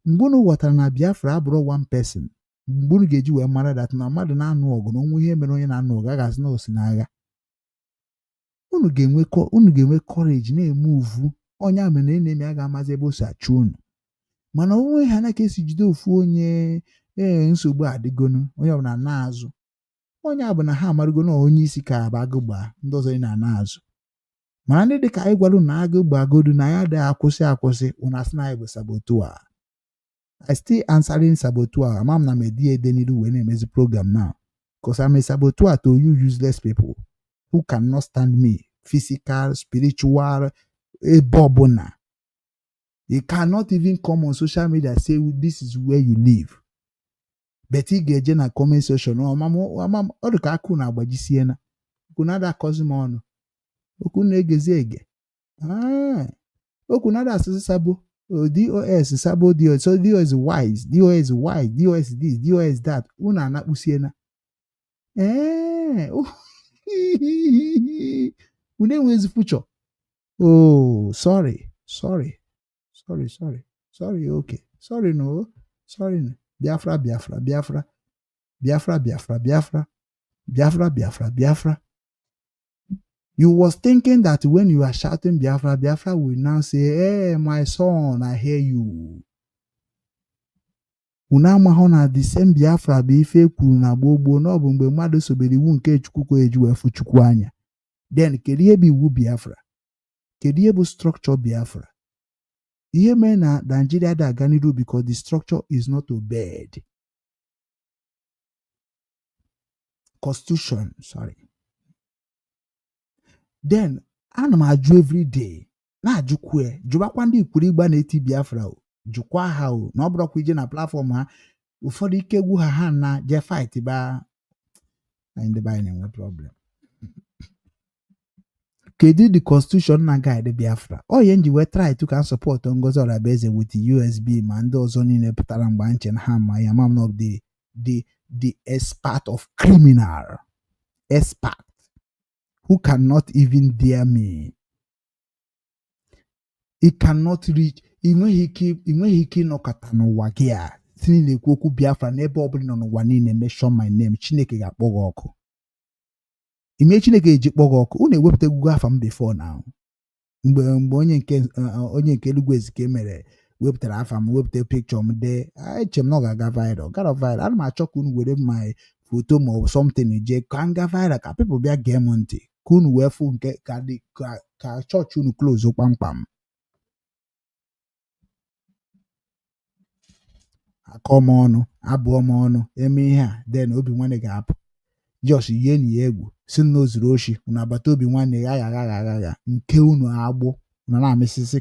mgbe unu ghọtara na Biafra abụrụ one person mgbe unu ga-eji wee mara dat na mmadụ na-anụ ọgụ na onwe ihe mere onye na-anụ ọgụ agaghị na osi n'agha unu ga-enwe courage na-eme uvu onye a mere na-eme a ga-amazi ebe o si achụ unu mana onwe ha na ka esi jide ofu onye nsogbu adịgonu onye ọbụla na-azụ onye a bụ na ha amarụgo na onye isi ka aba agụgba ndị ọzọ na azụ mana ndị dị ka anyị gwara na agụgba agodu na ya adịghị akwụsị unu asị na anyị bụ sabotua I still answering sabotua ama m na medi ede n'iru wee na-emezi program now because I'm a sabotua to you useless people who cannot stand me physical spiritual ebe ọbụla you cannot even come on social media say this is where you live but ị ga-eje na comment section ọ dị ka akụ na-agbajisie na okwu na-ada akọzi m ọnụ okwu na-egezi ege okwu na-ada asụsụ sabo DOS sabo DOS so DOS wise DOS this DOS that unu anakpusie na unu enwezi future oh sorry okay sorry no Biafra you was thinking that when you are shouting Biafra will now say hey my son I hear you unu amahụ na the same Biafra bụ ife kwuru na gboo na ọ bụ mgbe mmadụ sobere iwu nke Chukwu eji wee fụ Chukwu anya then kedu ihe bụ iwu Biafra kedu ihe bụ structure Biafra ihe mere na Nigeria dị aga n'iru because the structure is not obeyed constitution then ana m ajụ everyday na-ajụkwe jụbakwa ndị ikwuru igba na-eti Biafra jụkwa ha na ọ bụrụkwa ije na platform ha ụfọdụ ike egwu ha na je fight ba ndị be anyị na-enwe problem kedu the constitution na guide Biafra onye nji wee try to can support Ngozi Orabeze with the USB ma ndị ọzọ niile pụtara mgbe nche na ha ma ya mam not the expert of criminal expert who cannot even dare me. He cannot reach inweghị ike ịnọkọta n'ụwa gị a si na-ekwu okwu Biafra n'ebe ọ bụla nọ n'ụwa niile mention my name Chineke ga-akpọ gị ọkụ. Ime Chineke eji kpọ gị ọkụ unu ewepụta Google afa m before now mgbe onye nke Eluigwe Ezike mere wepụtara afa m wepụta picture m dee eche m na ọ ga-aga viral gara viral ana m achọ ka unu were my foto ma ọ something jee ka m gaa viral ka people bịa gee m ntị ka unu wee fụ nke ka chọọchị unu close kpamkpam. Akọ m ọnụ abụọ m ọnụ eme ihe a then Obinwanne ga-apụ Josh ihe na ya egwu si na ozuru oshi unu agbata Obinwanne agha nke unu agbụ na na-amịsịsị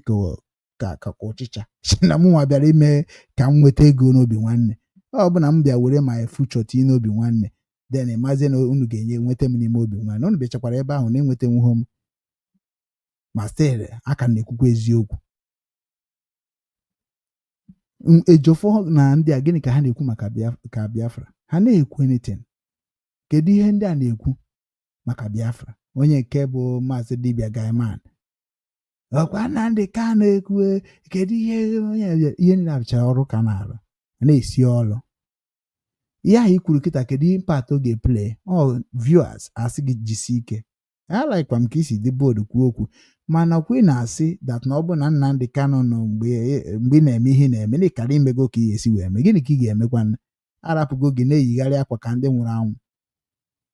ka ọchịcha na mụ nwa bịara ime ka m nweta ego n'Obinwanne ọ bụ na m bịa were ma future tinye n'Obinwanne then ịmazie na unu ga-enye nweta m n'ime Obinwanne unu bịachakwara ebe ahụ na-enweta nwuho m ma stere aka na-ekwukwa eziokwu. Ejofo na ndị a gịnị ka ha na-ekwu maka Biafra ha na-ekwu anything. Kedu ihe ndị a na-ekwu maka Biafra onye nke bụ Maazị Dibia Gaiman ọkwa na ndị ka na-ekwu kedu ihe na-abịachara ọrụ ka na-arụ na-esi ọrụ ihe ahụ ikwuru kịta kedu impact ọ ga-eplay viewers asị gị jisi ike alaikwa m ka isi dị bọọdụ kwuo okwu mana kwe na-asị that na ọ bụ na Nnamdi Kanu nọ mgbe na-eme ihe na-eme na ịkara imego ka ị ga-esi wee mee gịnị ka ị ga-emekwa arapụgo gị na-eyigharị akwa ka ndị nwụrụ anwụ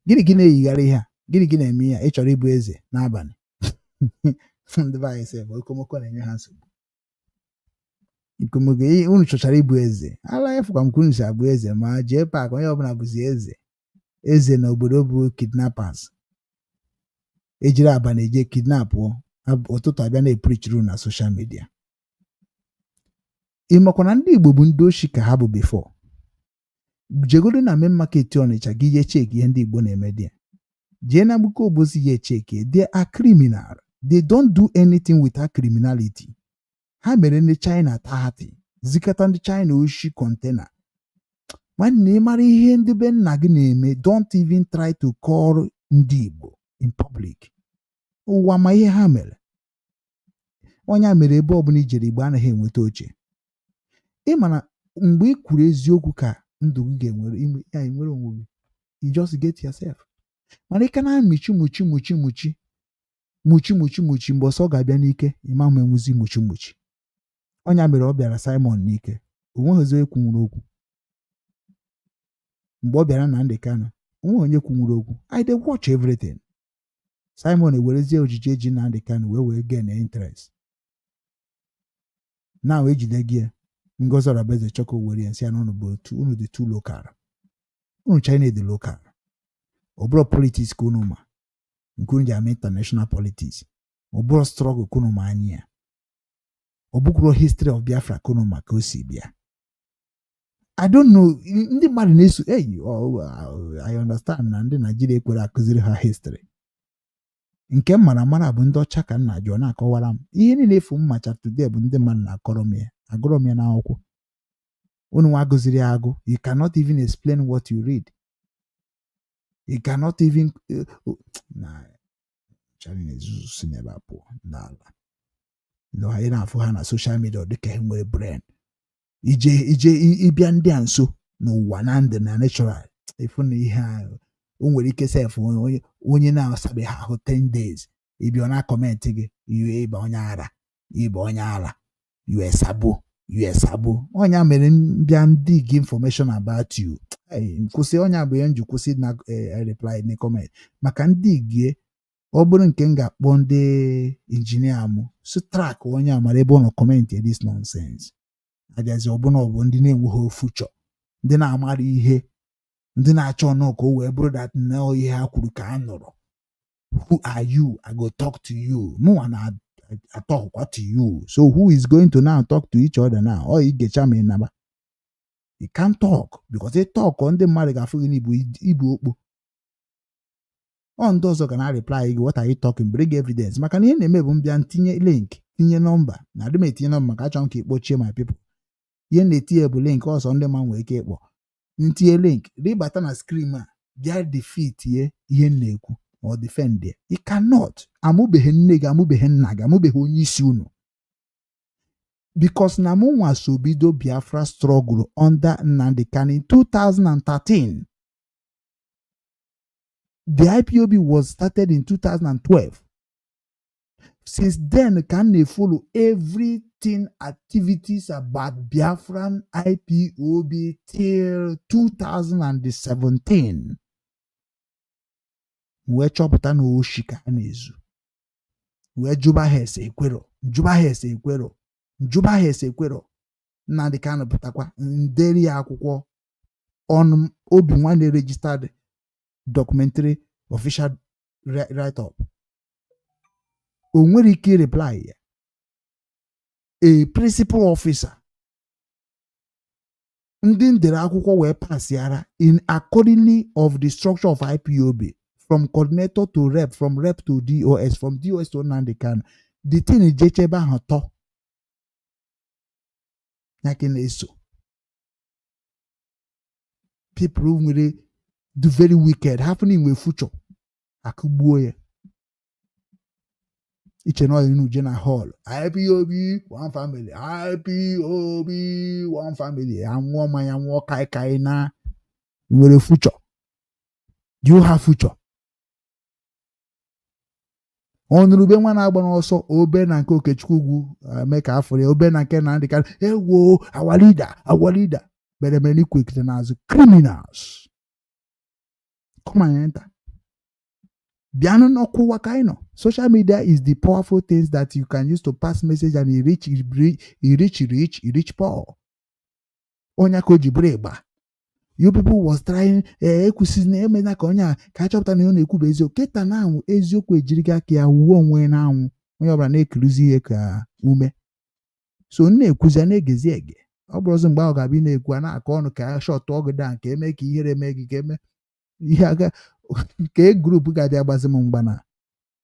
gịnị gị na-eyigharị ihe a gịnị gị na-eme ya ị chọrọ ịbụ eze n'abalị ndị be anyị sef okomoko na-enye ha nsogbu ikomogo unu chọchara ịbụ eze ala efukwa m ka unu si abụ eze ma jee paak onye ọbụla bụzi eze na obodo bụ kidnappers ejiri abalị eje kidnapụọ ụtụtụ abịa na-eprichiri na soshal midia. Ịmakwa na ndị Igbo bụ ndị oshi ka ha bụ before jegodo na main market Ọnịcha gị je cheki ihe ndị Igbo na-eme dị jee na mgbukọ obosi ya cheki they are criminal they don't do anything without criminality. Ha mere ndị China 30 zikata ndị China oshi kontena nwanne ịmara ihe ndị be nna gị na-eme don't even try to call ndị Igbo in public. Ụwa ma ihe ha mere onye a mere ebe ọbụla ijere Igbo anaghị enweta oche. Ịma na mgbe ị kwuru eziokwu ka ndụ gị ga-enwere ya enwere onwe gị you just get yourself mana ike na michi mgbe ọsọ ga-abịa n'ike ịma ma enwuzi muchi onye mere ọ bịara Simon n'ike onweghịzi onye kwunwuru okwu mgbe ọ bịara Nnamdi Kanu onwe onye kwunwuru okwu I dey watch everything. Simon ewerezie ojiji eji Nnamdi Kanu wee gain interest na ejide gị Ngozi Orabeze chọkọ were nsị anụ unu dị too local unu China dị local ọ bụrụ politics ka unu ma nke unu ji ama international politics ọ bụrụ struggle ka unu ma anyị ya ọ bụkwuru history of Biafra ka unu ma ka o si bịa. I don't know ndị mmadụ na-eso I understand na ndị Naijiria ekwere akụziri ha history nke mara bụ ndị ọcha ka nna jụọ na-akọwara m ihe niile efu m macha today bụ ndị mmadụ na-akọrọ m ya agụrọ m ya n'akwụkwọ unu nwa agụziri agụ you cannot even explain what you read you cannot even na channel si n'ebe a pụọ n'ala anyị na-afụ ha na social media dịka ha nwere brain ije ịbịa ndị a nso n'ụwa na ndụ na natural efu na ihe ahụ o nwere ike sef onye na-asabeghị ahụ 10 days ịbịa na kọmentị gị ịba onye ara USABO onye mere mbịa ndị gị information about you nkwụsị onye abụ ya nji kwụsị na reply na comment maka ndị gị ọ bụrụ nke m ga-akpọ ndị injinia m so track onye amara ebe ọ nọ kọmentị this nonsense abịazi ọbụna ọ bụ ndị na-enweghị future ndị na-amara ihe ndị na-achọ ọnụ ka o wee bụrụ that na ihe ha kwuru ka a nụrụ. Who are you? I go talk to you. Mụnwa na I talk what to you. So who is going to now talk to each other now? Or you get me naba. You can't talk because they talk on the mmadụ ga-afụ gị n'Igbo okpo ọ ndị ọzọ ga na-reply gị what are you talking, bring evidence. Maka na ihe na-eme bụ mbịa ntinye link tinye nọmba na adị m etinye nọmba maka achọrọ m ka ikpochie my people. Ihe na-etinye bụ link ọzọ ndị ma nwee ike ịkpọ ntinye link rịbata na screen a bịa defeat ihe na-ekwu or defend ya. You cannot. Amụbeghị nne gị, amụbeghị nna gị, amụbeghị onye isi unu. Because na mụ nwa so bido Biafra struggle under Nnadi Kanu in 2013. The IPOB was started in 2012. Since then, can they follow everything activities about Biafran IPOB till 2017. We chọpụta na oshika na-ezu. We juba hese ekwero. Juba hese ekwero. Nnadi Kanu pụtakwa nderi akwụkwọ on Obinwannem registered documentary official write-up. O nwere ike reply ya. A principal officer. Ndị ndere akwụkwọ wee pasiara in accordingly of the structure of IPOB from coordinator to rep, from rep to DOS, from DOS to Nnadi Kanu. The thing is jechebe ahụ tọ. Nyake na-eso. People nwere do very wicked happening with future. Akugbuo ya. Iche no inu je na hall. IPOB one family. IPOB one family. Anwụọ manya nwụọ kai na nwere future. Do you have future? Onurube nwa na-agba n'ọsọ obe na nke Okechukwu Ugwu mee ka afọ ya obe na nke Nnadi Kanu. Ewo our leader. Bere ni quick n'azụ criminals. Come and enter. Biano no kuwa kaino. Social media is the powerful things that you can use to pass message and you reach poor. Onya ko jibreba. You people was trying ekusi na eme na ka onya ka chọpụta na na-ekwu bụ eziokwu. Keta na anwụ eziokwu ejiriga ka ya wuo onwe na anwụ. Onye ọbụla na-ekirizi ihe ka ume. So na-ekwuzi na-egezi ege. Ọ bụrụ ọzọ mgbe ahụ ga-abịa na-ekwu na-akọ ọnụ ka shọt ọgụ da nke eme ka ihere eme gị ka eme ihe aga ke group ga-abịa gbazi m mgba na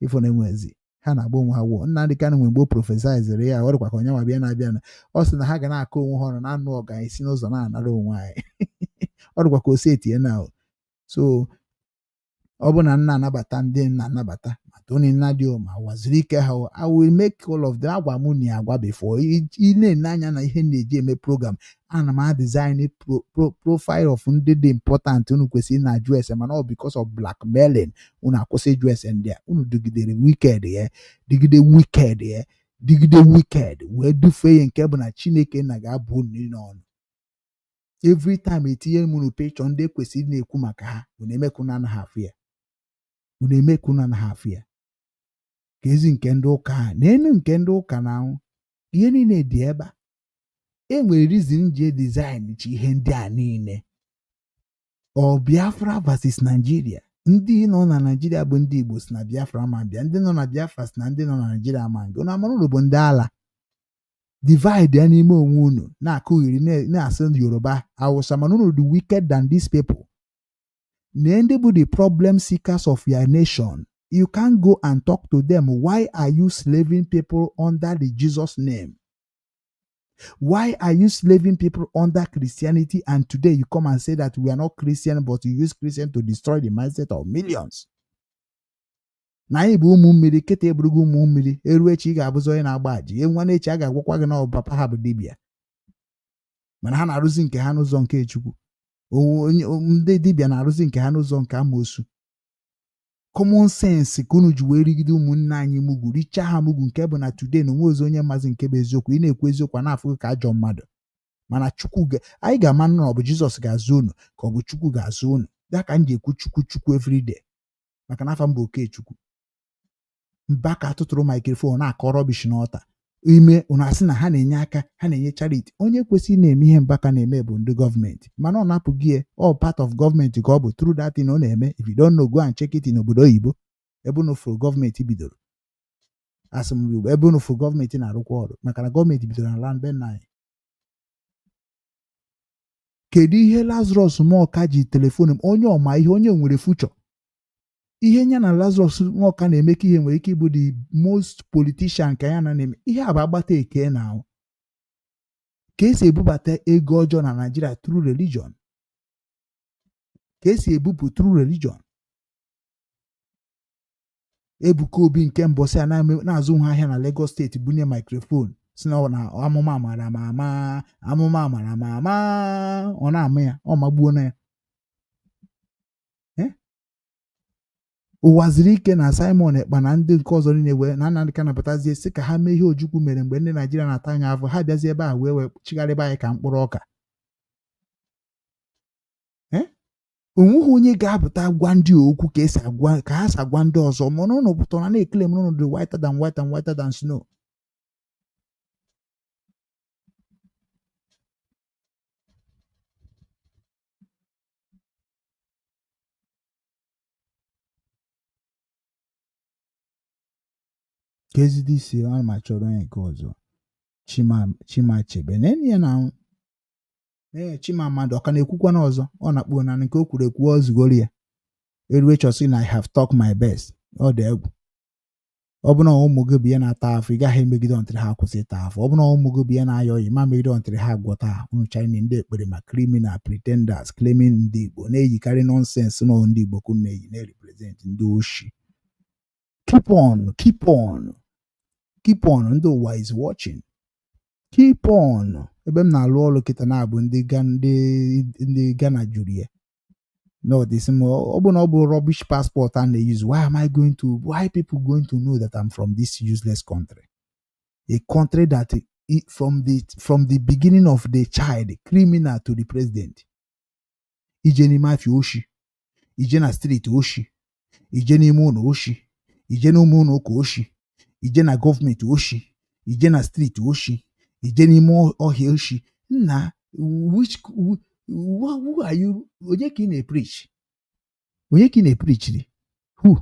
ifo na-enwezi ha na-agba onwe ha wụọ. Nnadi Kanu nwe mgbe o prọfesaiziri ya ọ dịkwa ka onye nwabịa na-abịa na ọ sị na ha ga na-akọ onwe ha ọnụ na anụ ọga isi n'ụzọ na-anara onwe anyị ọ dịkwa ka o si etinye na so ọ bụ na nna anabata ndị nna anabata ma Tony Nnadi ma waziri ike ha I will make all of them agwa mụ na agwa before ị na-ene anya na ihe na-eji eme program ana m design profile of ndị dị important unu kwesịrị na ajụ ese mana ọ because of blackmailing unu akwụsị ịjụ ese ndị a unu digidere digide wicked wee dufee nke bụ na Chineke na ga-abụ unu n'ọnụ. Every time etinye m unu picture ndị kwesịrị na-ekwu maka ha unu emekuna anaghị afụ ya ka ezi nke ndị ụka ha n'enu nke ndị ụka na anwụ ihe niile dị ebe a. Enwere reason ji design chi ihe ndị a niile. Ọ Biafra versus Nigeria. Ndị nọ na Nigeria bụ ndị Igbo si na Biafra ma bịa. Ndị nọ na Biafra si na ndị nọ na Nigeria ma bịa. Unu amara unu bụ ndị ala. Divide ya n'ime onwe unu na-akụghiri na-asị Yoruba, Hausa mana unu dị wicked than these people. Na ndị bụ the problem seekers of your nation. You can't go and talk to them. Why are you slaving people under the Jesus name? Why are you slaving people under Christianity and today you come and say that we are not Christian but you use Christian to destroy the mindset of millions? Na anyị bụ ụmụ mmiri keta eburugo ụmụ mmiri eru echi ga-abụzi onye na-agba aji nwanne echi a ga-agwakwa gị na papa ha bụ dibịa mana ha na-arụzi nke ha n'ụzọ nke Chukwu. Ndị dibịa na-arụzi nke ha n'ụzọ nke amoosu. Common sense ka unu ji wee rigide ụmụnne anyị mugwu richa ha mugwu nke bụ na today na onwe ozi onye maazị nke bụ eziokwu ị na-ekwu eziokwu na-afụ ka ajọ mmadụ mana Chukwu anyị ga-ama na ọ bụ Jizọs ga-azụ unu ka ọ bụ Chukwu ga-azụ unu. Ya ka m ji ekwu Chukwu everyday maka na afa m bụ Okechukwu. Mba ka atụtụrụ microphone na-akọ rọbish n'ọta ime unu asị na ha na-enye aka ha na-enye charity. Onye kwesịrị na-eme ihe Mbaka na-eme bụ ndị gọọmenti mana ọ na-apụghị all part of gọọmenti ka ọ bụ through that thing ọ na-eme. If you don't know, go and check it in obodo oyibo ebe unu fụ gọọmenti bidoro asịm ebe unu fụ gọọmenti na-arụkwa ọrụ maka na gọọmenti bidoro na land be anyị. Kedu ihe Lazarus Moka ji telefon m onye ọma ihe onye nwere future ihe nya na Lazarus Nwoka na-eme ka ihe nwere ike ịbụ the most politician ka ya na-eme ihe a bụ agbata eke na ahụ ka esi ebubata ego ọjọọ na Nigeria through religion ka esi ebupụ through religion. Ebuka Obi nke mbọsị a na-azụ ha ahịa na Lagos steeti bunye microphone si na ọ na amụma amara ma ama amụma amara ma ama ọ na-ama ya ọ magbuo na ya. Ụwa ziri ike na Simon Ekpa na ndị nke ọzọ niile wee na Nnadi ka napụtazie si ka ha mee ihe Ojukwu mere mgbe ndị Naijiria na-ata anya afọ ha bịazie ebe a wee chigharịba anyị ka mkpụrụ ọka. Onweghị onye ga-apụta gwa ndị okwu ka esi agwa ka ha si agwa ndị ọzọ ma n'ụlọ pụtara na-ekele m n'ụlọ dị whiter than white and whiter than snow. Kezidi isi ọ ma chọrọ onye nke ọzọ Chima Chebe n'enyi ya na Chima mmadụ ọ ka na-ekwukwa n'ọzọ ọ na-akpụ na nke o kwuru ekwu ozugoro ya erue chọsị na I have talked my best ọ dị egwu. Ọ bụ na ụmụ gị bụ ya na-ata afọ ị gaghị emegide ọntịrị ha kwụsị ịta afọ. Ọ bụ na ụmụ gị bụ ya na-ayọ ọyị ma megide ọntịrị ha gwọta unu China ndị ekpere ma criminal pretenders claiming ndị Igbo na-eyikarị nonsense na ndị Igbo ka na-eyi na-represent ndị oshi. Keep on ndị ụwa is watching. Keep on. Ebe m na-alụ ọrụ kịta na-abụ ndị Ghana juru ya no this ọ bụ na ọ bụ rubbish passport a na-use why people going to know that I'm from this useless country, a country that from the beginning of the child criminal to the president. Ije n'ime afia oshi, ije na street oshi, ije n'ime ụlọ oshi, ije n'ime ụlọ ụka oshi, ije na gọọmenti oshi, ije na street oshi, ije n'ime ọhịa oshi. Nna who are you? Onye ka ị na-preach? Onye ka ị na-preach? Who?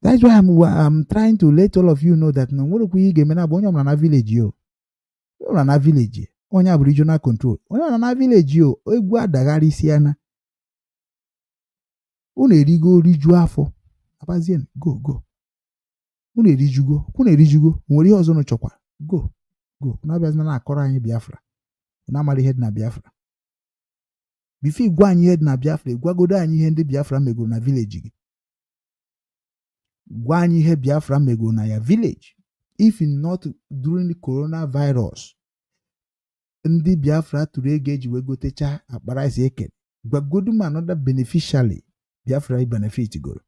That's why I'm trying to let all of you know that no nwere ihe ga-eme na bụ onye ọbụla na village yo. Onye ọbụla na village, onye abụ regional control. Onye ọbụla na village yo, egwu adagharị isi ana. Unu rijuo afọ. Abazie go. Unu erijugo, nwere ihe ọzọ unu chọkwa. Go. Na-abịazina na-akọrọ anyị Biafra. Unu amara ihe dị na Biafra. Bifo gwa anyị ihe dị na Biafra, gwagodo anyị ihe ndị Biafra megoro na village gị. Gwa anyị ihe Biafra megoro na ya village. If not during the coronavirus, ndị Biafra tụrụ ego eji wee gotecha akpara isi eke. Gwagodo ma another beneficially Biafra benefit goro.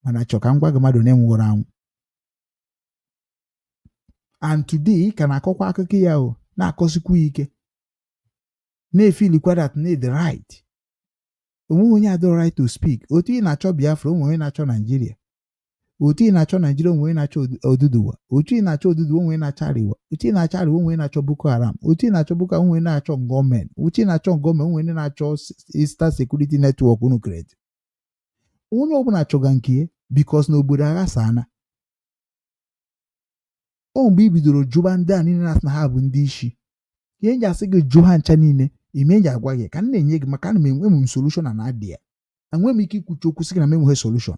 Mana chọka ngwa gị mmadụ na-enwụrụ anwụ. And today ka na-akọkwa akụkọ ya o na-akọsikwa ike na-efilikwa that need the right. Onwe onye adọ right to speak. Otu ị na-achọ Biafra onwe onye na-achọ Nigeria. Otu ị na-achọ Nigeria onwe onye na-achọ Oduduwa. Otu ị na-achọ Oduduwa onwe onye na-achọ Ariwa. Otu ị na-achọ Ariwa onwe onye na-achọ Boko Haram. Otu ị na-achọ Boko Haram onwe onye na-achọ gọọmenti. Otu ị na-achọ gọọmenti onwe onye na-achọ Eastern Security Network unu create. Onye ọbụla achọga nke ya because na obodo agha sana. Ọ mgbe i bidoro jụba ndị a niile na-asị na ha bụ ndị isi. Ihe nji asị gị jụ ha ncha niile ime nji agwa gị ka m na-enye gị maka ana m enwe m solution na Nnadi ya. Enwe m ike ikwuchi okwu sị gị na m enweghị solution.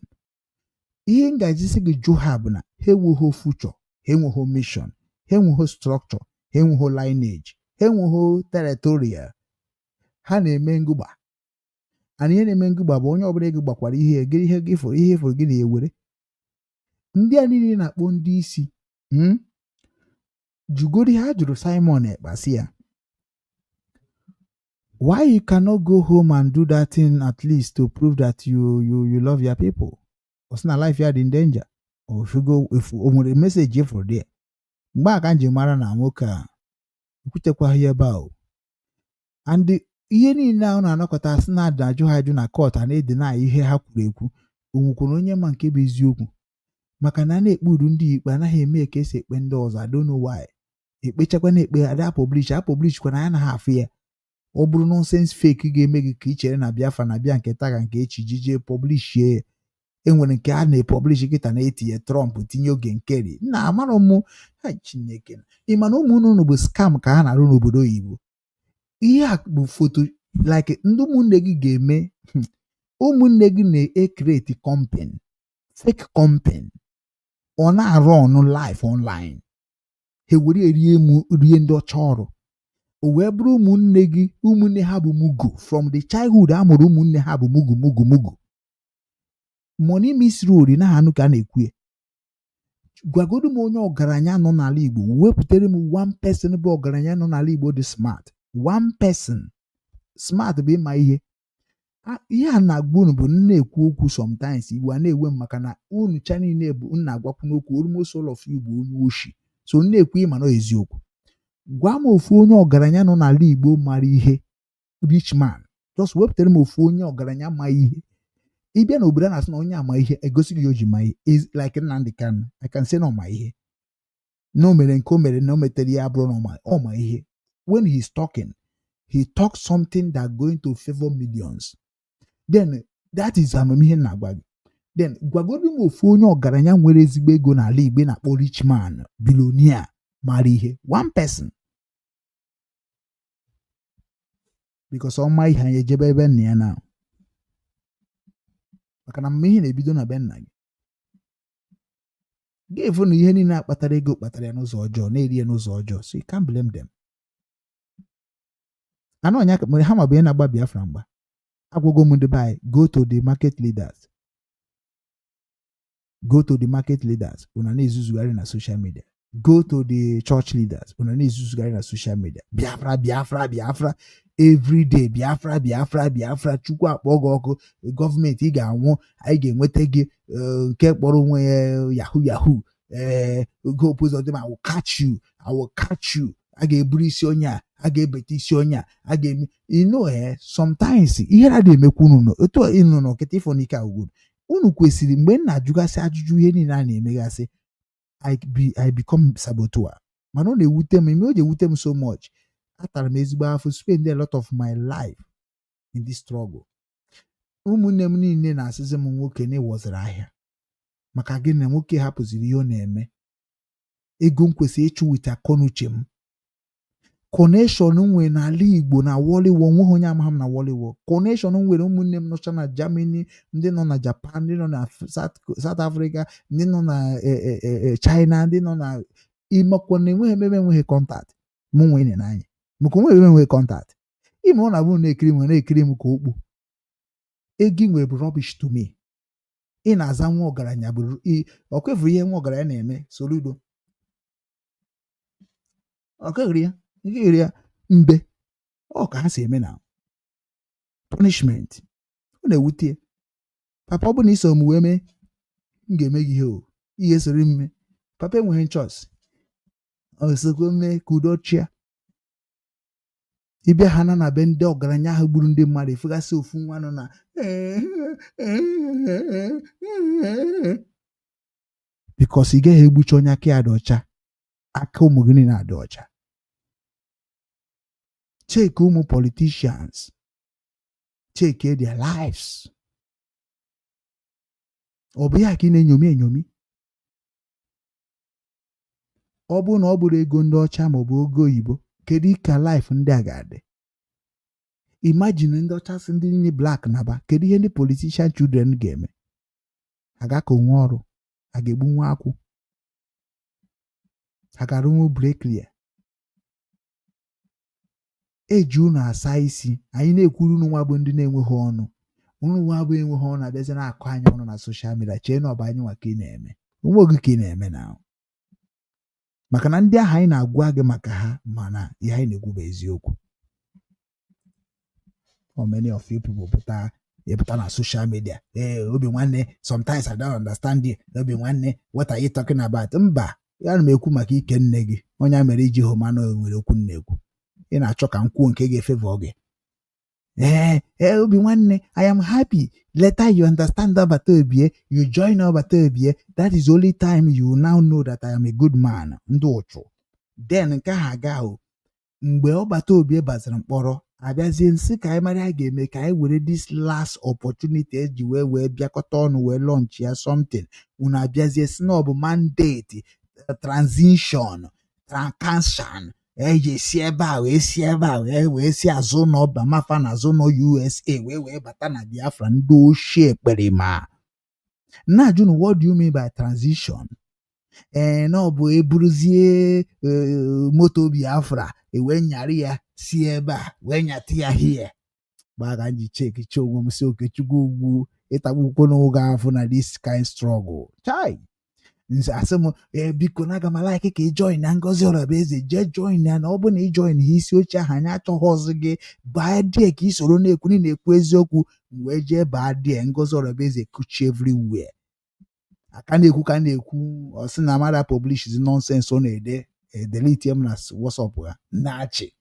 Ihe m ga-eji sị gị jụ ha bụ na ha enweghị future, ha enweghị mission, ha enweghị structure, ha enweghị lineage, ha enweghị territorial. Ha na-eme ngụgba. Ana ihe na-eme ngụgba bụ onye ọbụla gị gbakwara ihe gị fụrụ gị na-ewere. Ndị a niile na-akpọ ndị isi jugori ha jụrụ Simon Ekpa si ya why you cannot go home and do that thing at least to prove that you love your people. It's not life you are in danger. Or if you go if a message for there. Mgbe aka nje mara na nwoke a ekwutekwa ihe ebe ahụ. And ihe niile ahụ na-anọkọta asị na ajụ ha ajụ na court a na-ede na ihe ha kwuru ekwu onwekwara onye ma nke bụ eziokwu. Maka na na-ekpuru ndị ikpe anaghị eme ka esi ekpe ndị ọzọ. I don't know why. Ekpechakwa na-ekpe ada publish kwa na ya na ha afụ ya. Ọ bụrụ nonsense fake ga-eme gị ka ị chere na Biafra na bịa nke taga nke echi jije publish ya. Enwere nke a na-epublish kịta na-etinye Trump tinye oge nkeri. Na amara m ha Chineke. Ị ma na ụmụnne bụ scam ka ha na-arụ n'obodo oyibo. Ihe a bụ foto like ndị ụmụnne gị ga-eme ụmụnne gị na-ekreti company, fake company, ọ na-arụ ọnụ life online, ha were rie ndị ọcha ọrụ, o wee bụrụ ụmụnne ha bụ mugu from the childhood a mụrụ ụmụnne ha bụ mugu. Money misroad na anụ ka a na-ekwu ya. Gwagodu m onye ọgaranya nọ n'ala Igbo, wepụtere m one person bụ ọgaranya nọ n'ala Igbo dị smart. One person smart bụ ịma ihe. Ihe a na-agba unu bụ na-ekwu okwu sometimes Igbo a na-ewe m maka na unu cha niile bụ nna agwakwu n'okwu almost all of you bụ onye oshi, so na-ekwu ịma na eziokwu. Gwa m ofu onye ọgaranya nọ n'ala Igbo mara ihe, rich man, just wepụtere m ofu onye ọgaranya ma ihe. Ịbịa na obodo na-asị na onye ama ihe egosi gị o ji ma ihe, is like Nnadi Kanu, I can say na ọma ihe na o mere nke o mere na o metere ya abụrụ na ọma ihe. When he's talking, he talks something that going to favor millions, then that is amamihe na agwa gị. Then gwagodu m ofu onye ọgaranya nwere ezigbo ego n'ala Igbo na-akpọ rich man, billionaire, mara ihe, one person, because ọma ihe anyị ejebe ebe nna ya na maka na mma ihe na-ebido na be nna gị. Ga-efu na ihe niile akpatara ego kpatara ya n'ụzọ ọjọọ, na-eri ya n'ụzọ ọjọọ, so you can't blame them. Anọ ọnya mere ha ma bụ ihe na-agba Biafra mgba. Agwụgo m ndị be anyị, go to the market leaders, go to the market leaders, una na-ezuzugharị na social media. Go to the church leaders, una na-ezuzugharị na social media. Biafra every day, Biafra, Chukwu akpọ gị ọkụ, gọọmenti ị ga-anwụ, anyị ga-enweta gị nke kpọrọ onwe ya yahoo, go opposite them, I will catch you, a ga-eburu isi onye a ga-ebete isi onye a ga-eme, sometimes ihe na na-emekwa unu otu ịnụ nọ nkịta ifo n'ike agwụgwụ. Unu kwesịrị mgbe nna ajụgasị ajụjụ ihe niile a na-emegasị, I become saboteur. Mana ọ na-ewute m, ime o ji ewute m so much. Atara m ezigbo afọ, spend a lot of my life in this struggle. Ụmụnne m niile na-asịzi m nwoke na-ewoziri ahịa maka gị na nwoke hapụziri ihe ọ na-eme. Ego m kwesịrị ịchụ wita akọnuche m. Connection nwere n'ala Igbo na Wọliwo, nweghị onye amaghị m na Wọliwo. Connection nwere ụmụnne m nọcha na Germany, ndị nọ na Japan, ndị nọ na South Africa, ndị nọ na China, ndị nọ na imakwa na enweghị contact. Mụ nwere n'anya maka onwe enweghị contact. Ime ọ na-abụ na-ekiri m ka okpu. Ego nwere bụ rubbish to me. Ị na-aza nwa ọgaranya bụ ọkwefuru ihe nwa ọgaranya na-eme soludo. Ọkegiri ya mbe ọ ka ha si eme na punishment. Ọ na-ewute papa, ọ bụ na iso m wee mee m ga-eme gị ihe soro mme. Papa enweghị nchọs, ọ sokwa mee ka udo chia. Ịbịa ha na be ndị ọgaranya ahụ gburu ndị mmadụ, efegasị ofu nwa nọ na because ị gaghị egbuchi onye aka ya dị ọcha, aka ụmụ gị niile adị ọcha. Check ụmụ politicians, check their lives. Ọ bụ ya ka ị na-enyomi? Ọ bụ na ọ bụrụ ego ndị ọcha ma ọ bụ ego oyibo, kedu ka life ndị a ga-adị? Imagine ndị ọcha si ndị niile black naba, kedu ihe ndị politician children ga-eme? Ha ga-akọ nwe ọrụ, ha ga-egbu nwa akwụ, ha ga-arụnwu bricklayer. Eji unu asa isi, anyị na-ekwuru unu nwa bụ ndị na-enweghị ọnụ. Unu nwa bụ enweghị ọnụ abịazi na-akọ anya ọnụ na social media, chee na ọ bụ anyị nwa ka ị na-eme. Onwe gị ka ị na-eme na maka na ndị ahụ anyị na-agwa gị maka ha, mana ihe anyị na-ekwu bụ eziokwu. How many of you people pụta na social media, Obinwanne, sometimes I don't understand you. Obinwanne, what are you talking about? Mba, ya na m ekwu maka ike nne gị, onye mere iji hụ manụ nwere okwu na-ekwu. Ị na-achọ ka m kwuo nke ga-efevọ gị. Obinwanne, I am happy. Later you understand Obata Obie, you join Obata Obie. That is the only time you now know that I am a good man. Ndị ụchụ. Then nke ha aga mgbe Obata Obie bazara mkpọrọ, abịazie nsị ka anyị mara a ga-eme ka anyị were this last opportunity eji wee bịakọta ọnụ wee launch ya something. Unu abịazie si na ọ bụ mandate, transition, transaction, eji si ebe a wee si ebe a wee si azụ na ọba mafa na azụ na USA wee bata na Biafra ndị ochie ekperima. Na-ajụ na what do you mean by transition? Na ọ bụ eburuzie moto Biafra wee nyarị ya si ebe a wee nyata ya hie gbaga nji chekiche onwe m si Okechukwu ugwu ịtagbukwo n'oge afọ na this kind struggle chai nze asị m biko na aga m like ka ị join na Ngozi Orabaeze jee join ya na ọ bụ na ị join ha isi oche ahụ anyị achọghị ọzọ gị baa die ka ị soro na-ekwu na-ekwu eziokwu wee jee baa die Ngozi Orabaeze kuchi everywhere aka na-ekwu ka na-ekwu ọ sị na mara publish zi nonsense ọ na-ede delete m na WhatsApp ha na-achị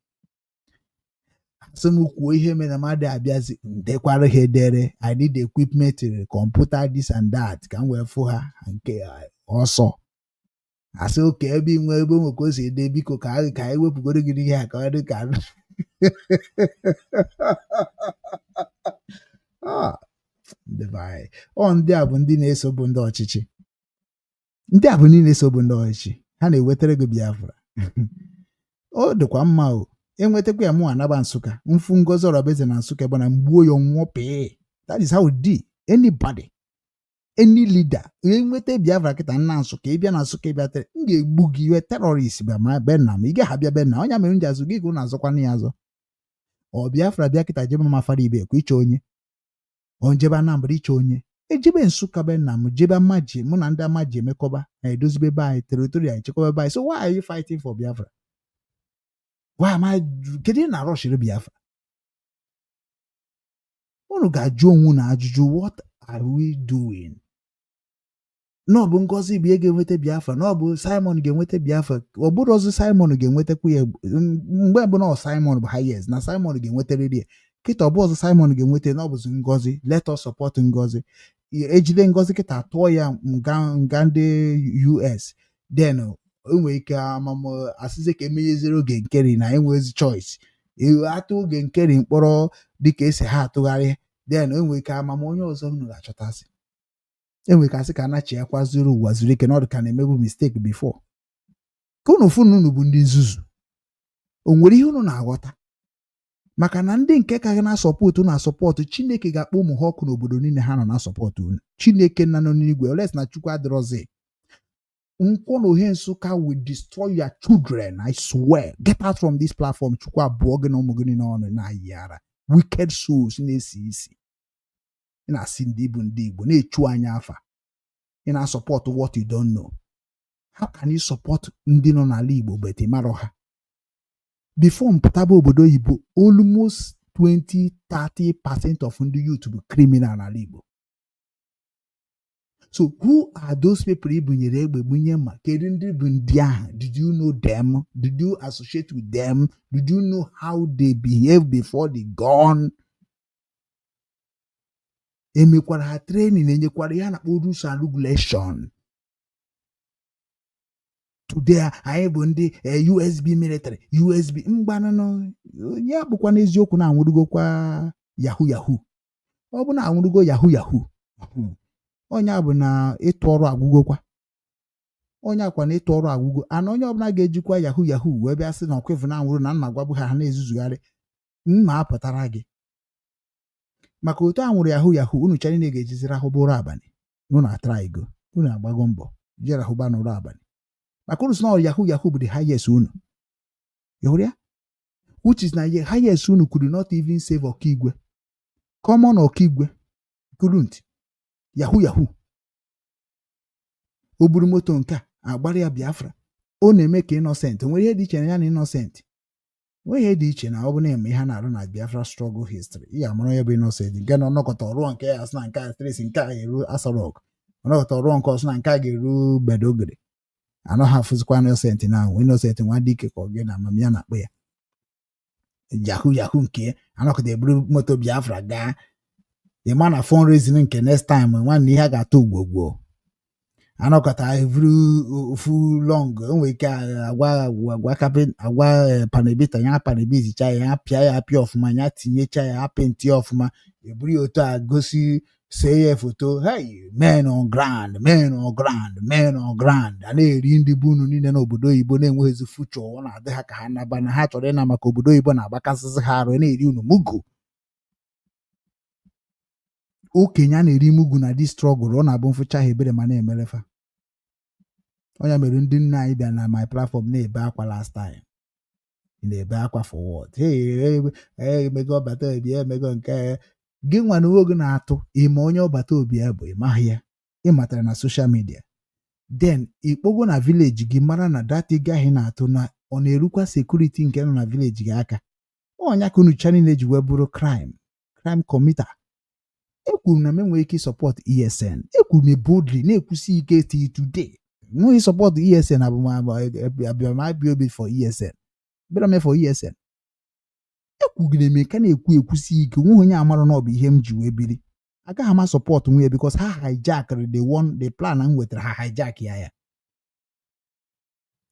asị m kwuo ihe mere na mmadụ abịazi ndekwara ha edere I need equipment computer this and that ka m wee fụ ha nke ọsọ asị oke ebe inwe ebe onwe ka o si ede biko ka anyị wepụgoro gị ihe a ka ọ dị ka ndị a bụ ndị na-esobu ndị ọchịchị ha na-ewetara gị Biafra o dịkwa mma o enwetakwa ya mụ anaba Nsụka mfu Ngozi Orabaeze na Nsụka ebe na mgbuo ya nwụọ pee. That is how it did. Anybody, any leader enweta Biafra kịta nna Nsụka ịbịa na Nsụka ịbịa tere m ga-egbu gị iwe terrorist bịa ma be nna m ị gaghị abịa be nna onye mere ndị azụ gị gụ na-azọkwana ya azọ ọ Biafra bịa kịta jebe ma fara ibe ekwe iche onye onjebe Anambra iche onye ejebe Nsụka be nna m jebe Amaji mụ na ndị Amaji emekọba na edozibe be anyị teritorial echekọba be anyị. So why are you fighting for Biafra? Why am I getting a rush to Biafra? Unu ga-ajụ onwe na ajụjụ what are we doing? No bụ Ngozi bụ ga-enweta Biafra, no bụ Simon ga-enweta Biafra, ọ bụrụ ọzọ Simon ga-enwetakwa ya mgbe bụ na Simon bụ highest na Simon ga-enweta redi kịta ọ bụ ọzọ Simon ga-enweta na ọ bụzi Ngozi. Let us support Ngozi. Ejide Ngozi kịta atụọ ya nga ndị US then enwere ike amam asịze ka emenyeziri oge nkeri na enwezi choice atụ oge nkeri mkpọrọ dịka esi ha atụgharị then enwere ike amam onye ọzọ unu ga-achọtasị enwere ike asị ka anachi ya kwazuru ụwa zuru ike na ọ dị ka na-emebu mistake before ka unu funu unu bụ ndị nzuzu o nwere ihe unu na-aghọta maka na ndị nke ka na sọpọtụ na sọpọtụ Chineke ga-akpọ ụmụ ha ọkụ n'obodo niile ha nọ na sọpọtụ unu Chineke nọ n'igwe oles na Chukwu adịrọzi Nkwonohe Nsụka will destroy your children. I swear. Get out from this platform. Chukwu abụọ gị na ụmụ gị n'ọnụ na-ayara. Wicked souls na-esi isi. Ị na-asị ndị bụ ndị Igbo na-echu anya afa. Ị na-support what you don't know. How can you support ndị nọ n'ala Igbo but ị marọ ha? Before mpụtaba obodo Igbo, almost 20-30% of ndị youth bụ criminal n'ala Igbo. So who are those people ibunyere egbe bunye ma kedu ndị bụ ndị ahụ? Did you know them? Did you associate with them? Did you know how they behave before they gone? Emekwara ha training, enyekwara ya na rules and regulation. Today anyị bụ ndị USB military, USB mgbanano ya bụkwa n'eziokwu na anwụrụgokwa yahoo. Ọ bụ na anwụrụgo yahoo. Onye bụ na ịtụ ọrụ agwụgokwa onye akwa na ịtụ ọrụ agwụgo ana onye ọbụla ga-ejikwa yahoo wee bịa sị na ọkwefu na anwụrụ na nna gwabụ ha na-ezuzugharị mma apụtara gị maka otu anwụrụ yahoo unu chere na ga-ejiziri ahụ bụrụ abalị unu atara ego unu agbago mbọ jere ahụba n'ụrụ abalị maka unu sị na yahoo bụ the highest unu ya which is na ye highest unu could not even save Okigwe common Okigwe couldn't yahoo o buru moto nke a agbara ya Biafra ọ na-eme ka innocent nwere ihe dị iche na ya na innocent nwere ihe dị iche na ọ bụ na-eme ihe na-arụ na Biafra struggle history ya mara ya bụ innocent nke na ọnọkọta ọrụ nke ya na nke a stress nke a ga-eru Asarok ọnọkọta ọrụ nke ọsọ na nke a ga-eru Bedogere anọ ha fụzikwa innocent na innocent nwa dike ka ọ gị na amamiya na-akpọ ya yahoo nke anọkọta eburu moto Biafra gaa ịma na fundraising nke next time nwanne ihe a ga-atụ ugbogbo anọkọta evru full long enwere ike agwa panebita ya panebizicha ya apịa ọfụma ya tinyecha ya apịntị ọfụma eburu ya otu a gosi say photo, hey, men on ground, men on ground, men on ground. And they read the bunu ni na obodo Igbo na-enweghị future ọ na-adị ha ka ha naba na ha chọrọ ịna maka obodo Igbo na-agbakasịsị ha arụ na-eri unu mugu. Okenye a na-eri mugu na di struggle ọ na-abụ mfụcha ha ebere ma na-emelefa. Onye mere ndị nna anyị bịa na my platform na-ebe akwa last time. Na-ebe akwa for what? Hey, mego ọbata obi emego nke gị nwa na oge na-atụ ime onye ọbata obi ya bụ ịmaghị ya ịmatara na social media. Then ikpogo na village gị mara na data gaghị na-atụ na ọ na-erukwa security nke nọ na village gị aka. Ọnya ka unu chani na-eji wee bụrụ crime committer. Ekwuru na m enweghị ike support ESN. Ekwuru m boldly na-ekwusi ike till today. No support ESN abịa for ESN. Bịara m for ESN. Ekwugide m ka na-ekwu ekwusi ike nwe onye amara na ọ bụ ihe m ji wee biri. Agaghị ama support nwe because ha hijacked the plan m wetara ha hijack ya.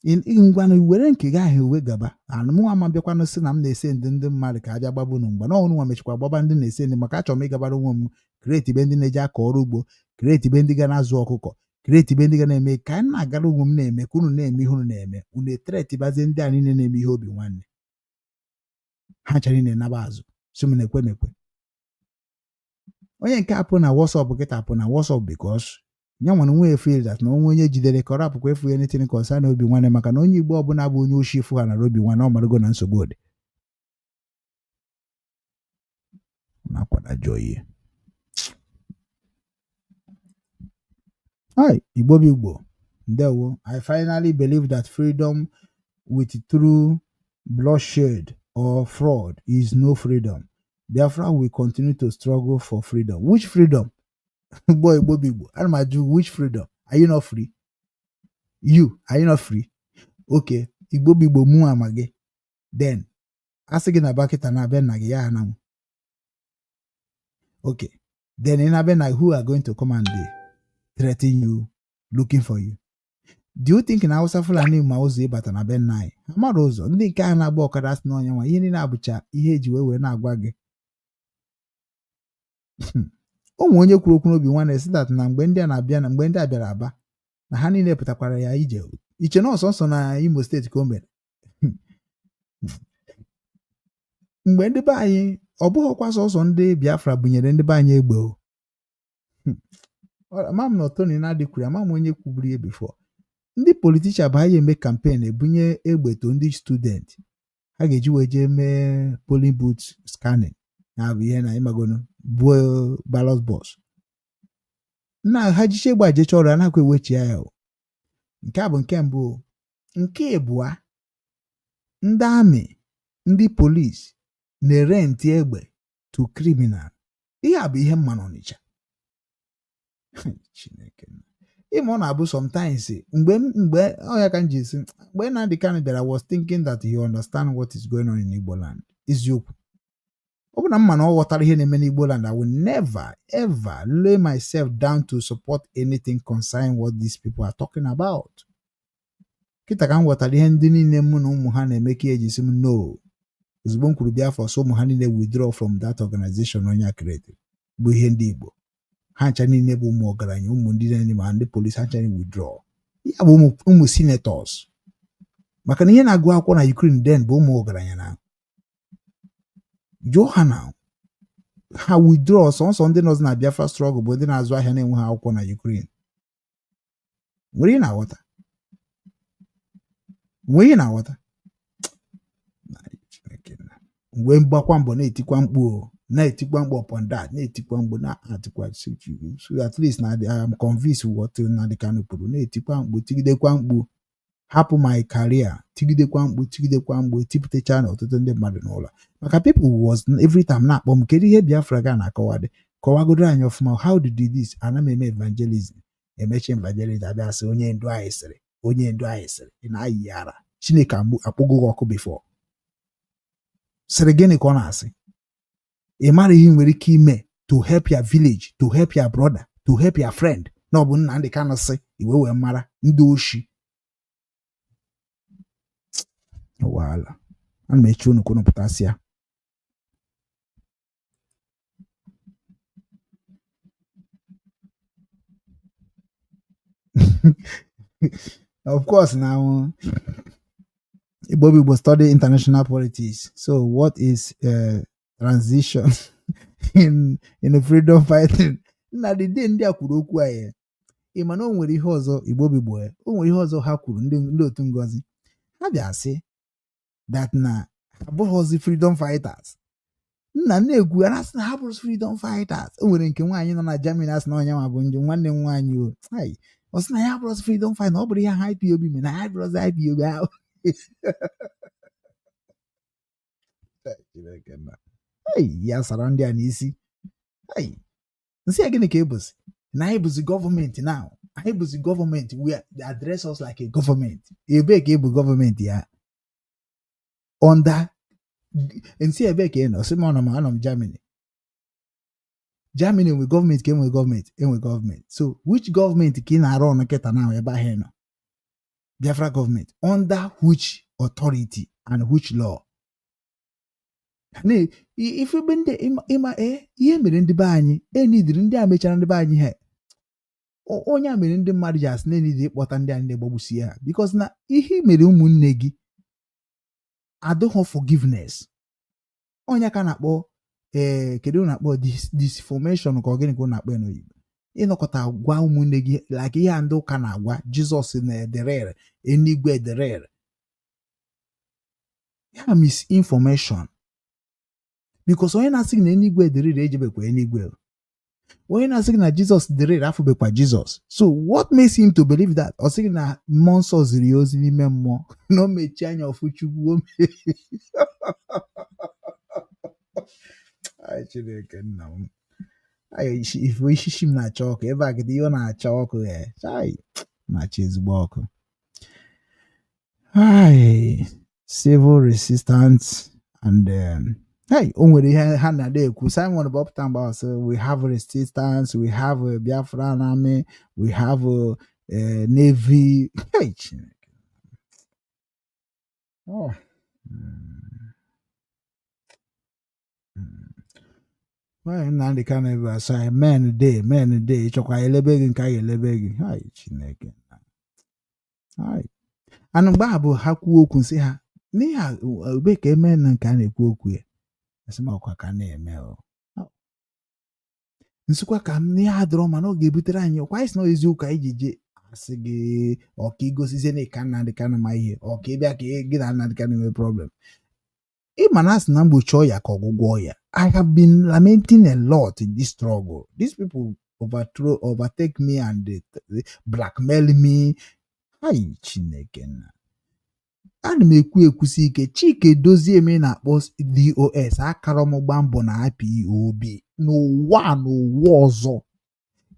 Ngwana were nke ga ahụ wee gaba. Anụmụ ama bịakwanụ sị na m na-ese ndị mmadụ ka abịa gbabụ n'mgba. Na ọnụ nwa mechikwa gbaba ndị na-ese ndị maka achọrọ m ịgabara onwe m create ibe ndị na-eji akọ ọrụ ugbo, create ibe ndị ga na-azụ ọkụkọ, create ibe ndị ga na-eme ka anyị na-agara onwe m na-eme ka unu na-eme ihe unu na-eme. Unu etret bazie ndị a niile na-eme ihe obi nwanne. Ha chara na-enaba azụ. So m na-ekwe. Onye nke apụ na WhatsApp kịta apụ na WhatsApp because nya nwere nwe feel that na onye jidere ka ọ rapụkwa efu anything concern Obinwannem maka na onye Igbo ọbụla bụ onye oshi efu ha na Obinwannem ọ marago na nsogbu dị. Na-akwada joy. Hi, Igbo. Ndewo. I finally believe that freedom with true bloodshed or fraud is no freedom. Therefore, we continue to struggle for freedom. Which freedom? Boy, Igbo. Which freedom? Are you not free? Are you not free? Okay. Igbo mu amage. Then, asigi na bakita na ben nagi ya anamu. Okay. Then in Abena, who are going to come and threaten you, looking for you? Do you think na Hausa Fulani ma ozi bata na ben nai? Amara ụzọ ndị nke a na-agba ọkada asị n'onye nwa ihe niile abụcha ihe eji wee na-agwa gị. Ụmụ onye kwuru okwu n'Obinwannem si that na mgbe ndị a na-abịa na mgbe ndị a bịara aba na ha niile pụtakwara ya ije iche na ọsọ na Imo steeti ka o mere. Mgbe ndị be anyị ọ bụghịkwa sọsọ ndị Biafra bunyere ndị be anyị egbe o. Ama m na Tony Nnadi kwuru ama m onye kwuburu ya before. Ndị politishan bụ ha ya eme campaign ebunye egbe to ndị student ha ga-eji wee jee mee polling booth scanning na bụ ihe na ịmagono buo ballot box na ha jiche egbe ajecha ọrụ anakwa ewechi ya o. Nke a bụ nke mbụ. Nke abụọ, ndị amị ndị polisi na-erenti egbe to criminal. Ihe a bụ ihe mma n'Ọnịcha. Chineke. Ịma ọ na-abụ sometimes mgbe ọya ka nji si mgbe Nnadi Kanu bịara, I was thinking that he understand what is going on in Igbo land. Eziokwu. Ọ bụ na mma na ọ ghọtara ihe na-eme n'Igbo land, I will never ever lay myself down to support anything concerning what these people are talking about. Kịta ka m ghọtara ihe ndị niile mụ na ụmụ ha na-eme ka eji si m no. Ozugbo m kwuru bịa for so ụmụ ha niile withdraw from that organization onye a created bụ ihe ndị Igbo. Ha ncha niile bụ ụmụ ọgaranya, ụmụ ndị niile ma ndị polisi ha ncha withdraw. Ya bụ ụmụ senators. Maka na ihe na-agụ akwụkwọ na Ukraine then bụ ụmụ ọgaranya na Johanna ha withdraw sọnsọ ndị nọzi na Biafra struggle bụ ndị na-azụ ahịa na-enweghị akwụkwọ na Ukraine. Nwere ihe na-aghọta? Mgbe mgbakwa mbọ na-etikwa mkpu upon that, na-etikwa mkpu na-atịkwa so at least na I am convinced what Nnadi Kanu kwuru, na-etikwa mkpu tigidekwa mkpu hapụ my career, tigidekwa mkpu tipụtacha na ọtụtụ ndị mmadụ n'ụlọ. Maka people was every time na-akpọ m kedu ihe Biafra ga na-akọwadị kọwagodo anyị ọfụma, how did this ana m eme evangelism emechi evangelism abịa sị onye ndu anyị sịrị ị na-ayị yara Chineke akpọgo gị ọkụ before sịrị gịnị ka ọ na-asị? Ị mara ihe nwere ike ime to help your village, to help your brother, to help your friend. Na ọ bụ Nnadi Kanu sị iwe wee mara ndị oshi. Wala ana m eche unu ka unu pụtasịa. Of course, now Igbo will study international politics. So, what is transition in the freedom fighting? Na the day ndị a kwuru okwu a ya, ị ma na o nwere ihe ọzọ Igbo Bigbo o nwere ihe ọzọ ha kwuru ndị otu Ngozi ha bịa sị that na abụghịzi freedom fighters. Nna na-ekwu ya na ha bụrụ freedom fighters. O nwere nke nwaanyị nọ na Germany asị na onye nwa bụ njem nwanne m nwaanyị o ọ sị na ya bụrụ freedom fighter na ọ bụrụ ihe ha IPOB mere na ya bụrụzi IPOB ahụ. Ya sara ndị a n'isi nsị ya gịnị ka ebuzi na anyị bụzi gọọmenti now anyị bụzi gọọmenti we address us like a government ebe ka ebu gọọmenti ya under nsị ebe ka ị nọ sị m anọ m Germany enwe gọọmenti ka enwe gọọmenti so which gọọmenti ka ị na-arụ ọnụ kịta na ebe ahụ nọ Biafra gọọmenti under which authority and which law ifebe ndị ịma ihe mere ndị be anyị enidiri ndị a mechara ndị be anyị ha onye a mere ndị mmadụ ji asị na-enidi ịkpọta ndị a ndị gbagbusie ha because na ihe mere ụmụnne gị adịghị forgiveness onye ka na-akpọ kedu na-akpọ disformation ka ọ gịnị ka ọ na-akpọ n'oyibo ịnọkọta gwa ụmụnne gị like ihe ndị ụka na-agwa Jizọs na-ederere enigwe ederere ya misinformation because onye na-asị gị na enigwe ederere ejebekwa enigwe onye na-asị gị na Jizọs derere afụbekwa Jizọs so what makes him to believe that ọ sị gị na mmụọ nsọ ziri ya ozi n'ime mmụọ na o mechie anya ọfụ Chukwu Chineke nna m ife ishishi m na-acha ọkụ ebe a gịdị ihe ọ na-acha ọkụ na-acha ezigbo ọkụ civil resistance and o nwere ihe ha na-ada ekwu Simon Bopta mgbe so we have resistance we have a Biafran army we have a navy Nnadi ka na-ebe asa men day ịchọkwa elebe gị nke a ga-elebe gị Chineke anụ mgbe a bụ ha kwuo okwu nsị ha n'ihe ube ka eme na nke a na-ekwu okwu ya asịmakwa ka na-eme nsịkwa ka m n'ihe adọrọ mana ọ ga-ebutere anyị ọkwa isi na eziokwu anyị ji je asị gị ọka igosizie na ịka Nnadi ka na-ama ihe ọka ịbịa ka gị na Nnadi ka na-enwe problem ịma na asị na mgbochi ọya ka ọgwụgwọ ọya I have been lamenting a lot in this struggle. These people overtake me and they blackmail me. Hi, Chineke na. Ana m ekwusi ike Chike Dozie me na-akpọ DOS akara m gba mbọ na IPOB n'ụwa ọzọ.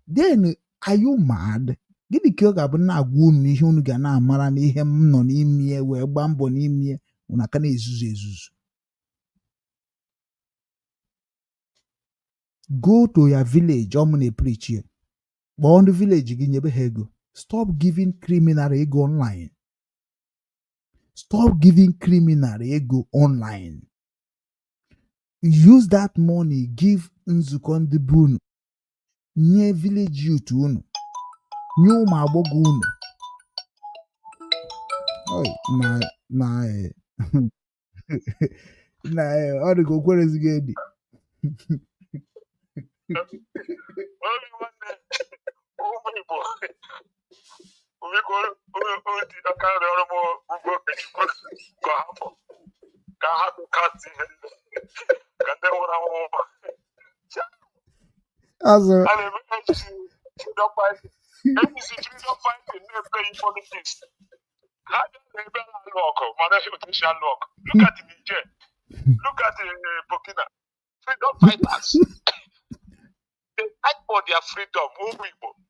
Then are you mad? Gịnị ka ọ ga-abụ na-agwa unu ihe unu ga na-amara n'ihe m nọ n'ime wee gba mbọ n'ime unu aka na-ezuzu Go to your village na preach here. Kpọọ ndị village gị nyebe ha ego. Stop giving criminal ego online. Stop giving criminal ego online. Use that money give nzukọ ndị be unu. Nye village youth unu. Nye ụmụ agbọghọ unu. Ọ dị ka o kwerezighị edi. Look at Niger. Look at Burkina. Freedom fighters. They fight for their freedom.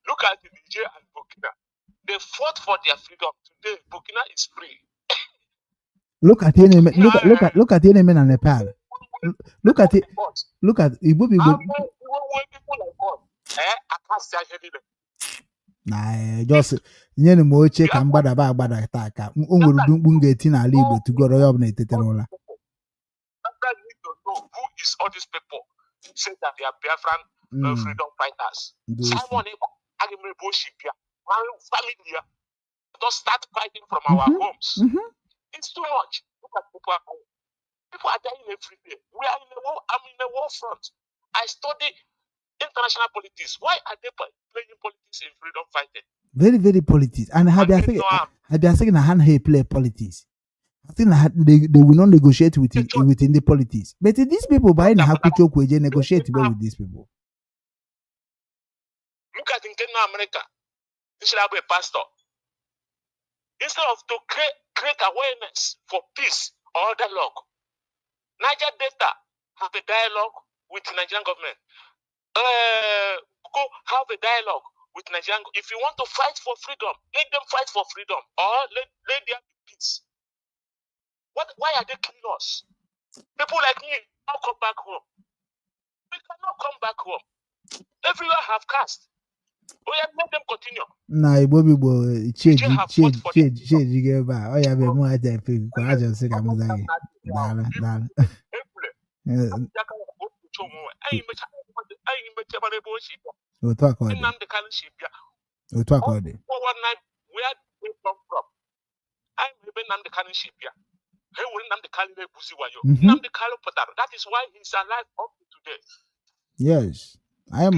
Look at Niger and Burkina. They fought for their freedom. Today, Burkina is free. Look at enemy. Look at enemy and Nepal. Look at it. Look at Igbo. Nah, just nye m oche ka mgbadaba agbada taa ka o nwere mkpu m ga-eti n'ala Igbo tugoro ya ọbụla etetara ụla. Who is all these people say that they are Biafran freedom fighters? Simon Agimre Boshibia. my family, just start fighting from our homes. It's too much. Look at people. People are dying every day. We are in a war. I'm in a war front. I study international politics. Why are they playing politics in freedom fighting? Very, very politics. And have you saying a hand play politics? I think they will not negotiate within the politics. But these people buying Hakuchokwe negotiate with these people. Look at in America. You should have a pastor. Instead of to create awareness for peace or dialogue. Niger Delta have a dialogue with the Nigerian government. Go have a dialogue with Nigerian. If you want to fight for freedom, let them fight for freedom, or let there be peace. Why are they killing us? People like me now come back home. We cannot come back home. Everywhere have cast. Oh yeah, let them continue. Nah, Bobby boy, change. You get back. Oh yeah, be more at that thing. I just say I'm saying. Dale. We'll talk about it. We'll talk about it. Where they come from? I'm even Nnamdi Kanu ship here. He will Nnamdi Kanu Buziwayo. Nnamdi Kanu Potaro. That is why he's alive up to today. Yes, I am. The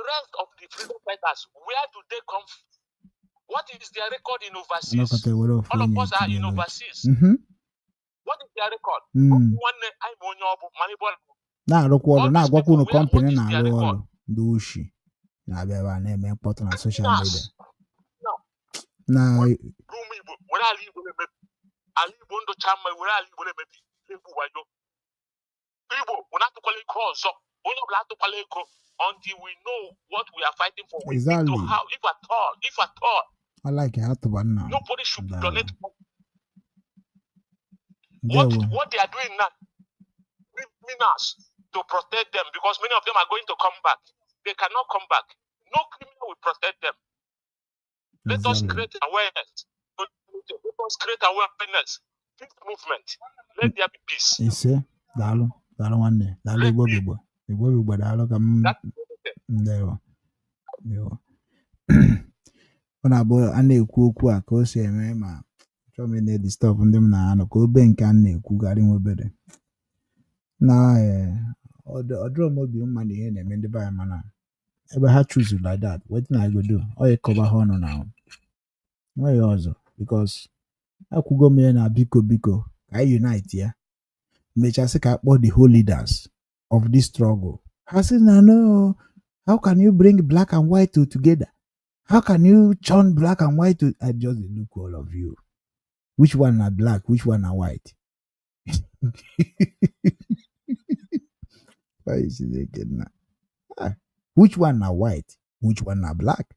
rest of the freedom fighters, where do they come from? What is their record in overseas? All of us are in overseas. What is their record? Na company na Dushi. Na beba na eme photo na social media. Na until we know what we are fighting for. We exactly. need to how, if at all. I like it. Now. Nobody should donate. What they are doing now, criminals to protect them, because many of them are going to come back. They cannot come back. No criminal will protect them. Let us create awareness. Let us create awareness. Peace movement. Let there be peace. You see, Dalo one day. Dalo Igbo. Igbo Dalo come. There. Ọ na-abụ a na-ekwu okwu a ka o si eme ma chọọ m na-edi stọpụ ndị m na-anọ ka obe nke a na-ekwugharị nwebere na ọdụrọ m obi mma na ihe na-eme ndị be anyị mana ebe ha choose like that wetin I go do ọ ịkọba ha ọnụ na nweghị ọzọ because akwụgo m ya na biko ka anyị unite ya mechasị ka akpọ the whole leaders of this struggle ha sị na no how can you bring black and white together? How can you turn black and white to? I just look all of you. Which one are black? Which one are white? Why is it again now? Which one are white? Which one are black?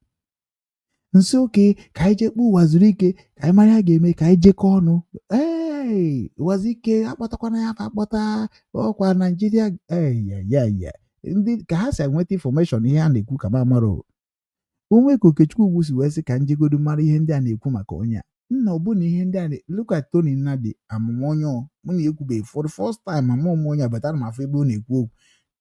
And so okay, Kaijebu was Rike, Kaimaya game, Kaije Kono. Hey, was Ike, Abatakwana, Abata, or Nigeria? Hey, yeah. Indeed, Kahasa went information here and the Kukamaro. Onwe ka Okechukwu si wee sị ka njegodo mara ihe ndị a na-ekwu maka onye a nna ọ bụ na ihe ndị a look at Tony Nnadi amụmonyo mụ na-ekwubeghị for the first time amụmonyo batara m afọ ebe ọ na-ekwu okwu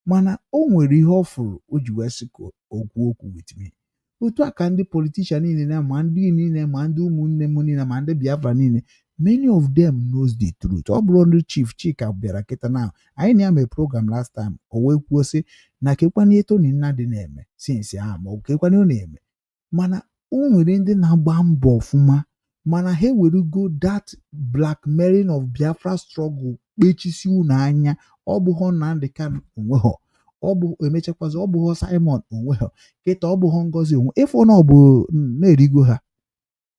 mana o nwere ihe ọ fụrụ o ji wee sị ka okwu with me otu a ka ndị politician niile na ma ndị niile ma ndị ụmụnne m niile ma ndị Biafra niile many of them knows the truth ọ bụrụ ndị Chief Chika bịara kịta na anyị na-eme program last time o wee kwuo sị na kekwana Tony Nnadi na-eme since ma ọ kekwana ọ na-eme mana o nwere ndị na-agba mbọ ọfụma mana ha were go that blackmailing of Biafra struggle kpechisi unu anya ọ bụghọ Nnamdi Kanu onweghọ ọ bụ emechakwazi ọ bụghọ Simon onweghọ kịta ọ bụghọ Ngozi onwe ịfụ na ọ bụ na-erigo ha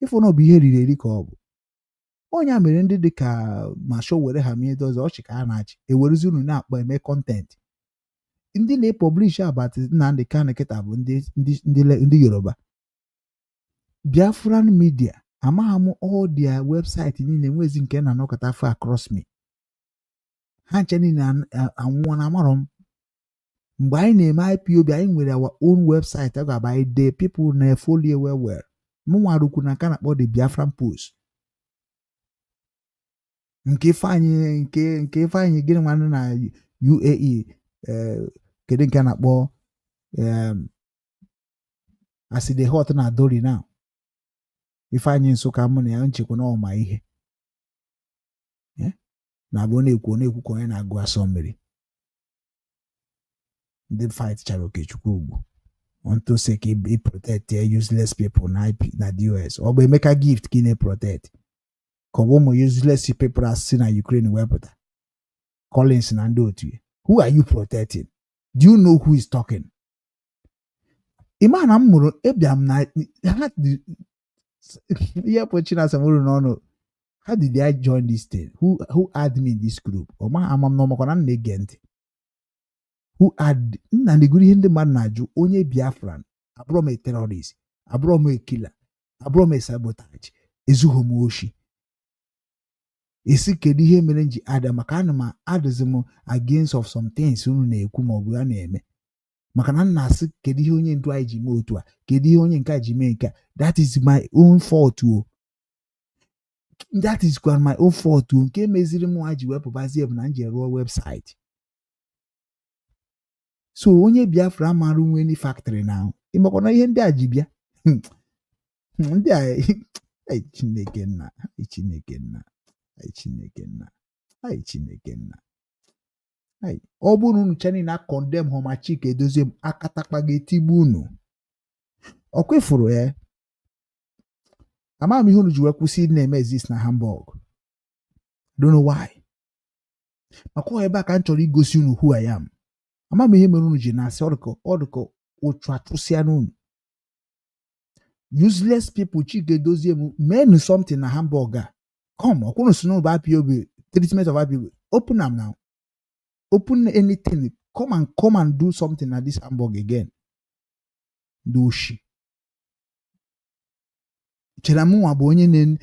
ịfụ na ọ bụ ihe riri eri ka ọ bụ onye mere ndị dị ka masho were ha mee dozi ọchị ka a na-achị ewerezi unu na-akpọ eme kọntent ndị na-epublish about Nnamdi Kanu kịta bụ ndị Yoruba Biafran media amaghị m all their website niile nwezi nke na-anọkọta afọ across me ha nche niile anwụọ na amarọ m mgbe anyị na-eme IPOB anyị nwere our own website a ga-aba anyị de people na folio well m nwarukwu na nke na-akpọ the Biafran Post nke Ifeanyị gịnị nwanne na UAE kedu nke na-akpọ as the hot na dori now ifeanyị Nsụka mụ na ya nchekwa na ọma ihe na abụ na-ekwu ka onye na-agụ asọ mmiri ndị fight chara Okechukwu ugwu want to say ka protect useless people na US ọ bụ Emeka gift ka ị na-protect ka ọ bụ ụmụ useless people asị na Ukraine wepụta Collins na ndị otu ya. Who are you protecting? Do you know who is talking? Imana m mụrụ ebia m na ihe pụchina samuru n'ọnụ. How did I join this thing? Who add me in this group? Ọma amam na ọmakwana m na-ege ntị. Who add nna na-eguru ihe ndị mmadụ na-ajụ onye Biafran abụrụ m terrorist, abụrụ m killer, abụrụ m sabotage, ezughị m oshi. Isi kedu ihe mere nji ada maka ana m adịzi m against of some things unu na-ekwu ma ọ bụ ya na-eme maka na nna asị kedu ihe onye ndu anyị ji mee otu a kedu ihe onye nke a ji mee nke a that is my own fault o that is my own fault o nke meziri m nwa ji wepụbazie bụ na nje rụọ website so onye Biafra amarụ nwere factory na ịmakwana ihe ndị a ji bịa ndị a Chineke nna Chineke nna Chineke nna ọ bụrụ unu chani na condemn homa Chike edozie m akatakpa ga-etigbu unu ọ kwefuru ama m ihe unu ji wee kwụsị na-eme exist na Hamburg don't know why maka ebe a ka m chọrọ igosi unu who I am ama m ihe mere unu ji na-asị ọdụkọ otu atụsịa n'unu useless people Chike edozie m menu something na Hamburg a come okwunu sunu ba IPOB treatment of IPOB open am now open anything come and do something at this Hamburg again do shi chera mụnwa bụ onye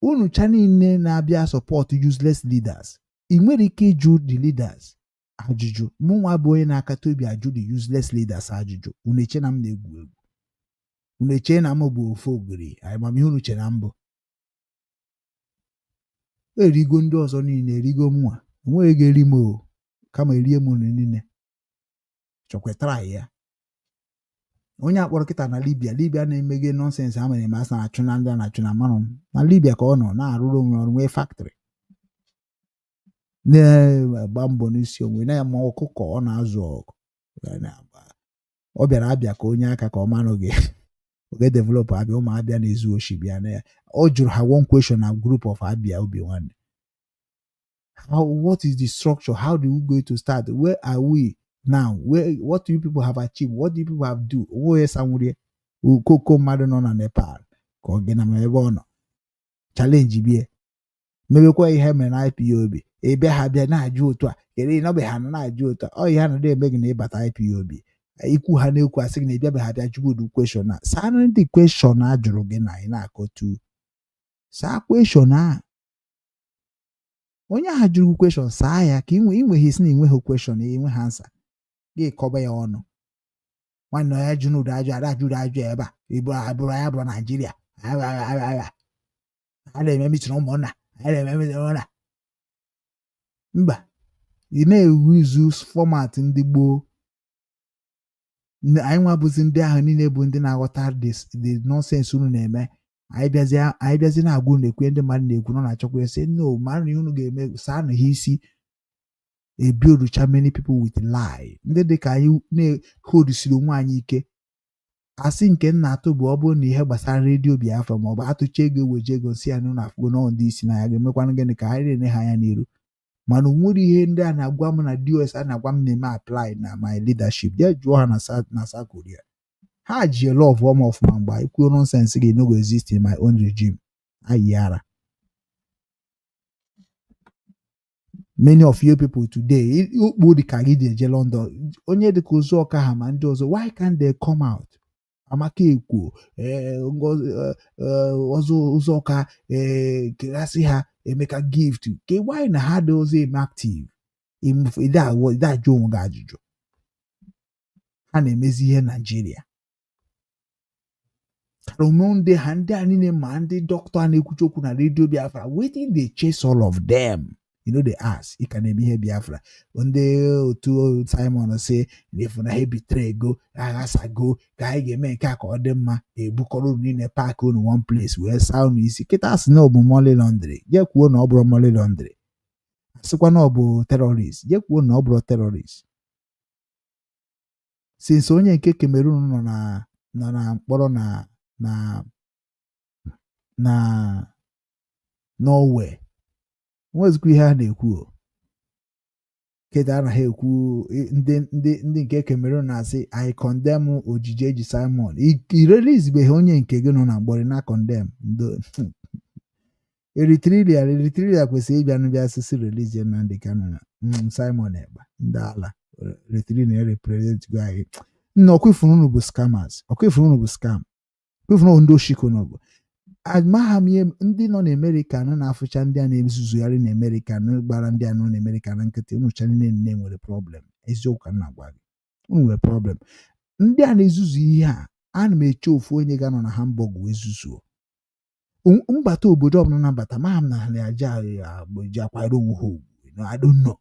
unu chanine na-abịa support useless leaders ị nwere ike ịjụ the leaders ajụjụ mụnwa bụ onye na-akata obi ajụ the useless leaders ajụjụ unu eche na m na-egwu egwu unu eche na m bụ ofe ogiri amamihe unu che na mbụ erigo ndị ọzọ niile erigo mụnwa enweghị ga-eri m o kama erie m niile chọkwetara ya onye akpọrọ kịta na Libya na-emeghe nọnsensị ha mere asa na-achụ na ndị a na-achụ na mmanụ na Libya ka ọ nọ na-arụrụ onwe ọrụ nwee factory na-agba mbọ n'isi onwe na-ama ọkụkọ ọ na-azụ ọgụ ọ bịara abịa ka onye aka ka ọ manụ gị oge develop abịa ụmụ abịa na-ezu oshi bịa na ya ọ jụrụ ha one question na group of abịa Obinwannem what is the structure? How do we go to start? Where are we now? What do you people have achieved? What do you people have do? Koko mmadụ nọ na Nepal ka ọ gị na ebe ọ nọ challenge bie mebekwa ihe mere na IPOB ebe ha bịa na-ajụ otu a kere nọbe ha na-ajụ otu a ọ ihe ha nọdụ eme gị na ịbata IPOB ikwu ha na-ekwu asị gị na ịbịabe ha bịa jụgodu question a saa ndị question a jụrụ gị na ị na-akọtu saa question a onye ahụ jụrụ question saa ya ka inweghị isi na enweghị question enwe ha nsa ga-ekọba ya ọnụ nwanne ya jụ n'ụdị ajụ ebe a ibu abụrụ ya bụrụ Naijiria a na-eme mitin ụmụnna mba ị na-ewu izu fọmatị ndị gboo anyị nwabụzi ndị ahụ niile bụ ndị na-aghọta the nonsense unu na-eme anyị bịazi na-agwụ na-ekwe ndị mmadụ na-ekwu nọ na-achọkwa ese no mara ihe unu ga-eme saa na ha isi ebuilducha many people with lie ndị dị ka anyị na-ehodusiri onwe anyị ike asị nke nna atụ bụ ọ bụrụ na ihe gbasara redio Biafra ma ọ bụ atụcha ego eweje ego si ya na afụgo nọ ndị isi na ya ga-emekwana gịnị ka anyị na-ene ha anya n'iru mana onwere ihe ndị a na-agwa m na DOS a na-agwa m na-eme apply na my leadership jee jụọ ha na South Korea ha ji love ọma ọfụma mgbe ikwuo nonsense gị no go exist in my own regime ayara many of you people today ukpu dị ka gị eje London onye dị ka ozu ọka ha ma ndị ọzọ why can't they come out Amaka ekwu ọzọ ụka kerasị ha Emeka gift ke why na ha dị ọzọ eme active ịdajụ onwe gị ajụjụ ha na-emezi ihe Nigeria ndị ha ndị a niile ma ndị dọkịta na-ekwuchi okwu na redio Biafra wetin dey chase all of them they ask, you can be here Biafra. When they to Simon say, if na he betray go, as I go, guy get me kak or them a book or in a park on one place where sound is it has no molly laundry. Jack won obro molly laundry. So one obo terrorists. Jack won obro terrorists. Since onye nke Cameroon nọ na mkpọrọ na Norway, nwezikwa ihe a na-ekwu keda anaghị ekwu ndị nke Cameroon na-asị I condemn ojije eji Simon ireleasebeghị onye nke gị nọ na mgbọrị na condemn Eritrea kwesịrị ịbịa n'ụbịa asịsị release Nnadi Kanu Simon Ekpa ndị ala Eritrea na-represent go anyị nna ọkwifunu bụ scammers ọkwifunu bụ scam ọkwifunu ndị oshikono bụ amaghị m ndị nọ n'Amerika na-afụcha ndị a na-ezuzugharị n'Amerika na gbara ndị a nọ n'Amerika na nkịtị ụnụcha niile nwere problem eziokwu ka nna gwa gị unu nwere problem ndị a na-ezuzu ihe a ana m eche ofu onye ga nọ na Hamburg wee zuzuo mbata obodo ọbụla na-abata ma m na ha ji akwado onwe ha ugwu I don't know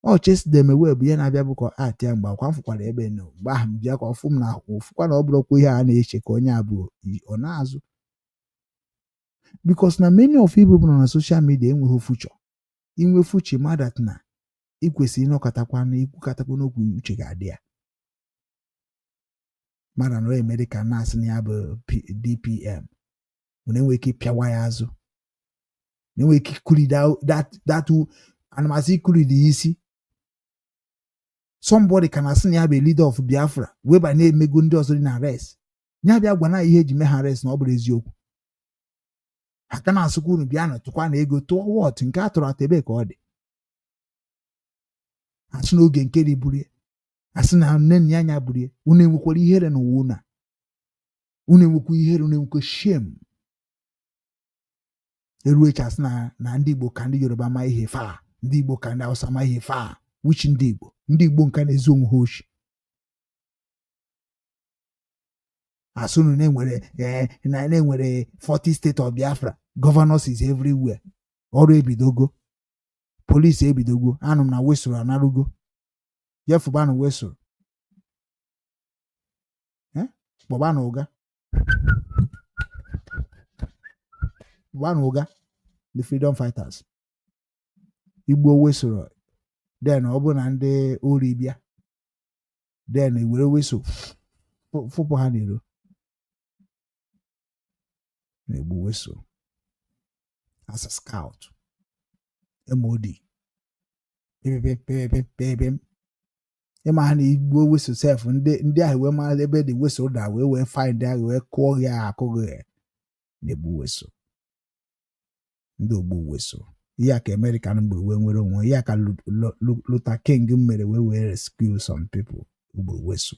ọ chesi dem ewe bụ ihe na-abịa bụ ka ati ya mgbe akwa mfụkwara ebe no mgbe ahụ m bịa ka ọfụ m na ofụkwa na ọ bụrụkwa ihe a na-eche ka onye abụ ọ na-azụ because na many of people nọ na social media enweghị future inwe future madat na ikwesịrị ịnọkọtakwa na ikwukatakwa n'okwu uche ga-adị ya mara na America na-asị na ya bụ DPM na-enwe ike pịawa ya azụ na-enwe ike kuri that anamasi kuri dị isi somebody can asị na ya bụ leader of Biafra weba na-emego ndị ọzọ dị na arrest ya bịa gwa na ihe eji mee ha arrest na ọ bụrụ eziokwu aka na-asụkwa unu bịa na tụkwa na ego tụọ wọt nke a tụrụ atọ ebe ka ọ dị asị n'oge nke dị burie asị na nne nne anya burie unu enwekwara ihere n'ụwa na unu enwekwa ihere unu enwekwa shame eruo echi asị na ndị Igbo ka ndị Yoruba ma ihe faa ndị Igbo ka ndị Hausa ma ihe faa which ndị Igbo nke na-ezu onwe ha ochi asụnụ na-enwere 40 state of Biafra governors is everywhere ọrụ ebidogo police ebidogo anụ m na wesoro anarugo jefubanụ wesoro kpọbanụ ụga the freedom fighters Igbo wesoro then ọ bụ na ndị ori bịa then ewere weso fụpụ ha n'iro na-egbu weso as a scout MOD ịma ha na igbuo weso sef ndị ahụ wee mara ebe dị weso da wee find ahụ wee kụọ ya akụghị ya na-egbu weso ndị ogbu weso ihe ka American gburu wee nwere onwe ihe ka Luther King mere wee rescue some people gburu weso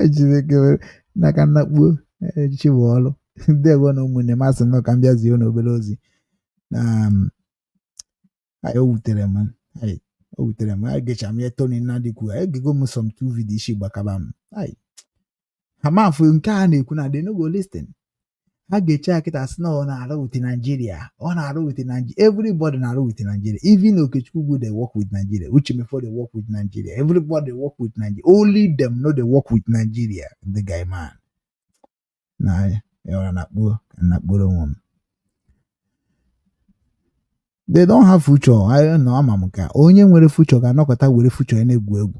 ejireke n'aka nnakpuo chibuọlụ ndị ego na ụmụnne masị nọ ka m bịazie n'obere ozi na o wutere m egecha m ya Tony Nnadi kwuo egego m some 2 video isi gbakaba m ha mafụ nke a na-ekwu na they no go listen ha ga-eche akịta sị na ọ na-arụ with Nigeria ọ na-arụ with Nigeria everybody na-arụ with Nigeria even Okechukwu they work with Nigeria which before they work with Nigeria everybody work with Nigeria only them know they work with Nigeria the guy man na ya na-akpụrụ onwe m they don't have future I know ama m ka onye nwere future ga-anọkọta were future na-egwu egwu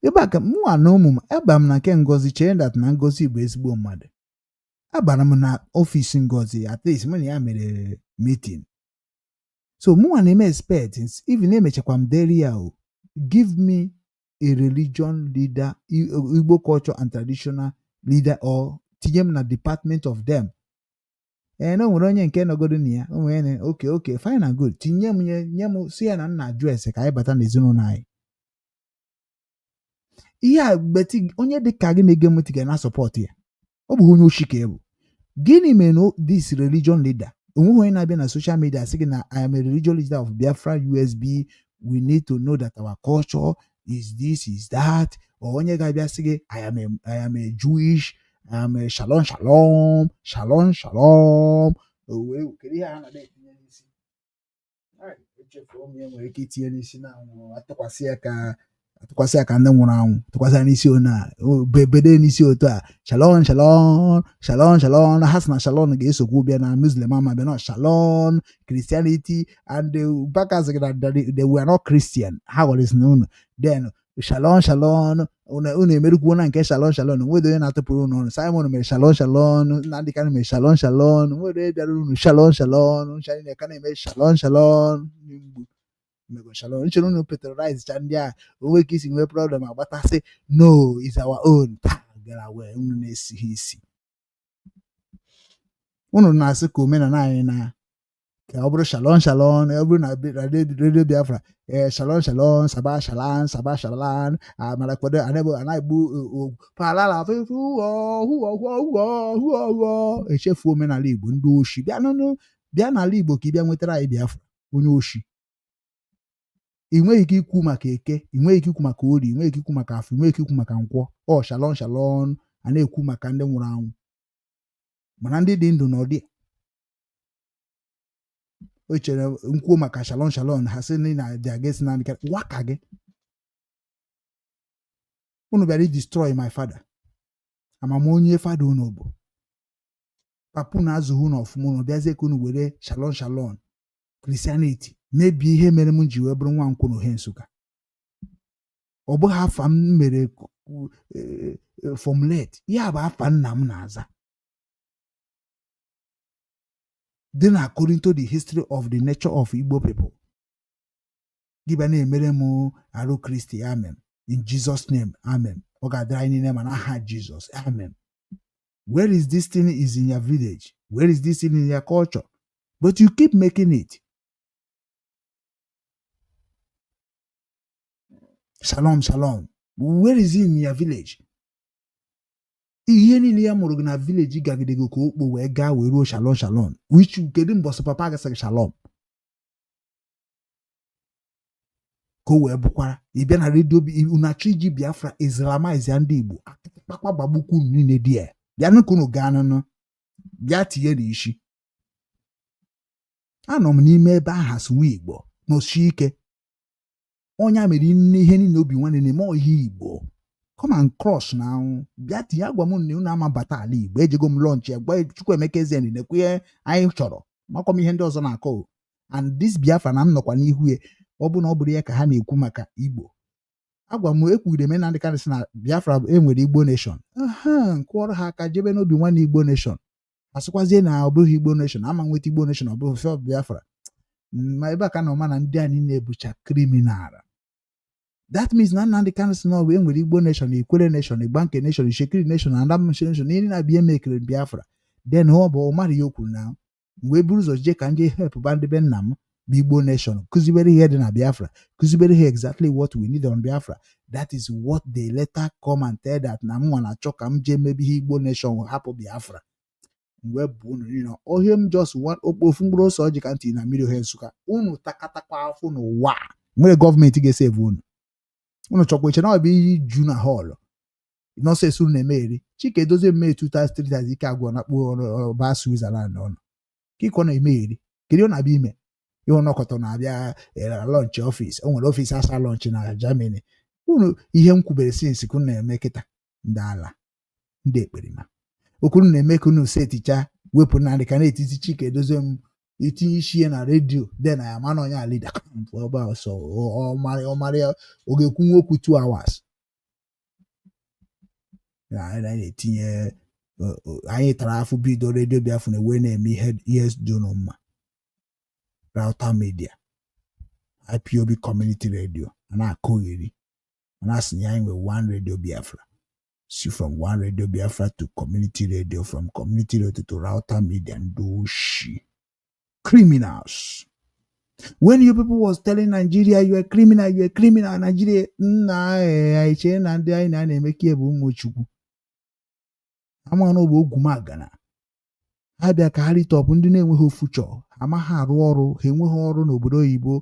ebe aka mụnwa na ụmụ m aba m na nke Ngozi chee dat na Ngozi bụ ezigbo mmadụ abara m na ọfịs Ngozi at least m na ya mere meeting so mụnwa na-eme expect even emechakwa m deri ya o give me a religion leader Igbo culture and traditional leader or tinye m na department of them na nwere onye nke nọgodo na ya onwe okay fine and good tinye m nye m si ya na nna ajụ ese ka anyị bata n'ezinụlọ anyị ihe a beti onye dị ka gị na-ege m ntị ga na support ya ọ bụ onye oshi ka ebu gịnị mere na this religion leader onweghị onye na-abịa na social media sị gị na I am a religion leader of Biafra USB we need to know that our culture is this, is that, or onye ga-abịa sị gị I am a Jewish, I am a shalom shalom shalom shalom. Kedu ihe a na-etinye n'isi? Echefuo m ya nwere ike itinye n'isi na atụkwasị ya ka ndị nwụrụ anwụ, tụkwasị ya n'isi onye a bede n'isi otu a shalom shalom shalom shalom. Ha sị na shalom ga-esokwu bịa na Muslim ama bịa na shalom Christianity, and the backers they were not Christian. Ha gwara isi na unu then shalom shalom unu emerikwu na nke shalom shalom nwede onye na-atụpụrụ unu Simon mere shalom shalom, Nnadi ka mere shalom shalom, nwede bịara unu shalom shalom, nchanye ka na-eme shalom shalom mego shalom. Nchere unu patronize cha ndị a onwe ka isi nwee problem agbatasị no is our own gara wee unu na-esighị isi. Unu na-asị ka omenala anyị na ka ọ bụrụ shalom shalom, ọ bụrụ na Radio Biafra shalom shalom saba shalan mara kwado anaghị palala echefu omenala Igbo. Ndị oshi bịa n'ala Igbo ka ị bịa nwetara anyị Biafra. Onye oshi ị nweghị ike ikwu maka Eke, ị nweghị ike ikwu maka Ori, ị nweghị ike ikwu maka Afọ, ị nweghị ike ikwu maka Nkwọ. Ọ shalom shalom a na-ekwu maka ndị nwụrụ anwụ, mana ndị dị ndụ n'ọdị o chere nkwuo maka shalom shalom ha sị na dị against Nnadi waka gị. Unu bịara destroy my father. Amamonye fada unu bụ papa na azụhụ unu ọfụma, unu bịazie ka unu were shalom shalom Christianity mebie ihe mere m ji wee bụrụ nwa nkwụ n'ohe Nsụka. Ọ bụghị afa m mere formulate, ya bụ afa nna m na-aza. Then according to the history of the nature of Igbo people, gịba na-emere m arụ Kristi, amen. In Jesus' name, amen. Ọ ga-adịrị anyị niile ma n'aha Jesus, amen. Where is this thing is in your village? Where is this thing in your culture? But you keep making it. Shalom, shalom. Where is it in your village? Ihe niile ya mụrụ gị na village gagidego ka okpo wee gaa wee ruo shalom shalom. Which kedu mbọsị papa gasịrị shalom? Ka o wee bụkwara ịbịa na redio unachi ji Biafra Islamize ya ndị Igbo akpakpa gbagbukwu niile dị ya bịa nụkụ unu gaa nụnụ bịa tinye n'ishi. Anọ m n'ime ebe aha sụwa Igbo n'osi ike onye mere ihe niile Obinwannem na-eme ihe Igbo. Come and cross now. Bịa tinye agwa m na unu ama bata ala Igbo ejego m lunch gwa Chukwuemeka Ezeani na ekwe anyị chọrọ makwa m ihe ndị ọzọ na-akọ. And this Biafra na m nọkwa n'ihu ya ọ bụ na ọ bụrụ ya ka ha na-ekwu maka Igbo. Agwa m ekwugide m na ndị karịsị na Biafra enwere Igbo nation. Kwụọrọ ha aka jebe n'obi nwanne Igbo nation. Asịkwazie na ọ bụghị Igbo nation, ama nweta Igbo nation ọ bụghị fe Biafra. Ma ebe a ka na ọma na ndị anyị na-ebucha criminal. That means na Nnadi Kanu na we enwere Igbo nation, Ikwere nation, Igbanke nation, Ishekiri nation, and Adamuche nation, ndị na-abịa emekere Biafra. Then ọ bụ ọmara ya okwu na wee buru ụzọ je ka nje help bandebe nna m bụ Igbo nation, kuzibere ihe dị na Biafra, kuzibere ihe exactly what we need on Biafra. That is what they later come and tell that na m nwa na-achọ ka m je mebe ihe Igbo nation hapụ Biafra. Mgbe bụ unu niile ohe m just ofu mkpụrụ ose ọjị ka ntị na mmiri ohe Nsụka unu takatakwa afọ n'ụwa nwere gọọmenti ga-esave unu. Unu chọkwa iche na ọ bụ iyi ju na hall nọọsụ unu na-emeri Chike Edozie mme 2,000 ike agwọ na kpụ ba Switzerland ọnụ kiko na-emeri kedu ọ na-abịa ime ihe ọnọkọtọ na-abịa launch office o nwere office asa launch na Germany. Unu ihe m kwubere since ka unu na-eme kịta ndị ala ndị ekperima okwu na-eme ka unu seticha wepụ Nnadi ka na-etiti Chike Edozie m itinye isi na redio dị na ya mana onye alida ọba ọsọ ọmarị oge ekwu okwu 2 hours na-etinye anyị tara afụ bido redio Biafra na-ewe na-eme ihe dị mma. Router Media IPOB Community Radio na-akụgheri na-asị ya anyị nwe one Radio Biafra. See, from one Radio Biafra to community radio, from community radio to Router Media, and those criminals. When you people was telling Nigeria you are criminal, Nigeria, I say Nigeria na make you Okechukwu. I'm on Ogumagana. I be a carry top, and the name of future. amaghị arụ ọrụ ha enweghị ọrụ n'obodo oyibo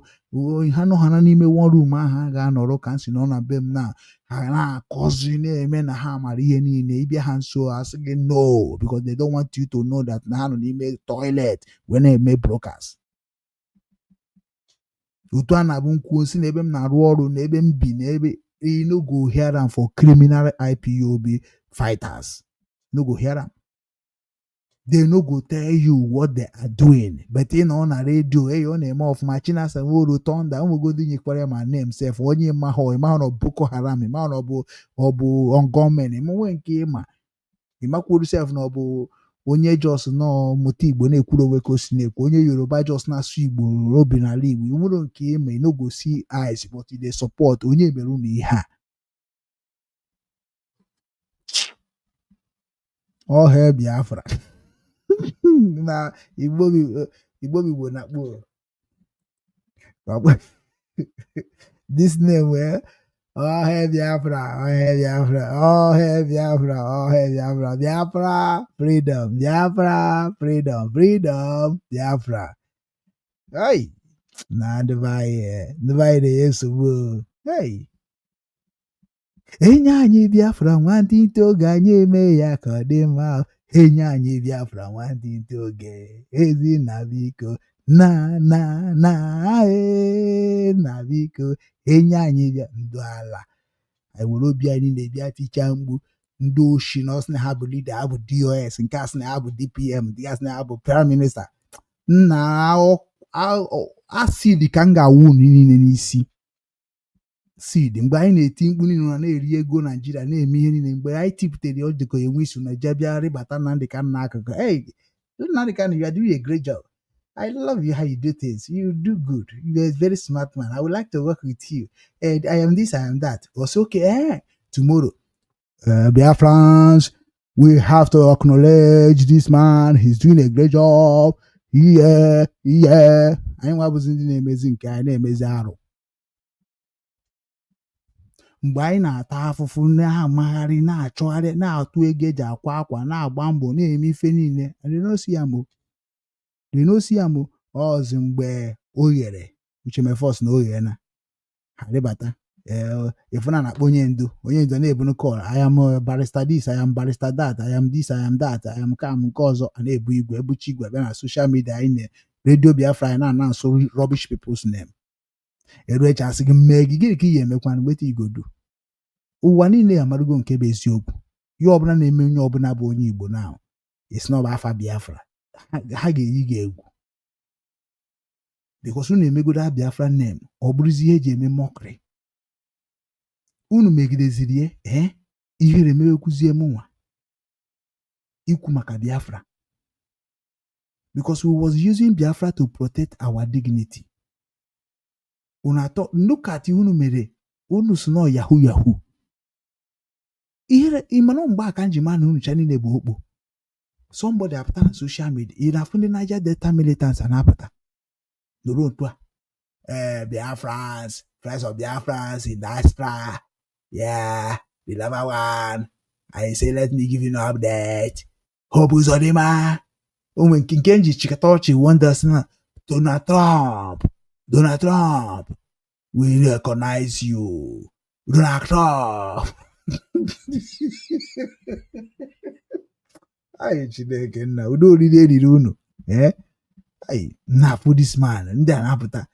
ha nọ ha n'ime one room ahụ ha ga-anọrọ ka nsi nọ na be m na ha na-akọzi na-eme na ha mara ihe niile ịbịa ha nso asị gị no because they don't want you to know that na ha nọ n'ime toilet wee na-eme broadcast. Otu a na-abụ nkwuo si n'ebe m na-arụ ọrụ n'ebe m bi n'ebe no go hear am for criminal IPOB fighters. No go hear am. They no go tell you what they are doing. But you know, on a radio, hey, on a more of my China and Woro Tonda, we go doing my name, self, one year, Maho, a man of Boko Haram, a man of Obu on government, a man came. Imakuru self no bo onye just no moti igbo na-ekwuru weko snake onye Yoruba just na-asụ igbo Obinwannem Igbo nwere nke eme no go see eyes but they support onye mere unu ihe a all hail Biafra na igbo bi na kpo this name where all hail Biafra, all hail Biafra, all hail Biafra, all hail Biafra, Biafra, freedom, Biafra, freedom, freedom, Biafra. Hey, nah, divide is woo. Hey, Enyanyi Biafra, wanting to ganye me yakadema. Enyanyi Biafra, wanting to ge. Ezi nabiko, na, nabiko. Enyanyi Biafra. I will be in the Biafra mgbu ndị oshi na ọsị na ha bụ leader ha bụ DOS nke asị na ha bụ DPM ndị asị na ha bụ prime minister nna acid ka m ga-awụ niile n'isi seed mgbe anyị na-eti mkpu niile na-eri ego Naijiria na-eme ihe niile mgbe anyị tipụtere ọ dịka enwe isu na jebịa rịbata Nnadi Kanu n'akụkụ hey Nnadi Kanu, you are doing a great job. I love you how you do things. You do good. You're a very smart man. I would like to work with you. And I am this, I am that. Also, okay, tomorrow. Biafrans, we have to acknowledge this man. He's doing a great job. Yeah. I was in the amazing guy, amazing arrow. Mgbe anyị na-ata afụfụ na-amagharị na-achọgharị na-atụ ego eji akwa akwa na-agba mbọ na-eme ife niile denosi ya mụ ọzi mgbe o ghere uchemefos na o ghere na harịbata ifuna na-akpọ onye ndo na-ebunu call I am barrister this, I am barrister that, I am this, I am that, I am kam nke ọzọ a na-ebu igwe ebuchi igwe bịa na social media anyị radio Biafra na-announce rubbish people's name eruecha asị gị mmee gị gịnị ka ị ga-emekwana nweta igodo ụwa niile amarugo nke bụ eziokwu ihe ọbụla na-eme onye ọbụla bụ onye Igbo na it's not afa Biafra ha ga-eyi gị egwu because unu emegodo Biafra name ọ bụrụzi ihe eji eme mockery unu megideziri ihere mewekwuzie mụnwa ikwu maka Biafra because we was using Biafra to protect our dignity. Look at unu mere unu sno yahoo ihere imano mgbe aka njima na unu chani na-egbo okpo somebody apụta na social media ịrafụ ndị Niger Delta militants anapụta nọrọ otu a Biafrans, friends of Biafrans in diaspora, yeah, the number one. I say let me give you an update. Hope Uzodima onwe nke nji chikata ọchị wonders na Donald Trump we recognize you Donald Trump. Ayi Chineke nna udo oriri eriri unu ayi na-afụ this man ndị a na-apụta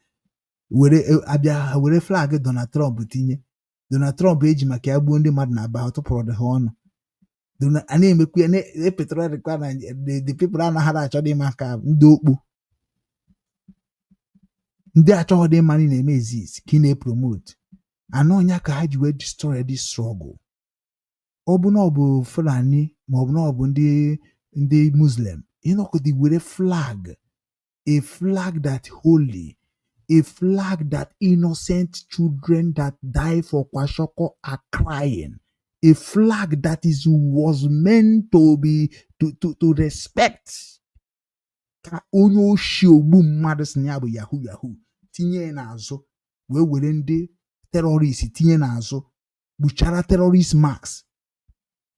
were flag Donald Trump tinye Donald Trump eji maka ya gbuo ndị mmadụ na-aba tụpụrụ ha ọnụ a na-emekwu ya na-epetrọdịkwa na the people anaghara achọ dị maka ndị okpu ndị achọghị dị mma na-eme exist ka ị na-epromote anọ ọnya ka ha ji wee destroy this struggle. Ọ bụ na ọ bụ Fulani ma ọ bụ na ọ bụ ndị Muslim ịnọkọdị were flag, a flag that holy, a flag that innocent children that die for Kwashoko are crying, a flag that was meant to be to respect. Ka onye oshi ogbu mmadụ si ya bụ yahoo tinye n'azụ wee were ndị terrorist tinye n'azụ gbuchara terrorist marks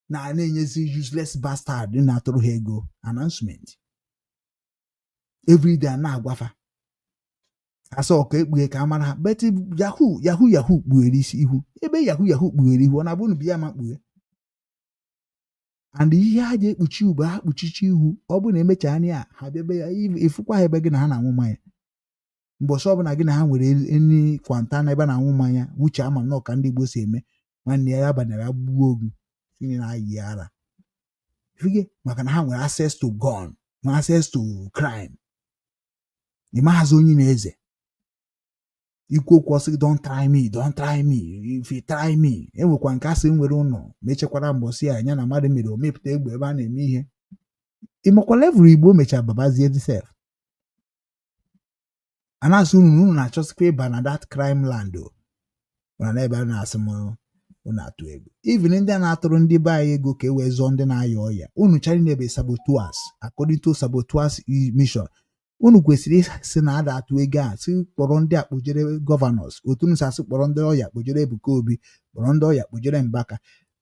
na-enyezi useless bastard na-atụrụ ha ego announcement. every day na-agwafa asa ọka ekpughe ka amara ha bet yahoo kpughere isi ihu ebe yahoo kpughere ihu ọ na-abụ na biya ma kpughe and ihe ha ji ekpuchi ugbo ha kpuchichi ihu ọ bụ na emecha anya ha bịabe ya ifụkwa ha ebe gị na ha na-anwụ mmanya mbọsị ọbụla gị na ha nwere eni kwanta na ebe na-anwụ mmanya wuche ama nnọọ ka ndị Igbo si eme nwanne ya banyere ya gbuo ogu tinye na-ayị ara fige maka na ha nwere access to gun na access to crime ịmaghazi onye na-eze ikwu okwu ọsị don't try me if you try me enwekwa nke asị nwere ụlọ mechekwara mbọsị ya anya na mmadụ mere omepụta egbe ebe a na-eme ihe ịmakwa level Igbo mechaa babazie disef a na-asị unu na-achọsikwa ịba na that crime land mana n'ebe a na-asị m unu atụ ego even ndị a na-atụrụ ndị be anyị ego ka e wee zụọ ndị na-aya ọya unu chari na-ebe saboteurs according to saboteurs mission unu kwesịrị ịsị na ada atụ ego a si kpọrọ ndị akpụjere gọvanọs otu unu asị kpọrọ ndị ọya kpojere Ebuka Obi kpọrọ ndị ọya kpojere Mbaka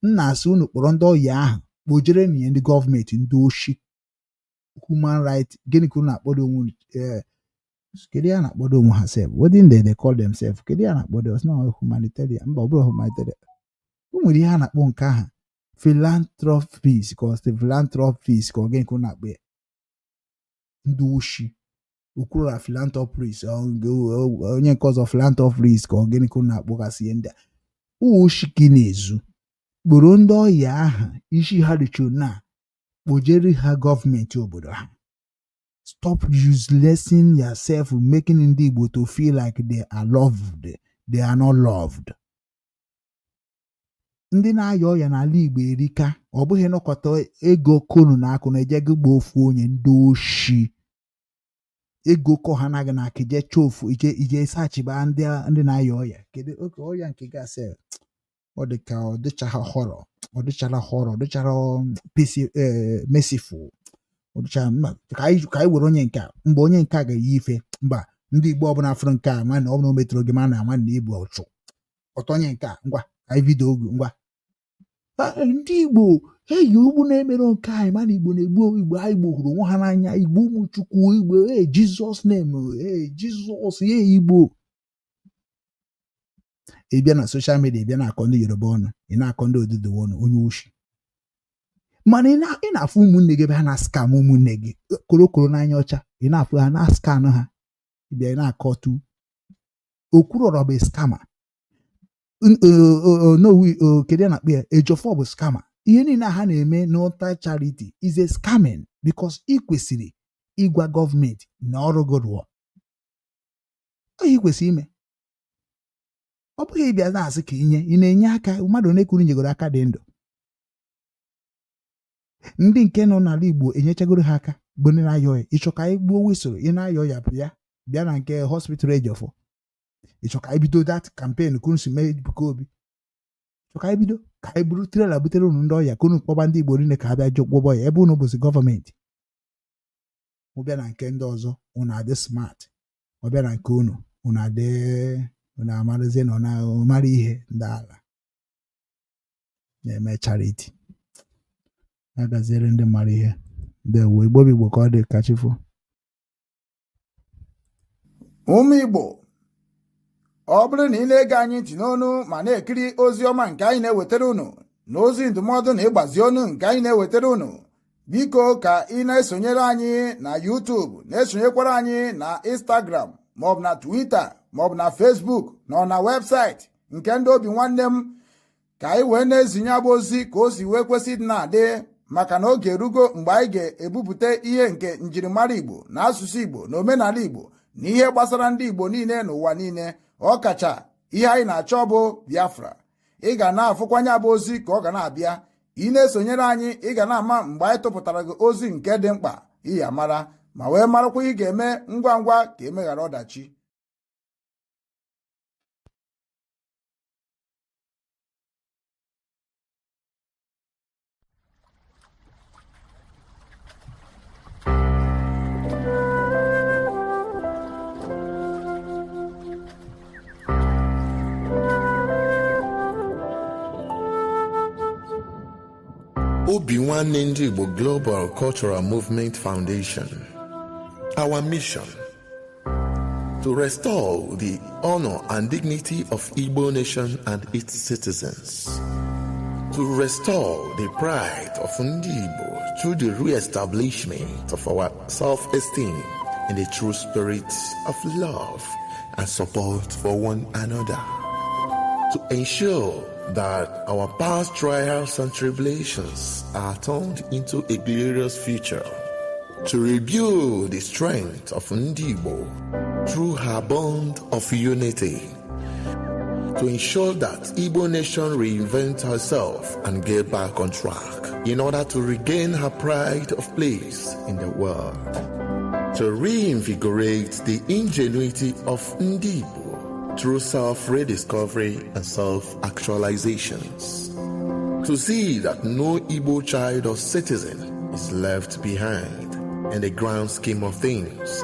nna asị unu kpọrọ ndị ọya ahụ kpojere nye ndị gọọmenti ndị oshi human right gịnị ka unu na-akpọdo onwe kedu ya na-akpọdo onwe ha sef what did they call themselves kedu ya na-akpọdo na humanitarian mba ọ bụrụ humanitarian o nwere ihe a na-akpọ nke aha philanthropist ka ọ gịnị ka unu na-akpọ ya ndị oshi okwuru philanthropist onye nke ọzọ philanthropist ka ọ gịnị ka unu na-akpọgasị ndị a oshi ka na-ezu kporo ndị ọya aha isi ha dịcho na kpojere ha gọọmenti obodo ha stop uselessing yourself making ndị Igbo to feel like they are loved they are not loved ndị na-aya ọya n'ala Igbo erika ọ bụghị nọkọta ego konu na akụ na-eje gị gba ofu onye ndị oshi ego kọ ha naghị na aka ije chofu ije sachiba ndị na-aya ọya kedu oke ọya nke gasị ọ dịchara họrọ ọ dịchara merciful ọ dịchara mma ka anyị were onye nke a mgbe onye nke a ga-eyi ife mba ndị Igbo ọbụla afụrụ nke a ma na ọ bụla o metụrụ gị ma na ama na Igbo ọchụ ọtọ onye nke a ngwa anyị vidio ogu ngwa ndị Igbo eyi ugwu na-emere nke anyị mana Igbo na-egbu Igbo ha Igbo hụrụ onwe ha n'anya Igbo ụmụ Chukwu Igbo Jizọs na-eme Jizọs Igbo ị bịa na soshal midia ị bịa na-akọ ndị Yoruba ọnụ ị na-akọ ndị Odudu ọnụ onye oshi mana ị na-afụ ụmụnne gị ebe ha na-skam ụmụnne gị korokoro n'anya ọcha ị na-afụ ha na-skanụ ha ị bịa ị na-akọtu okwurọrọ bụ skama kedu na-akpọ ya Ejiofor bụ skama ihe niile ha na-eme n'ụta charity is a scamming because ị kwesịrị ịgwa gọọmenti na ọrụ gị rụọ ị kwesịrị ime ọ bụghị ịbịa na-asị ka ị na-enye aka mmadụ na-ekwuru nyegoro aka dị ndụ ndị nke nọ n'ala Igbo enyechagoro ha aka bụ ndị na-aya ọya ịchọ ka anyị gbuo wisoro ị na-aya ọya bịa na nke hospital Ejiofor ịchọ ka anyị bido that campaign ka unu si mee Ebuka Obi ịchọ ka anyị bido ka anyị buru trela butere unu ndị ọya ka unu kpọba ndị Igbo niile ka ha bịa jụkpọbọ ya ebe unu bụzi gọọmenti ụbịa na nke ndị ọzọ unu adị smart ọbịa na nke unu adị unu amarazie na ọ na-amara ihe ndị ala na-eme charity agaziere ndị mara ihe ndị Igbo ka ọ dị kachifo ụmụ Igbo ọ bụrụ na ị na-ege anyị ntị n'onu ma na-ekiri ozi ọma nke anyị na-ewetara unu na ozi ndụmọdụ na ịgbazi ọnụ nke anyị na-ewetara unu biko ka ị na-esonyere anyị na YouTube na-esonyekwara anyị na Instagram maọbụ na Twitter maọbụ na Facebook na na webụsaịtị nke ndị Obinwannem ka anyị wee na-ezinye abụ ozi ka o si wee kwesị ịdị na-adị maka na oge erugo mgbe anyị ga-ebupụta ihe nke njirimara Igbo na asụsụ Igbo na omenala Igbo na ihe gbasara ndị Igbo niile n'ụwa niile ọ kacha ihe anyị na-achọ bụ Biafra ị ga na-afụkwanye abụ ozi ka ọ ga na-abịa ị na-esonyere anyị ị ga na-ama mgbe anyị tụpụtara gị ozi nke dị mkpa ị ya mara ma wee marakwa ị ga-eme ngwa ngwa ka emeghara ọdachi OBINWANNEM Igbo Global Cultural Movement Foundation. Our mission: to restore the honor and dignity of Igbo nation and its citizens. To restore the pride of Ndi Igbo through the re-establishment of our self-esteem in the true spirit of love and support for one another. To ensure that our past trials and tribulations are turned into a glorious future. To rebuild the strength of Ndi Igbo through her bond of unity. To ensure that Igbo nation reinvent herself and get back on track in order to regain her pride of place in the world. To reinvigorate the ingenuity of Ndi Igbo through self-rediscovery and self-actualizations. To see that no Igbo child or citizen is left behind in the grand scheme of things.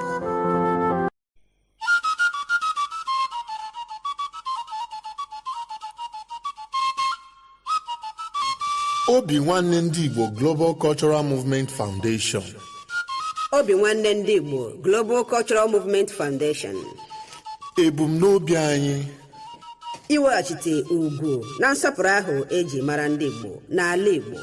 Obinwannem Ndi Igbo Global Cultural Movement Foundation. Obinwannem Ndi Igbo Global Cultural Movement Foundation. Ebumnobi anyị iweghachite ugwu na nsọpụrụ ahụ eji mara ndị Igbo n'ala Igbo.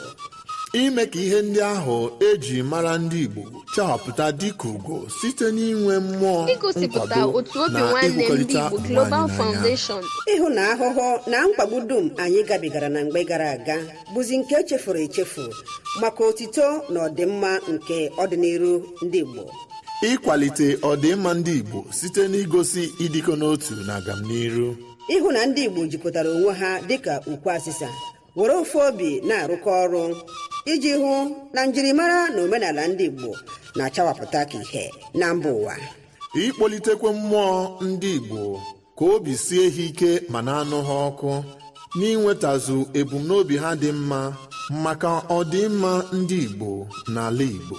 Ime ka ihe ndị ahụ eji mara ndị Igbo chapụta dịka ugo site n'inwe mmụọ igosipụta otu Obinwannem Ndi Igbo Global Foundation. Ịhụ na ahụhụ na mkpagbu dum anyị gabigara na mgbe gara aga bụzi nke echefuru echefu maka otito na ọdịmma nke ọdịnihu ndị Igbo. Ịkwalite ọdịmma ndị Igbo site n'igosi ịdịkọ n'otu na agamnihu. Ịhụ na ndị Igbo jikọtara onwe ha dịka ukwu asịsa were ofu obi na-arụkọ ọrụ iji hụ na njirimara na omenala ndị Igbo na-achawapụta ka ihe na mba ụwa. Ịkpọlitekwe mmụọ ndị Igbo ka obi sie ha ike ma na-anụ ha ọkụ n'inwetazu ebumnobi ha dị mma maka ọdịmma ndị Igbo n'ala Igbo.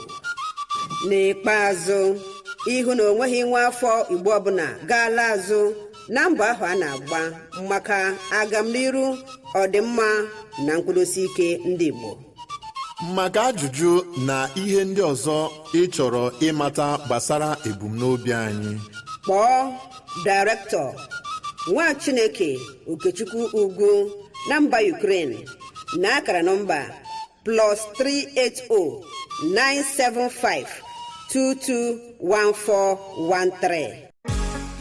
N'ikpeazụ, ịhụ na onweghị nwa afọ Igbo ọbụla gaala azụ na mbọ ahụ a na-agba maka agamnihu ọdịmma na nkwụdosi ike ndị Igbo. Maka ajụjụ na ihe ndị ọzọ ị chọrọ ịmata gbasara ebumnobi anyị, kpọọ Director Nwa Chineke Okechukwu Ugwu na mba Ukraine na akara nọmba +380 975 221413.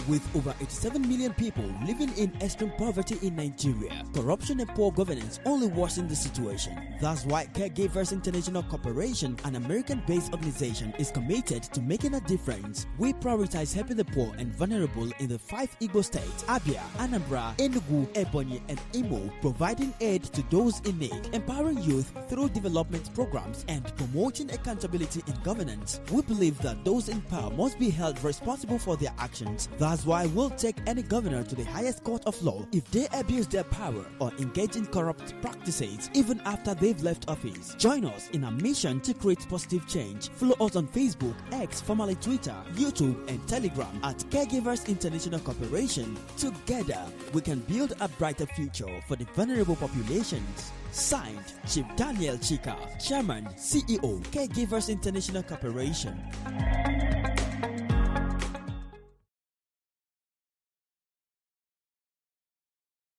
With over 87 million people living in extreme poverty in Nigeria, corruption and poor governance only worsen the situation. That's why Caregivers International Corporation, an American-based organization, is committed to making a difference. We prioritize helping the poor and vulnerable in the 5 Igbo states: Abia, Anambra, Enugu, Ebonyi, and Imo, providing aid to those in need, empowering youth through development programs, and promoting accountability in governance. We believe that those in power must be held responsible for their actions. That's why we'll take any governor to the highest court of law if they abuse their power or engage in corrupt practices, even after they've left office. Join us in our mission to create positive change. Follow us on Facebook, X, formerly Twitter, YouTube, and Telegram at Caregivers International Corporation. Together, we can build a brighter future for the vulnerable populations. Signed, Chief Daniel Chika, Chairman, CEO, Caregivers International Corporation.